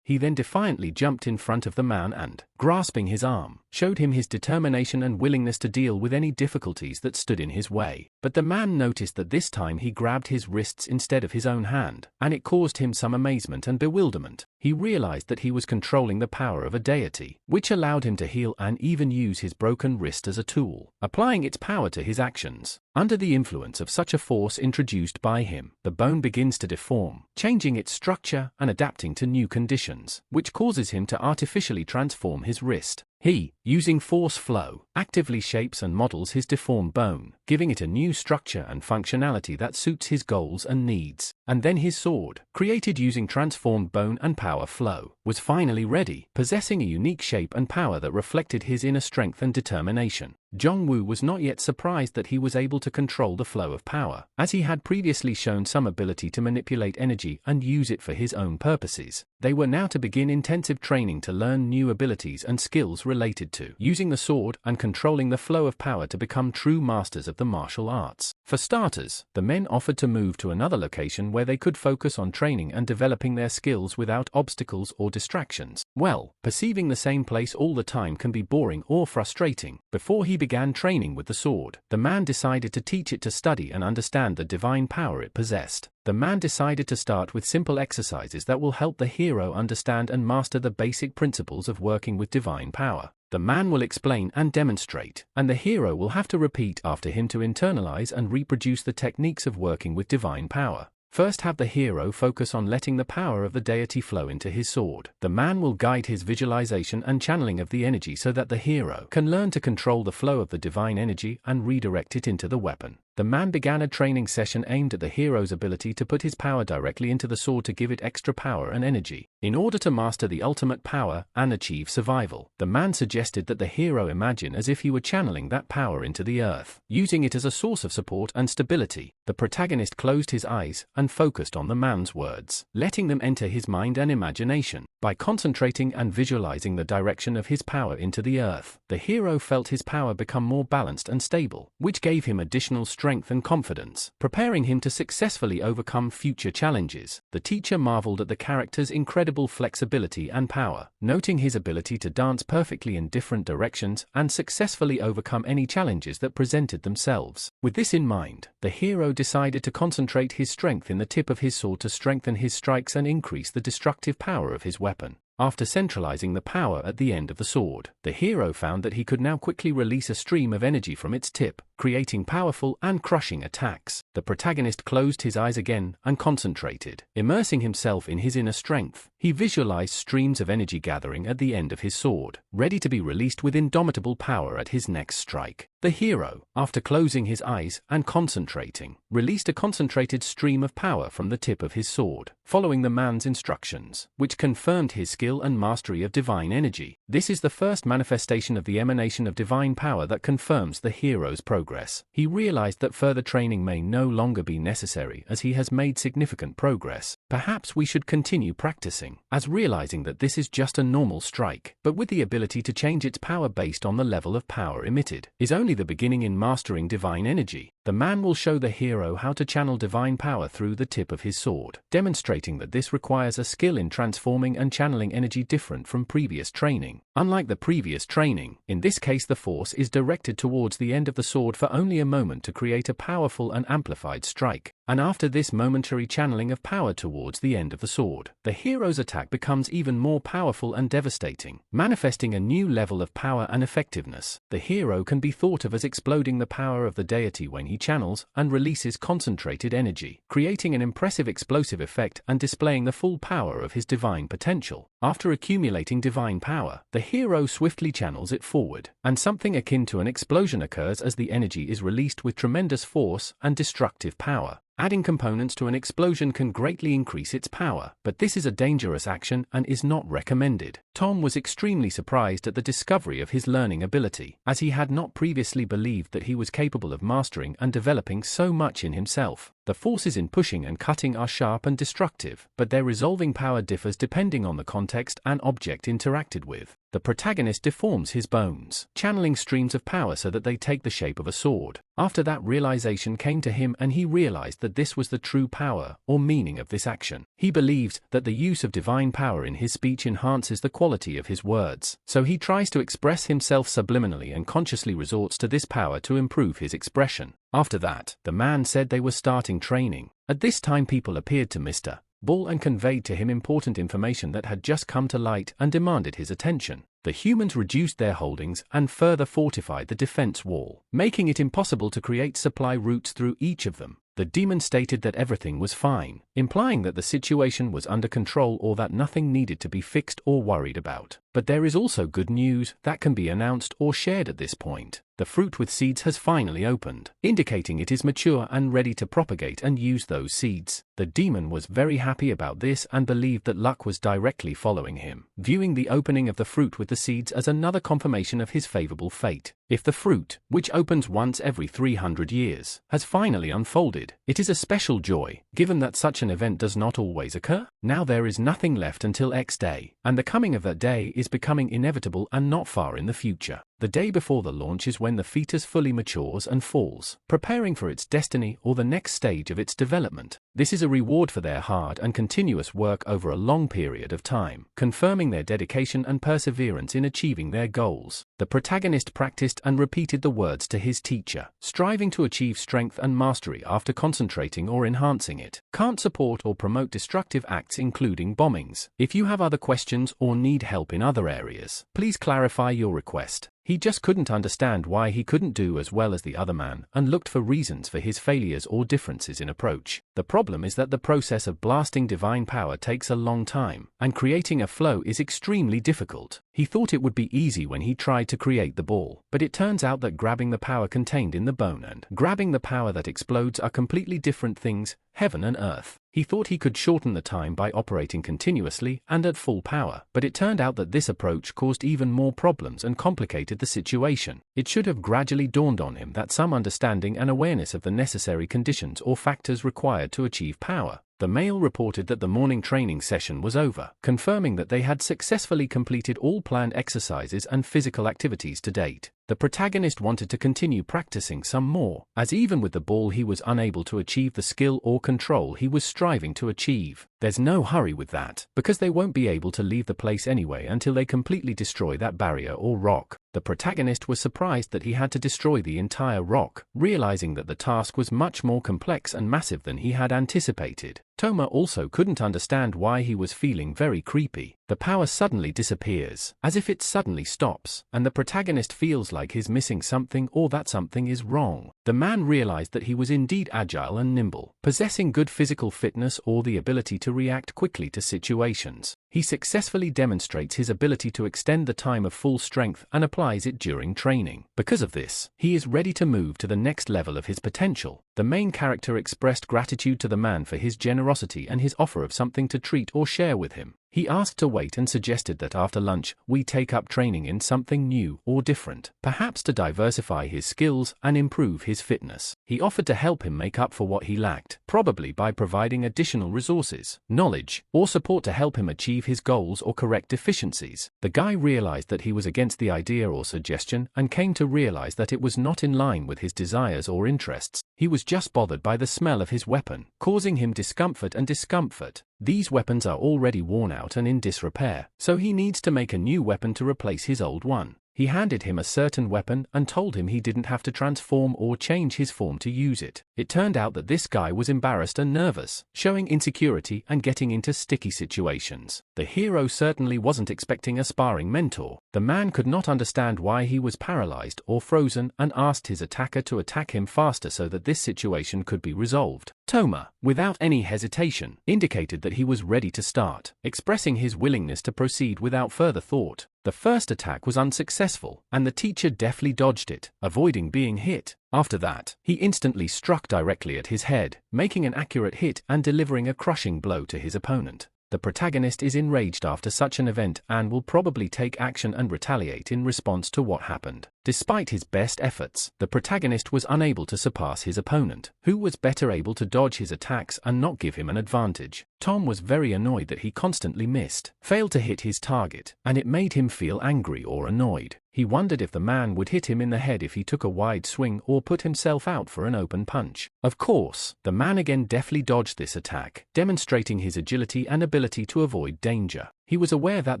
[SPEAKER 1] He then defiantly jumped in front of the man and, grasping his arm, showed him his determination and willingness to deal with any difficulties that stood in his way. But the man noticed that this time he grabbed his wrists instead of his own hand, and it caused him some amazement and bewilderment. He realized that he was controlling the power of a deity, which allowed him to heal and even use his broken wrist as a tool, applying its power to his actions. Under the influence of such a force introduced by him, the bone begins to deform, changing its structure and adapting to new conditions, which causes him to artificially transform his wrist. He, using force flow, actively shapes and models his deformed bone, giving it a new structure and functionality that suits his goals and needs. And then his sword, created using transformed bone and power flow, was finally ready, possessing a unique shape and power that reflected his inner strength and determination. Chion Woo was not yet surprised that he was able to control the flow of power, as he had previously shown some ability to manipulate energy and use it for his own purposes. They were now to begin intensive training to learn new abilities and skills related to using the sword and controlling the flow of power to become true masters of the martial arts. For starters, the men offered to move to another location where they could focus on training and developing their skills without obstacles or distractions. Well, perceiving the same place all the time can be boring or frustrating. Before he began training with the sword, the man decided to teach it to study and understand the divine power it possessed. The man decided to start with simple exercises that will help the hero understand and master the basic principles of working with divine power. The man will explain and demonstrate, and the hero will have to repeat after him to internalize and reproduce the techniques of working with divine power. First, have the hero focus on letting the power of the deity flow into his sword. The man will guide his visualization and channeling of the energy so that the hero can learn to control the flow of the divine energy and redirect it into the weapon. The man began a training session aimed at the hero's ability to put his power directly into the sword to give it extra power and energy. In order to master the ultimate power and achieve survival, the man suggested that the hero imagine as if he were channeling that power into the earth, using it as a source of support and stability. The protagonist closed his eyes and focused on the man's words, letting them enter his mind and imagination. By concentrating and visualizing the direction of his power into the earth, the hero felt his power become more balanced and stable, which gave him additional strength and confidence, preparing him to successfully overcome future challenges. The teacher marveled at the character's incredible flexibility and power, noting his ability to dance perfectly in different directions and successfully overcome any challenges that presented themselves. With this in mind, the hero decided to concentrate his strength in the tip of his sword to strengthen his strikes and increase the destructive power of his weapon. After centralizing the power at the end of the sword, the hero found that he could now quickly release a stream of energy from its tip, creating powerful and crushing attacks. The protagonist closed his eyes again and concentrated, immersing himself in his inner strength. He visualized streams of energy gathering at the end of his sword, ready to be released with indomitable power at his next strike. The hero, after closing his eyes and concentrating, released a concentrated stream of power from the tip of his sword, following the man's instructions, which confirmed his skill and mastery of divine energy. This is the first manifestation of the emanation of divine power that confirms the hero's progress. He realized that further training may no longer be necessary as he has made significant progress. Perhaps we should continue practicing, as realizing that this is just a normal strike, but with the ability to change its power based on the level of power emitted, is only the beginning in mastering divine energy. The man will show the hero how to channel divine power through the tip of his sword, demonstrating that this requires a skill in transforming and channeling energy different from previous training. Unlike the previous training, in this case the force is directed towards the end of the sword for only a moment to create a powerful and amplified strike. And after this momentary channeling of power towards the end of the sword, the hero's attack becomes even more powerful and devastating, manifesting a new level of power and effectiveness. The hero can be thought of as exploding the power of the deity when he channels and releases concentrated energy, creating an impressive explosive effect and displaying the full power of his divine potential. After accumulating divine power, the hero swiftly channels it forward, and something akin to an explosion occurs as the energy is released with tremendous force and destructive power. Adding components to an explosion can greatly increase its power, but this is a dangerous action and is not recommended. Tom was extremely surprised at the discovery of his learning ability, as he had not previously believed that he was capable of mastering and developing so much in himself. The forces in pushing and cutting are sharp and destructive, but their resolving power differs depending on the context and object interacted with. The protagonist deforms his bones, channeling streams of power so that they take the shape of a sword. After that realization came to him and he realized that this was the true power or meaning of this action. He believed that the use of divine power in his speech enhances the quality of his words, so he tries to express himself subliminally and consciously resorts to this power to improve his expression. After that, the man said they were starting training. At this time people appeared to Mr. Bull and conveyed to him important information that had just come to light and demanded his attention. The humans reduced their holdings and further fortified the defense wall, making it impossible to create supply routes through each of them. The demon stated that everything was fine, implying that the situation was under control or that nothing needed to be fixed or worried about. But there is also good news that can be announced or shared at this point. The fruit with seeds has finally opened, indicating it is mature and ready to propagate and use those seeds. The demon was very happy about this and believed that luck was directly following him, viewing the opening of the fruit with the seeds as another confirmation of his favorable fate. If the fruit, which opens once every 300 years, has finally unfolded, it is a special joy, given that such an event does not always occur. Now there is nothing left until X day, and the coming of that day is becoming inevitable and not far in the future. The day before the launch is when the fetus fully matures and falls, preparing for its destiny or the next stage of its development. This is a reward for their hard and continuous work over a long period of time, confirming their dedication and perseverance in achieving their goals. The protagonist practiced and repeated the words to his teacher, striving to achieve strength and mastery after concentrating or enhancing it. Can't support or promote destructive acts including bombings. If you have other questions or need help in other areas, please clarify your request. He just couldn't understand why he couldn't do as well as the other man and looked for reasons for his failures or differences in approach. The problem is that the process of blasting divine power takes a long time, and creating a flow is extremely difficult. He thought it would be easy when he tried to create the ball, but it turns out that grabbing the power contained in the bone and grabbing the power that explodes are completely different things, heaven and earth. He thought he could shorten the time by operating continuously and at full power, but it turned out that this approach caused even more problems and complicated the situation. It should have gradually dawned on him that some understanding and awareness of the necessary conditions or factors required to achieve power. The male reported that the morning training session was over, confirming that they had successfully completed all planned exercises and physical activities to date. The protagonist wanted to continue practicing some more, as even with the ball he was unable to achieve the skill or control he was striving to achieve. There's no hurry with that, because they won't be able to leave the place anyway until they completely destroy that barrier or rock. The protagonist was surprised that he had to destroy the entire rock, realizing that the task was much more complex and massive than he had anticipated. Toma also couldn't understand why he was feeling very creepy. The power suddenly disappears, as if it suddenly stops, and the protagonist feels like he's missing something or that something is wrong. The man realized that he was indeed agile and nimble, possessing good physical fitness or the ability to react quickly to situations. He successfully demonstrates his ability to extend the time of full strength and applies it during training. Because of this, he is ready to move to the next level of his potential. The main character expressed gratitude to the man for his generosity and his offer of something to treat or share with him. He asked to wait and suggested that after lunch, we take up training in something new or different, perhaps to diversify his skills and improve his fitness. He offered to help him make up for what he lacked, probably by providing additional resources, knowledge, or support to help him achieve his goals or correct deficiencies. The guy realized that he was against the idea or suggestion and came to realize that it was not in line with his desires or interests. He was just bothered by the smell of his weapon, causing him discomfort and discomfort. These weapons are already worn out and in disrepair, so he needs to make a new weapon to replace his old one. He handed him a certain weapon and told him he didn't have to transform or change his form to use it. It turned out that this guy was embarrassed and nervous, showing insecurity and getting into sticky situations. The hero certainly wasn't expecting a sparring mentor. The man could not understand why he was paralyzed or frozen and asked his attacker to attack him faster so that this situation could be resolved. Toma, without any hesitation, indicated that he was ready to start, expressing his willingness to proceed without further thought. The first attack was unsuccessful, and the teacher deftly dodged it, avoiding being hit. After that, he instantly struck directly at his head, making an accurate hit and delivering a crushing blow to his opponent. The protagonist is enraged after such an event and will probably take action and retaliate in response to what happened. Despite his best efforts, the protagonist was unable to surpass his opponent, who was better able to dodge his attacks and not give him an advantage. Tom was very annoyed that he constantly missed, failed to hit his target, and it made him feel angry or annoyed. He wondered if the man would hit him in the head if he took a wide swing or put himself out for an open punch. Of course, the man again deftly dodged this attack, demonstrating his agility and ability to avoid danger. He was aware that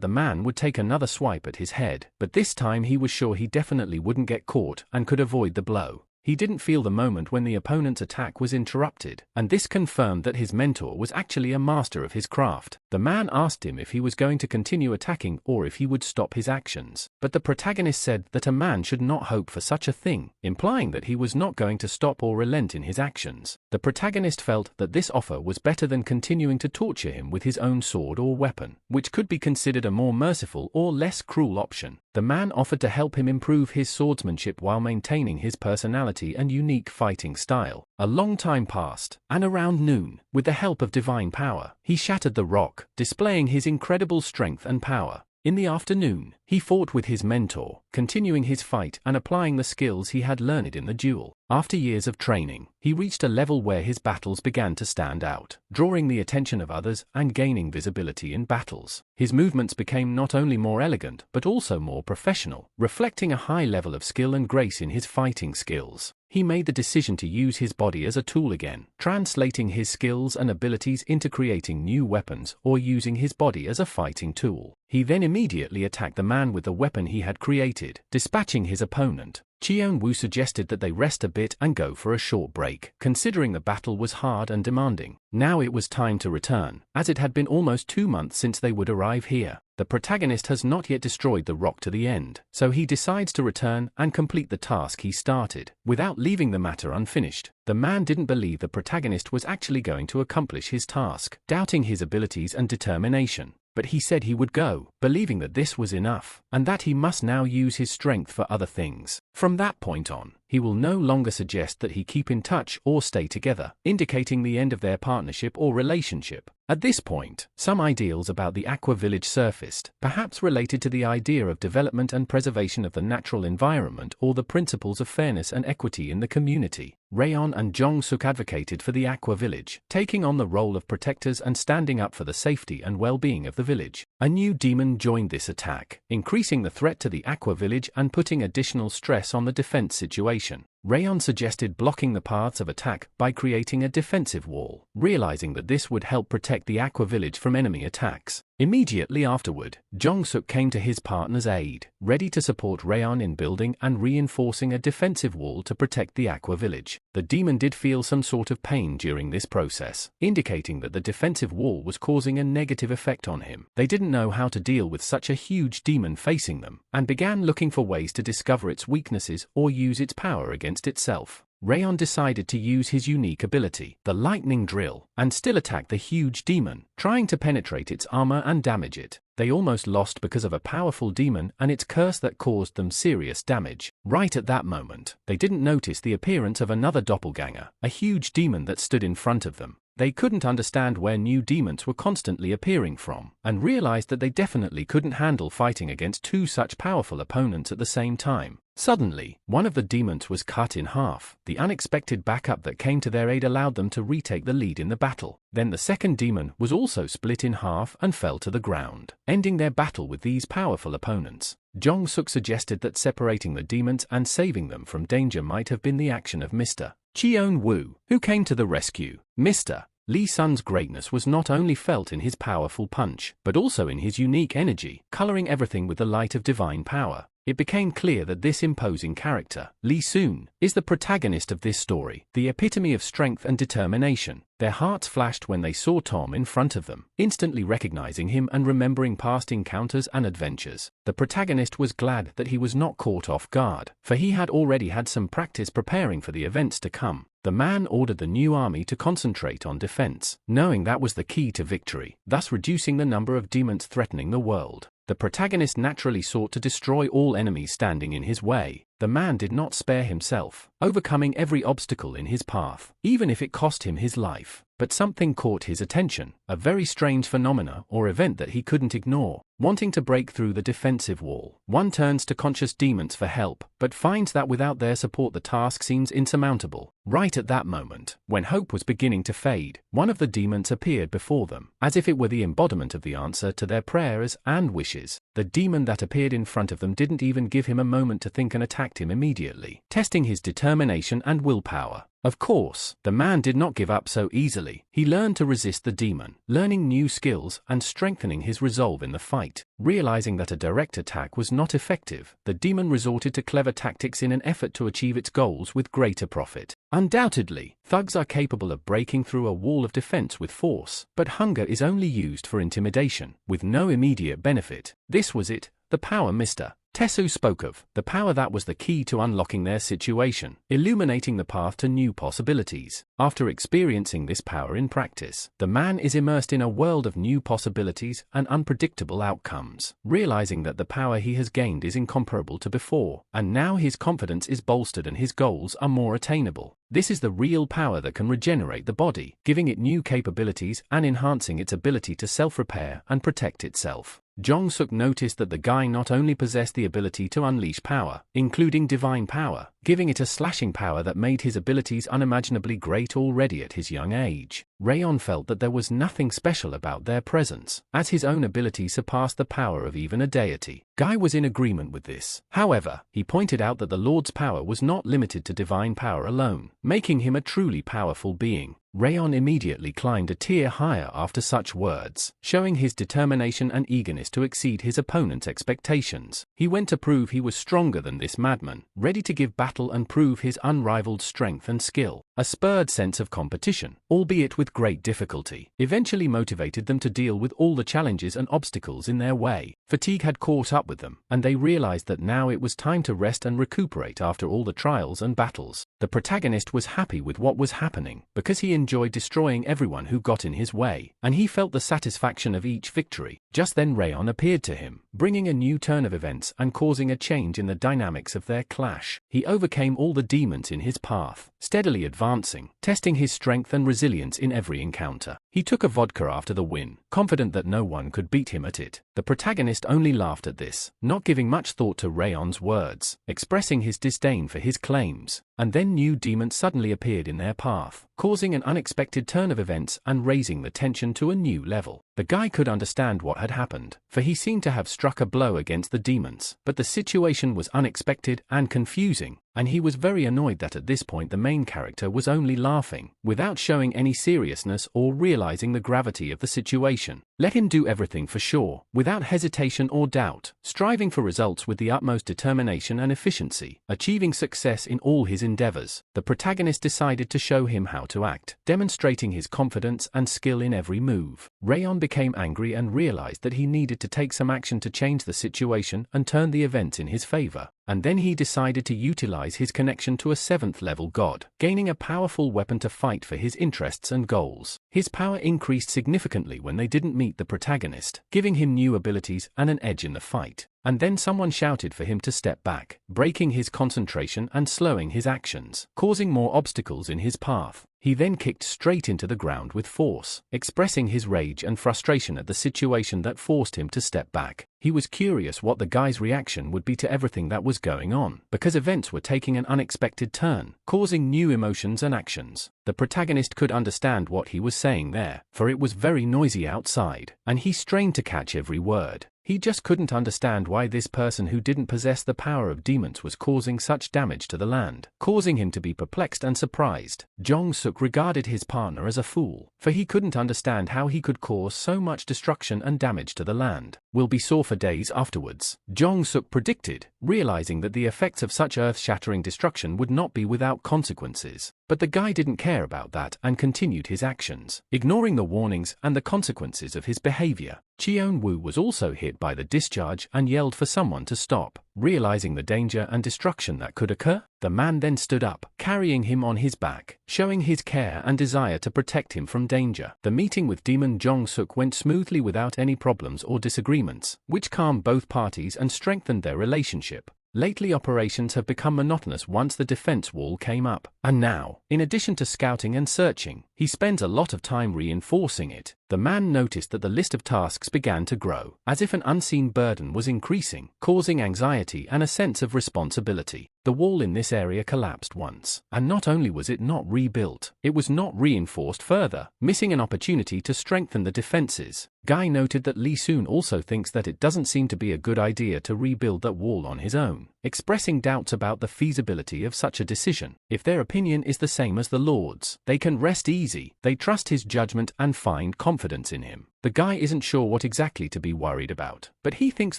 [SPEAKER 1] the man would take another swipe at his head, but this time he was sure he definitely wouldn't get caught and could avoid the blow. He didn't feel the moment when the opponent's attack was interrupted, and this confirmed that his mentor was actually a master of his craft. The man asked him if he was going to continue attacking or if he would stop his actions, but the protagonist said that a man should not hope for such a thing, implying that he was not going to stop or relent in his actions. The protagonist felt that this offer was better than continuing to torture him with his own sword or weapon, which could be considered a more merciful or less cruel option. The man offered to help him improve his swordsmanship while maintaining his personality and unique fighting style. A long time passed, and around noon, with the help of divine power, he shattered the rock, displaying his incredible strength and power. In the afternoon, he fought with his mentor, continuing his fight and applying the skills he had learned in the duel. After years of training, he reached a level where his battles began to stand out, drawing the attention of others and gaining visibility in battles. His movements became not only more elegant but also more professional, reflecting a high level of skill and grace in his fighting skills. He made the decision to use his body as a tool again, translating his skills and abilities into creating new weapons or using his body as a fighting tool. He then immediately attacked the man with the weapon he had created, dispatching his opponent. Chion Woo suggested that they rest a bit and go for a short break, considering the battle was hard and demanding. Now it was time to return, as it had been almost 2 months since they would arrive here. The protagonist has not yet destroyed the rock to the end, so he decides to return and complete the task he started, without leaving the matter unfinished. The man didn't believe the protagonist was actually going to accomplish his task, doubting his abilities and determination. But he said he would go, believing that this was enough, and that he must now use his strength for other things. From that point on, he will no longer suggest that he keep in touch or stay together, indicating the end of their partnership or relationship. At this point, some ideals about the Aqua Village surfaced, perhaps related to the idea of development and preservation of the natural environment or the principles of fairness and equity in the community. Rayon and Jong-suk advocated for the Aqua Village, taking on the role of protectors and standing up for the safety and well-being of the village. A new demon joined this attack, increasing the threat to the Aqua Village and putting additional stress on the defense situation. Rayon suggested blocking the paths of attack by creating a defensive wall, realizing that this would help protect the Aqua Village from enemy attacks. Immediately afterward, Jong-suk came to his partner's aid, ready to support Rayon in building and reinforcing a defensive wall to protect the Aqua Village. The demon did feel some sort of pain during this process, indicating that the defensive wall was causing a negative effect on him. They didn't know how to deal with such a huge demon facing them, and began looking for ways to discover its weaknesses or use its power against itself. Rayon decided to use his unique ability, the lightning drill, and still attack the huge demon, trying to penetrate its armor and damage it. They almost lost because of a powerful demon and its curse that caused them serious damage. Right at that moment, they didn't notice the appearance of another doppelganger, a huge demon that stood in front of them. They couldn't understand where new demons were constantly appearing from, and realized that they definitely couldn't handle fighting against 2 such powerful opponents at the same time. Suddenly, one of the demons was cut in half. The unexpected backup that came to their aid allowed them to retake the lead in the battle. Then the second demon was also split in half and fell to the ground, ending their battle with these powerful opponents. Jong-suk suggested that separating the demons and saving them from danger might have been the action of Mr. Chion Woo, who came to the rescue. Mr. Lee Sun's greatness was not only felt in his powerful punch, but also in his unique energy, coloring everything with the light of divine power. It became clear that this imposing character, Lee Sun, is the protagonist of this story, the epitome of strength and determination. Their hearts flashed when they saw Tom in front of them, instantly recognizing him and remembering past encounters and adventures. The protagonist was glad that he was not caught off guard, for he had already had some practice preparing for the events to come. The man ordered the new army to concentrate on defense, knowing that was the key to victory, thus reducing the number of demons threatening the world. The protagonist naturally sought to destroy all enemies standing in his way. The man did not spare himself, overcoming every obstacle in his path, even if it cost him his life. But something caught his attention, a very strange phenomena or event that he couldn't ignore. Wanting to break through the defensive wall, one turns to conscious demons for help, but finds that without their support the task seems insurmountable. Right at that moment, when hope was beginning to fade, one of the demons appeared before them, as if it were the embodiment of the answer to their prayers and wishes. The demon that appeared in front of them didn't even give him a moment to think and attacked him immediately, testing his determination and willpower. Of course, the man did not give up so easily. He learned to resist the demon, learning new skills and strengthening his resolve in the fight. Realizing that a direct attack was not effective, the demon resorted to clever tactics in an effort to achieve its goals with greater profit. Undoubtedly, thugs are capable of breaking through a wall of defense with force, but hunger is only used for intimidation, with no immediate benefit. This was it, the power Mr. Tesu spoke of, the power that was the key to unlocking their situation, illuminating the path to new possibilities. After experiencing this power in practice, the man is immersed in a world of new possibilities and unpredictable outcomes, realizing that the power he has gained is incomparable to before, and now his confidence is bolstered and his goals are more attainable. This is the real power that can regenerate the body, giving it new capabilities and enhancing its ability to self-repair and protect itself. Jong-suk noticed that the guy not only possessed the ability to unleash power, including divine power, giving it a slashing power that made his abilities unimaginably great already at his young age. Rayon felt that there was nothing special about their presence, as his own ability surpassed the power of even a deity. Guy was in agreement with this. However, he pointed out that the Lord's power was not limited to divine power alone, making him a truly powerful being. Rayon immediately climbed a tier higher after such words, showing his determination and eagerness to exceed his opponent's expectations. He went to prove he was stronger than this madman, ready to give battle and prove his unrivaled strength and skill. A spurred sense of competition, albeit with great difficulty, eventually motivated them to deal with all the challenges and obstacles in their way. Fatigue had caught up with them, and they realized that now it was time to rest and recuperate after all the trials and battles. The protagonist was happy with what was happening, because he enjoyed destroying everyone who got in his way, and he felt the satisfaction of each victory. Just then Rayon appeared to him, bringing a new turn of events and causing a change in the dynamics of their clash. He overcame all the demons in his path, steadily advancing, testing his strength and resilience in every encounter. He took a vodka after the win, confident that no one could beat him at it. The protagonist only laughed at this, not giving much thought to Rayon's words, expressing his disdain for his claims. And then new demons suddenly appeared in their path, causing an unexpected turn of events and raising the tension to a new level. The guy could understand what had happened, for he seemed to have struck a blow against the demons, but the situation was unexpected and confusing, and he was very annoyed that at this point the main character was only laughing, without showing any seriousness or realizing the gravity of the situation. Let him do everything for sure, without hesitation or doubt, striving for results with the utmost determination and efficiency, achieving success in all his endeavors. The protagonist decided to show him how to act, demonstrating his confidence and skill in every move. Rayon became angry and realized that he needed to take some action to change the situation and turn the events in his favor. And then he decided to utilize his connection to a 7th level god, gaining a powerful weapon to fight for his interests and goals. His power increased significantly when they didn't meet the protagonist, giving him new abilities and an edge in the fight. And then someone shouted for him to step back, breaking his concentration and slowing his actions, causing more obstacles in his path. He then kicked straight into the ground with force, expressing his rage and frustration at the situation that forced him to step back. He was curious what the guy's reaction would be to everything that was going on, because events were taking an unexpected turn, causing new emotions and actions. The protagonist could understand what he was saying there, for it was very noisy outside, and he strained to catch every word. He just couldn't understand why this person who didn't possess the power of demons was causing such damage to the land, causing him to be perplexed and surprised. Jong-suk regarded his partner as a fool, for he couldn't understand how he could cause so much destruction and damage to the land. "Will be sore for days afterwards," Jong-suk predicted, realizing that the effects of such earth-shattering destruction would not be without consequences. But the guy didn't care about that and continued his actions, ignoring the warnings and the consequences of his behavior. Chion Woo was also hit by the discharge and yelled for someone to stop. Realizing the danger and destruction that could occur, the man then stood up, carrying him on his back, showing his care and desire to protect him from danger. The meeting with Demon Jong-suk went smoothly without any problems or disagreements, which calmed both parties and strengthened their relationship. Lately operations have become monotonous once the defense wall came up, and now, in addition to scouting and searching, he spends a lot of time reinforcing it. The man noticed that the list of tasks began to grow, as if an unseen burden was increasing, causing anxiety and a sense of responsibility. The wall in this area collapsed once, and not only was it not rebuilt, it was not reinforced further, missing an opportunity to strengthen the defenses. Guy noted that Lee Soon also thinks that it doesn't seem to be a good idea to rebuild that wall on his own, expressing doubts about the feasibility of such a decision. If their opinion is the same as the Lord's, they can rest easy, they trust his judgment and find confidence in him. The guy isn't sure what exactly to be worried about, but he thinks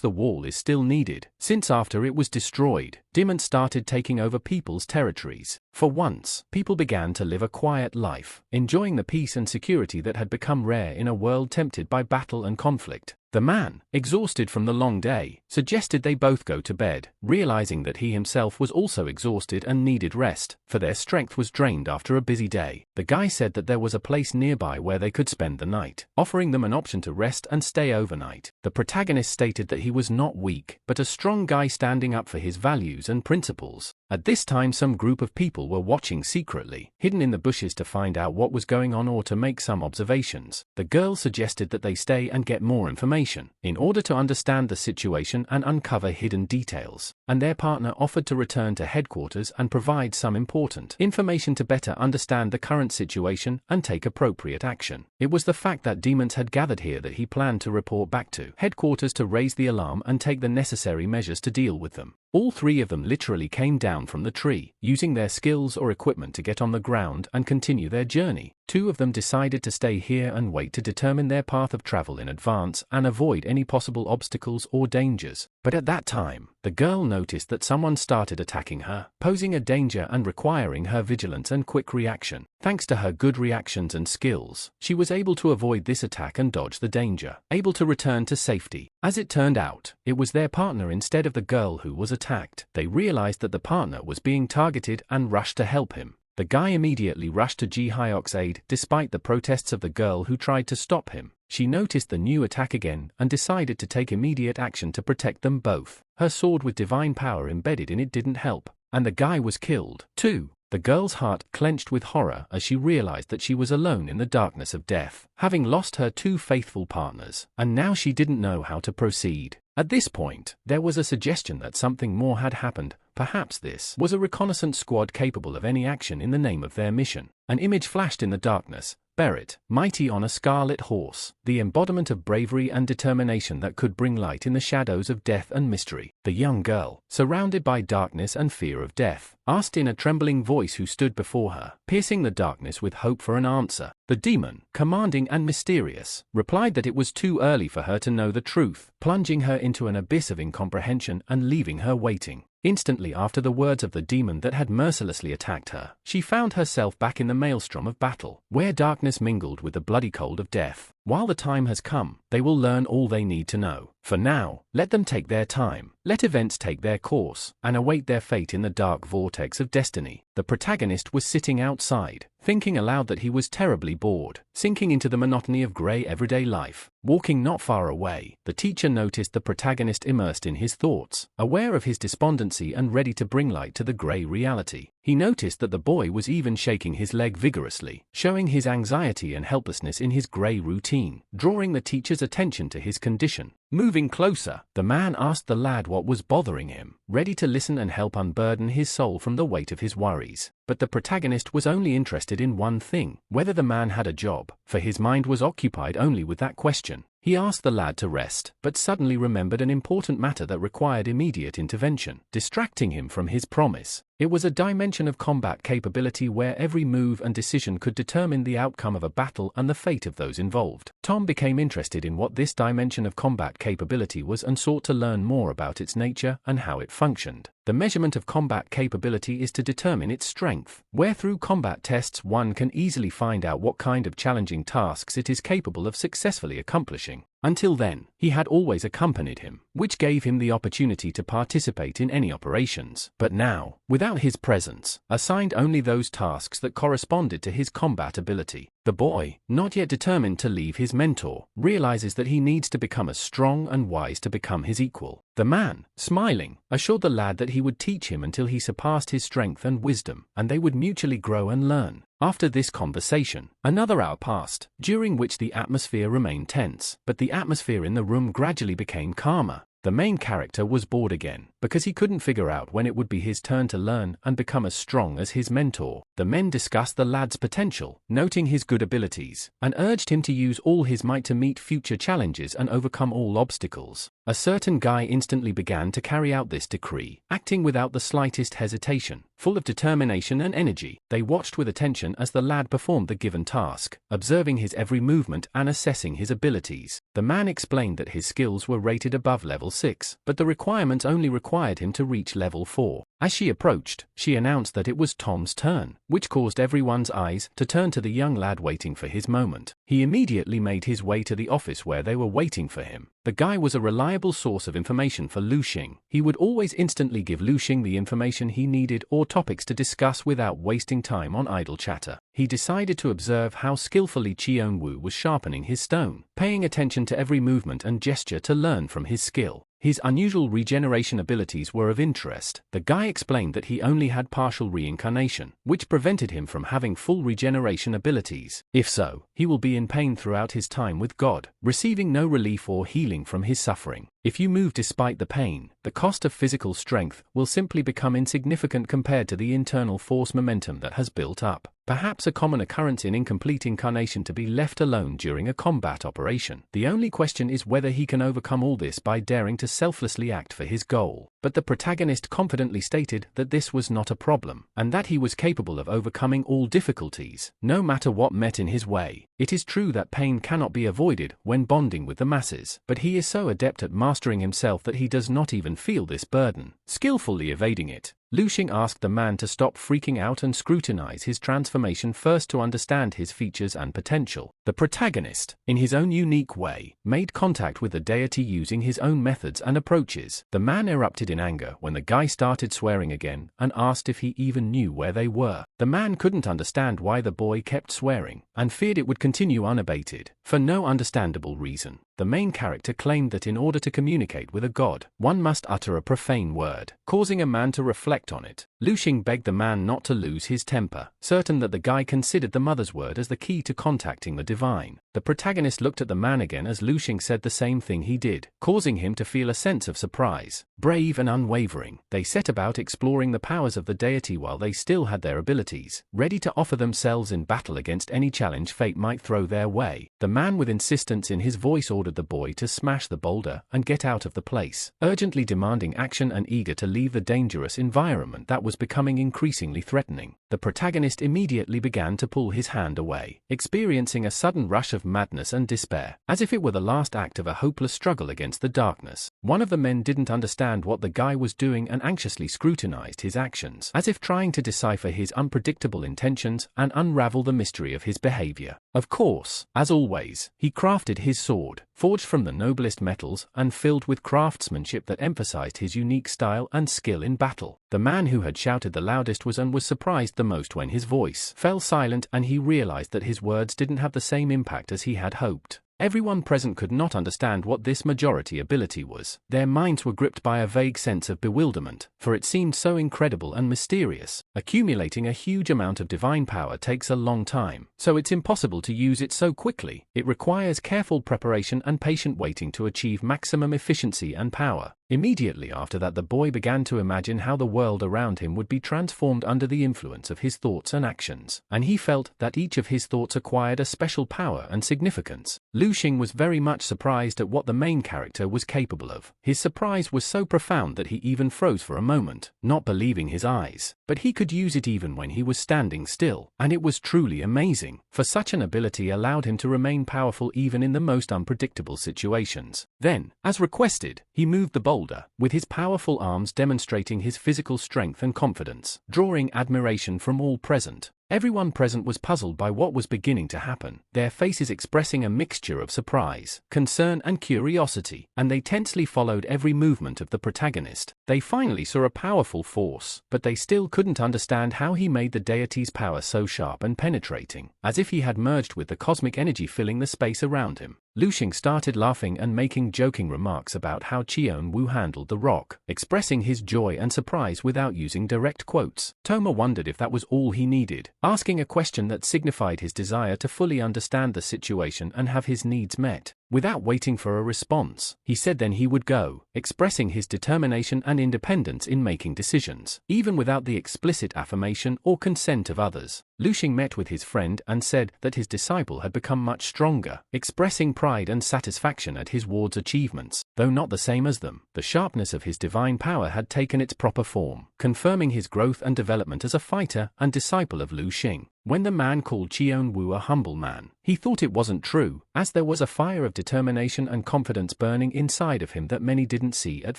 [SPEAKER 1] the wall is still needed, since after it was destroyed, demons started taking over people's territories. For once, people began to live a quiet life, enjoying the peace and security that had become rare in a world tempted by battle and conflict. The man, exhausted from the long day, suggested they both go to bed, realizing that he himself was also exhausted and needed rest, for their strength was drained after a busy day. The guy said that there was a place nearby where they could spend the night, offering them an option to rest and stay overnight. The protagonist stated that he was not weak, but a strong guy standing up for his values and principles. At this time, some group of people were watching secretly, hidden in the bushes to find out what was going on or to make some observations. The girl suggested that they stay and get more information, in order to understand the situation and uncover hidden details, and their partner offered to return to headquarters and provide some important information to better understand the current situation and take appropriate action. It was the fact that demons had gathered here that he planned to report back to headquarters to raise the alarm and take the necessary measures to deal with them. All three of them literally came down from the tree, using their skills or equipment to get on the ground and continue their journey. Two of them decided to stay here and wait to determine their path of travel in advance and avoid any possible obstacles or dangers. But at that time, the girl noticed that someone started attacking her, posing a danger and requiring her vigilance and quick reaction. Thanks to her good reactions and skills, she was able to avoid this attack and dodge the danger, able to return to safety. As it turned out, it was their partner instead of the girl who was attacked. They realized that the partner was being targeted and rushed to help him. The guy immediately rushed to Ji Hyok's aid, despite the protests of the girl who tried to stop him. She noticed the new attack again and decided to take immediate action to protect them both. Her sword with divine power embedded in it didn't help, and the guy was killed, too. The girl's heart clenched with horror as she realized that she was alone in the darkness of death, having lost her two faithful partners, and now she didn't know how to proceed. At this point, there was a suggestion that something more had happened. Perhaps this was a reconnaissance squad capable of any action in the name of their mission. An image flashed in the darkness. Beret, mighty on a scarlet horse, the embodiment of bravery and determination that could bring light in the shadows of death and mystery. The young girl, surrounded by darkness and fear of death, asked in a trembling voice who stood before her, piercing the darkness with hope for an answer. The demon, commanding and mysterious, replied that it was too early for her to know the truth, plunging her into an abyss of incomprehension and leaving her waiting. Instantly after the words of the demon that had mercilessly attacked her, she found herself back in the maelstrom of battle, where darkness mingled with the bloody cold of death. While the time has come, they will learn all they need to know. For now, let them take their time, let events take their course, and await their fate in the dark vortex of destiny. The protagonist was sitting outside, thinking aloud that he was terribly bored, sinking into the monotony of grey everyday life. Walking not far away, the teacher noticed the protagonist immersed in his thoughts, aware of his despondency and ready to bring light to the grey reality. He noticed that the boy was even shaking his leg vigorously, showing his anxiety and helplessness in his grey routine, drawing the teacher's attention to his condition. Moving closer, the man asked the lad what was bothering him, ready to listen and help unburden his soul from the weight of his worries. But the protagonist was only interested in one thing, whether the man had a job, for his mind was occupied only with that question. He asked the lad to rest, but suddenly remembered an important matter that required immediate intervention, distracting him from his promise. It was a dimension of combat capability where every move and decision could determine the outcome of a battle and the fate of those involved. Tom became interested in what this dimension of combat capability was and sought to learn more about its nature and how it functioned. The measurement of combat capability is to determine its strength, where through combat tests one can easily find out what kind of challenging tasks it is capable of successfully accomplishing. Until then, he had always accompanied him, which gave him the opportunity to participate in any operations. But now, without his presence, assigned only those tasks that corresponded to his combat ability. The boy, not yet determined to leave his mentor, realizes that he needs to become as strong and wise to become his equal. The man, smiling, assured the lad that he would teach him until he surpassed his strength and wisdom, and they would mutually grow and learn. After this conversation, another hour passed, during which the atmosphere remained tense, but the atmosphere in the room gradually became calmer. The main character was bored again, because he couldn't figure out when it would be his turn to learn and become as strong as his mentor. The men discussed the lad's potential, noting his good abilities, and urged him to use all his might to meet future challenges and overcome all obstacles. A certain guy instantly began to carry out this decree, acting without the slightest hesitation, full of determination and energy. They watched with attention as the lad performed the given task, observing his every movement and assessing his abilities. The man explained that his skills were rated above level 6, but the requirements only required him to reach level 4. As she approached, she announced that it was Tom's turn, which caused everyone's eyes to turn to the young lad waiting for his moment. He immediately made his way to the office where they were waiting for him. The guy was a reliable source of information for Lu Xing. He would always instantly give Lu Xing the information he needed or topics to discuss without wasting time on idle chatter. He decided to observe how skillfully Chion Woo was sharpening his stone, paying attention to every movement and gesture to learn from his skill. His unusual regeneration abilities were of interest. The guy explained that he only had partial reincarnation, which prevented him from having full regeneration abilities. If so, he will be in pain throughout his time with God, receiving no relief or healing from his suffering. If you move despite the pain, the cost of physical strength will simply become insignificant compared to the internal force momentum that has built up. Perhaps a common occurrence in incomplete incarnation to be left alone during a combat operation. The only question is whether he can overcome all this by daring to selflessly act for his goal. But the protagonist confidently stated that this was not a problem, and that he was capable of overcoming all difficulties, no matter what met in his way. It is true that pain cannot be avoided when bonding with the masses, but he is so adept at mastering himself that he does not even feel this burden, skillfully evading it. Lu Xing asked the man to stop freaking out and scrutinize his transformation first to understand his features and potential. The protagonist, in his own unique way, made contact with the deity using his own methods and approaches. The man erupted in anger when the guy started swearing again and asked if he even knew where they were. The man couldn't understand why the boy kept swearing and feared it would continue unabated, for no understandable reason. The main character claimed that in order to communicate with a god, one must utter a profane word, causing a man to reflect on it. Lu Xing begged the man not to lose his temper, certain that the guy considered the mother's word as the key to contacting the divine. The protagonist looked at the man again as Lu Xing said the same thing he did, causing him to feel a sense of surprise. Brave and unwavering, they set about exploring the powers of the deity while they still had their abilities, ready to offer themselves in battle against any challenge fate might throw their way. The man with insistence in his voice ordered the boy to smash the boulder and get out of the place, urgently demanding action and eager to leave the dangerous environment that was becoming increasingly threatening. The protagonist immediately began to pull his hand away, experiencing a sudden rush of madness and despair, as if it were the last act of a hopeless struggle against the darkness. One of the men didn't understand what the guy was doing and anxiously scrutinized his actions, as if trying to decipher his unpredictable intentions and unravel the mystery of his behavior. Of course, as always, he crafted his sword, forged from the noblest metals and filled with craftsmanship that emphasized his unique style and skill in battle. The man who had shouted the loudest was surprised the most when his voice fell silent and he realized that his words didn't have the same impact as he had hoped. Everyone present could not understand what this majority ability was. Their minds were gripped by a vague sense of bewilderment, for it seemed so incredible and mysterious. Accumulating a huge amount of divine power takes a long time, so it's impossible to use it so quickly. It requires careful preparation and patient waiting to achieve maximum efficiency and power. Immediately after that, the boy began to imagine how the world around him would be transformed under the influence of his thoughts and actions, and he felt that each of his thoughts acquired a special power and significance. Lu Xing was very much surprised at what the main character was capable of. His surprise was so profound that he even froze for a moment, not believing his eyes. But he could use it even when he was standing still, and it was truly amazing, for such an ability allowed him to remain powerful even in the most unpredictable situations. Then, as requested, he moved the boulder, with his powerful arms demonstrating his physical strength and confidence, drawing admiration from all present. Everyone present was puzzled by what was beginning to happen, their faces expressing a mixture of surprise, concern and curiosity, and they tensely followed every movement of the protagonist. They finally saw a powerful force, but they still couldn't understand how he made the deity's power so sharp and penetrating, as if he had merged with the cosmic energy filling the space around him. Lushing started laughing and making joking remarks about how Chion Woo handled the rock, expressing his joy and surprise without using direct quotes. Toma wondered if that was all he needed, asking a question that signified his desire to fully understand the situation and have his needs met. Without waiting for a response, he said then he would go, expressing his determination and independence in making decisions, even without the explicit affirmation or consent of others. Lushing met with his friend and said that his disciple had become much stronger, expressing pride and satisfaction at his ward's achievements, though not the same as them. The sharpness of his divine power had taken its proper form, confirming his growth and development as a fighter and disciple of Lushing. When the man called Chion Woo a humble man, he thought it wasn't true, as there was a fire of determination and confidence burning inside of him that many didn't see at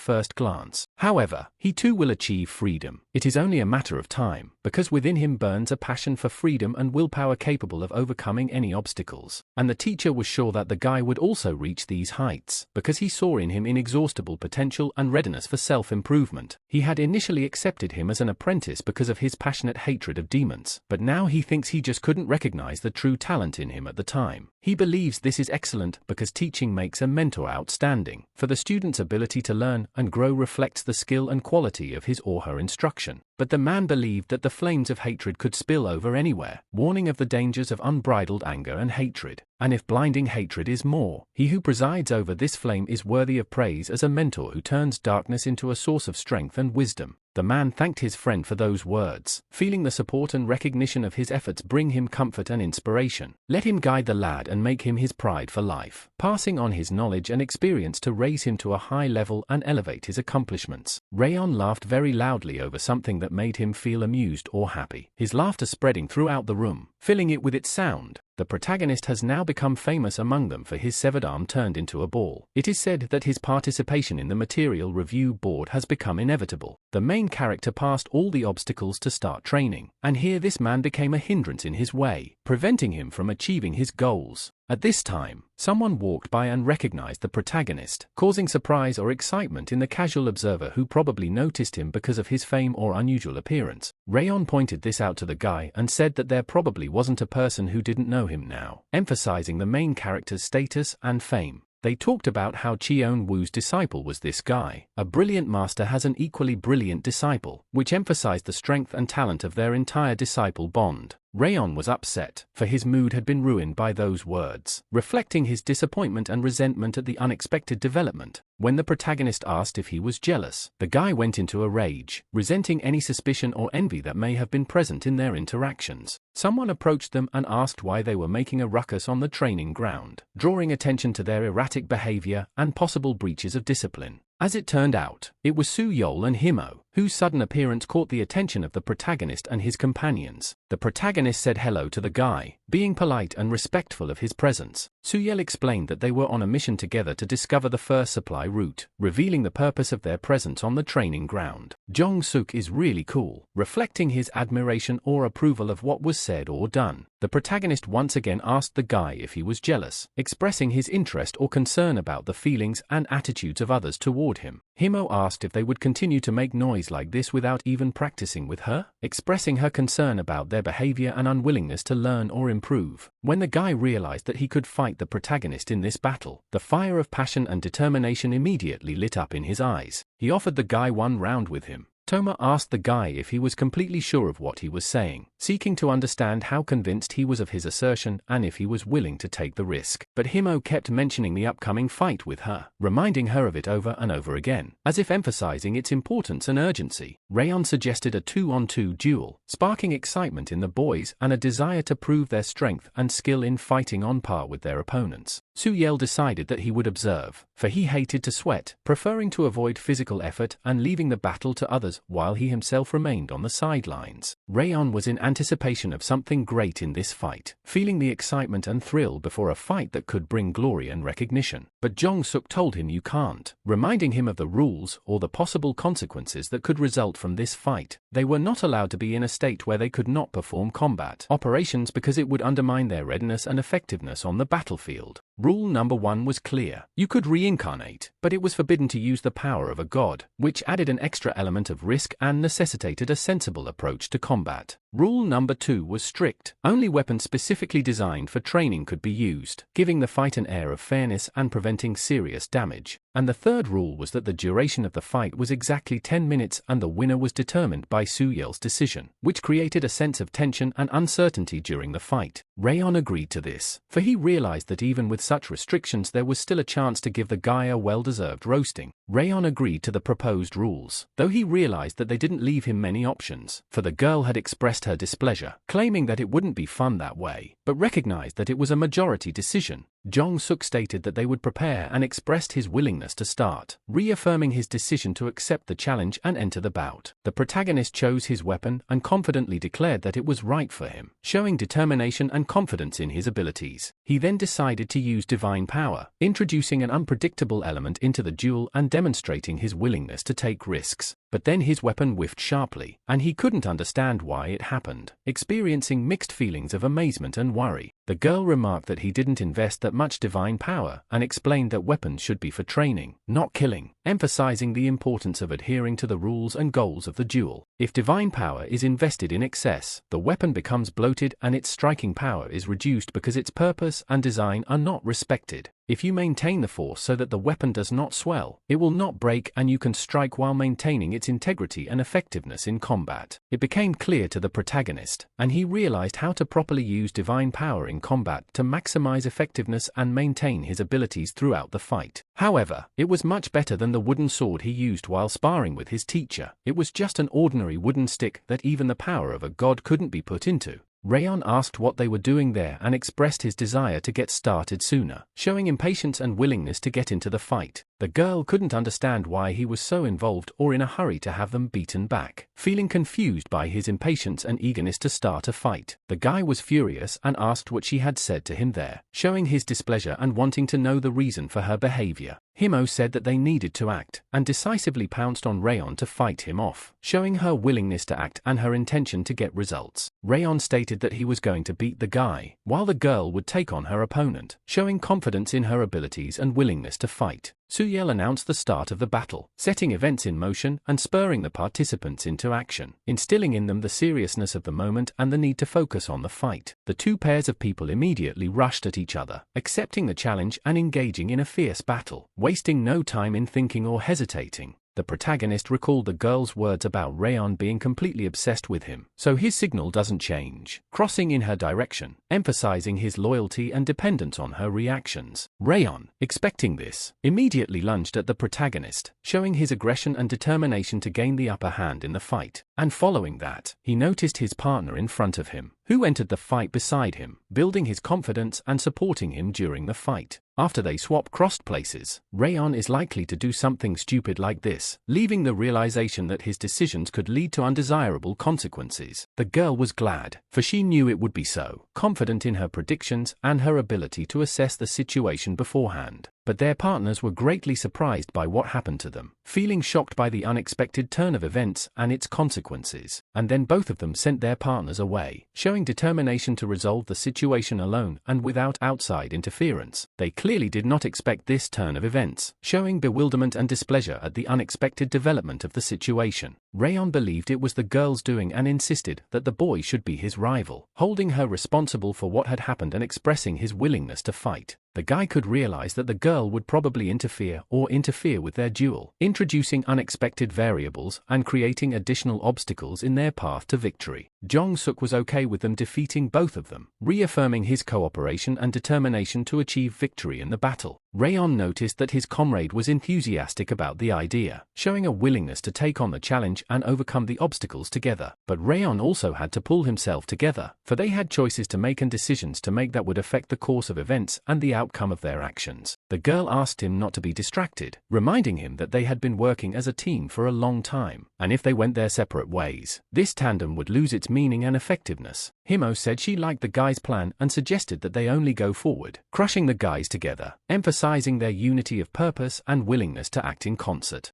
[SPEAKER 1] first glance. However, he too will achieve freedom. It is only a matter of time, because within him burns a passion for freedom and willpower capable of overcoming any obstacles. And the teacher was sure that the guy would also reach these heights, because he saw in him inexhaustible potential and readiness for self-improvement. He had initially accepted him as an apprentice because of his passionate hatred of demons, but now he thinks he just couldn't recognize the true talent in him at the time. He believes this is excellent because teaching makes a mentor outstanding, for the student's ability to learn and grow reflects the skill and quality of his or her instruction. But the man believed that the flames of hatred could spill over anywhere, warning of the dangers of unbridled anger and hatred. And if blinding hatred is more, he who presides over this flame is worthy of praise as a mentor who turns darkness into a source of strength and wisdom. The man thanked his friend for those words, feeling the support and recognition of his efforts bring him comfort and inspiration. Let him guide the lad and make him his pride for life, passing on his knowledge and experience to raise him to a high level and elevate his accomplishments. Rayon laughed very loudly over something that made him feel amused or happy, his laughter spreading throughout the room, filling it with its sound. The protagonist has now become famous among them for his severed arm turned into a ball. It is said that his participation in the material review board has become inevitable. The main character passed all the obstacles to start training, and here this man became a hindrance in his way, preventing him from achieving his goals. At this time, someone walked by and recognized the protagonist, causing surprise or excitement in the casual observer who probably noticed him because of his fame or unusual appearance. Rayon pointed this out to the guy and said that there probably wasn't a person who didn't know him now, emphasizing the main character's status and fame. They talked about how Chion Woo's disciple was this guy. A brilliant master has an equally brilliant disciple, which emphasized the strength and talent of their entire disciple bond. Rayon was upset, for his mood had been ruined by those words, reflecting his disappointment and resentment at the unexpected development. When the protagonist asked if he was jealous, the guy went into a rage, resenting any suspicion or envy that may have been present in their interactions. Someone approached them and asked why they were making a ruckus on the training ground, drawing attention to their erratic behavior and possible breaches of discipline. As it turned out, it was Soo-yeol and Himo, whose sudden appearance caught the attention of the protagonist and his companions. The protagonist said hello to the guy, being polite and respectful of his presence. Soo-yeol explained that they were on a mission together to discover the first supply route, revealing the purpose of their presence on the training ground. Jong-suk is really cool, reflecting his admiration or approval of what was said or done. The protagonist once again asked the guy if he was jealous, expressing his interest or concern about the feelings and attitudes of others toward him. Himo asked if they would continue to make noise like this without even practicing with her, expressing her concern about their behavior and unwillingness to learn or improve. When the guy realized that he could fight the protagonist in this battle, the fire of passion and determination immediately lit up in his eyes. He offered the guy one round with him. Toma asked the guy if he was completely sure of what he was saying, seeking to understand how convinced he was of his assertion and if he was willing to take the risk. But Himo kept mentioning the upcoming fight with her, reminding her of it over and over again, as if emphasizing its importance and urgency. Rayon suggested a 2-on-2 duel, sparking excitement in the boys and a desire to prove their strength and skill in fighting on par with their opponents. Soo-yeol decided that he would observe, for he hated to sweat, preferring to avoid physical effort and leaving the battle to others while he himself remained on the sidelines. Rayon was in anticipation of something great in this fight, feeling the excitement and thrill before a fight that could bring glory and recognition. But Jong-suk told him you can't, reminding him of the rules or the possible consequences that could result from this fight. They were not allowed to be in a state where they could not perform combat operations because it would undermine their readiness and effectiveness on the battlefield. Rule number 1 was clear. You could reincarnate, but it was forbidden to use the power of a god, which added an extra element of risk and necessitated a sensible approach to combat. Rule number 2 was strict. Only weapons specifically designed for training could be used, giving the fight an air of fairness and preventing serious damage. And the third rule was that the duration of the fight was exactly 10 minutes and the winner was determined by Soo-yeol's decision, which created a sense of tension and uncertainty during the fight. Rayon agreed to this, for he realized that even with such restrictions there was still a chance to give the guy a well-deserved roasting. Rayon agreed to the proposed rules, though he realized that they didn't leave him many options, for the girl had expressed her displeasure, claiming that it wouldn't be fun that way, but recognized that it was a majority decision. Jong-suk stated that they would prepare and expressed his willingness to start, reaffirming his decision to accept the challenge and enter the bout. The protagonist chose his weapon and confidently declared that it was right for him, showing determination and confidence in his abilities. He then decided to use divine power, introducing an unpredictable element into the duel and demonstrating his willingness to take risks. But then his weapon whiffed sharply, and he couldn't understand why it happened, experiencing mixed feelings of amazement and worry. The girl remarked that he didn't invest that much divine power and explained that weapons should be for training, not killing, emphasizing the importance of adhering to the rules and goals of the duel. If divine power is invested in excess, the weapon becomes bloated and its striking power is reduced because its purpose and design are not respected. If you maintain the force so that the weapon does not swell, it will not break and you can strike while maintaining its integrity and effectiveness in combat. It became clear to the protagonist, and he realized how to properly use divine power in combat to maximize effectiveness and maintain his abilities throughout the fight. However, it was much better than the wooden sword he used while sparring with his teacher. It was just an ordinary wooden stick that even the power of a god couldn't be put into. Rayon asked what they were doing there and expressed his desire to get started sooner, showing impatience and willingness to get into the fight. The girl couldn't understand why he was so involved or in a hurry to have them beaten back, feeling confused by his impatience and eagerness to start a fight. The guy was furious and asked what she had said to him there, showing his displeasure and wanting to know the reason for her behavior. Himo said that they needed to act, and decisively pounced on Rayon to fight him off, showing her willingness to act and her intention to get results. Rayon stated that he was going to beat the guy, while the girl would take on her opponent, showing confidence in her abilities and willingness to fight. Soo-yeol announced the start of the battle, setting events in motion and spurring the participants into action, instilling in them the seriousness of the moment and the need to focus on the fight. The two pairs of people immediately rushed at each other, accepting the challenge and engaging in a fierce battle, wasting no time in thinking or hesitating. The protagonist recalled the girl's words about Rayon being completely obsessed with him, so his signal doesn't change, crossing in her direction, emphasizing his loyalty and dependence on her reactions. Rayon, expecting this, immediately lunged at the protagonist, showing his aggression and determination to gain the upper hand in the fight. And following that, he noticed his partner in front of him, who entered the fight beside him, building his confidence and supporting him during the fight. After they swap crossed places, Rayon is likely to do something stupid like this, leaving the realization that his decisions could lead to undesirable consequences. The girl was glad, for she knew it would be so, confident in her predictions and her ability to assess the situation beforehand. But their partners were greatly surprised by what happened to them, feeling shocked by the unexpected turn of events and its consequences. And then both of them sent their partners away, showing determination to resolve the situation alone and without outside interference. They clearly did not expect this turn of events, showing bewilderment and displeasure at the unexpected development of the situation. Rayon believed it was the girl's doing and insisted that the boy should be his rival, holding her responsible for what had happened and expressing his willingness to fight. The guy could realize that the girl would probably interfere with their duel, introducing unexpected variables and creating additional obstacles in their path to victory. Jong-suk was okay with them defeating both of them, reaffirming his cooperation and determination to achieve victory in the battle. Rayon noticed that his comrade was enthusiastic about the idea, showing a willingness to take on the challenge and overcome the obstacles together. But Rayon also had to pull himself together, for they had choices to make and decisions to make that would affect the course of events and the outcome of their actions. The girl asked him not to be distracted, reminding him that they had been working as a team for a long time, and if they went their separate ways, this tandem would lose its meaning and effectiveness. Himo said she liked the guy's plan and suggested that they only go forward, crushing the guys together, emphasizing their unity of purpose and willingness to act in concert.